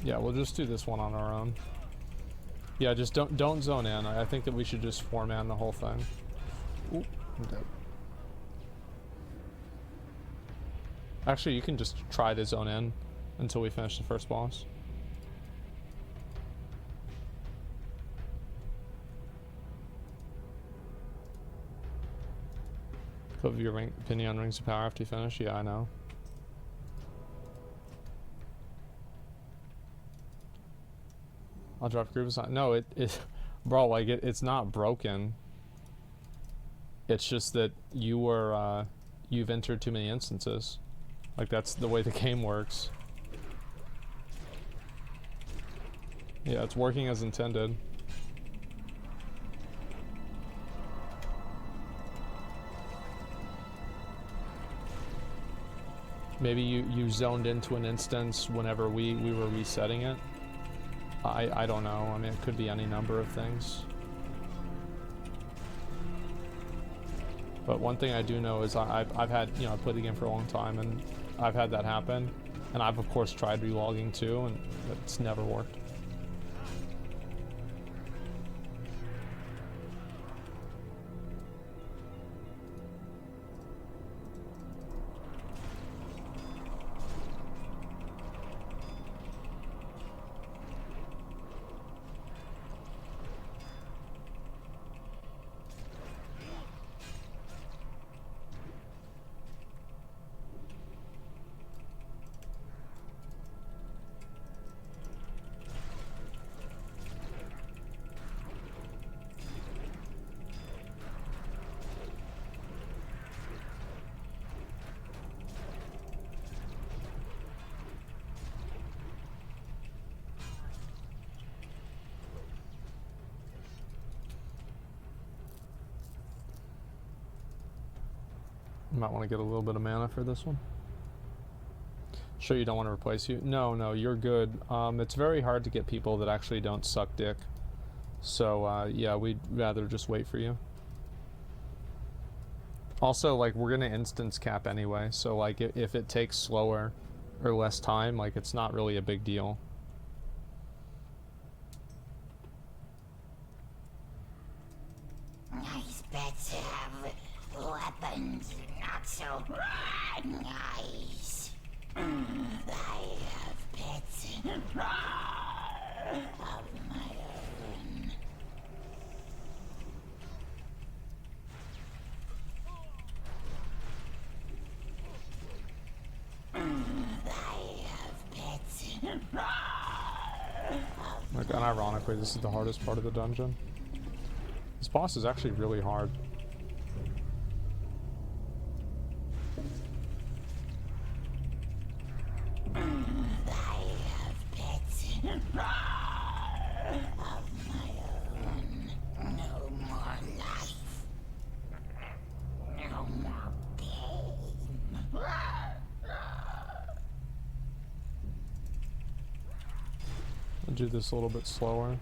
Yeah, we'll just do this one on our own. Yeah, just don't zone in. I think that we should just four-man the whole thing. Ooh, I'm dead. Actually, you can just try to zone in until we finish the first boss. Put your opinion on Rings of Power after you finish? Yeah, I know. I'll drop group assign. No, bro, like it's not broken. It's just that you were, you've entered too many instances. Like that's the way the game works. Yeah, it's working as intended. Maybe you zoned into an instance whenever we were resetting it. I don't know. I mean, it could be any number of things. But one thing I do know is I've had, you know, I played the game for a long time, and I've had that happen. And I've, of course, tried relogging too, and it's never worked. Might want to get a little bit of mana for this one. Sure you don't want to replace you? No, you're good. It's very hard to get people that actually don't suck dick. So, yeah, we'd rather just wait for you. Also, like, we're gonna instance cap anyway, so, like, if it takes slower or less time, like, it's not really a big deal. Nice bets have weapons, not so nice. I have pets of my own. I have pets of Like, unironically, this is the hardest part of the dungeon. This boss is actually really hard. I have pets of my own. No more life. No more pain. I'll do this a little bit slower.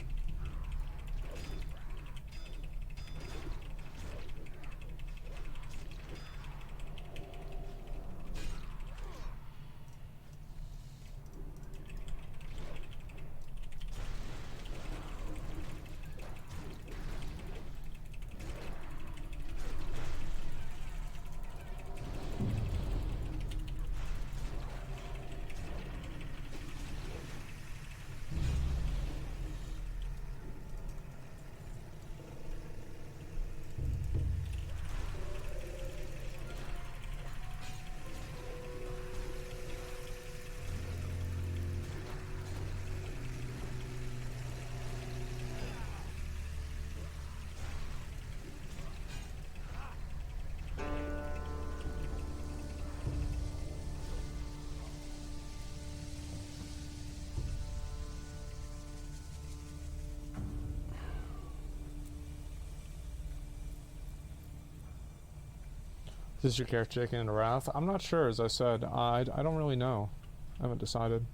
Is this your character taking into Wrath? I'm not sure, as I said. I don't really know. I haven't decided.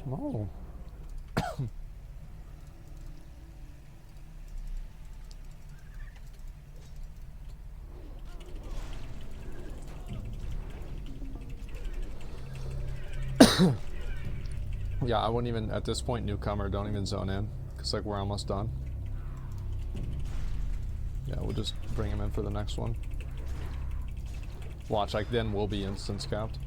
Oh. Yeah, I wouldn't even, at this point, newcomer, don't even zone in, because, like, we're almost done. Yeah, we'll just bring him in for the next one. Watch, like, then we'll be instance capped.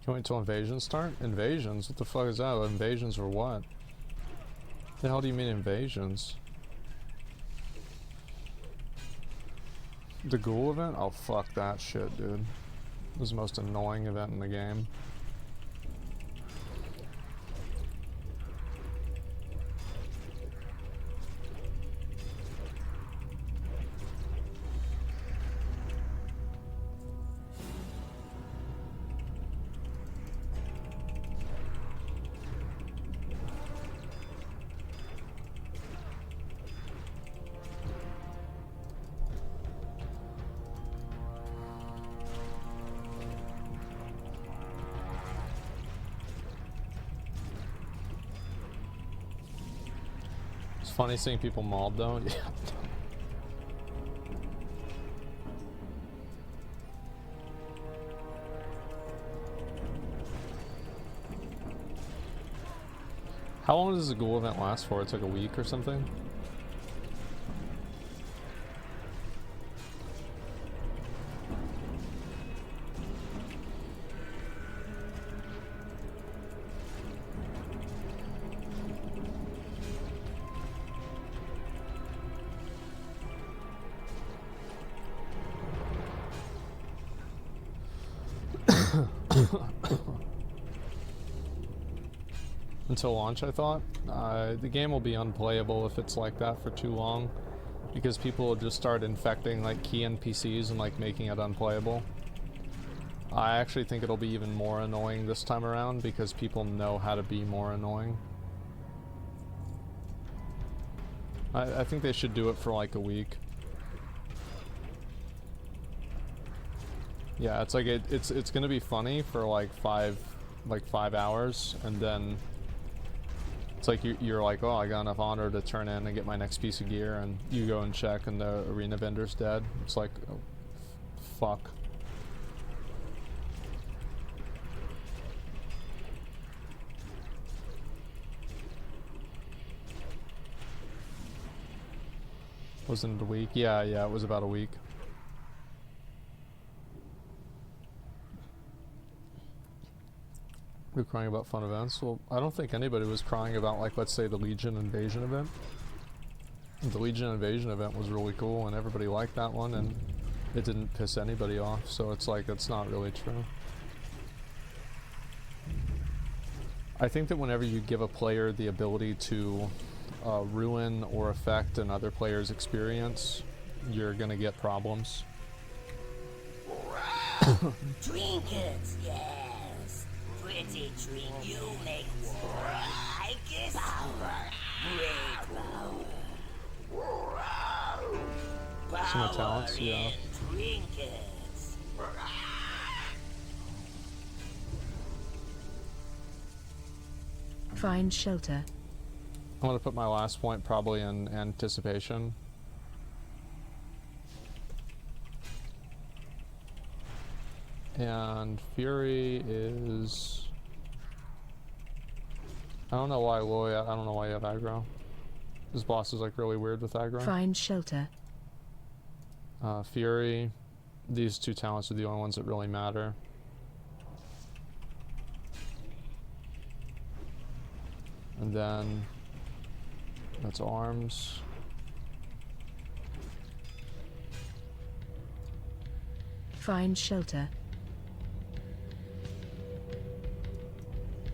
Can't wait till invasions start? Invasions? What the fuck is that? Invasions or what? The hell do you mean invasions? The ghoul event? Oh fuck that shit, dude. It was the most annoying event in the game. It's funny seeing people mauled though. Yeah. How long does the ghoul event last for? It's like a week or something? Until launch, I thought. The game will be unplayable if it's like that for too long, because people will just start infecting like key NPCs and like making it unplayable. I actually think it'll be even more annoying this time around because people know how to be more annoying. I think they should do it for like a week. Yeah, it's like it's gonna be funny for like 5 hours, and then it's like you're like, oh, I got enough honor to turn in and get my next piece of gear, and you go and check and the arena vendor's dead. It's like, oh, fuck. Wasn't it a week? Yeah, it was about a week. We're crying about fun events. Well, I don't think anybody was crying about, like, let's say the Legion Invasion event. The Legion Invasion event was really cool and everybody liked that one, and it didn't piss anybody off, so it's like, it's not really true. I think that whenever you give a player the ability to ruin or affect another player's experience, you're gonna get problems. Trinkets, yes. Pretty drink you make war. I guess power. Great power. Some of talents, yeah. Trinkets. Find shelter. I'm gonna put my last point probably in anticipation. And Fury is... I don't know why Loy, I don't know why you have aggro. This boss is like really weird with aggro. Find shelter. Fury, these two talents are the only ones that really matter. And then that's arms. Find shelter.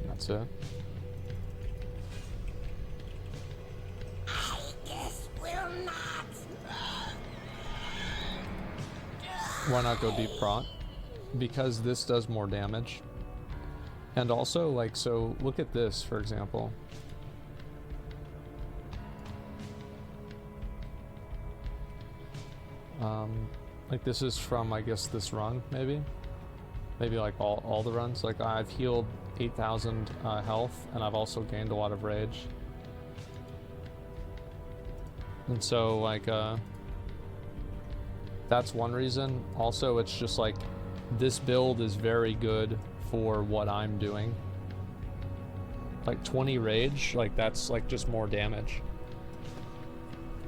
That's it. I guess we'll not. Why not go deep prot? Because this does more damage. And also, like, so look at this, for example. Like this is from, I guess, this run, maybe? Maybe like all the runs. Like I've healed 8,000 health, and I've also gained a lot of rage. And so, like, that's one reason. Also, it's just like, this build is very good for what I'm doing. Like 20 rage, like that's like just more damage.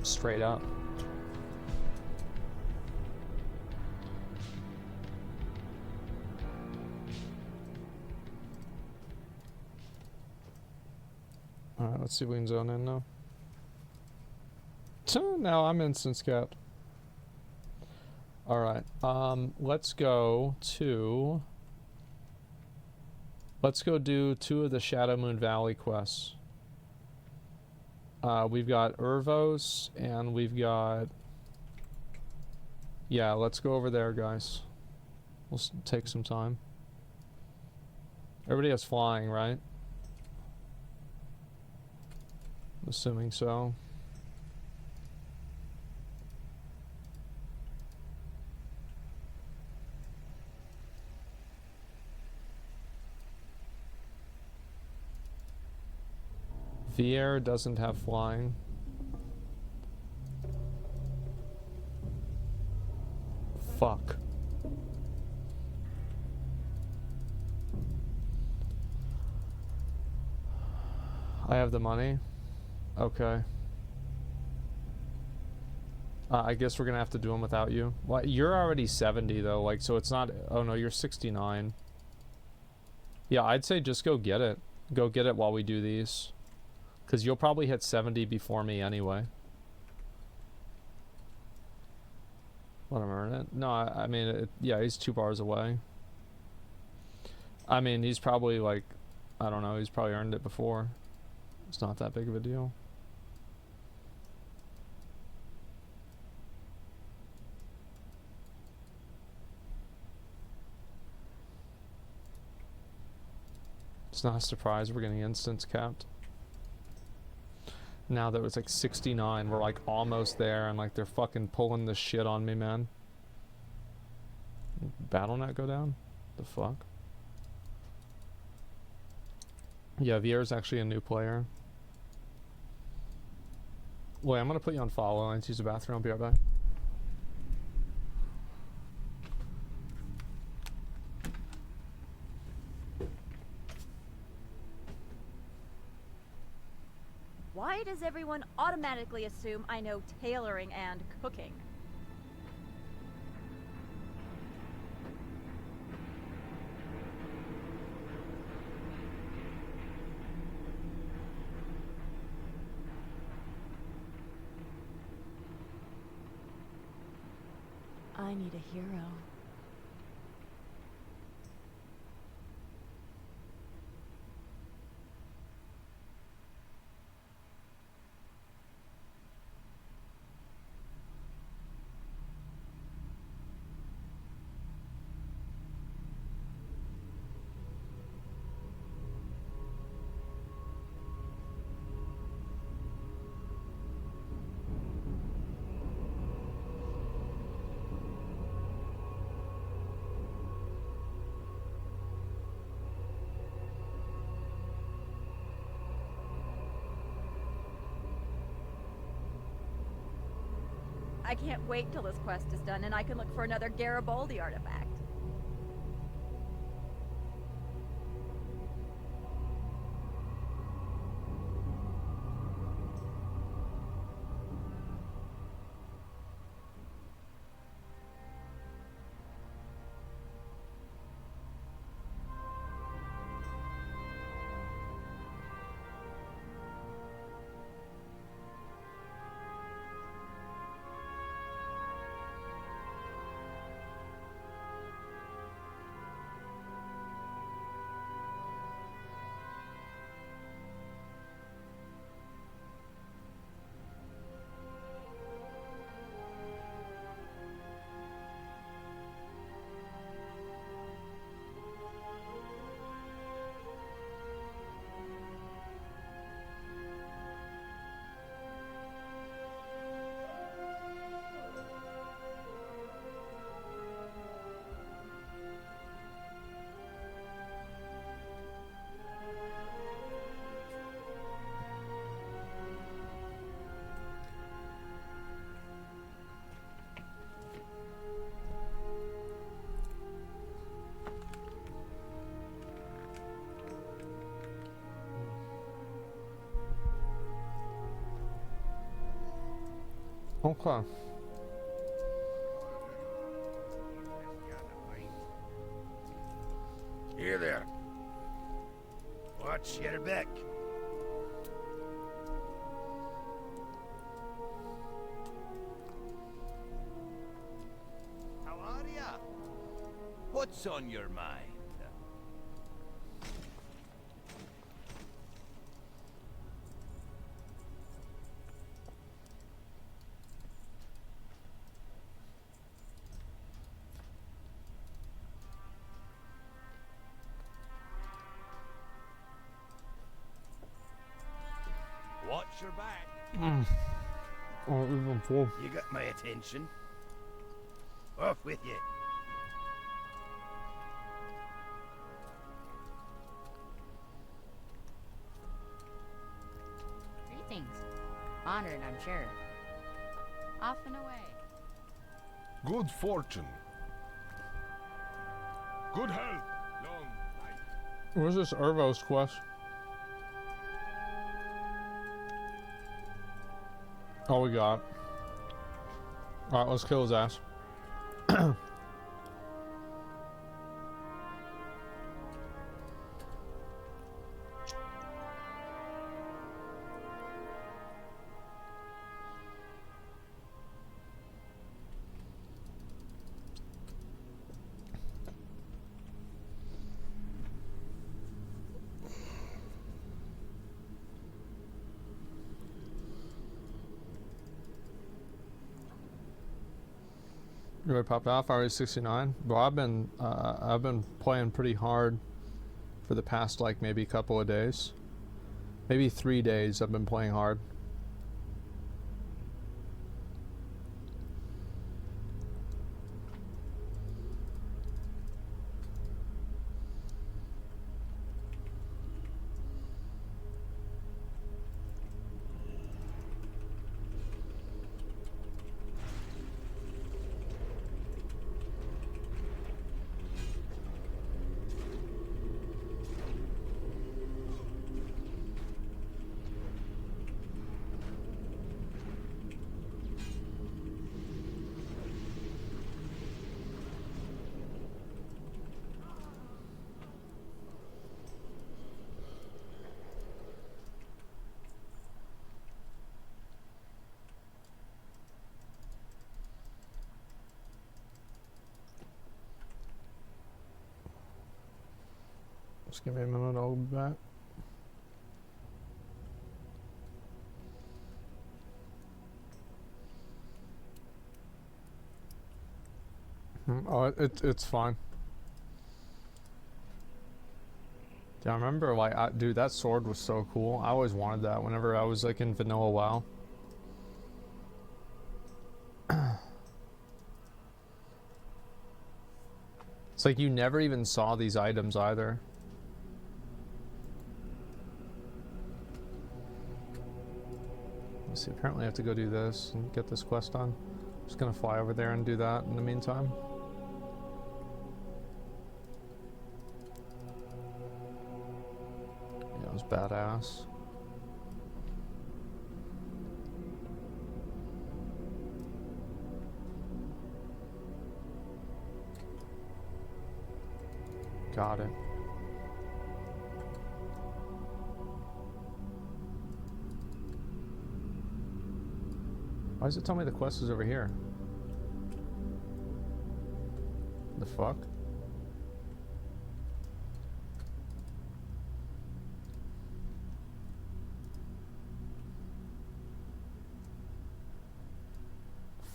Straight up. Alright, let's see if we can zone in now. Now I'm instance capped. Alright, let's go to... Let's go do 2 of the Shadow Moon Valley quests. We've got Urvos, and we've got... Yeah, let's go over there, guys. We'll take some time. Everybody has flying, right? I'm assuming so. Vier doesn't have flying. Fuck. I have the money. Okay. I guess we're gonna have to do them without you. Well, you're already 70 though, like, so it's not... Oh no, you're 69. Yeah, I'd say just go get it. Go get it while we do these. Because you'll probably hit 70 before me anyway. Let him earn it. No, I mean, yeah, he's 2 bars away. I mean, he's probably like... I don't know, he's probably earned it before. It's not that big of a deal. It's not a surprise we're getting instance capped. Now that it's like 69, we're like almost there, and like they're fucking pulling this shit on me, man. BattleNet go down? The fuck? Yeah, Vier's actually a new player. Wait, I'm gonna put you on follow. I need to use the bathroom. I'll be right back. Why does everyone automatically assume I know tailoring and cooking? I need a hero. I can't wait till this quest is done and I can look for another Garibaldi artifact. Okay. Here there. Watch your back. What's on your mind? Watch your back. Oh, even full. You got my attention. Off with you. Greetings. Honored, I'm sure. Off and away. Good fortune. Good health. Long life. Where's this Ervos quest? Oh, we got it. Alright, let's kill his ass. Really popped off. Already 69. Bro, I've been playing pretty hard for the past like maybe couple of days, maybe 3 days. I've been playing hard. Just give me a minute, I'll be back. Oh, it's fine. Yeah, I remember, like, dude, that sword was so cool. I always wanted that whenever I was, like, in vanilla WoW. It's like you never even saw these items either. Let's see, apparently I have to go do this and get this quest done. I'm just gonna fly over there and do that in the meantime. Yeah, it was badass. Got it. Why does it tell me the quest is over here? The fuck?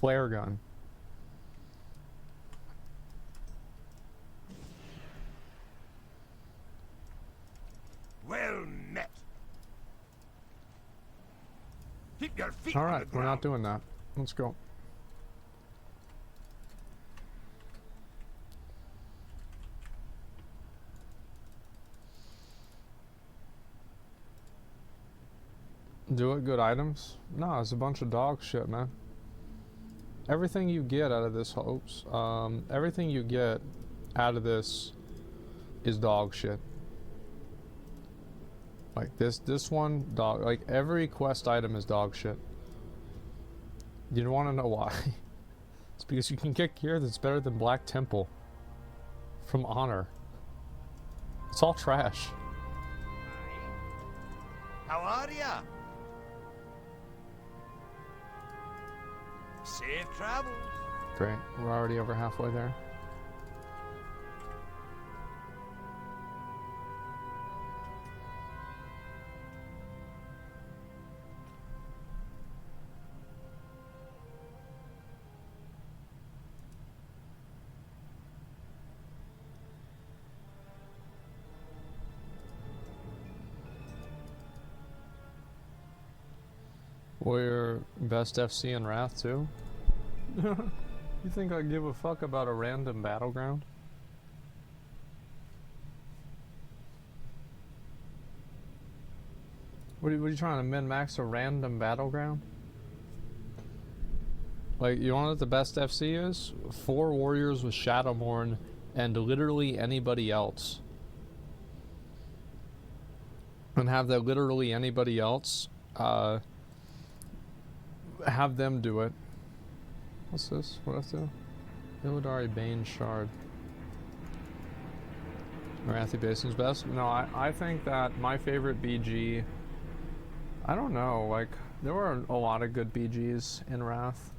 Flare gun. Well met. Keep your feet All on right, the we're ground. not doing that. Let's go. Do it, good items? No, it's a bunch of dog shit, man. Everything you get out of this, everything you get out of this is dog shit. Like this one, dog. Like every quest item is dog shit. You don't want to know why? It's because you can get gear that's better than Black Temple from Honor. It's all trash. How are ya? Safe travels. Great, we're already over halfway there. Warrior best FC in Wrath too? You think I give a fuck about a random battleground? What are you trying to min-max a random battleground? Like, you want what the best FC is? 4 warriors with Shadowmourne and literally anybody else. And have that literally anybody else, have them do it. What's this? What else do? Illidari Bane Shard. Marathi Basin's best? No, I think that my favorite BG... I don't know, like, there were a lot of good BGs in Wrath.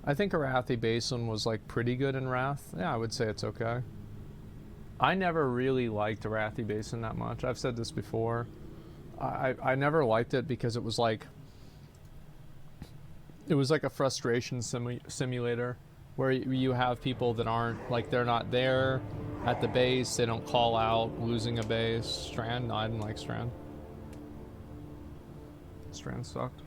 I think Arathi Basin was, like, pretty good in Wrath. Yeah, I would say it's okay. I never really liked Arathi Basin that much. I've said this before. I never liked it because it was like a frustration simulator where you have people that aren't, like, they're not there at the base, they don't call out losing a base. Strand? No, I didn't like Strand. Strand sucked.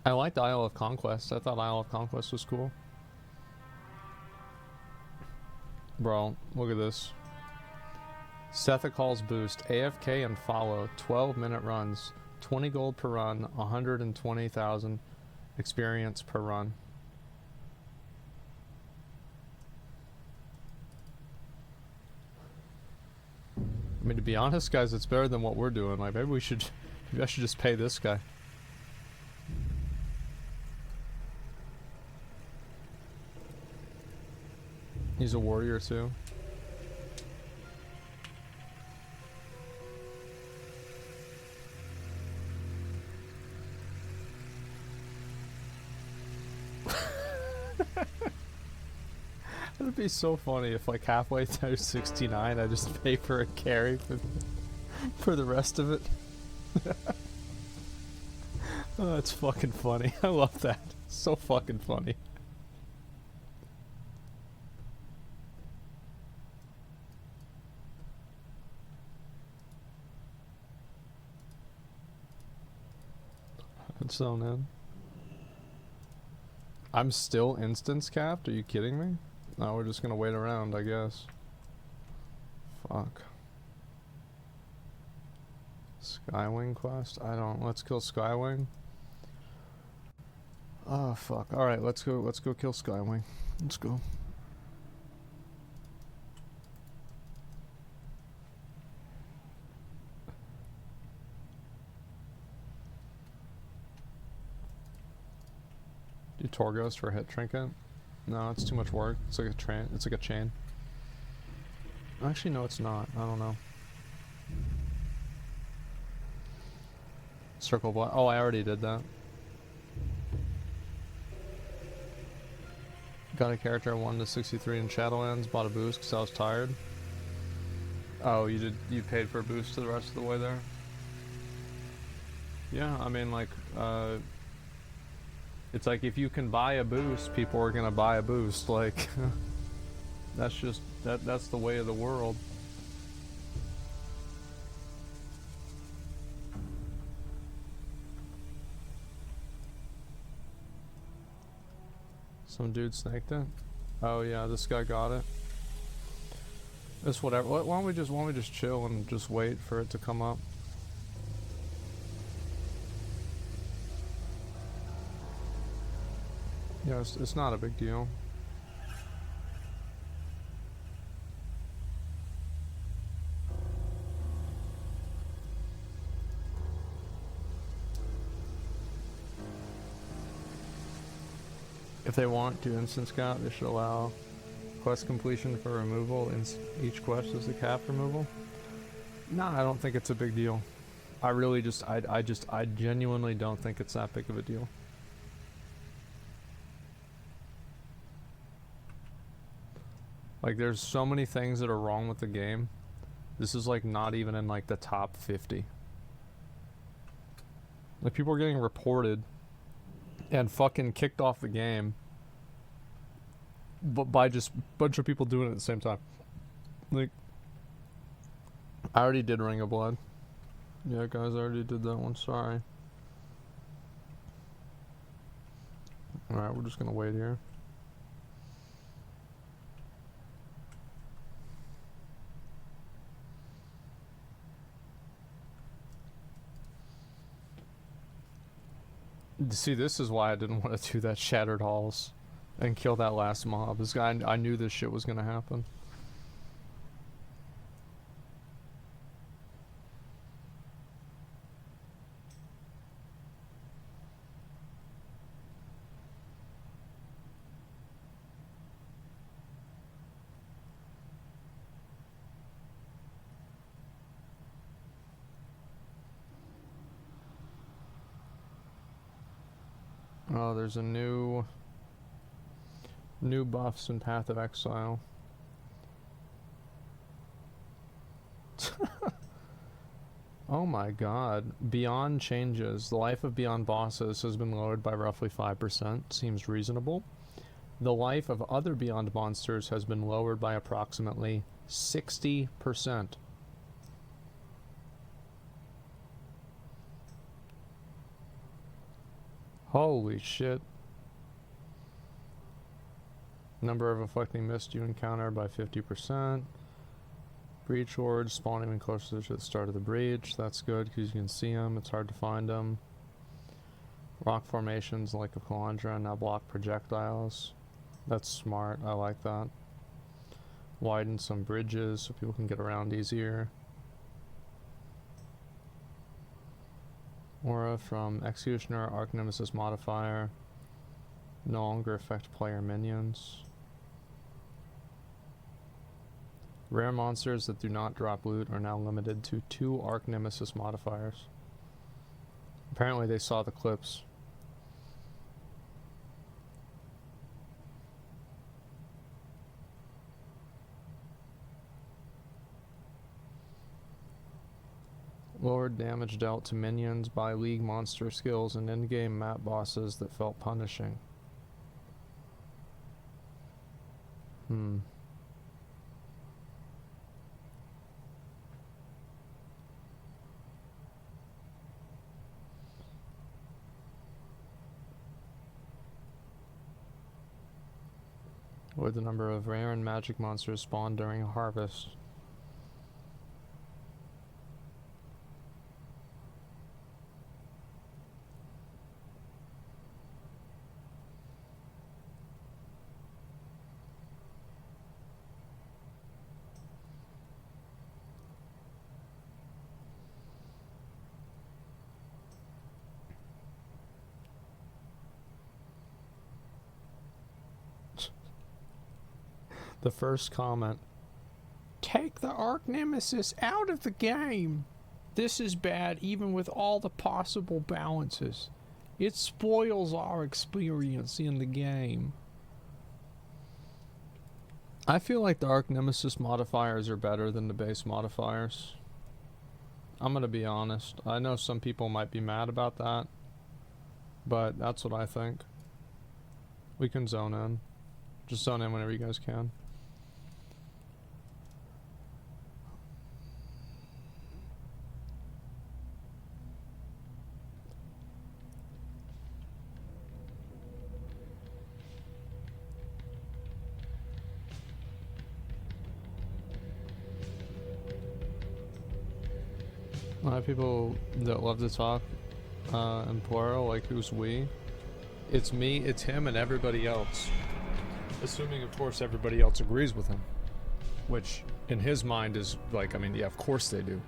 I liked Isle of Conquest. I thought Isle of Conquest was cool. Bro, look at this. Sethical's boost, AFK and follow, 12-minute runs, 20 gold per run, 120,000 experience per run. I mean, to be honest, guys, it's better than what we're doing. Like, maybe I should just pay this guy. He's a warrior too. It'd be so funny if, like, halfway through 69 I just pay for a carry for the rest of it. Oh, that's fucking funny. I love that. So fucking funny. It's so man. I'm still instance capped? Are you kidding me? No, we're just gonna wait around, I guess. Fuck. Skywing quest? I don't. Let's kill Skywing. Oh fuck. Alright, let's go kill Skywing. Let's go. Do Torghost for a hit trinket? No, it's too much work. It's like a train. It's like a chain. Actually, no, it's not. I don't know. Circle block. Oh, I already did that. Got a character 1 to 63 in Shadowlands. Bought a boost because I was tired. Oh, you did. You paid for a boost to the rest of the way there. Yeah, I mean, like, it's like if you can buy a boost, people are gonna buy a boost. Like, that's just that's the way of the world. Some dude snaked it. Oh yeah, this guy got it. It's whatever. Why don't we just chill and just wait for it to come up? Yeah, it's not a big deal. If they want to instance cap, they should allow quest completion for removal in each quest as the cap removal. No, I don't think it's a big deal. I really I genuinely don't think it's that big of a deal. Like, there's so many things that are wrong with the game. This is, like, not even in, like, the top 50. Like, people are getting reported and fucking kicked off the game. But by just a bunch of people doing it at the same time. Like, I already did Ring of Blood. Yeah, guys, I already did that one. Sorry. Alright, we're just gonna wait here. See, this is why I didn't want to do that Shattered Halls and kill that last mob. This guy, I knew this shit was gonna happen. Oh, there's a new buffs in Path of Exile. Oh my god. Beyond changes. The life of Beyond bosses has been lowered by roughly 5%. Seems reasonable. The life of other Beyond monsters has been lowered by approximately 60%. Holy shit. Number of afflicting mist you encounter by 50%. Breach hordes spawning even closer to the start of the breach. That's good because you can see them. It's hard to find them. Rock formations like a Calandra now block projectiles. That's smart. I like that. Widen some bridges so people can get around easier. Aura from Executioner, Arch Nemesis modifier. No longer affect player minions. Rare monsters that do not drop loot are now limited to 2 Arch Nemesis modifiers. Apparently they saw the clips. Lowered damage dealt to minions by League monster skills and in-game map bosses that felt punishing. Lowered the number of rare and magic monsters spawned during a harvest. The first comment. Take the Arch Nemesis out of the game. This is bad even with all the possible balances. It spoils our experience in the game. I feel like the Arch Nemesis modifiers are better than the base modifiers. I'm gonna be honest. I know some people might be mad about that, but that's what I think. We can zone in. Just zone in whenever you guys can. A lot of people that love to talk in plural, like who's we? It's me, it's him, and everybody else. Assuming, of course, everybody else agrees with him. Which, in his mind, is like, I mean, yeah, of course they do.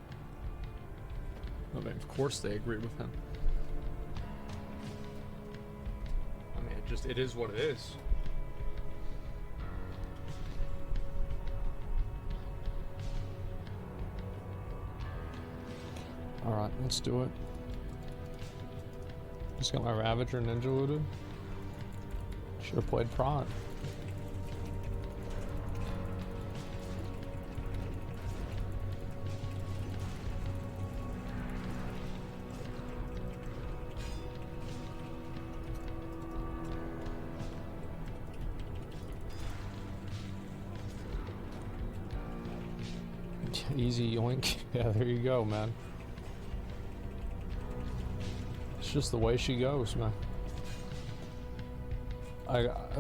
I mean, of course they agree with him. I mean, it is what it is. Alright, let's do it. Just got my Ravager Ninja looted. Should have played Prod. Easy yoink. Yeah, there you go, man. It's just the way she goes, man.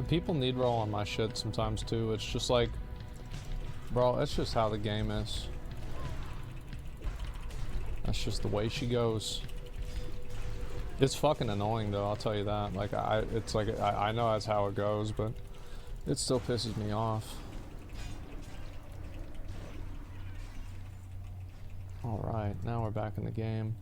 People need roll on my shit sometimes too. It's just like, bro, that's just how the game is. That's just the way she goes. It's fucking annoying though, I'll tell you that. Like it's like I know that's how it goes, but it still pisses me off. Alright, now we're back in the game.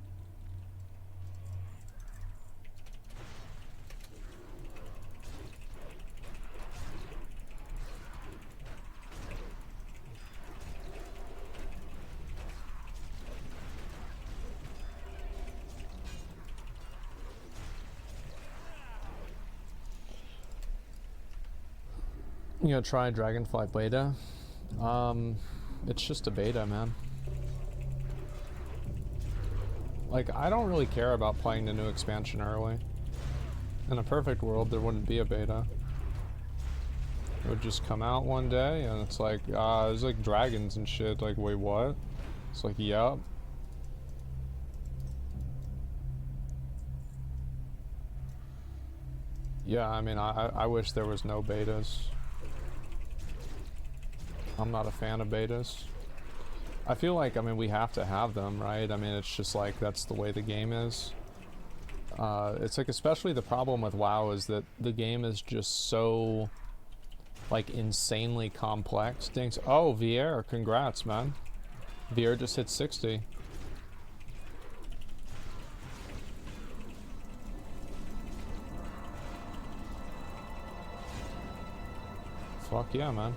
You gonna try Dragonflight Beta? It's just a beta, man. Like, I don't really care about playing the new expansion early. In a perfect world, there wouldn't be a beta. It would just come out one day, and it's like, there's like dragons and shit. Like, wait, what? It's like, yup. Yeah, I mean, I wish there was no betas. I'm not a fan of betas. I feel like, I mean, we have to have them, right? I mean, it's just like, that's the way the game is. It's like, especially the problem with WoW is that the game is just so, like, insanely complex. Things. Oh, Vier, congrats, man. Vier just hit 60. Fuck yeah, man.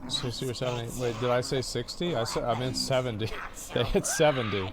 Sixty or 70? Wait, did I say 60? I meant 70. They hit 70.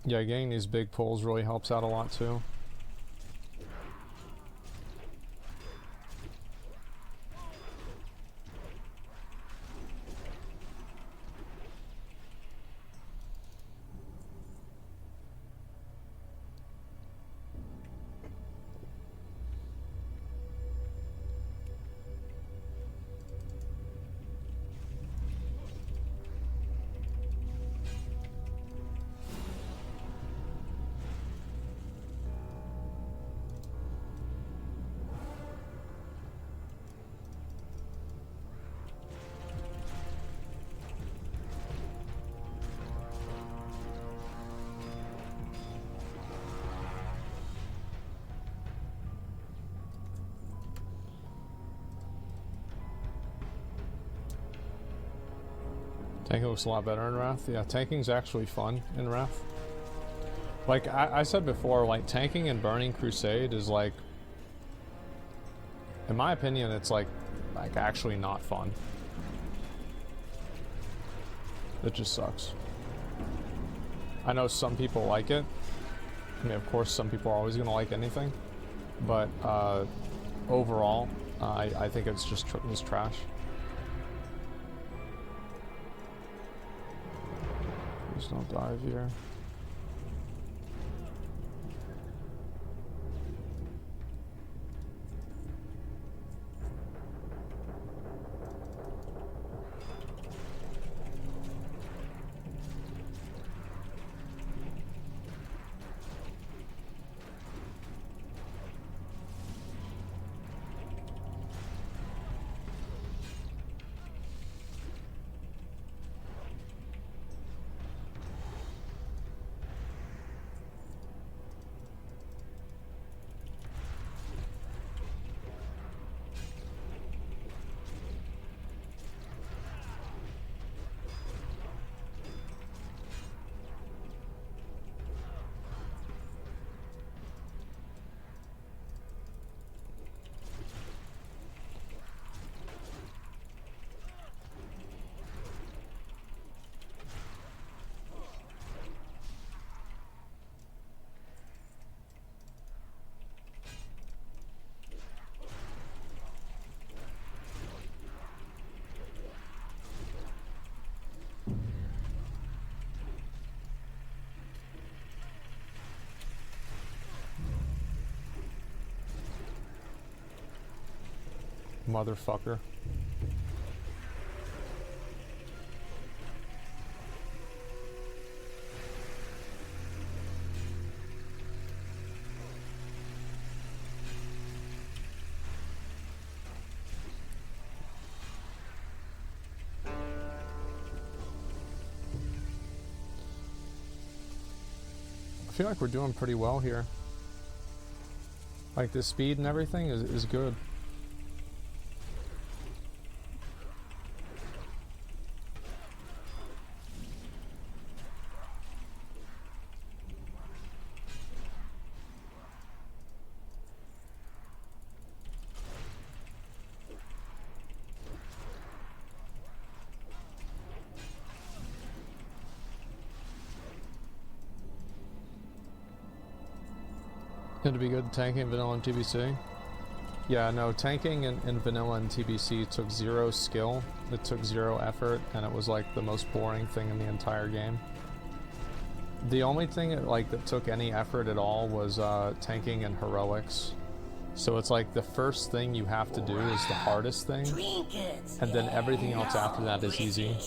Yeah, getting these big pulls really helps out a lot too. Tanking looks a lot better in Wrath. Yeah, tanking's actually fun in Wrath. Like I said before, like tanking and Burning Crusade is like, in my opinion, it's like actually not fun. It just sucks. I know some people like it. I mean, of course, some people are always gonna like anything, but overall, I think it's just it's trash. Please don't dive here. Motherfucker. I feel like we're doing pretty well here. Like the speed and everything is good. To be good tanking vanilla and TBC. Yeah, no, tanking in vanilla and TBC took 0 skill, it took 0 effort, and it was like the most boring thing in the entire game. The only thing that took any effort at all was tanking and heroics. So it's like the first thing you have to do is the hardest thing, and then everything else after that is easy.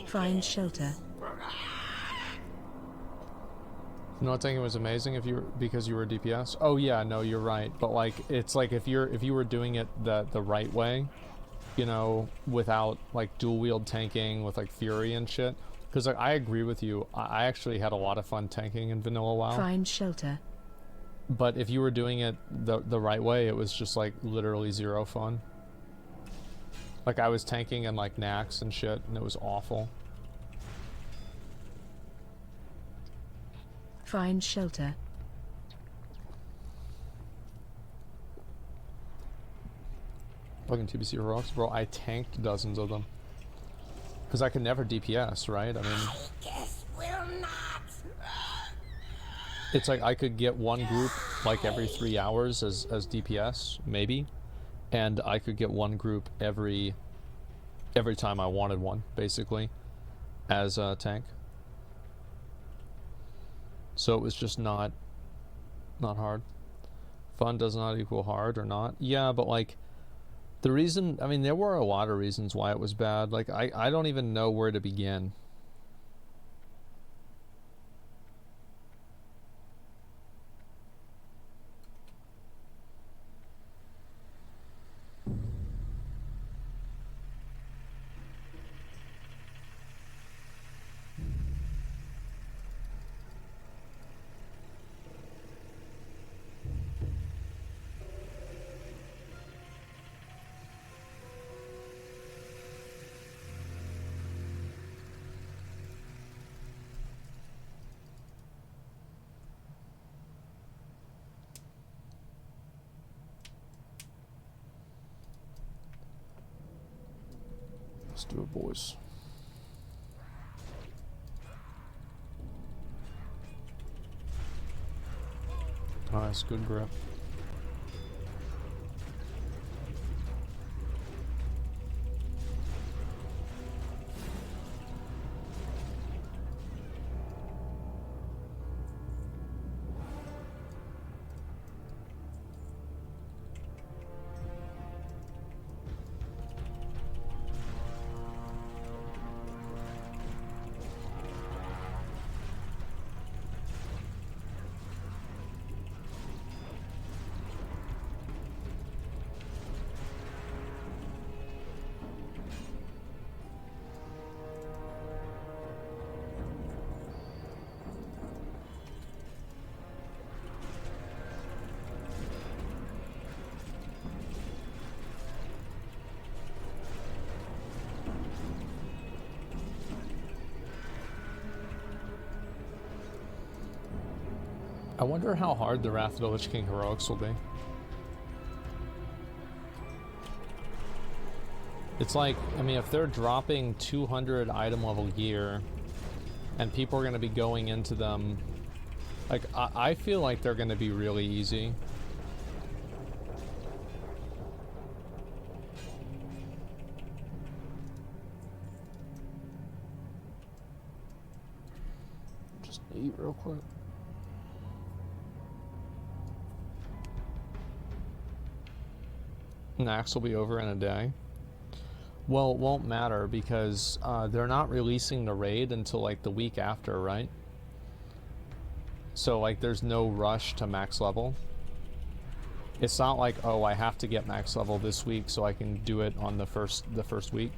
Find shelter. No, I think it was amazing because you were DPS. Oh yeah, no, you're right. But like, it's like if you were doing it the right way, you know, without like dual wield tanking with like Fury and shit. Because like I agree with you. I actually had a lot of fun tanking in vanilla WoW. Find shelter. But if you were doing it the right way, it was just like literally 0 fun. Like I was tanking in like Nax and shit, and it was awful. Find shelter. Fucking TBC heroics, bro. I tanked dozens of them. Because I could never DPS, right? I mean, Guess we'll not. it's like I could get one group like every 3 hours as DPS, maybe. And I could get one group every time I wanted one, basically, as a tank. So it was just not hard. Fun does not equal hard or not. Yeah, but like the reason, I mean, there were a lot of reasons why it was bad. Like I don't even know where to begin. Let's do it, boys. Oh, that's good grip. I wonder how hard the Wrath of the Lich King heroics will be. It's like, I mean, if they're dropping 200 item level gear and people are going to be going into them, like, I feel like they're going to be really easy. Just eat real quick. Nax will be over in a day. Well, it won't matter because they're not releasing the raid until like the week after, right? So like there's no rush to max level. It's not like, oh, I have to get max level this week so I can do it on the first week.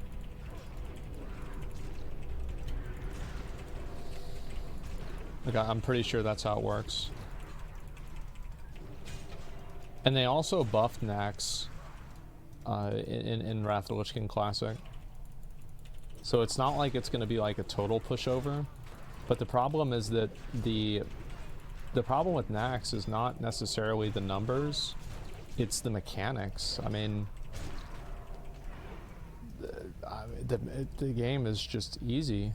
Like I'm pretty sure that's how it works. And they also buffed Nax in Wrath of the Lich King Classic. So it's not like it's going to be like a total pushover, but the problem is that the problem with Nax is not necessarily the numbers, it's the mechanics. I mean, the game is just easy.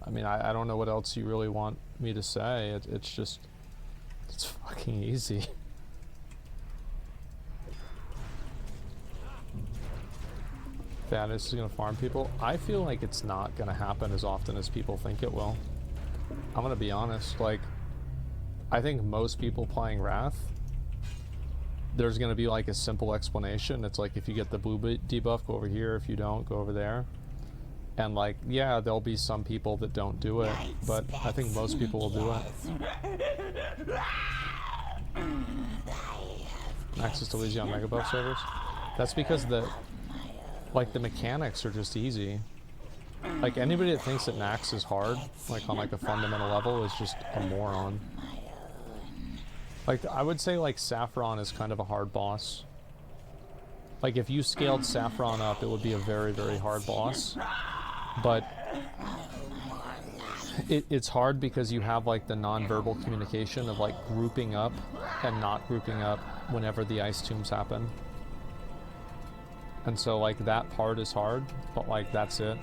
I mean, I don't know what else you really want me to say. It's fucking easy. Fairness is going to farm people. I feel like it's not going to happen as often as people think it will. I'm going to be honest, like, I think most people playing Wrath, there's going to be like a simple explanation. It's like, if you get the blue debuff, go over here. If you don't, go over there. And like, yeah, there'll be some people that don't do it, but I think most people will do it. Access to Legion Mega Buff servers. That's because the mechanics are just easy. Like anybody that thinks that Nax is hard, like on like a fundamental level, is just a moron. Like I would say like Saffron is kind of a hard boss. Like if you scaled Saffron up, it would be a very, very hard boss. But it's hard because you have like the non-verbal communication of like grouping up and not grouping up whenever the ice tombs happen. And so like that part is hard, but like that's it.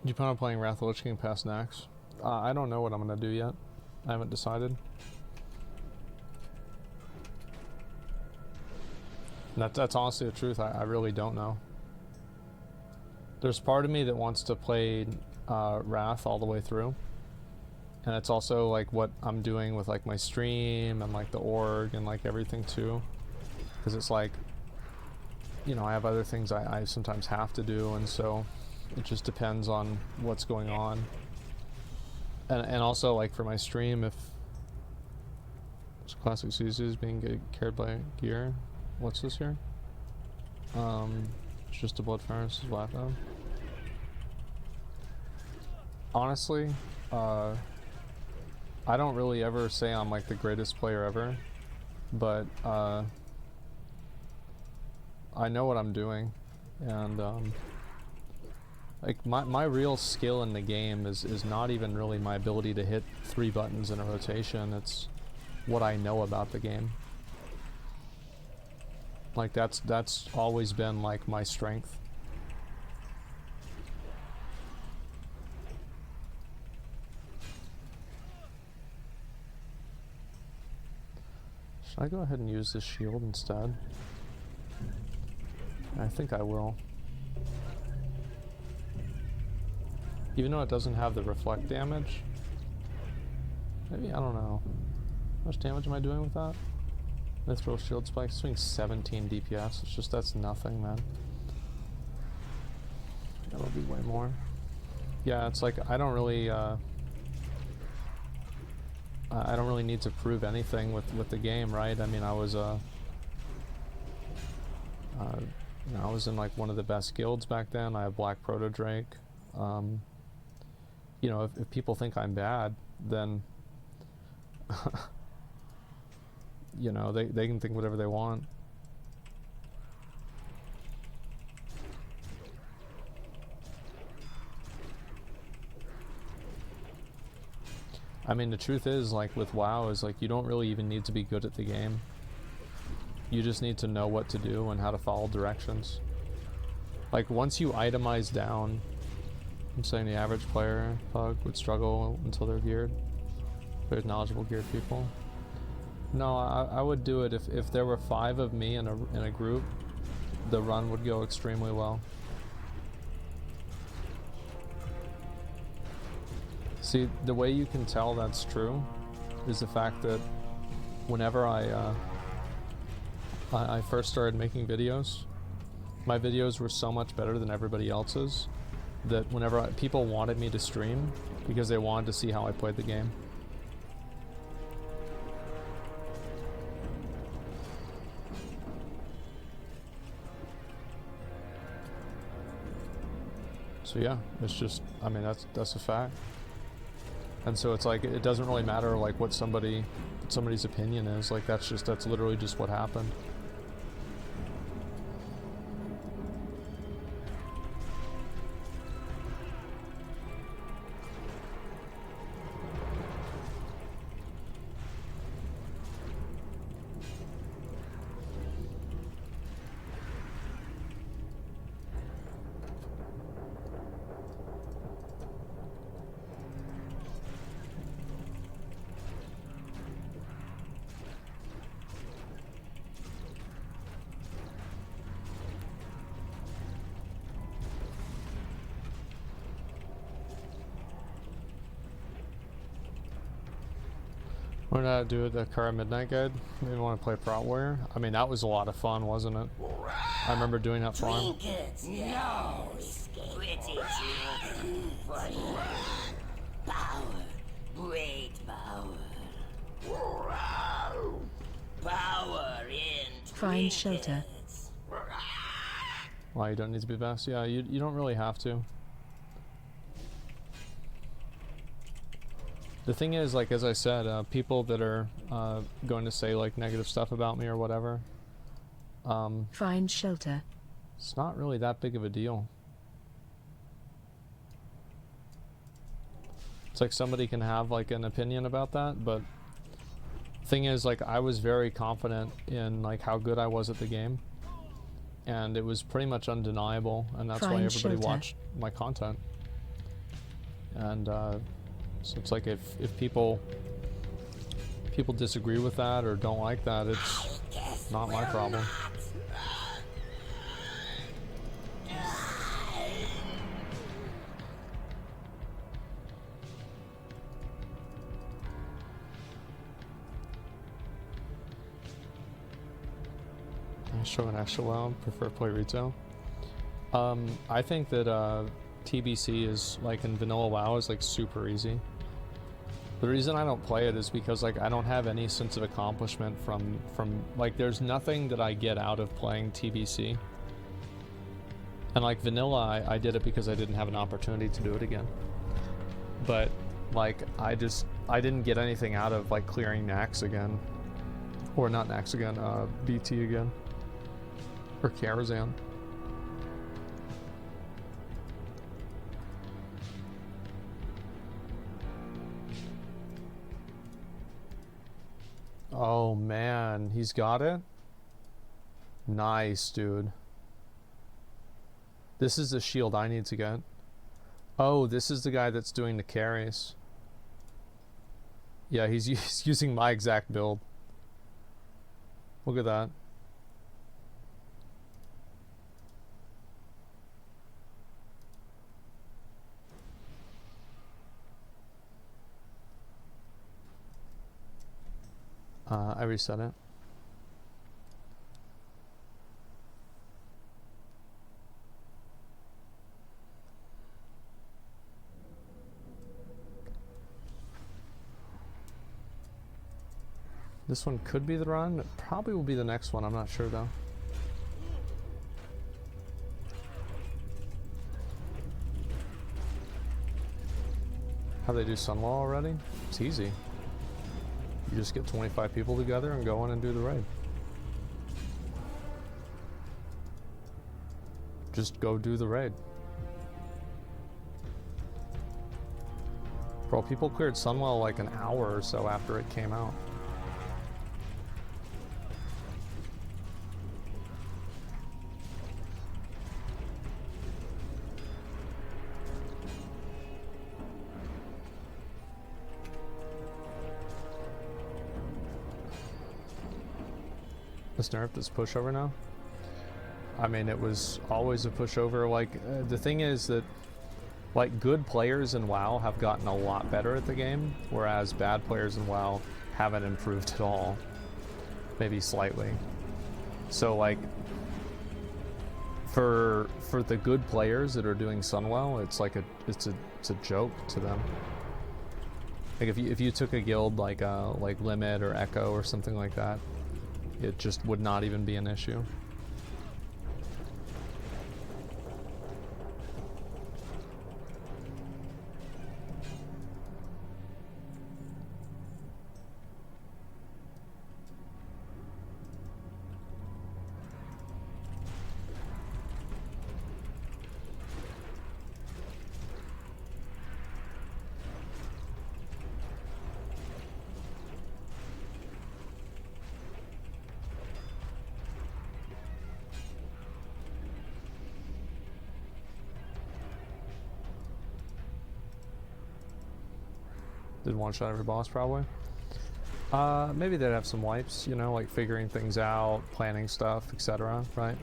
Do you plan on playing Wrath of the Lich King past Nax? I don't know what I'm going to do yet. I haven't decided. That's honestly the truth. I really don't know. There's part of me that wants to play Wrath all the way through. And it's also like what I'm doing with like my stream and like the org and like everything too. Because it's like, you know, I have other things I sometimes have to do, and so it just depends on what's going on. And also like for my stream, if Classic CZ is being carried by gear, what's this here? It's just a Blood Furnace is Black Out. Honestly, I don't really ever say I'm like the greatest player ever, but I know what I'm doing, and like my real skill in the game is not even really my ability to hit 3 buttons in a rotation. It's what I know about the game. Like that's always been like my strength. Should I go ahead and use this shield instead? I think I will. Even though it doesn't have the reflect damage. Maybe, I don't know. How much damage am I doing with that? Mithril shield spike, it's doing 17 DPS. It's just, that's nothing, man. That'll be way more. Yeah, it's like, I don't really need to prove anything with the game, right? I mean, I was, you know, I was in like one of the best guilds back then. I have Black Proto Drake. You know, if people think I'm bad, then you know, they can think whatever they want. I mean, the truth is, like with WoW, is like you don't really even need to be good at the game. You just need to know what to do and how to follow directions. Like once you itemize down, I'm saying the average player pug would struggle until they're geared. There's knowledgeable geared people. No, I would do it if there were 5 of me in a group. The run would go extremely well. See, the way you can tell that's true is the fact that whenever I first started making videos, my videos were so much better than everybody else's that whenever people wanted me to stream because they wanted to see how I played the game. So yeah, it's just, I mean, that's a fact. And so it's like, it doesn't really matter like what somebody's opinion is. Like that's literally just what happened. We're not doing the Kara Midnight Guide. Maybe want to play Prot Warrior. I mean, that was a lot of fun, wasn't it? I remember doing that for him. No, pretty power, great power. Power in Find shelter. Why, you don't need to be best? Yeah, you don't really have to. The thing is, like, as I said, people that are going to say, like, negative stuff about me or whatever, find shelter. It's not really that big of a deal. It's like somebody can have, like, an opinion about that, but thing is, like, I was very confident in, like, how good I was at the game, and it was pretty much undeniable, and that's why everybody watched my content. And, so it's like if people disagree with that or don't like that, it's not my problem. I show an extra WoW, prefer play retail. I think that TBC is, like, in vanilla WoW is like super easy. The reason I don't play it is because, like, I don't have any sense of accomplishment from like, there's nothing that I get out of playing TBC. And like vanilla, I did it because I didn't have an opportunity to do it again. but like I didn't get anything out of like clearing Nax again, or not Nax again, BT again, or Karazhan. Oh man, he's got it? Nice, dude. This is the shield I need to get. Oh, this is the guy that's doing the carries. Yeah, he's using my exact build. Look at that. I reset it. This one could be the run. It probably will be the next one. I'm not sure though. How they do Sunwall already? It's easy. You just get 25 people together and go in and do the raid. Just go do the raid. Bro, people cleared Sunwell like an hour or so after it came out. Let's nerf this pushover now. I mean, it was always a pushover. Like, the thing is that, like, good players in WoW have gotten a lot better at the game, whereas bad players in WoW haven't improved at all. Maybe slightly. So, like, for the good players that are doing Sunwell, it's like it's a joke to them. Like, if you took a guild like Limit or Echo or something like that, it just would not even be an issue. Did one shot every boss probably. Maybe they'd have some wipes, you know, like figuring things out, planning stuff, etc. Right?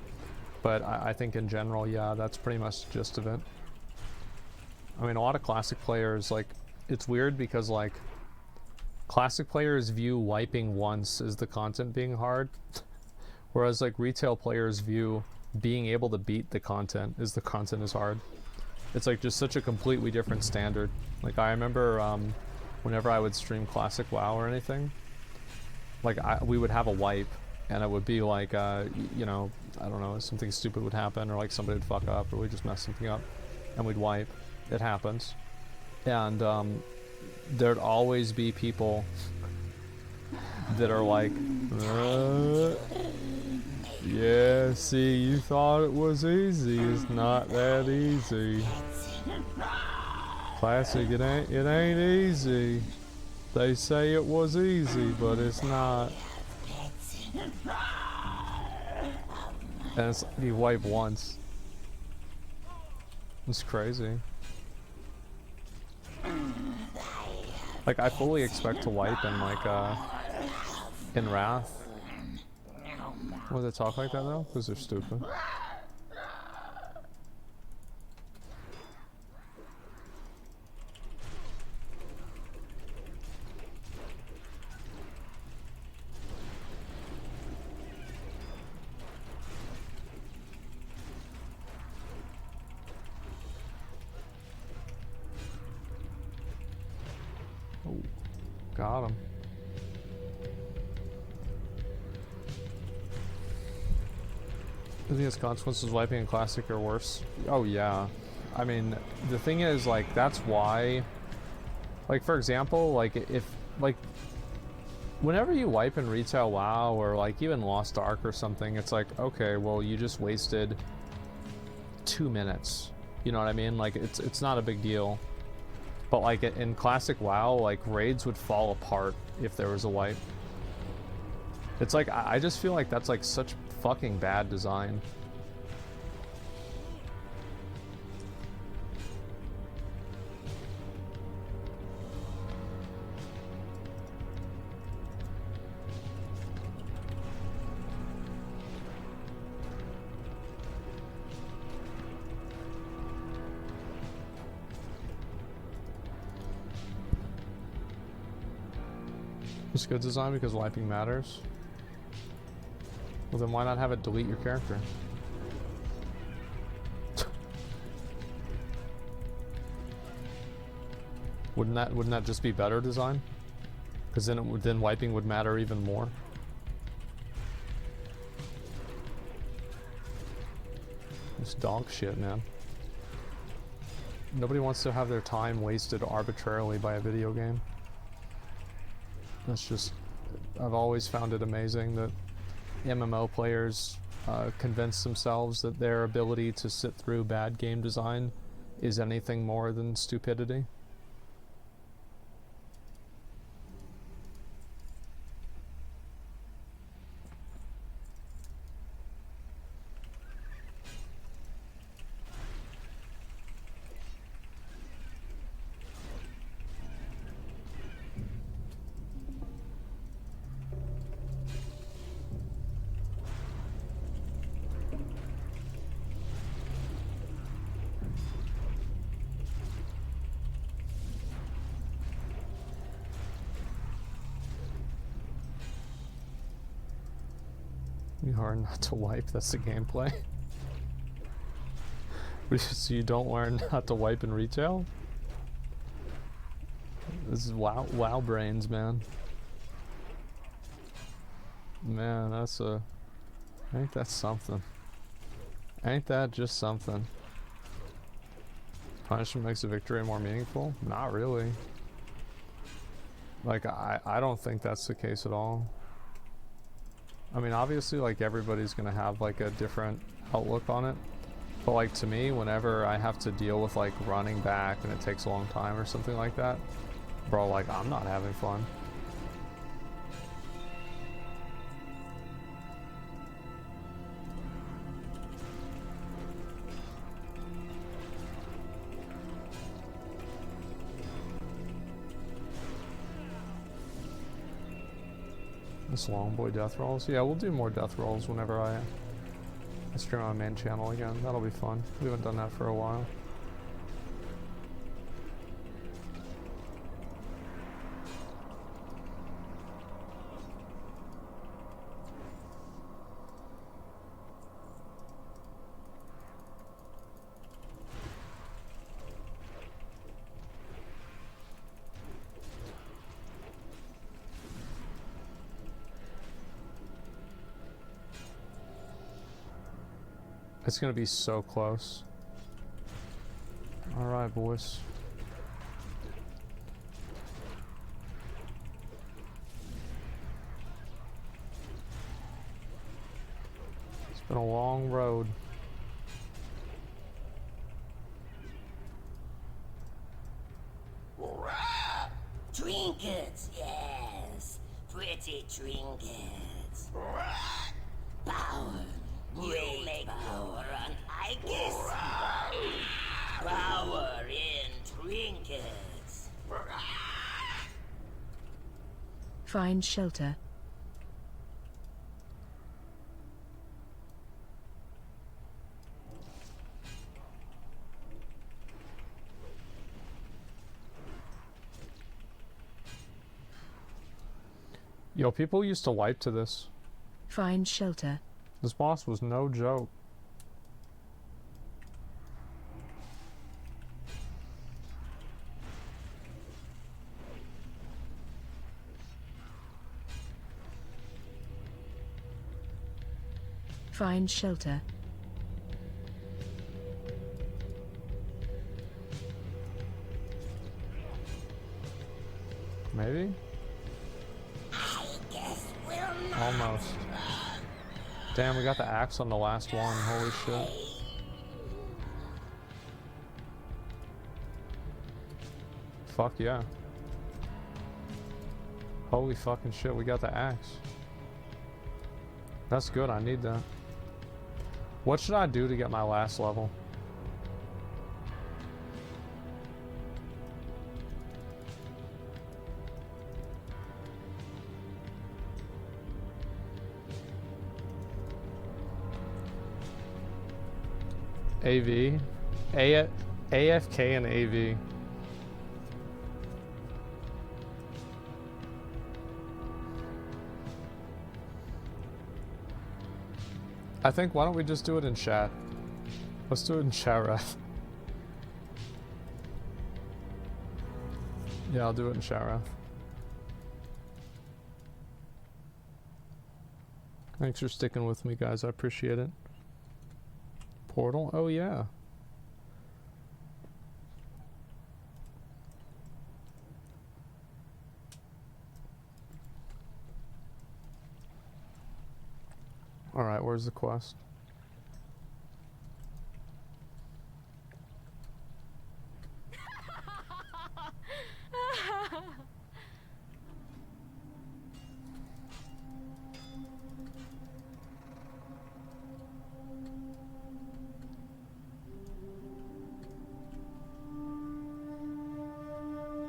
But I think in general, yeah, that's pretty much the gist of it. I mean, a lot of classic players, like, it's weird because like classic players view wiping once as the content being hard, whereas like retail players view being able to beat the content as the content is hard. It's like just such a completely different standard. Like I remember whenever I would stream classic WoW or anything, like we would have a wipe, and it would be like, you know, I don't know, something stupid would happen, or like somebody would fuck up, or we'd just mess something up, and we'd wipe. It happens. And there'd always be people that are like, yeah, see, you thought it was easy. It's not that easy. Classic, it ain't easy. They say it was easy, but it's not. And it's, you wipe once. It's crazy. Like, I fully expect to wipe in, like, in Wrath. Why do they talk like that, though? Because they're stupid. Oh, got him. I think its consequences wiping in classic are worse. Oh yeah. I mean, the thing is, like, that's why Like, for example, like, if, like, whenever you wipe in retail WoW, or, like, even Lost Ark or something, it's like, okay, well, you just wasted 2 minutes. You know what I mean? Like, it's not a big deal. But, like, in classic WoW, like, raids would fall apart if there was a wipe. It's like, I just feel like that's, like, such fucking bad design. It's good design because wiping matters. Well, then why not have it delete your character? Wouldn't that just be better design? Because then wiping would matter even more. It's dog shit, man. Nobody wants to have their time wasted arbitrarily by a video game. That's just, I've always found it amazing that MMO players convince themselves that their ability to sit through bad game design is anything more than stupidity. You learn not to wipe, that's the gameplay. So you don't learn not to wipe in retail? This is wow brains, man. Man, that's ain't that something? Ain't that just something? Punishment makes a victory more meaningful? Not really. Like, I don't think that's the case at all. I mean, obviously, like, everybody's gonna have, like, a different outlook on it. But, like, to me, whenever I have to deal with, like, running back and it takes a long time or something like that, bro, like, I'm not having fun. This long boy death rolls? Yeah, we'll do more death rolls whenever I stream on my main channel again. That'll be fun. We haven't done that for a while. It's gonna be so close. Alright, boys. It's been a long road. Trinkets, yes. Pretty trinkets. Power. You make power and I guess power in trinkets. Find shelter. Yo, people used to wipe to this. Find shelter. This boss was no joke. Find shelter. Maybe? Almost. Damn, we got the axe on the last one. Holy shit. Fuck yeah. Holy fucking shit, we got the axe. That's good, I need that. What should I do to get my last level? AV? AFK and AV. I think, why don't we just do it in chat? Let's do it in chat, Wrath. Yeah, I'll do it in chat, Wrath. Thanks for sticking with me, guys. I appreciate it. Portal? Oh, yeah. Alright, where's the quest?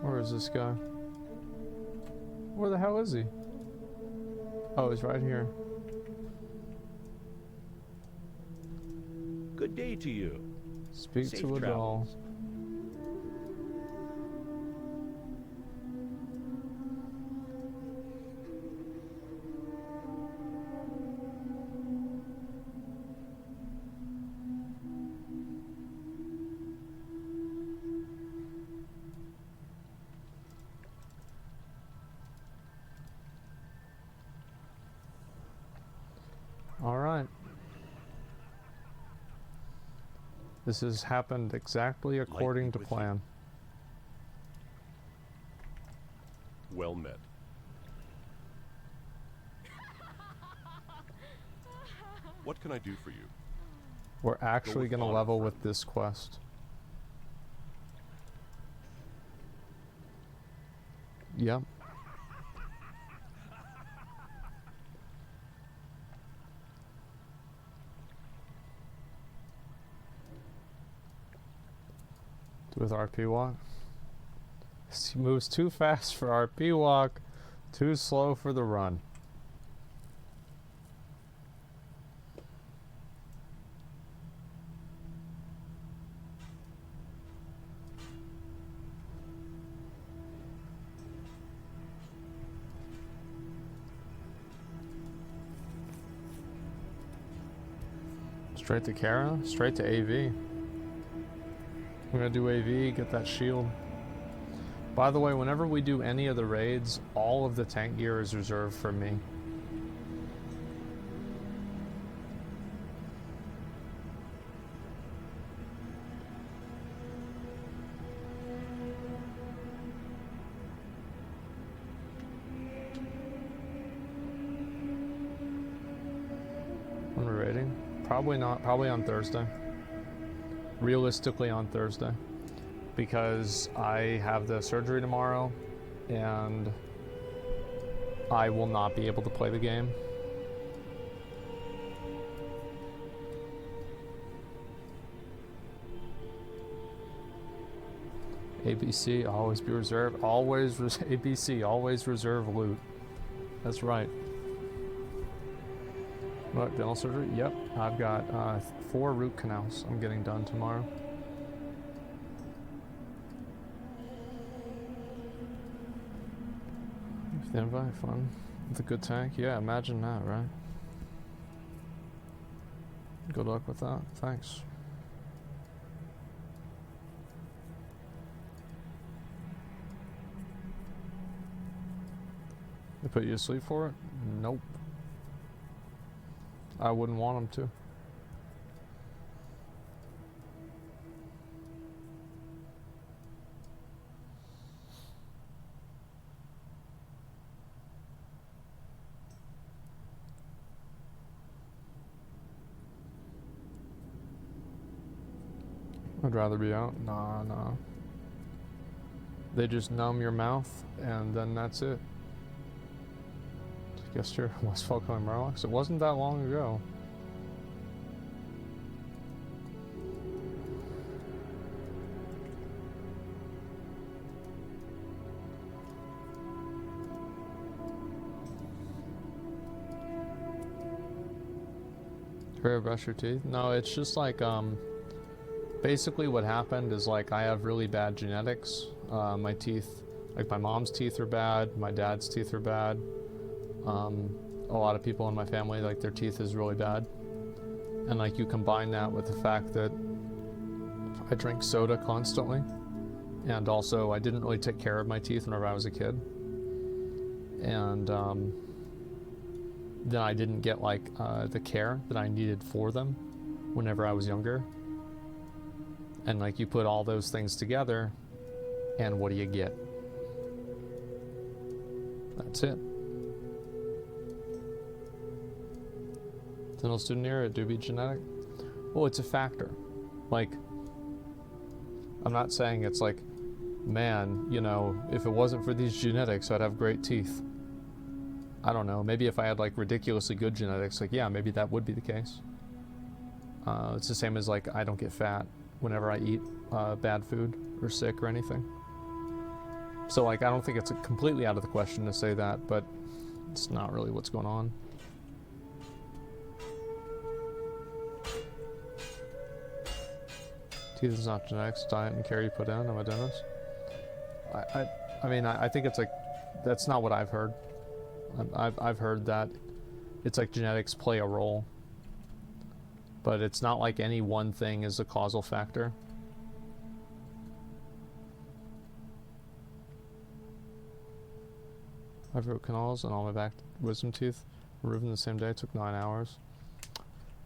Where is this guy? Where the hell is he? Oh, he's right here. Good day to you. Speak Safe to a doll. travels. All right. This has happened exactly according to plan. Well met. What can I do for you? We're actually going to level with this quest. Yep. With RP walk. He moves too fast for RP walk, too slow for the run. Straight to Kara? Straight to AV. I'm gonna do AV, get that shield. By the way, whenever we do any of the raids, all of the tank gear is reserved for me. When we're raiding? Probably not, probably on Thursday. Realistically on Thursday, because I have the surgery tomorrow and I will not be able to play the game. ABC, always be reserved. Always ABC, always reserve loot. That's right. What, dental surgery? Yep, I've got 4 root canals I'm getting done tomorrow. The invite, fun. With a good tank? Yeah, imagine that, right? Good luck with that. Thanks. They put you to sleep for it? Nope. I wouldn't want them to. I'd rather be out. Nah. They just numb your mouth, and then that's it. I guess you're West Falcon Murlocs. It wasn't that long ago. Brush your teeth? No, it's just like, basically what happened is like I have really bad genetics. My teeth, like my mom's teeth are bad, my dad's teeth are bad. A lot of people in my family, like their teeth is really bad. And like you combine that with the fact that I drink soda constantly. And also I didn't really take care of my teeth whenever I was a kid. And, then I didn't get like the care that I needed for them whenever I was younger. And like you put all those things together and what do you get? That's it. Dental student here, it do be genetic? Well, it's a factor. Like, I'm not saying it's like, man, you know, if it wasn't for these genetics, I'd have great teeth. I don't know, maybe if I had like ridiculously good genetics, like yeah, maybe that would be the case. It's the same as like I don't get fat whenever I eat bad food or sick or anything. So like I don't think it's completely out of the question to say that, but it's not really what's going on. Teeth is not genetics, diet and care you put in. I'm a dentist. I mean I think it's like that's not what I've heard. I've heard that it's like genetics play a role, but it's not like any one thing is a causal factor. I have root canals and all my back wisdom teeth removed in the same day. It took 9 hours.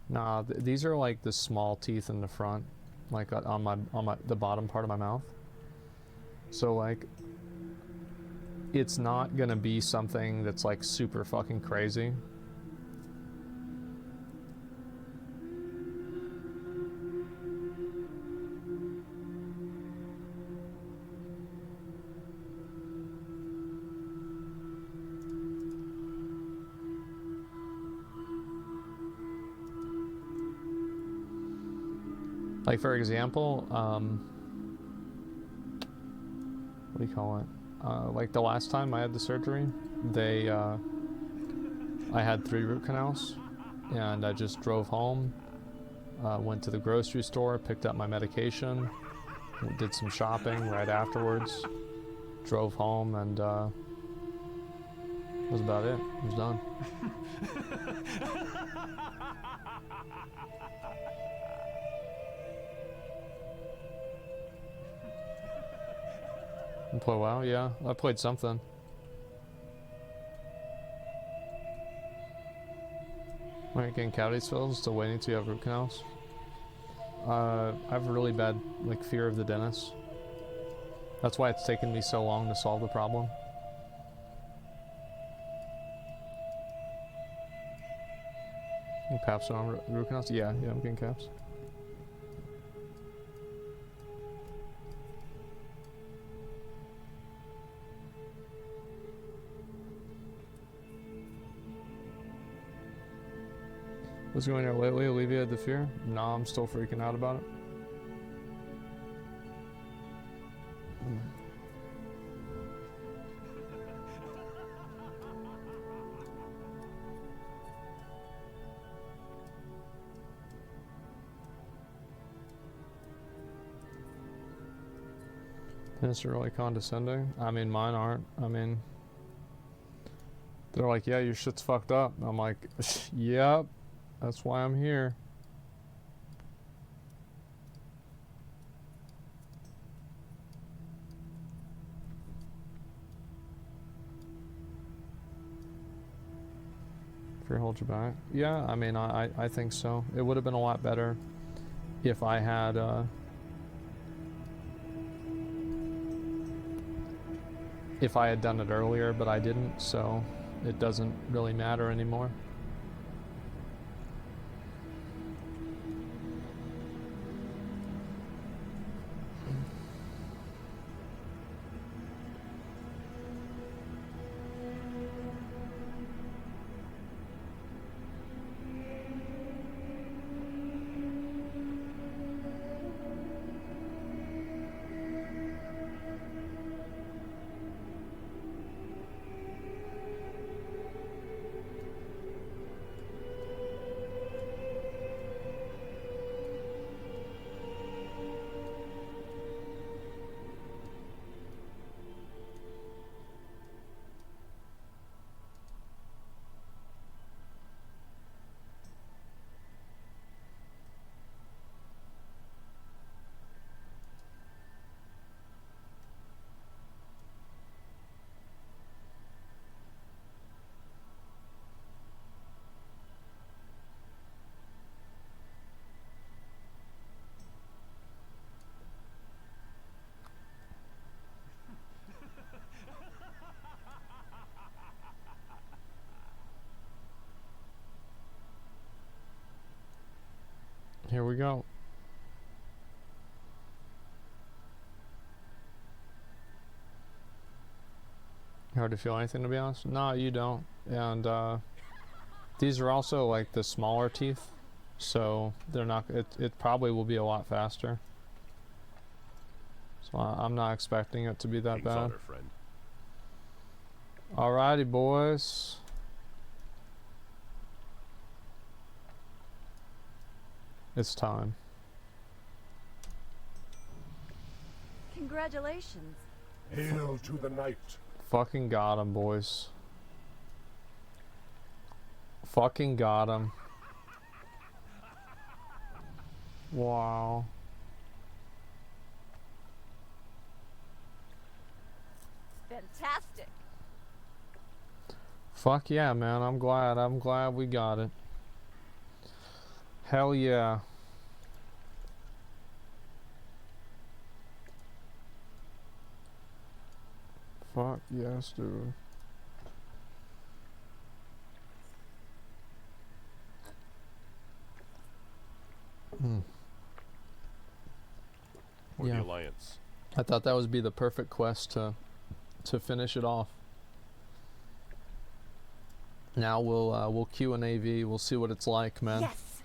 Nah, these are like the small teeth in the front, like on the bottom part of my mouth. So like, it's not gonna be something that's like super fucking crazy. Like for example, what do you call it? Like the last time I had the surgery, I had 3 root canals, and I just drove home, went to the grocery store, picked up my medication, did some shopping right afterwards, drove home, and that was about it. It was done. You play WoW? Yeah, I played something. Alright, getting cavities filled, still waiting till you have root canals. I have a really bad like fear of the dentist. That's why it's taken me so long to solve the problem. You caps on root canals? Yeah, I'm getting caps. What's going on lately? Alleviated the fear? No, I'm still freaking out about it. Dentists are really condescending. I mean, mine aren't. I mean, they're like, yeah, your shit's fucked up. I'm like, yep. That's why I'm here. Fear holds you back. Yeah, I mean, I think so. It would have been a lot better if I had done it earlier, but I didn't, so it doesn't really matter anymore. Here we go. Hard to feel anything, to be honest. No, you don't. And these are also like the smaller teeth, so they're not. It probably will be a lot faster. So I'm not expecting it to be that bad. Honor, friend. Alrighty, boys. It's time. Congratulations. Hail to the night. Fucking got him, boys. Fucking got him. Wow. Fantastic. Fuck yeah, man. I'm glad we got it. Hell yeah. Fuck yes, dude. Or the Alliance. I thought that would be the perfect quest to finish it off. Now we'll queue an AV. We'll see what it's like, man. Yes.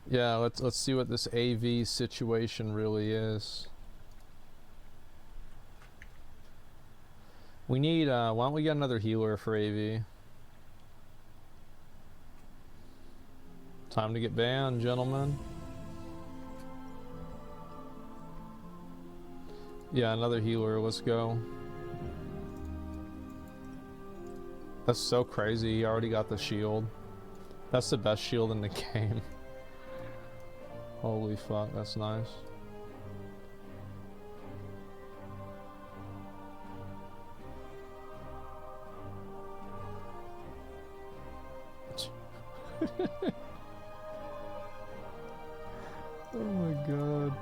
Yeah, let's see what this AV situation really is. We need why don't we get another healer for AV? Time to get banned, gentlemen. Yeah, another healer, let's go. That's so crazy, he already got the shield. That's the best shield in the game. Holy fuck, that's nice. Oh my god.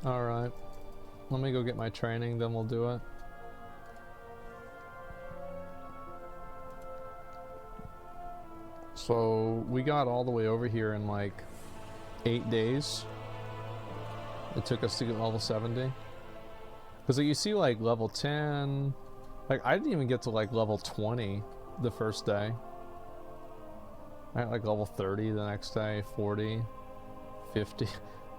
Alright. Let me go get my training, then we'll do it. So, we got all the way over here in like 8 days. It took us to get level 70. Because like, you see like level 10, like I didn't even get to like level 20 the first day. I got like level 30 the next day, 40, 50.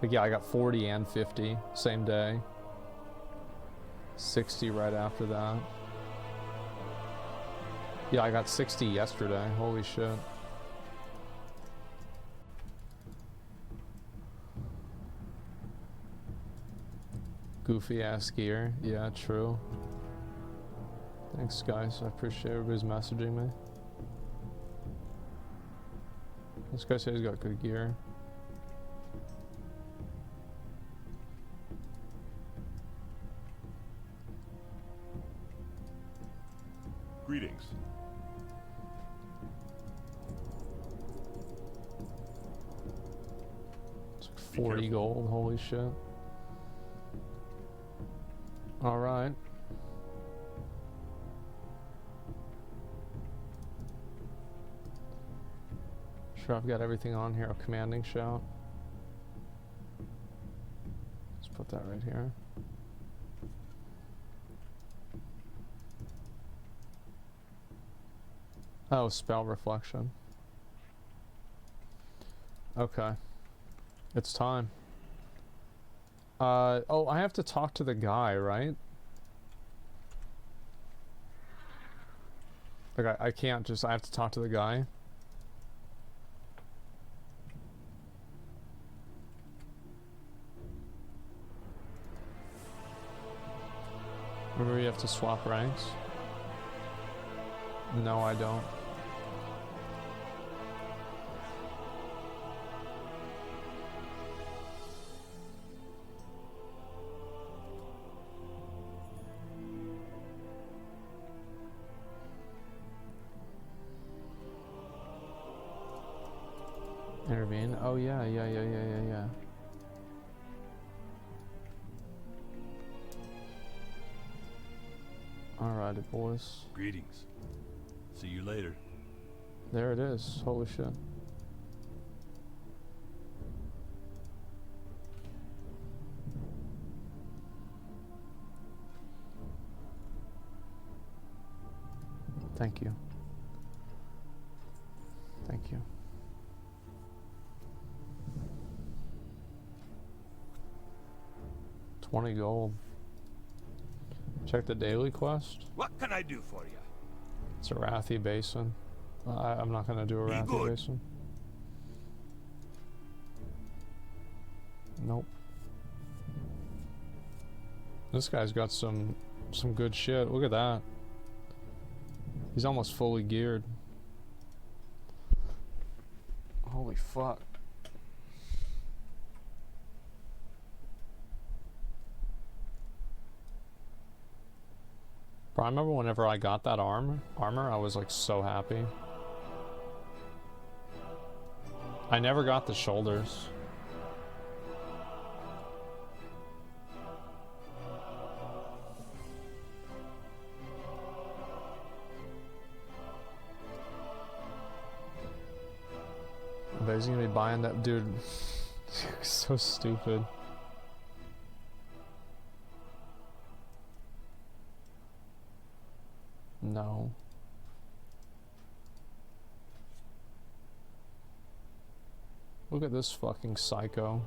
Like yeah, I got 40 and 50 same day. 60 right after that. Yeah, I got 60 yesterday, holy shit. Goofy ass gear. Yeah, true. Thanks, guys. I appreciate everybody's messaging me. This guy says he's got good gear. Greetings. It's like 40 gold. Holy shit. All right. Sure, I've got everything on here. A commanding shout. Let's put that right here. Oh, spell reflection. Okay. It's time. Oh, I have to talk to the guy, right? Like, I can't just, I have to talk to the guy. Remember you have to swap ranks? No, I don't. Intervene. Oh yeah. Alrighty, boys. Greetings. See you later. There it is. Holy shit. Thank you. Thank you. $20 gold. Check the daily quest. What can I do for you? It's a Rathi Basin. I'm not gonna do a Rathi Basin. Nope. This guy's got some good shit. Look at that. He's almost fully geared. Holy fuck. Bro, I remember whenever I got that armor, I was like so happy. I never got the shoulders. I bet he's gonna be buying that, dude. So stupid. No. Look at this fucking psycho.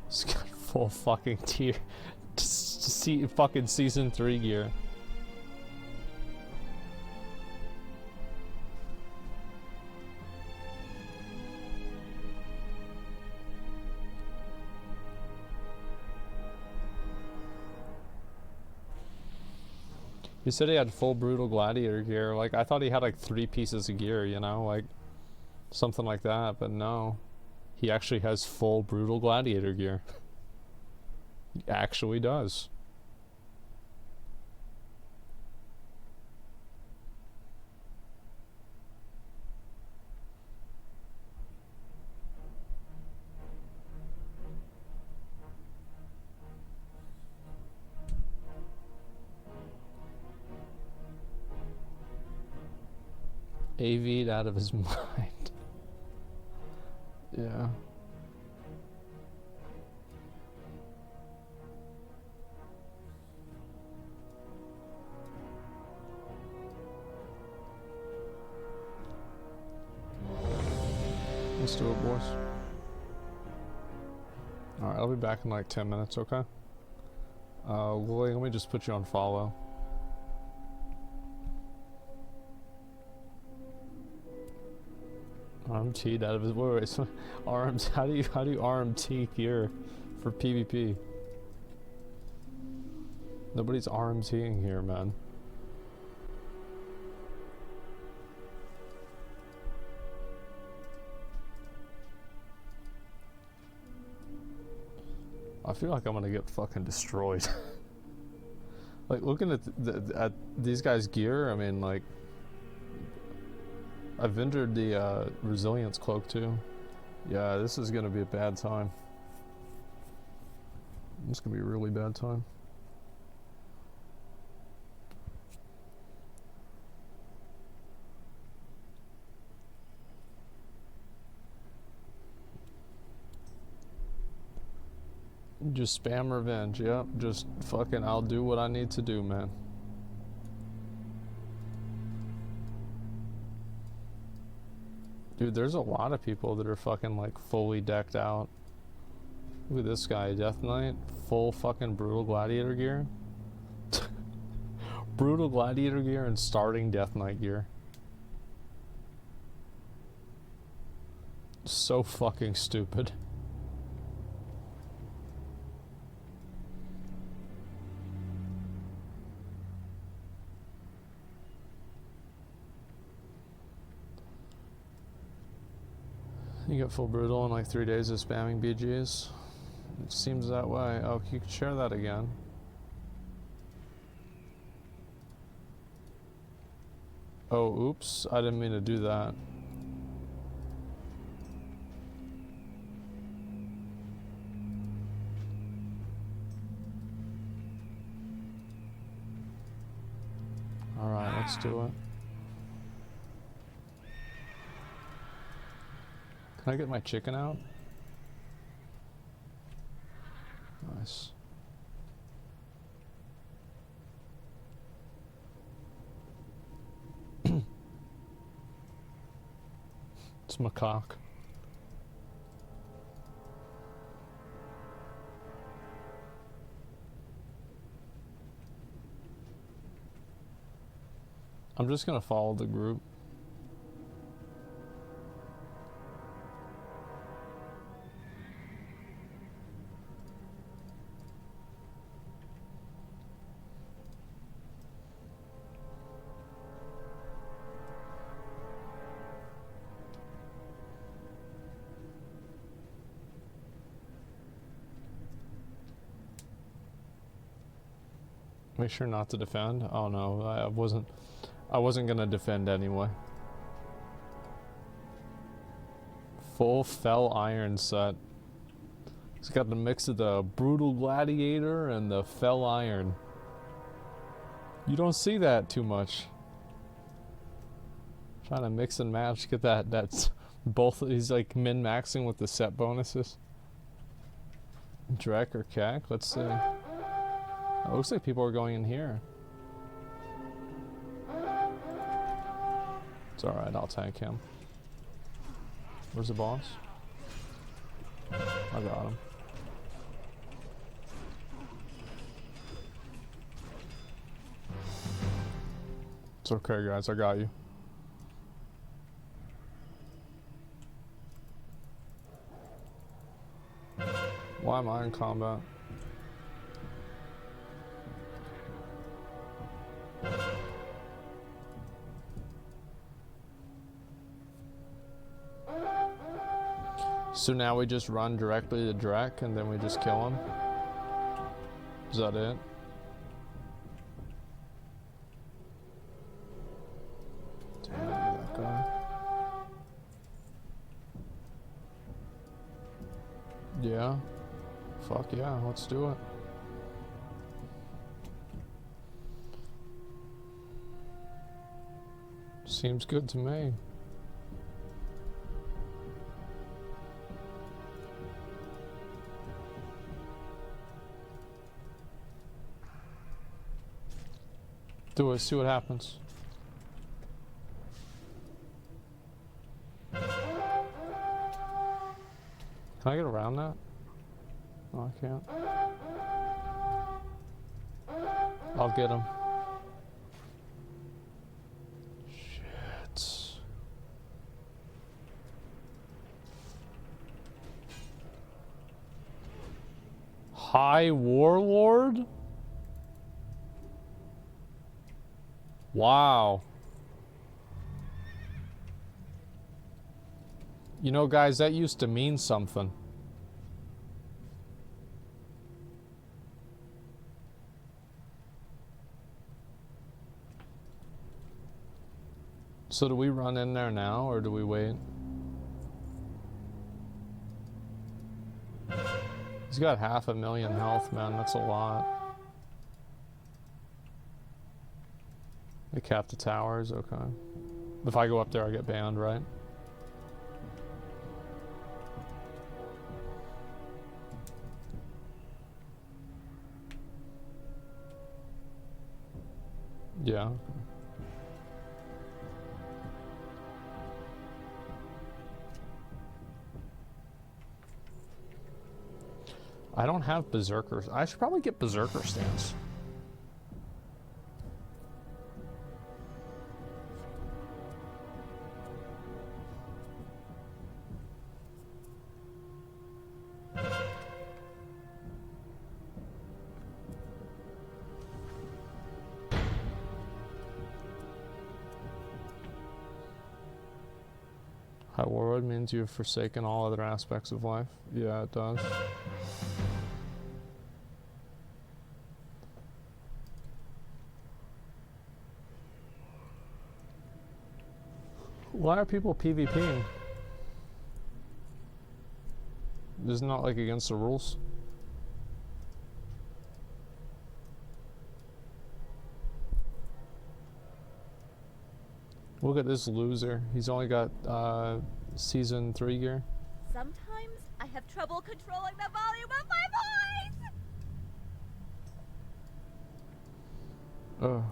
He's got full fucking tier. Fucking season 3 gear. He said he had full brutal gladiator gear. Like, I thought he had like 3 pieces of gear, you know, like something like that, but no. He actually has full brutal gladiator gear. He actually does. AV'd out of his mind. Yeah. Let's do it, boys. Alright, I'll be back in like 10 minutes, okay? Willie, let me just put you on follow. RMT'd out of his wait, so RMT, how do you RMT here for PvP? Nobody's RMTing here, man. I feel like I'm gonna get fucking destroyed. Like, looking at at these guys' gear, I mean, like, I've vendored the resilience cloak too. Yeah, this is gonna be a bad time. It's gonna be a really bad time. Just spam revenge, yep. Just fucking, I'll do what I need to do, man. Dude, there's a lot of people that are fucking like fully decked out. Look at this guy, Death Knight, full fucking brutal gladiator gear. Brutal gladiator gear and starting Death Knight gear. So fucking stupid. You get full brutal in like 3 days of spamming BGs. It seems that way. Oh, you can share that again. Oh, oops. I didn't mean to do that. Alright, let's do it. Can I get my chicken out? Nice. It's macaque. I'm just gonna follow the group. Make sure not to defend. Oh no, I wasn't gonna defend anyway. Full Fell Iron set. It's got the mix of the Brutal Gladiator and the Fell Iron. You don't see that too much. Trying to mix and match, get that's both. He's like min-maxing with the set bonuses. Drek or Kek, let's see. It looks like people are going in here. It's alright, I'll tank him. Where's the boss? I got him. It's okay, guys, I got you. Why am I in combat? So now we just run directly to Drek and then we just kill him? Is that it? Damn, that guy. Yeah. Fuck yeah, let's do it. Seems good to me. Do it, see what happens. Can I get around that? No, I can't. I'll get him. Shit. High Warlord? Wow. You know, guys, that used to mean something. So do we run in there now, or do we wait? He's got 500,000 health, man. That's a lot. They cap the towers, okay. If I go up there, I get banned, right? Yeah. I don't have Berserkers. I should probably get Berserker stance. High Warlord means you've forsaken all other aspects of life. Yeah, it does. Why are people PvPing? Isn't that like against the rules? Look at this loser. He's only got season 3 gear. Sometimes I have trouble controlling the volume of my voice. Ugh.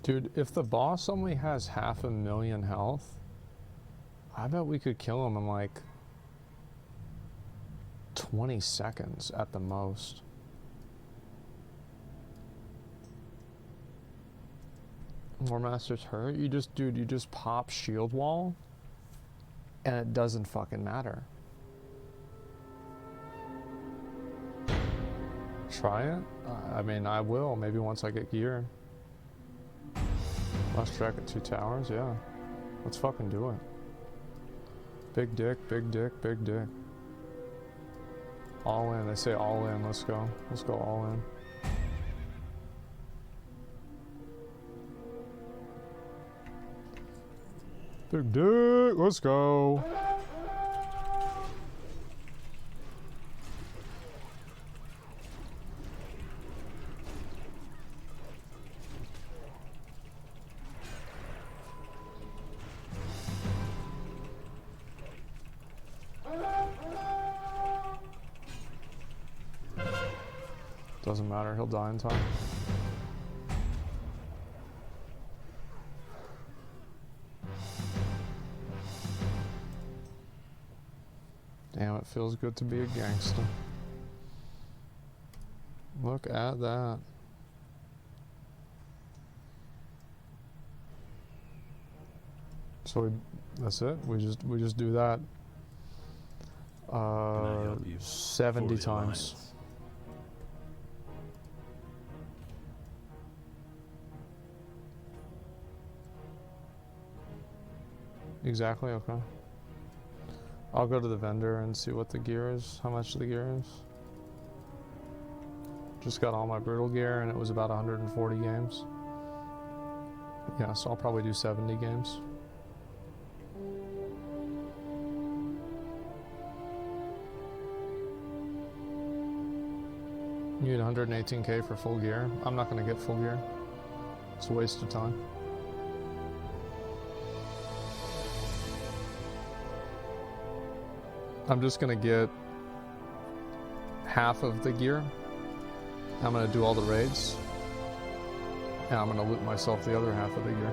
Dude, if the boss only has 500,000 health, I bet we could kill him in like 20 seconds at the most. War Master's hurt? You just, dude, you just pop shield wall and it doesn't fucking matter. Try it? I mean, I will, maybe once I get gear. Lost track at 2 towers, yeah. Let's fucking do it. Big dick, big dick, big dick. All in, they say all in, let's go. Let's go all in. Big dick, let's go. Doesn't matter, he'll die in time. Damn, it feels good to be a gangster. Look at that. So that's it? We just do that 70 times. Exactly, okay. I'll go to the vendor and see what the gear is, how much the gear is. Just got all my brutal gear and it was about 140 games. Yeah, so I'll probably do 70 games. You need 118k for full gear. I'm not gonna get full gear. It's a waste of time. I'm just gonna get half of the gear. I'm gonna do all the raids. And I'm gonna loot myself the other half of the gear.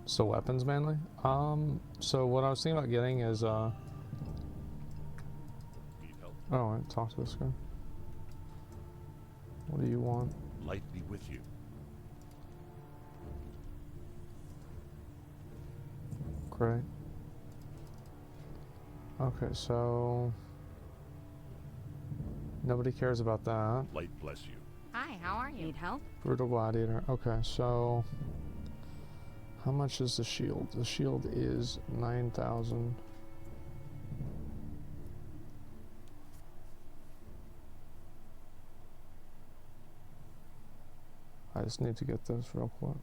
So weapons mainly? So what I was thinking about getting is, oh, right, talk to this guy. What do you want? Light be with you. Great. Okay, so nobody cares about that. Light bless you. Hi, how are you? Need help? Brutal Gladiator. Okay, so how much is the shield? The shield is 9,000. I just need to get this real quick.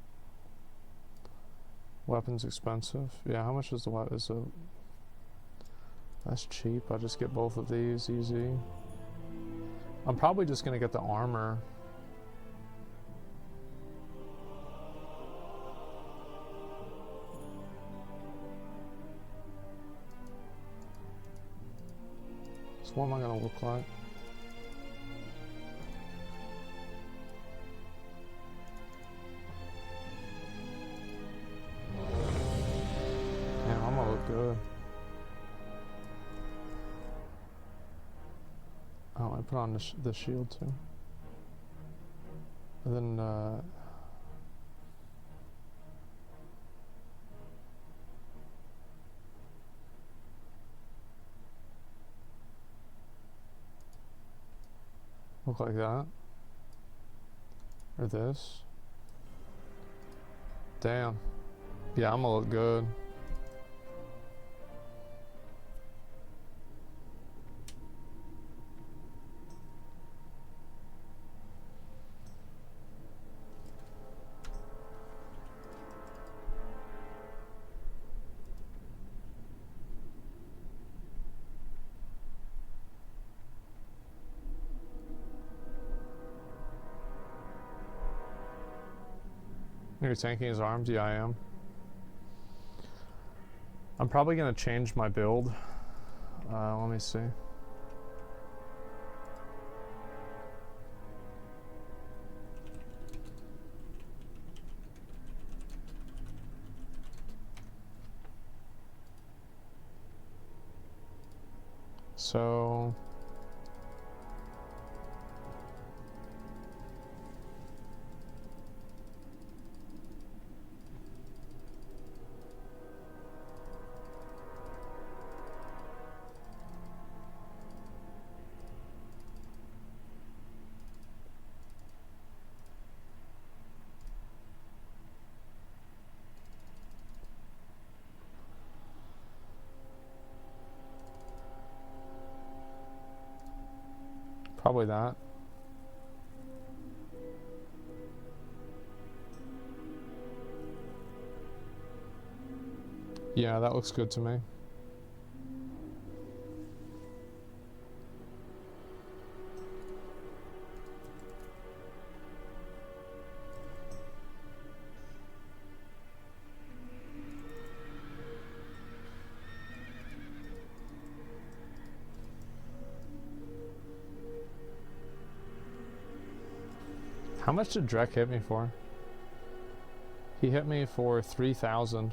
Weapons expensive. Yeah, how much is the weapon? Is it? That's cheap. I'll just get both of these easy. I'm probably just gonna get the armor. So what am I gonna look like? Yeah, I'm gonna look good. Oh, I put on the shield too. And then, look like that. Or this. Damn. Yeah, I'm gonna look good. You're tanking his arms? Yeah, I am. I'm probably gonna change my build. Let me see. So probably that. Yeah, that looks good to me. How much did Drek hit me for? He hit me for 3,000.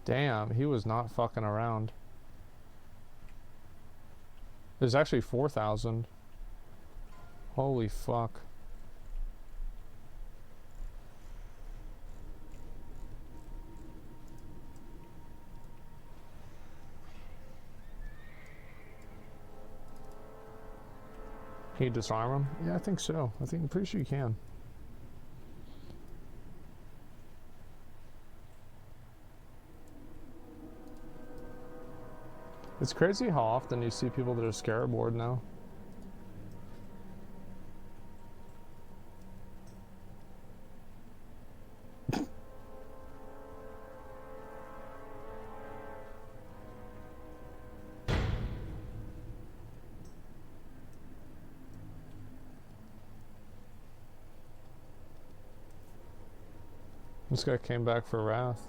Damn, he was not fucking around. There's actually 4,000. Holy fuck. Can you disarm him? Yeah, I think so. I'm pretty sure you can. It's crazy how often you see people that are scarab board now. This guy came back for Wrath.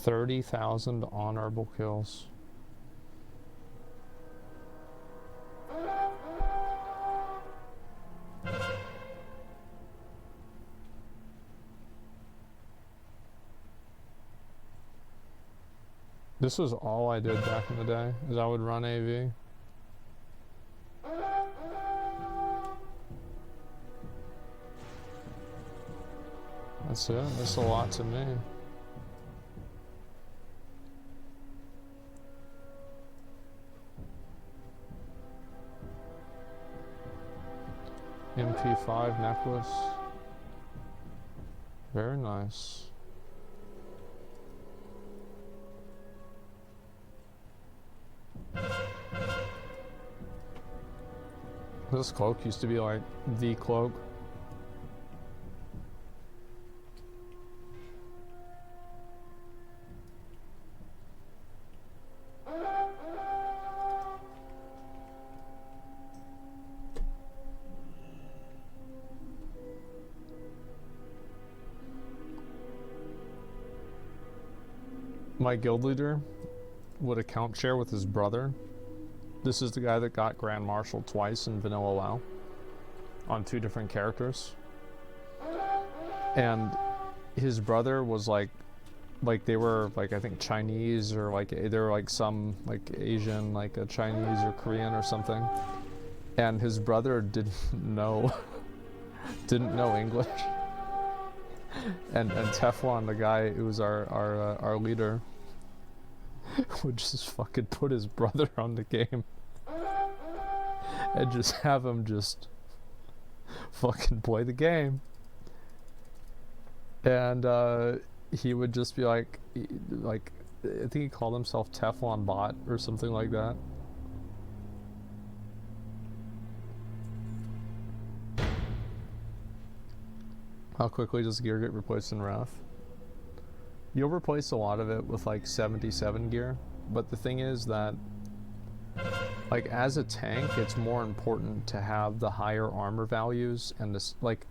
$30,000 honorable kills. This was all I did back in the day, is I would run AV. That's it. That's a lot to me. MP5 necklace. Very nice. This cloak used to be like the cloak. My guild leader would account share with his brother. This is the guy that got Grand Marshal twice in Vanilla WoW on 2 different characters. And his brother was like like they were like, I think Chinese, or like they were like some like Asian, like a Chinese or Korean or something, and his brother didn't know English, and Teflon, the guy who was our leader, would just fucking put his brother on the game and just have him just fucking play the game. And he would just be like I think he called himself Teflon Bot or something like that. How quickly does gear get replaced in Wrath? You'll replace a lot of it with like 77 gear, but the thing is that, like, as a tank, it's more important to have the higher armor values and this, like,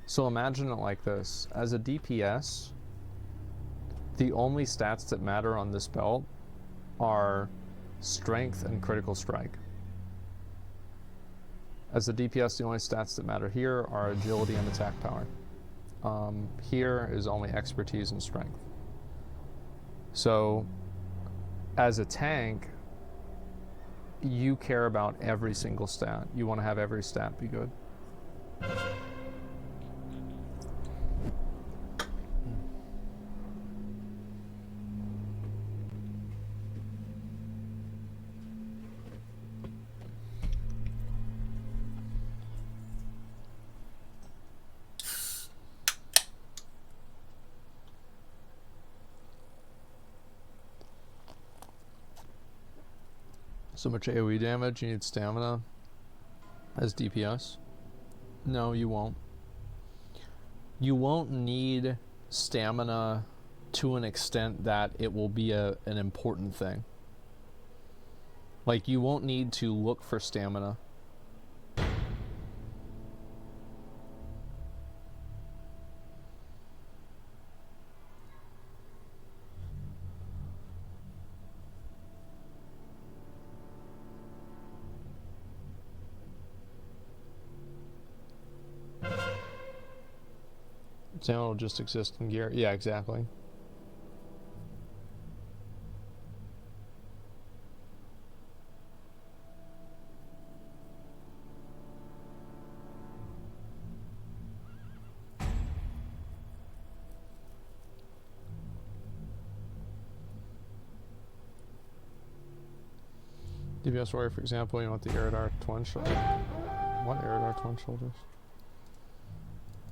so imagine it like this. As a DPS, the only stats that matter on this belt are strength and critical strike. As a DPS, the only stats that matter here are agility and attack power. Here is only expertise and strength. So, as a tank, you care about every single stat. You want to have every stat be good. So much AoE damage, you need stamina as DPS? No, you won't. You won't need stamina to an extent that it will be an important thing. Like, you won't need to look for stamina. Stamina will just exist in gear. Yeah, exactly. DPS warrior, for example, you want the Eridar twin shoulders. What Eridar twin shoulders?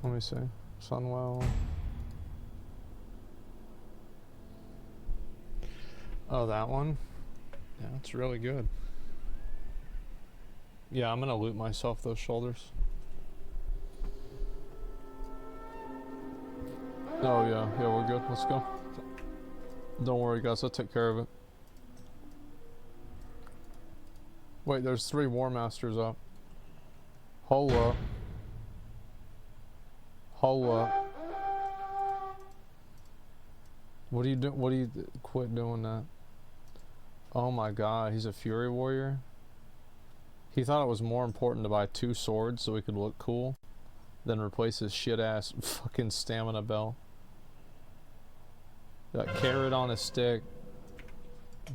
Let me see. Sunwell. Oh, that one? Yeah, that's really good. Yeah, I'm gonna loot myself those shoulders. Oh yeah, yeah, we're good. Let's go. Don't worry, guys. I'll take care of it. Wait, there's 3 War Masters up. Hold up. Hold up. What do you do? What do you quit doing that? Oh my god, he's a Fury Warrior. He thought it was more important to buy 2 swords so he could look cool than replace his shit ass fucking stamina belt. Got carrot on a stick.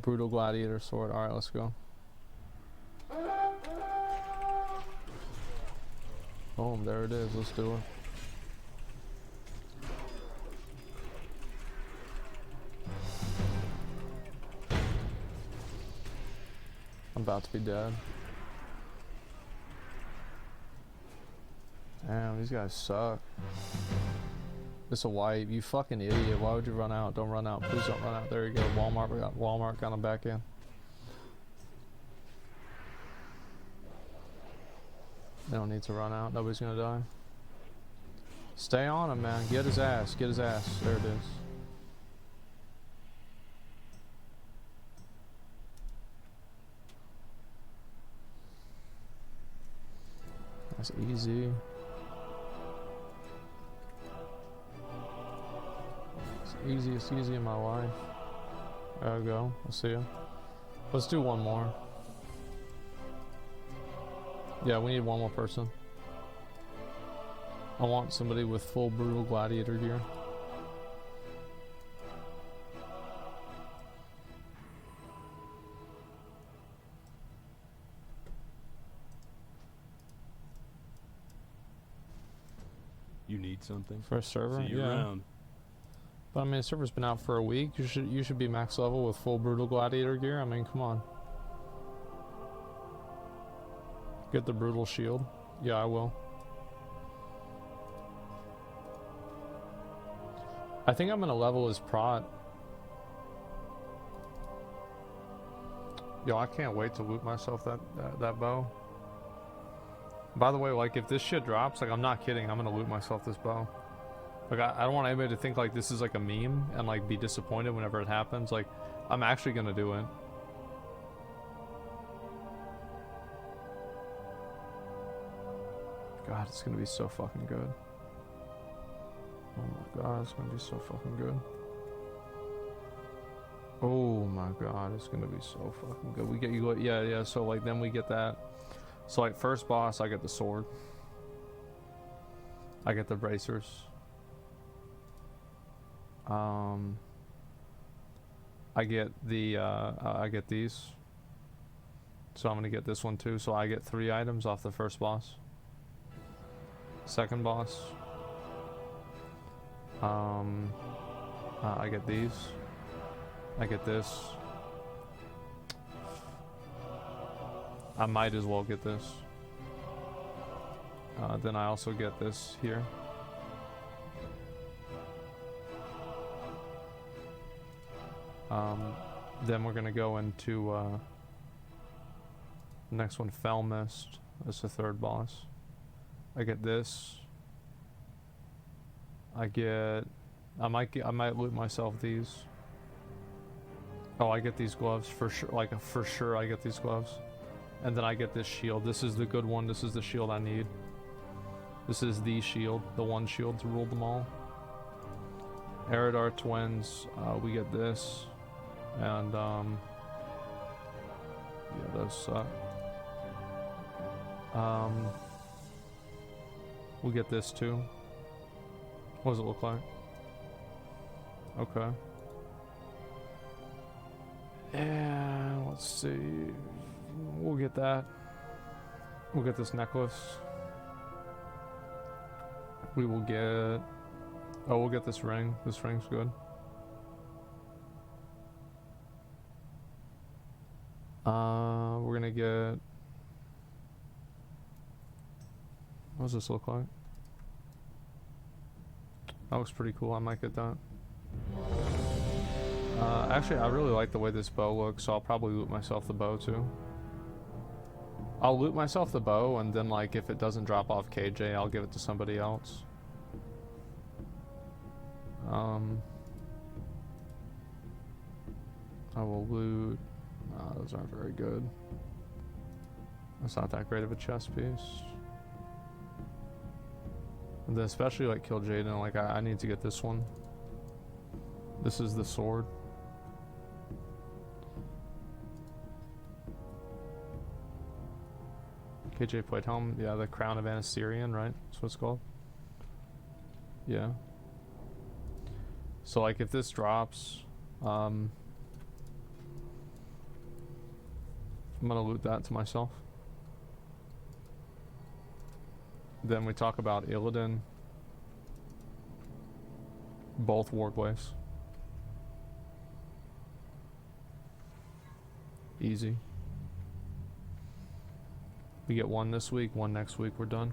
Brutal Gladiator sword. Alright, let's go. Boom, there it is. Let's do it. I'm about to be dead. Damn, these guys suck. It's a wipe. You fucking idiot. Why would you run out? Don't run out. Please don't run out. There you go. Walmart got him back in. They don't need to run out. Nobody's gonna die. Stay on him, man. Get his ass. Get his ass. There it is. That's easy. It's the easiest easy in my life. There we go. We'll see you. Let's do one more. Yeah, we need one more person. I want somebody with full Brutal Gladiator gear. You need something? For a server? See you Yeah. around. But I mean, the server's been out for a week. You should be max level with full brutal gladiator gear. I mean, come on. Get the brutal shield. Yeah, I will. I think I'm gonna level as prot. Yo, I can't wait to loot myself that bow. By the way, like, if this shit drops, like, I'm not kidding, I'm gonna loot myself this bow. Like, I don't want anybody to think, like, this is, like, a meme and, like, be disappointed whenever it happens. Like, I'm actually gonna do it. God, it's gonna be so fucking good. Oh my god, it's gonna be so fucking good. Oh my god, it's gonna be so fucking good. We get you, yeah, so, like, then we get that. So, like, first boss, I get the sword. I get the bracers. I get the, I get these. So I'm gonna get this one too. So I get 3 items off the first boss. Second boss. I get these. I get this. I might as well get this. Then I also get this here. Then we're gonna go into next one, Fell Mist. That's the third boss. I get this. I might loot myself these. Oh, I get these gloves for sure. Like, for sure, I get these gloves. And then I get this shield. This is the good one. This is the shield I need. This is the shield, the one shield to rule them all. Eridar Twins, we get this. And, yeah, those suck. We get this too. What does it look like? Okay. And let's see. We'll get that. We'll get this necklace. We will get... Oh, we'll get this ring. This ring's good. We're gonna get... What does this look like? That looks pretty cool. I might get that. Actually, I really like the way this bow looks, so I'll probably loot myself the bow too. I'll loot myself the bow, and then, like, if it doesn't drop off KJ, I'll give it to somebody else. I will loot... those aren't very good. That's not that great of a chest piece. And then especially, like, kill Jaden, like, I need to get this one. This is the sword. KJ Plate Helm, yeah, the Crown of Anasterian, right? That's what it's called. Yeah. So, like, if this drops, I'm gonna loot that to myself. Then we talk about Illidan. Both Warglaves. Easy. We get one this week, one next week, we're done.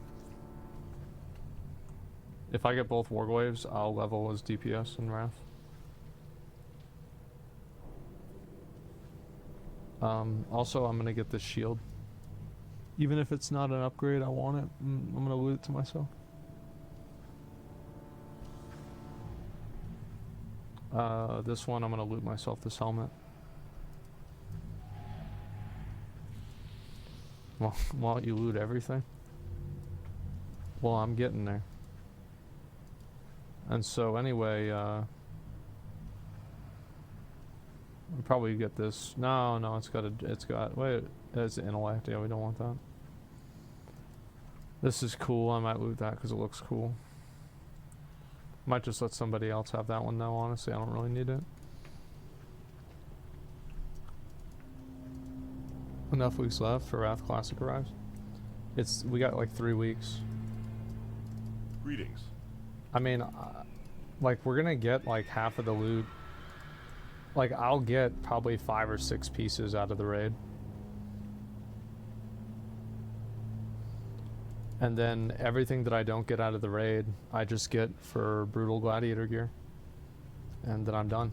If I get both Warglaves, I'll level as DPS in Wrath. Also, I'm gonna get this shield. Even if it's not an upgrade, I want it. I'm gonna loot it to myself. This one, I'm gonna loot myself this helmet. Well, why don't you loot everything? Well, I'm getting there. And so anyway, I'll probably get this. No, it's got, wait, it's intellect. Yeah, we don't want that. This is cool. I might loot that because it looks cool. Might just let somebody else have that one though, honestly. I don't really need it. Enough weeks left for Wrath Classic arrives. We got like 3 weeks. Greetings. I mean, like, we're gonna get, like, half of the loot. Like, I'll get probably 5 or 6 pieces out of the raid. And then everything that I don't get out of the raid, I just get for Brutal Gladiator gear. And then I'm done.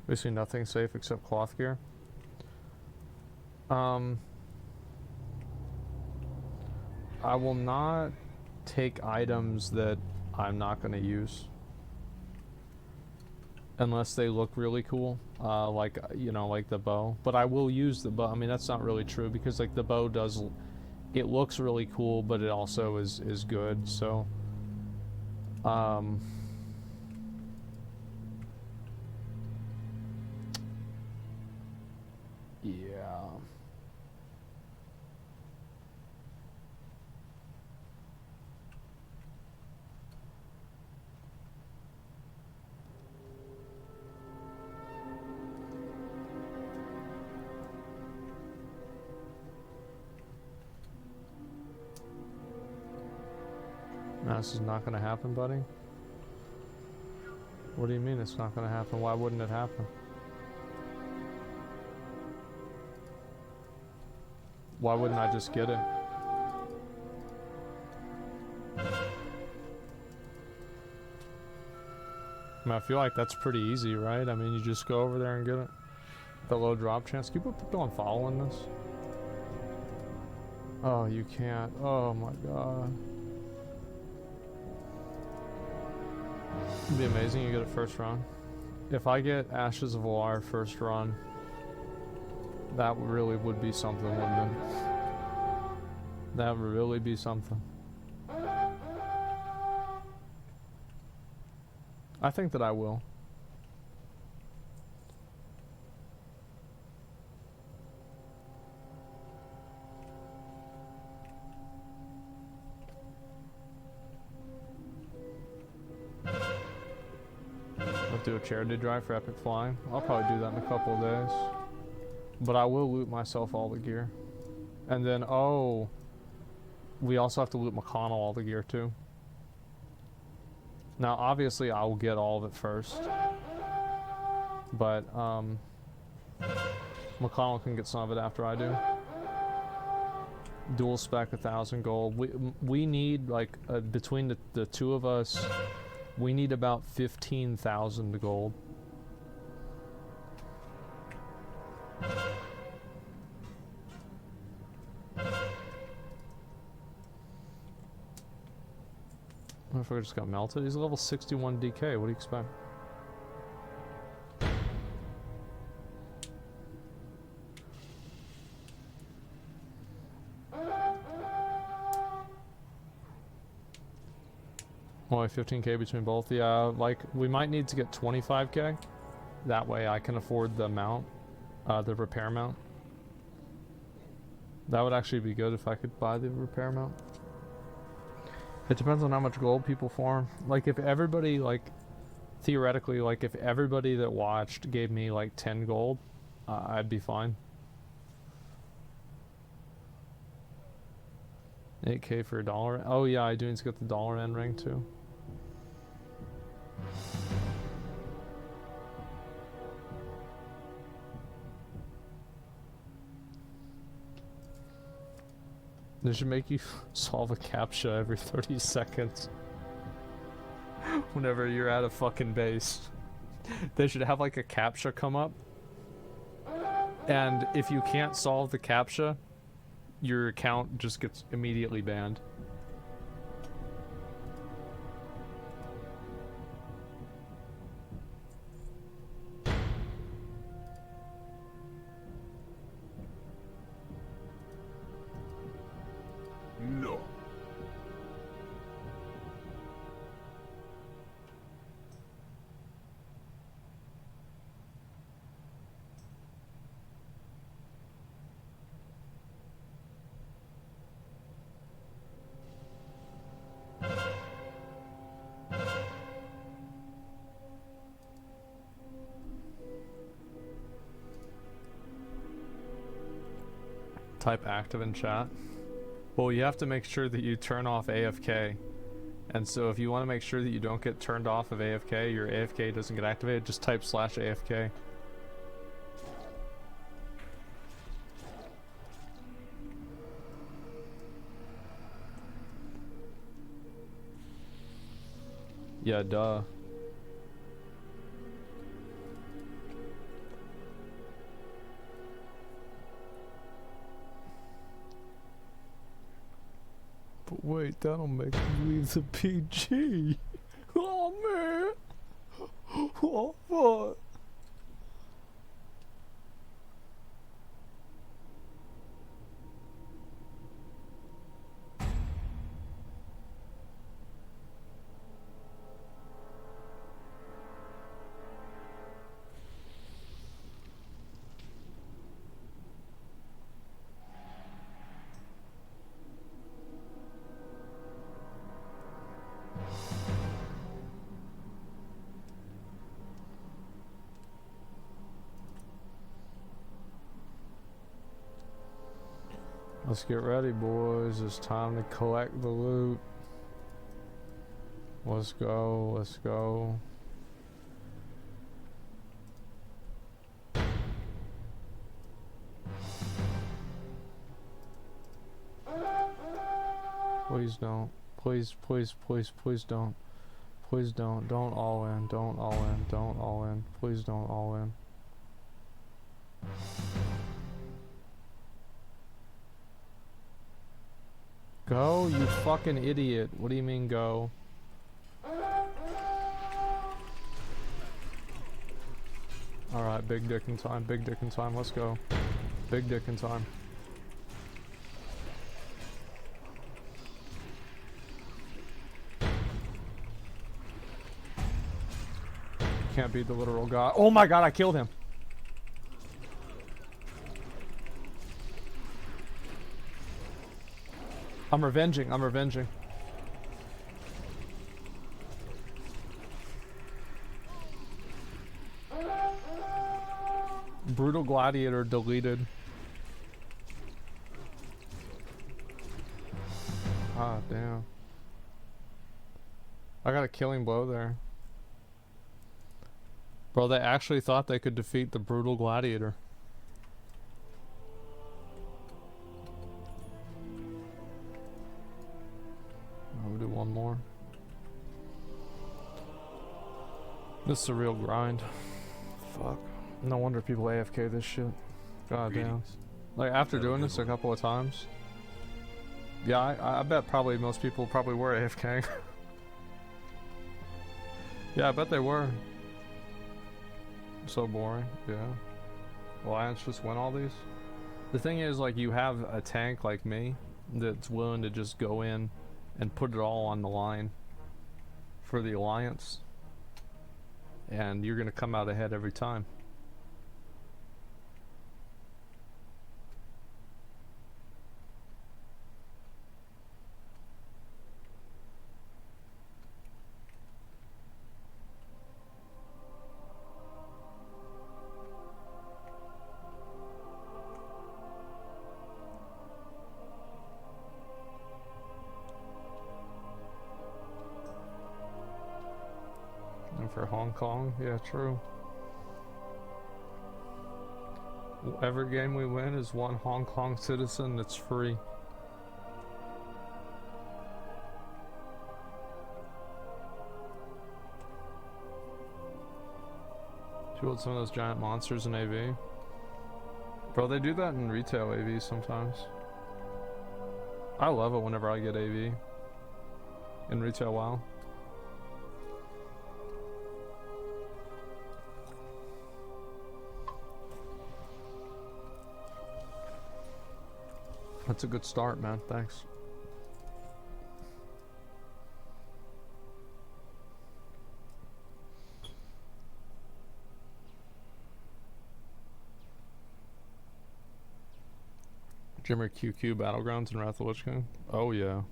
Basically nothing safe except cloth gear. I will not take items that I'm not going to use. Unless they look really cool. Like, you know, like the bow. But I will use the bow. I mean, that's not really true because, like, the bow does... It looks really cool, but it also is good, so... Yeah. No, this is not gonna happen, buddy. What do you mean it's not gonna happen? Why wouldn't it happen? Why wouldn't I just get it? I mean, I feel like that's pretty easy, right? I mean, you just go over there and get it. The low drop chance. Keep on following this. Oh, you can't. Oh my god. It'd be amazing you get it first run. If I get Ashes of War first run, that really would be something, wouldn't it? That would really be something. I think that I will. I'll do a charity drive for epic flying. I'll probably do that in a couple of days. But I will loot myself all the gear. And then, oh, we also have to loot McConnell all the gear too. Now, obviously, I will get all of it first. But, McConnell can get some of it after I do. Dual spec 1,000 gold. We need, like, between the two of us, we need about 15,000 gold. Motherfucker just got melted. He's level 61 DK. What do you expect? Only 15k between both. Yeah, like, we might need to get 25k. That way I can afford the mount, the repair mount. That would actually be good if I could buy the repair mount. It depends on how much gold people farm. Like, if everybody, like, theoretically, like, if everybody that watched gave me, like, 10 gold, I'd be fine. 8k for $1. Oh, yeah, I do need to get the dollar end ring, too. They should make you solve a CAPTCHA every 30 seconds. Whenever you're at a fucking base. They should have like a CAPTCHA come up. And if you can't solve the CAPTCHA, your account just gets immediately banned. No. Type active in chat. Well, you have to make sure that you turn off AFK. And so if you want to make sure that you don't get turned off of AFK, your AFK doesn't get activated, just type /AFK. Yeah, duh. But wait, that'll make me leave the PG. Oh man. Oh fuck. Let's get ready, boys. It's time to collect the loot. Let's go, let's go. Please don't. Please, please, please, please don't. Please don't. Don't all in. Don't all in. Don't all in. Please don't all in. Go, you fucking idiot. What do you mean go? Alright, big dick in time. Big dick in time. Let's go. Big dick in time. Can't beat the literal god. Oh my god, I killed him. I'm revenging, I'm revenging. Brutal Gladiator deleted. Ah, damn. I got a killing blow there. Bro, they actually thought they could defeat the Brutal Gladiator. I'll do one more. This is a real grind. Fuck. No wonder people AFK this shit. God damn. Like, after doing this a couple of times. Yeah, I bet probably most people probably were AFK. Yeah, I bet they were. So boring, yeah. Alliance just win all these? The thing is, like, you have a tank like me that's willing to just go in and put it all on the line for the Alliance. And you're gonna come out ahead every time. For Hong Kong, yeah, true. Every game we win is one Hong Kong citizen that's free. Do you want some of those giant monsters in AV? Bro, they do that in retail AV sometimes. I love it whenever I get AV in retail WoW. That's a good start, man. Thanks. Jimmer QQ Battlegrounds and Wrath of the Lich King? Oh yeah.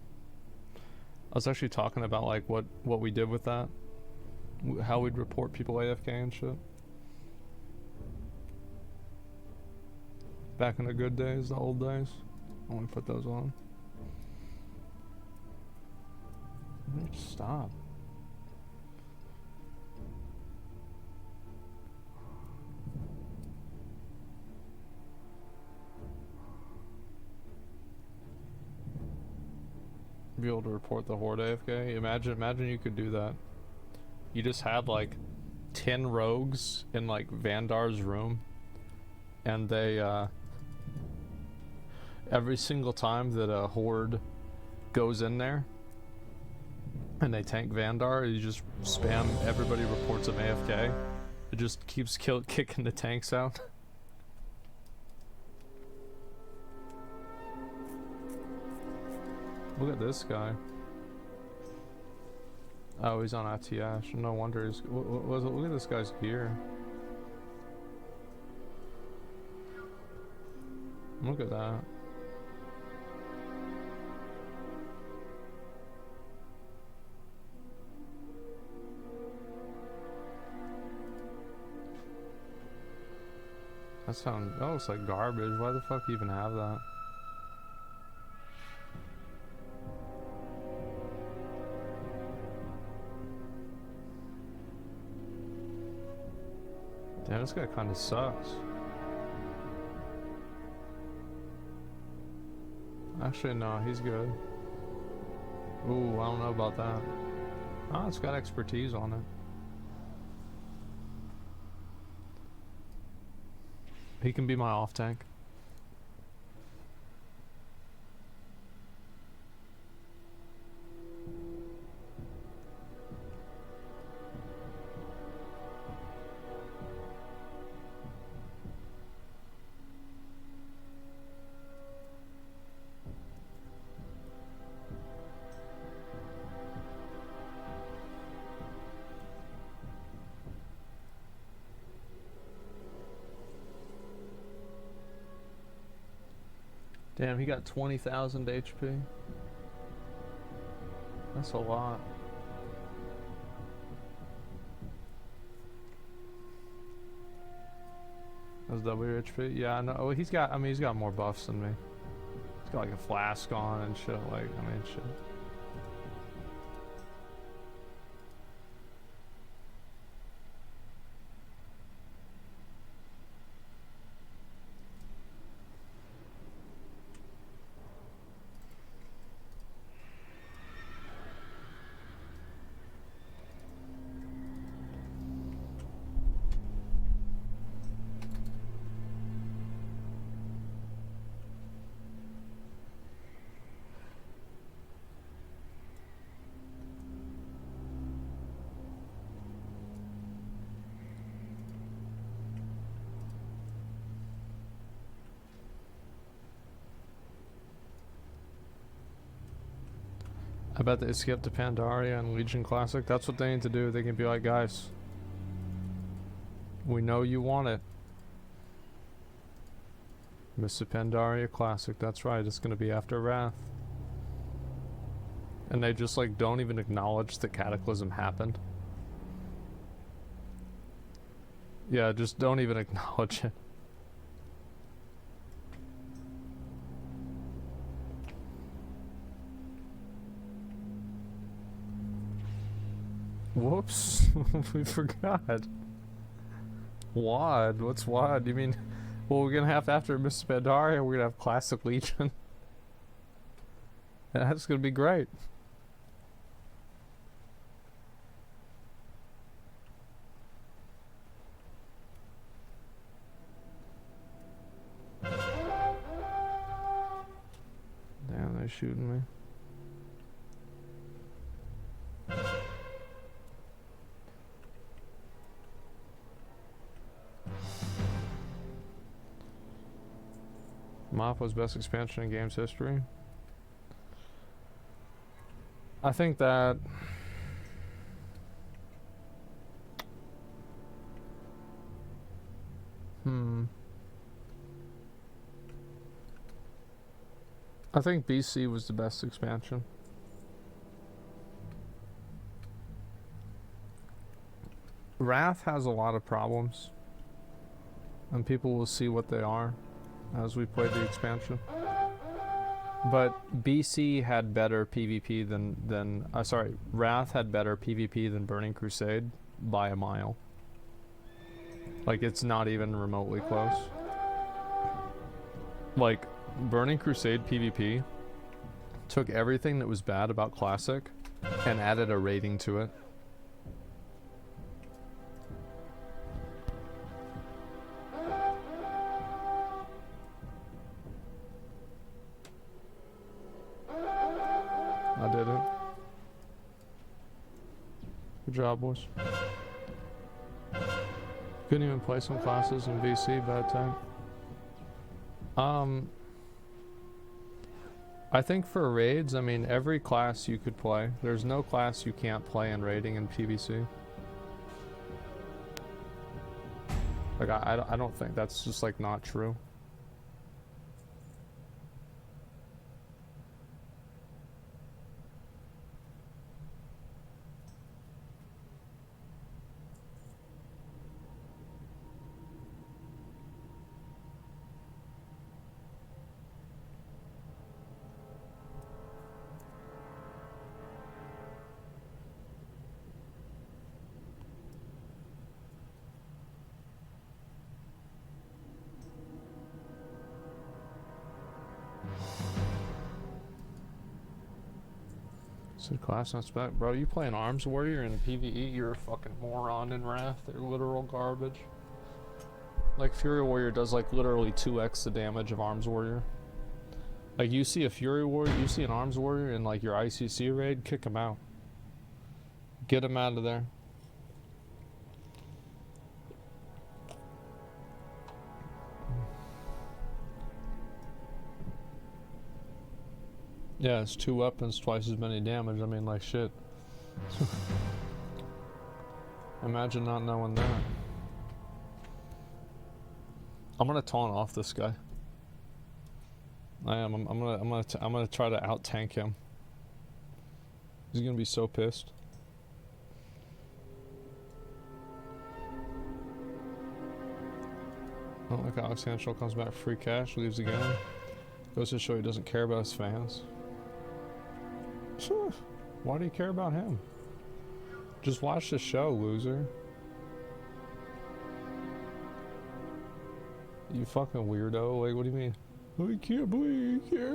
I was actually talking about like what we did with that. How we'd report people AFK and shit. Back in the good days, the old days. I want to put those on. Stop. Be able to report the horde AFK. Imagine you could do that. You just had like 10 rogues in like Vandar's room, and they every single time that a horde goes in there and they tank Vandar, you just spam everybody reports him AFK. It just keeps kicking the tanks out. Look at this guy. Oh, he's on ITH. No wonder he's... Look at this guy's gear. Look at that. That looks like garbage. Why the fuck even have that? Damn, this guy kinda sucks. Actually, no, he's good. Ooh, I don't know about that. Oh, it's got expertise on it. He can be my off tank. Damn, he got 20,000 HP. That's a lot. That's WHP? Yeah, I know. Oh, he's got more buffs than me. He's got like a flask on and shit, like, I mean, shit. I bet they skipped to Pandaria and Legion Classic. That's what they need to do. They can be like, guys, we know you want it. Mr. Pandaria Classic, that's right, it's gonna be after Wrath. And they just like don't even acknowledge the Cataclysm happened. Yeah, just don't even acknowledge it. Whoops, we forgot. WOD? What's WOD? You mean, well, we're gonna have after Miss Pandaria, we're gonna have Classic Legion. That's gonna be great. Damn, they're shooting me. Mappa's best expansion in game's history. I think that I think BC was the best expansion. Wrath has a lot of problems, and people will see what they are as we play the expansion. But BC had better PvP than sorry, Wrath had better PvP than Burning Crusade by a mile. Like, it's not even remotely close. Like, Burning Crusade PvP took everything that was bad about Classic and added a rating to it. I did it. Good job, boys. Couldn't even play some classes in VC, bad time. I think for raids, I mean, every class you could play. There's no class you can't play in raiding in PvC. Like, I don't think that's just, like, not true. So class not spec, bro. You playing Arms Warrior in PvE? You're a fucking moron in Wrath. They're literal garbage. Like Fury Warrior does like literally 2x the damage of Arms Warrior. Like you see a Fury Warrior, you see an Arms Warrior in like your ICC raid, kick him out. Get him out of there. Yeah, it's 2 weapons, twice as many damage. I mean, like, shit. Imagine not knowing that. I'm gonna taunt off this guy. I am. I'm gonna try to out tank him. He's gonna be so pissed. Oh, like Alex Hanschel comes back free cash, leaves the game. Goes to show he doesn't care about his fans. Why do you care about him? Just watch the show, loser. You fucking weirdo. Like, what do you mean? I can't believe you care.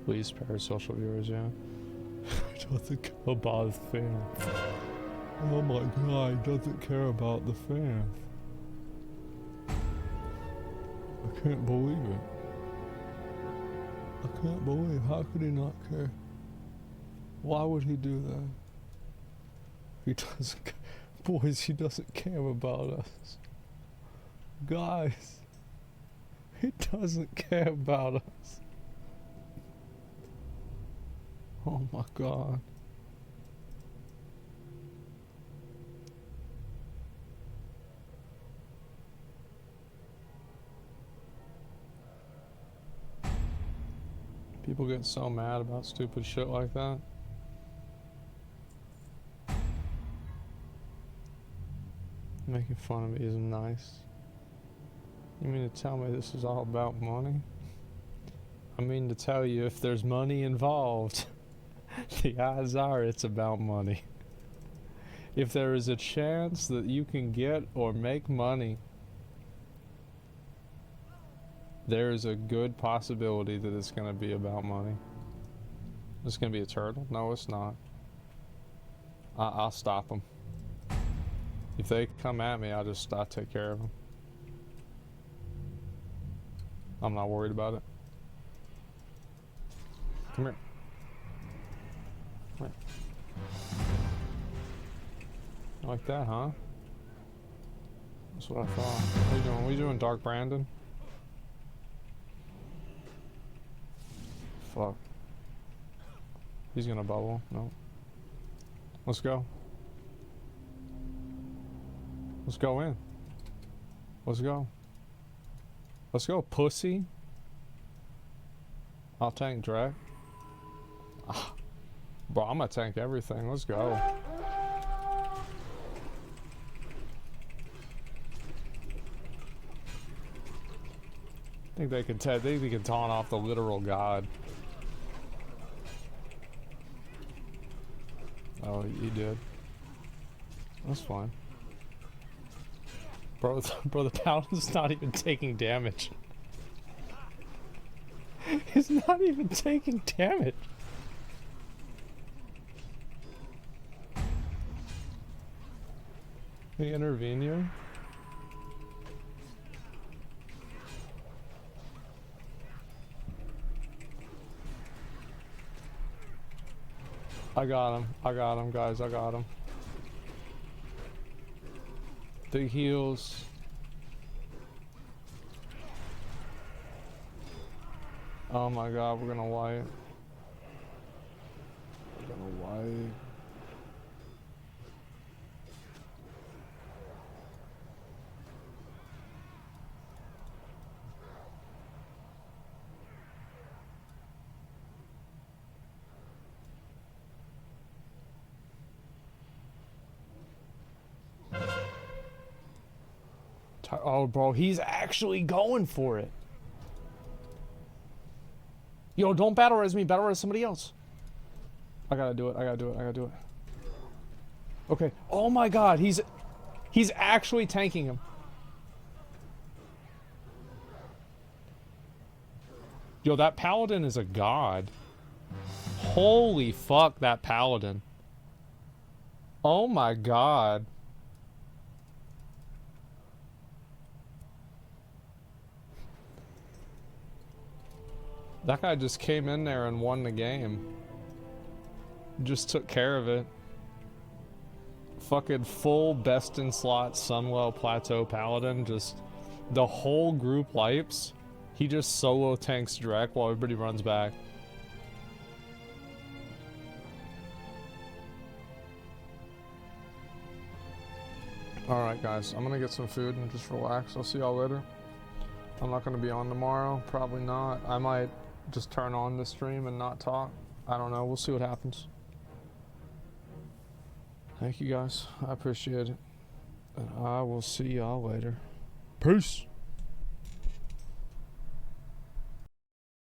Please, parasocial viewers, yeah. Doesn't care about his fans. Oh my god, he doesn't care about the fans. I can't believe it. I can't believe, how could he not care? Why would he do that? He doesn't, boys, he doesn't care about us. Guys, he doesn't care about us. Oh my god. People get so mad about stupid shit like that. Making fun of me isn't nice. You mean to tell me this is all about money? I mean to tell you, if there's money involved, the odds are it's about money. If there is a chance that you can get or make money, there is a good possibility that it's going to be about money. It's going to be a turtle? No, it's not. I'll stop them. If they come at me, I'll take care of them. I'm not worried about it. Come here. Come here. Like that, huh? That's what I thought. What are you doing? What are you doing, Dark Brandon? Fuck. He's gonna bubble. No. Let's go. Let's go in. Let's go. Let's go, pussy. I'll tank Drek. Bro, I'm gonna tank everything. Let's go. I think they can taunt off the literal god. Oh, he did. That's fine. Bro, the paladin's not even taking damage. He's not even taking damage. Can he intervene you? I got him, guys, I got him. Big heals. Oh my god, we're gonna wipe. We're gonna wipe. Oh, bro, he's actually going for it. Yo, don't battle res me, battle res somebody else. I gotta do it, I gotta do it, I gotta do it. Okay, oh my god, he's actually tanking him. Yo, that paladin is a god. Holy fuck, that paladin. Oh my god. That guy just came in there and won the game. Just took care of it. Fucking full best in slot Sunwell Plateau Paladin. Just the whole group wipes. He just solo tanks direct while everybody runs back. Alright guys, I'm gonna get some food and just relax. I'll see y'all later. I'm not gonna be on tomorrow. Probably not. I might just turn on the stream and not talk. I don't know. We'll see what happens. Thank you guys. I appreciate it. And I will see y'all later. Peace.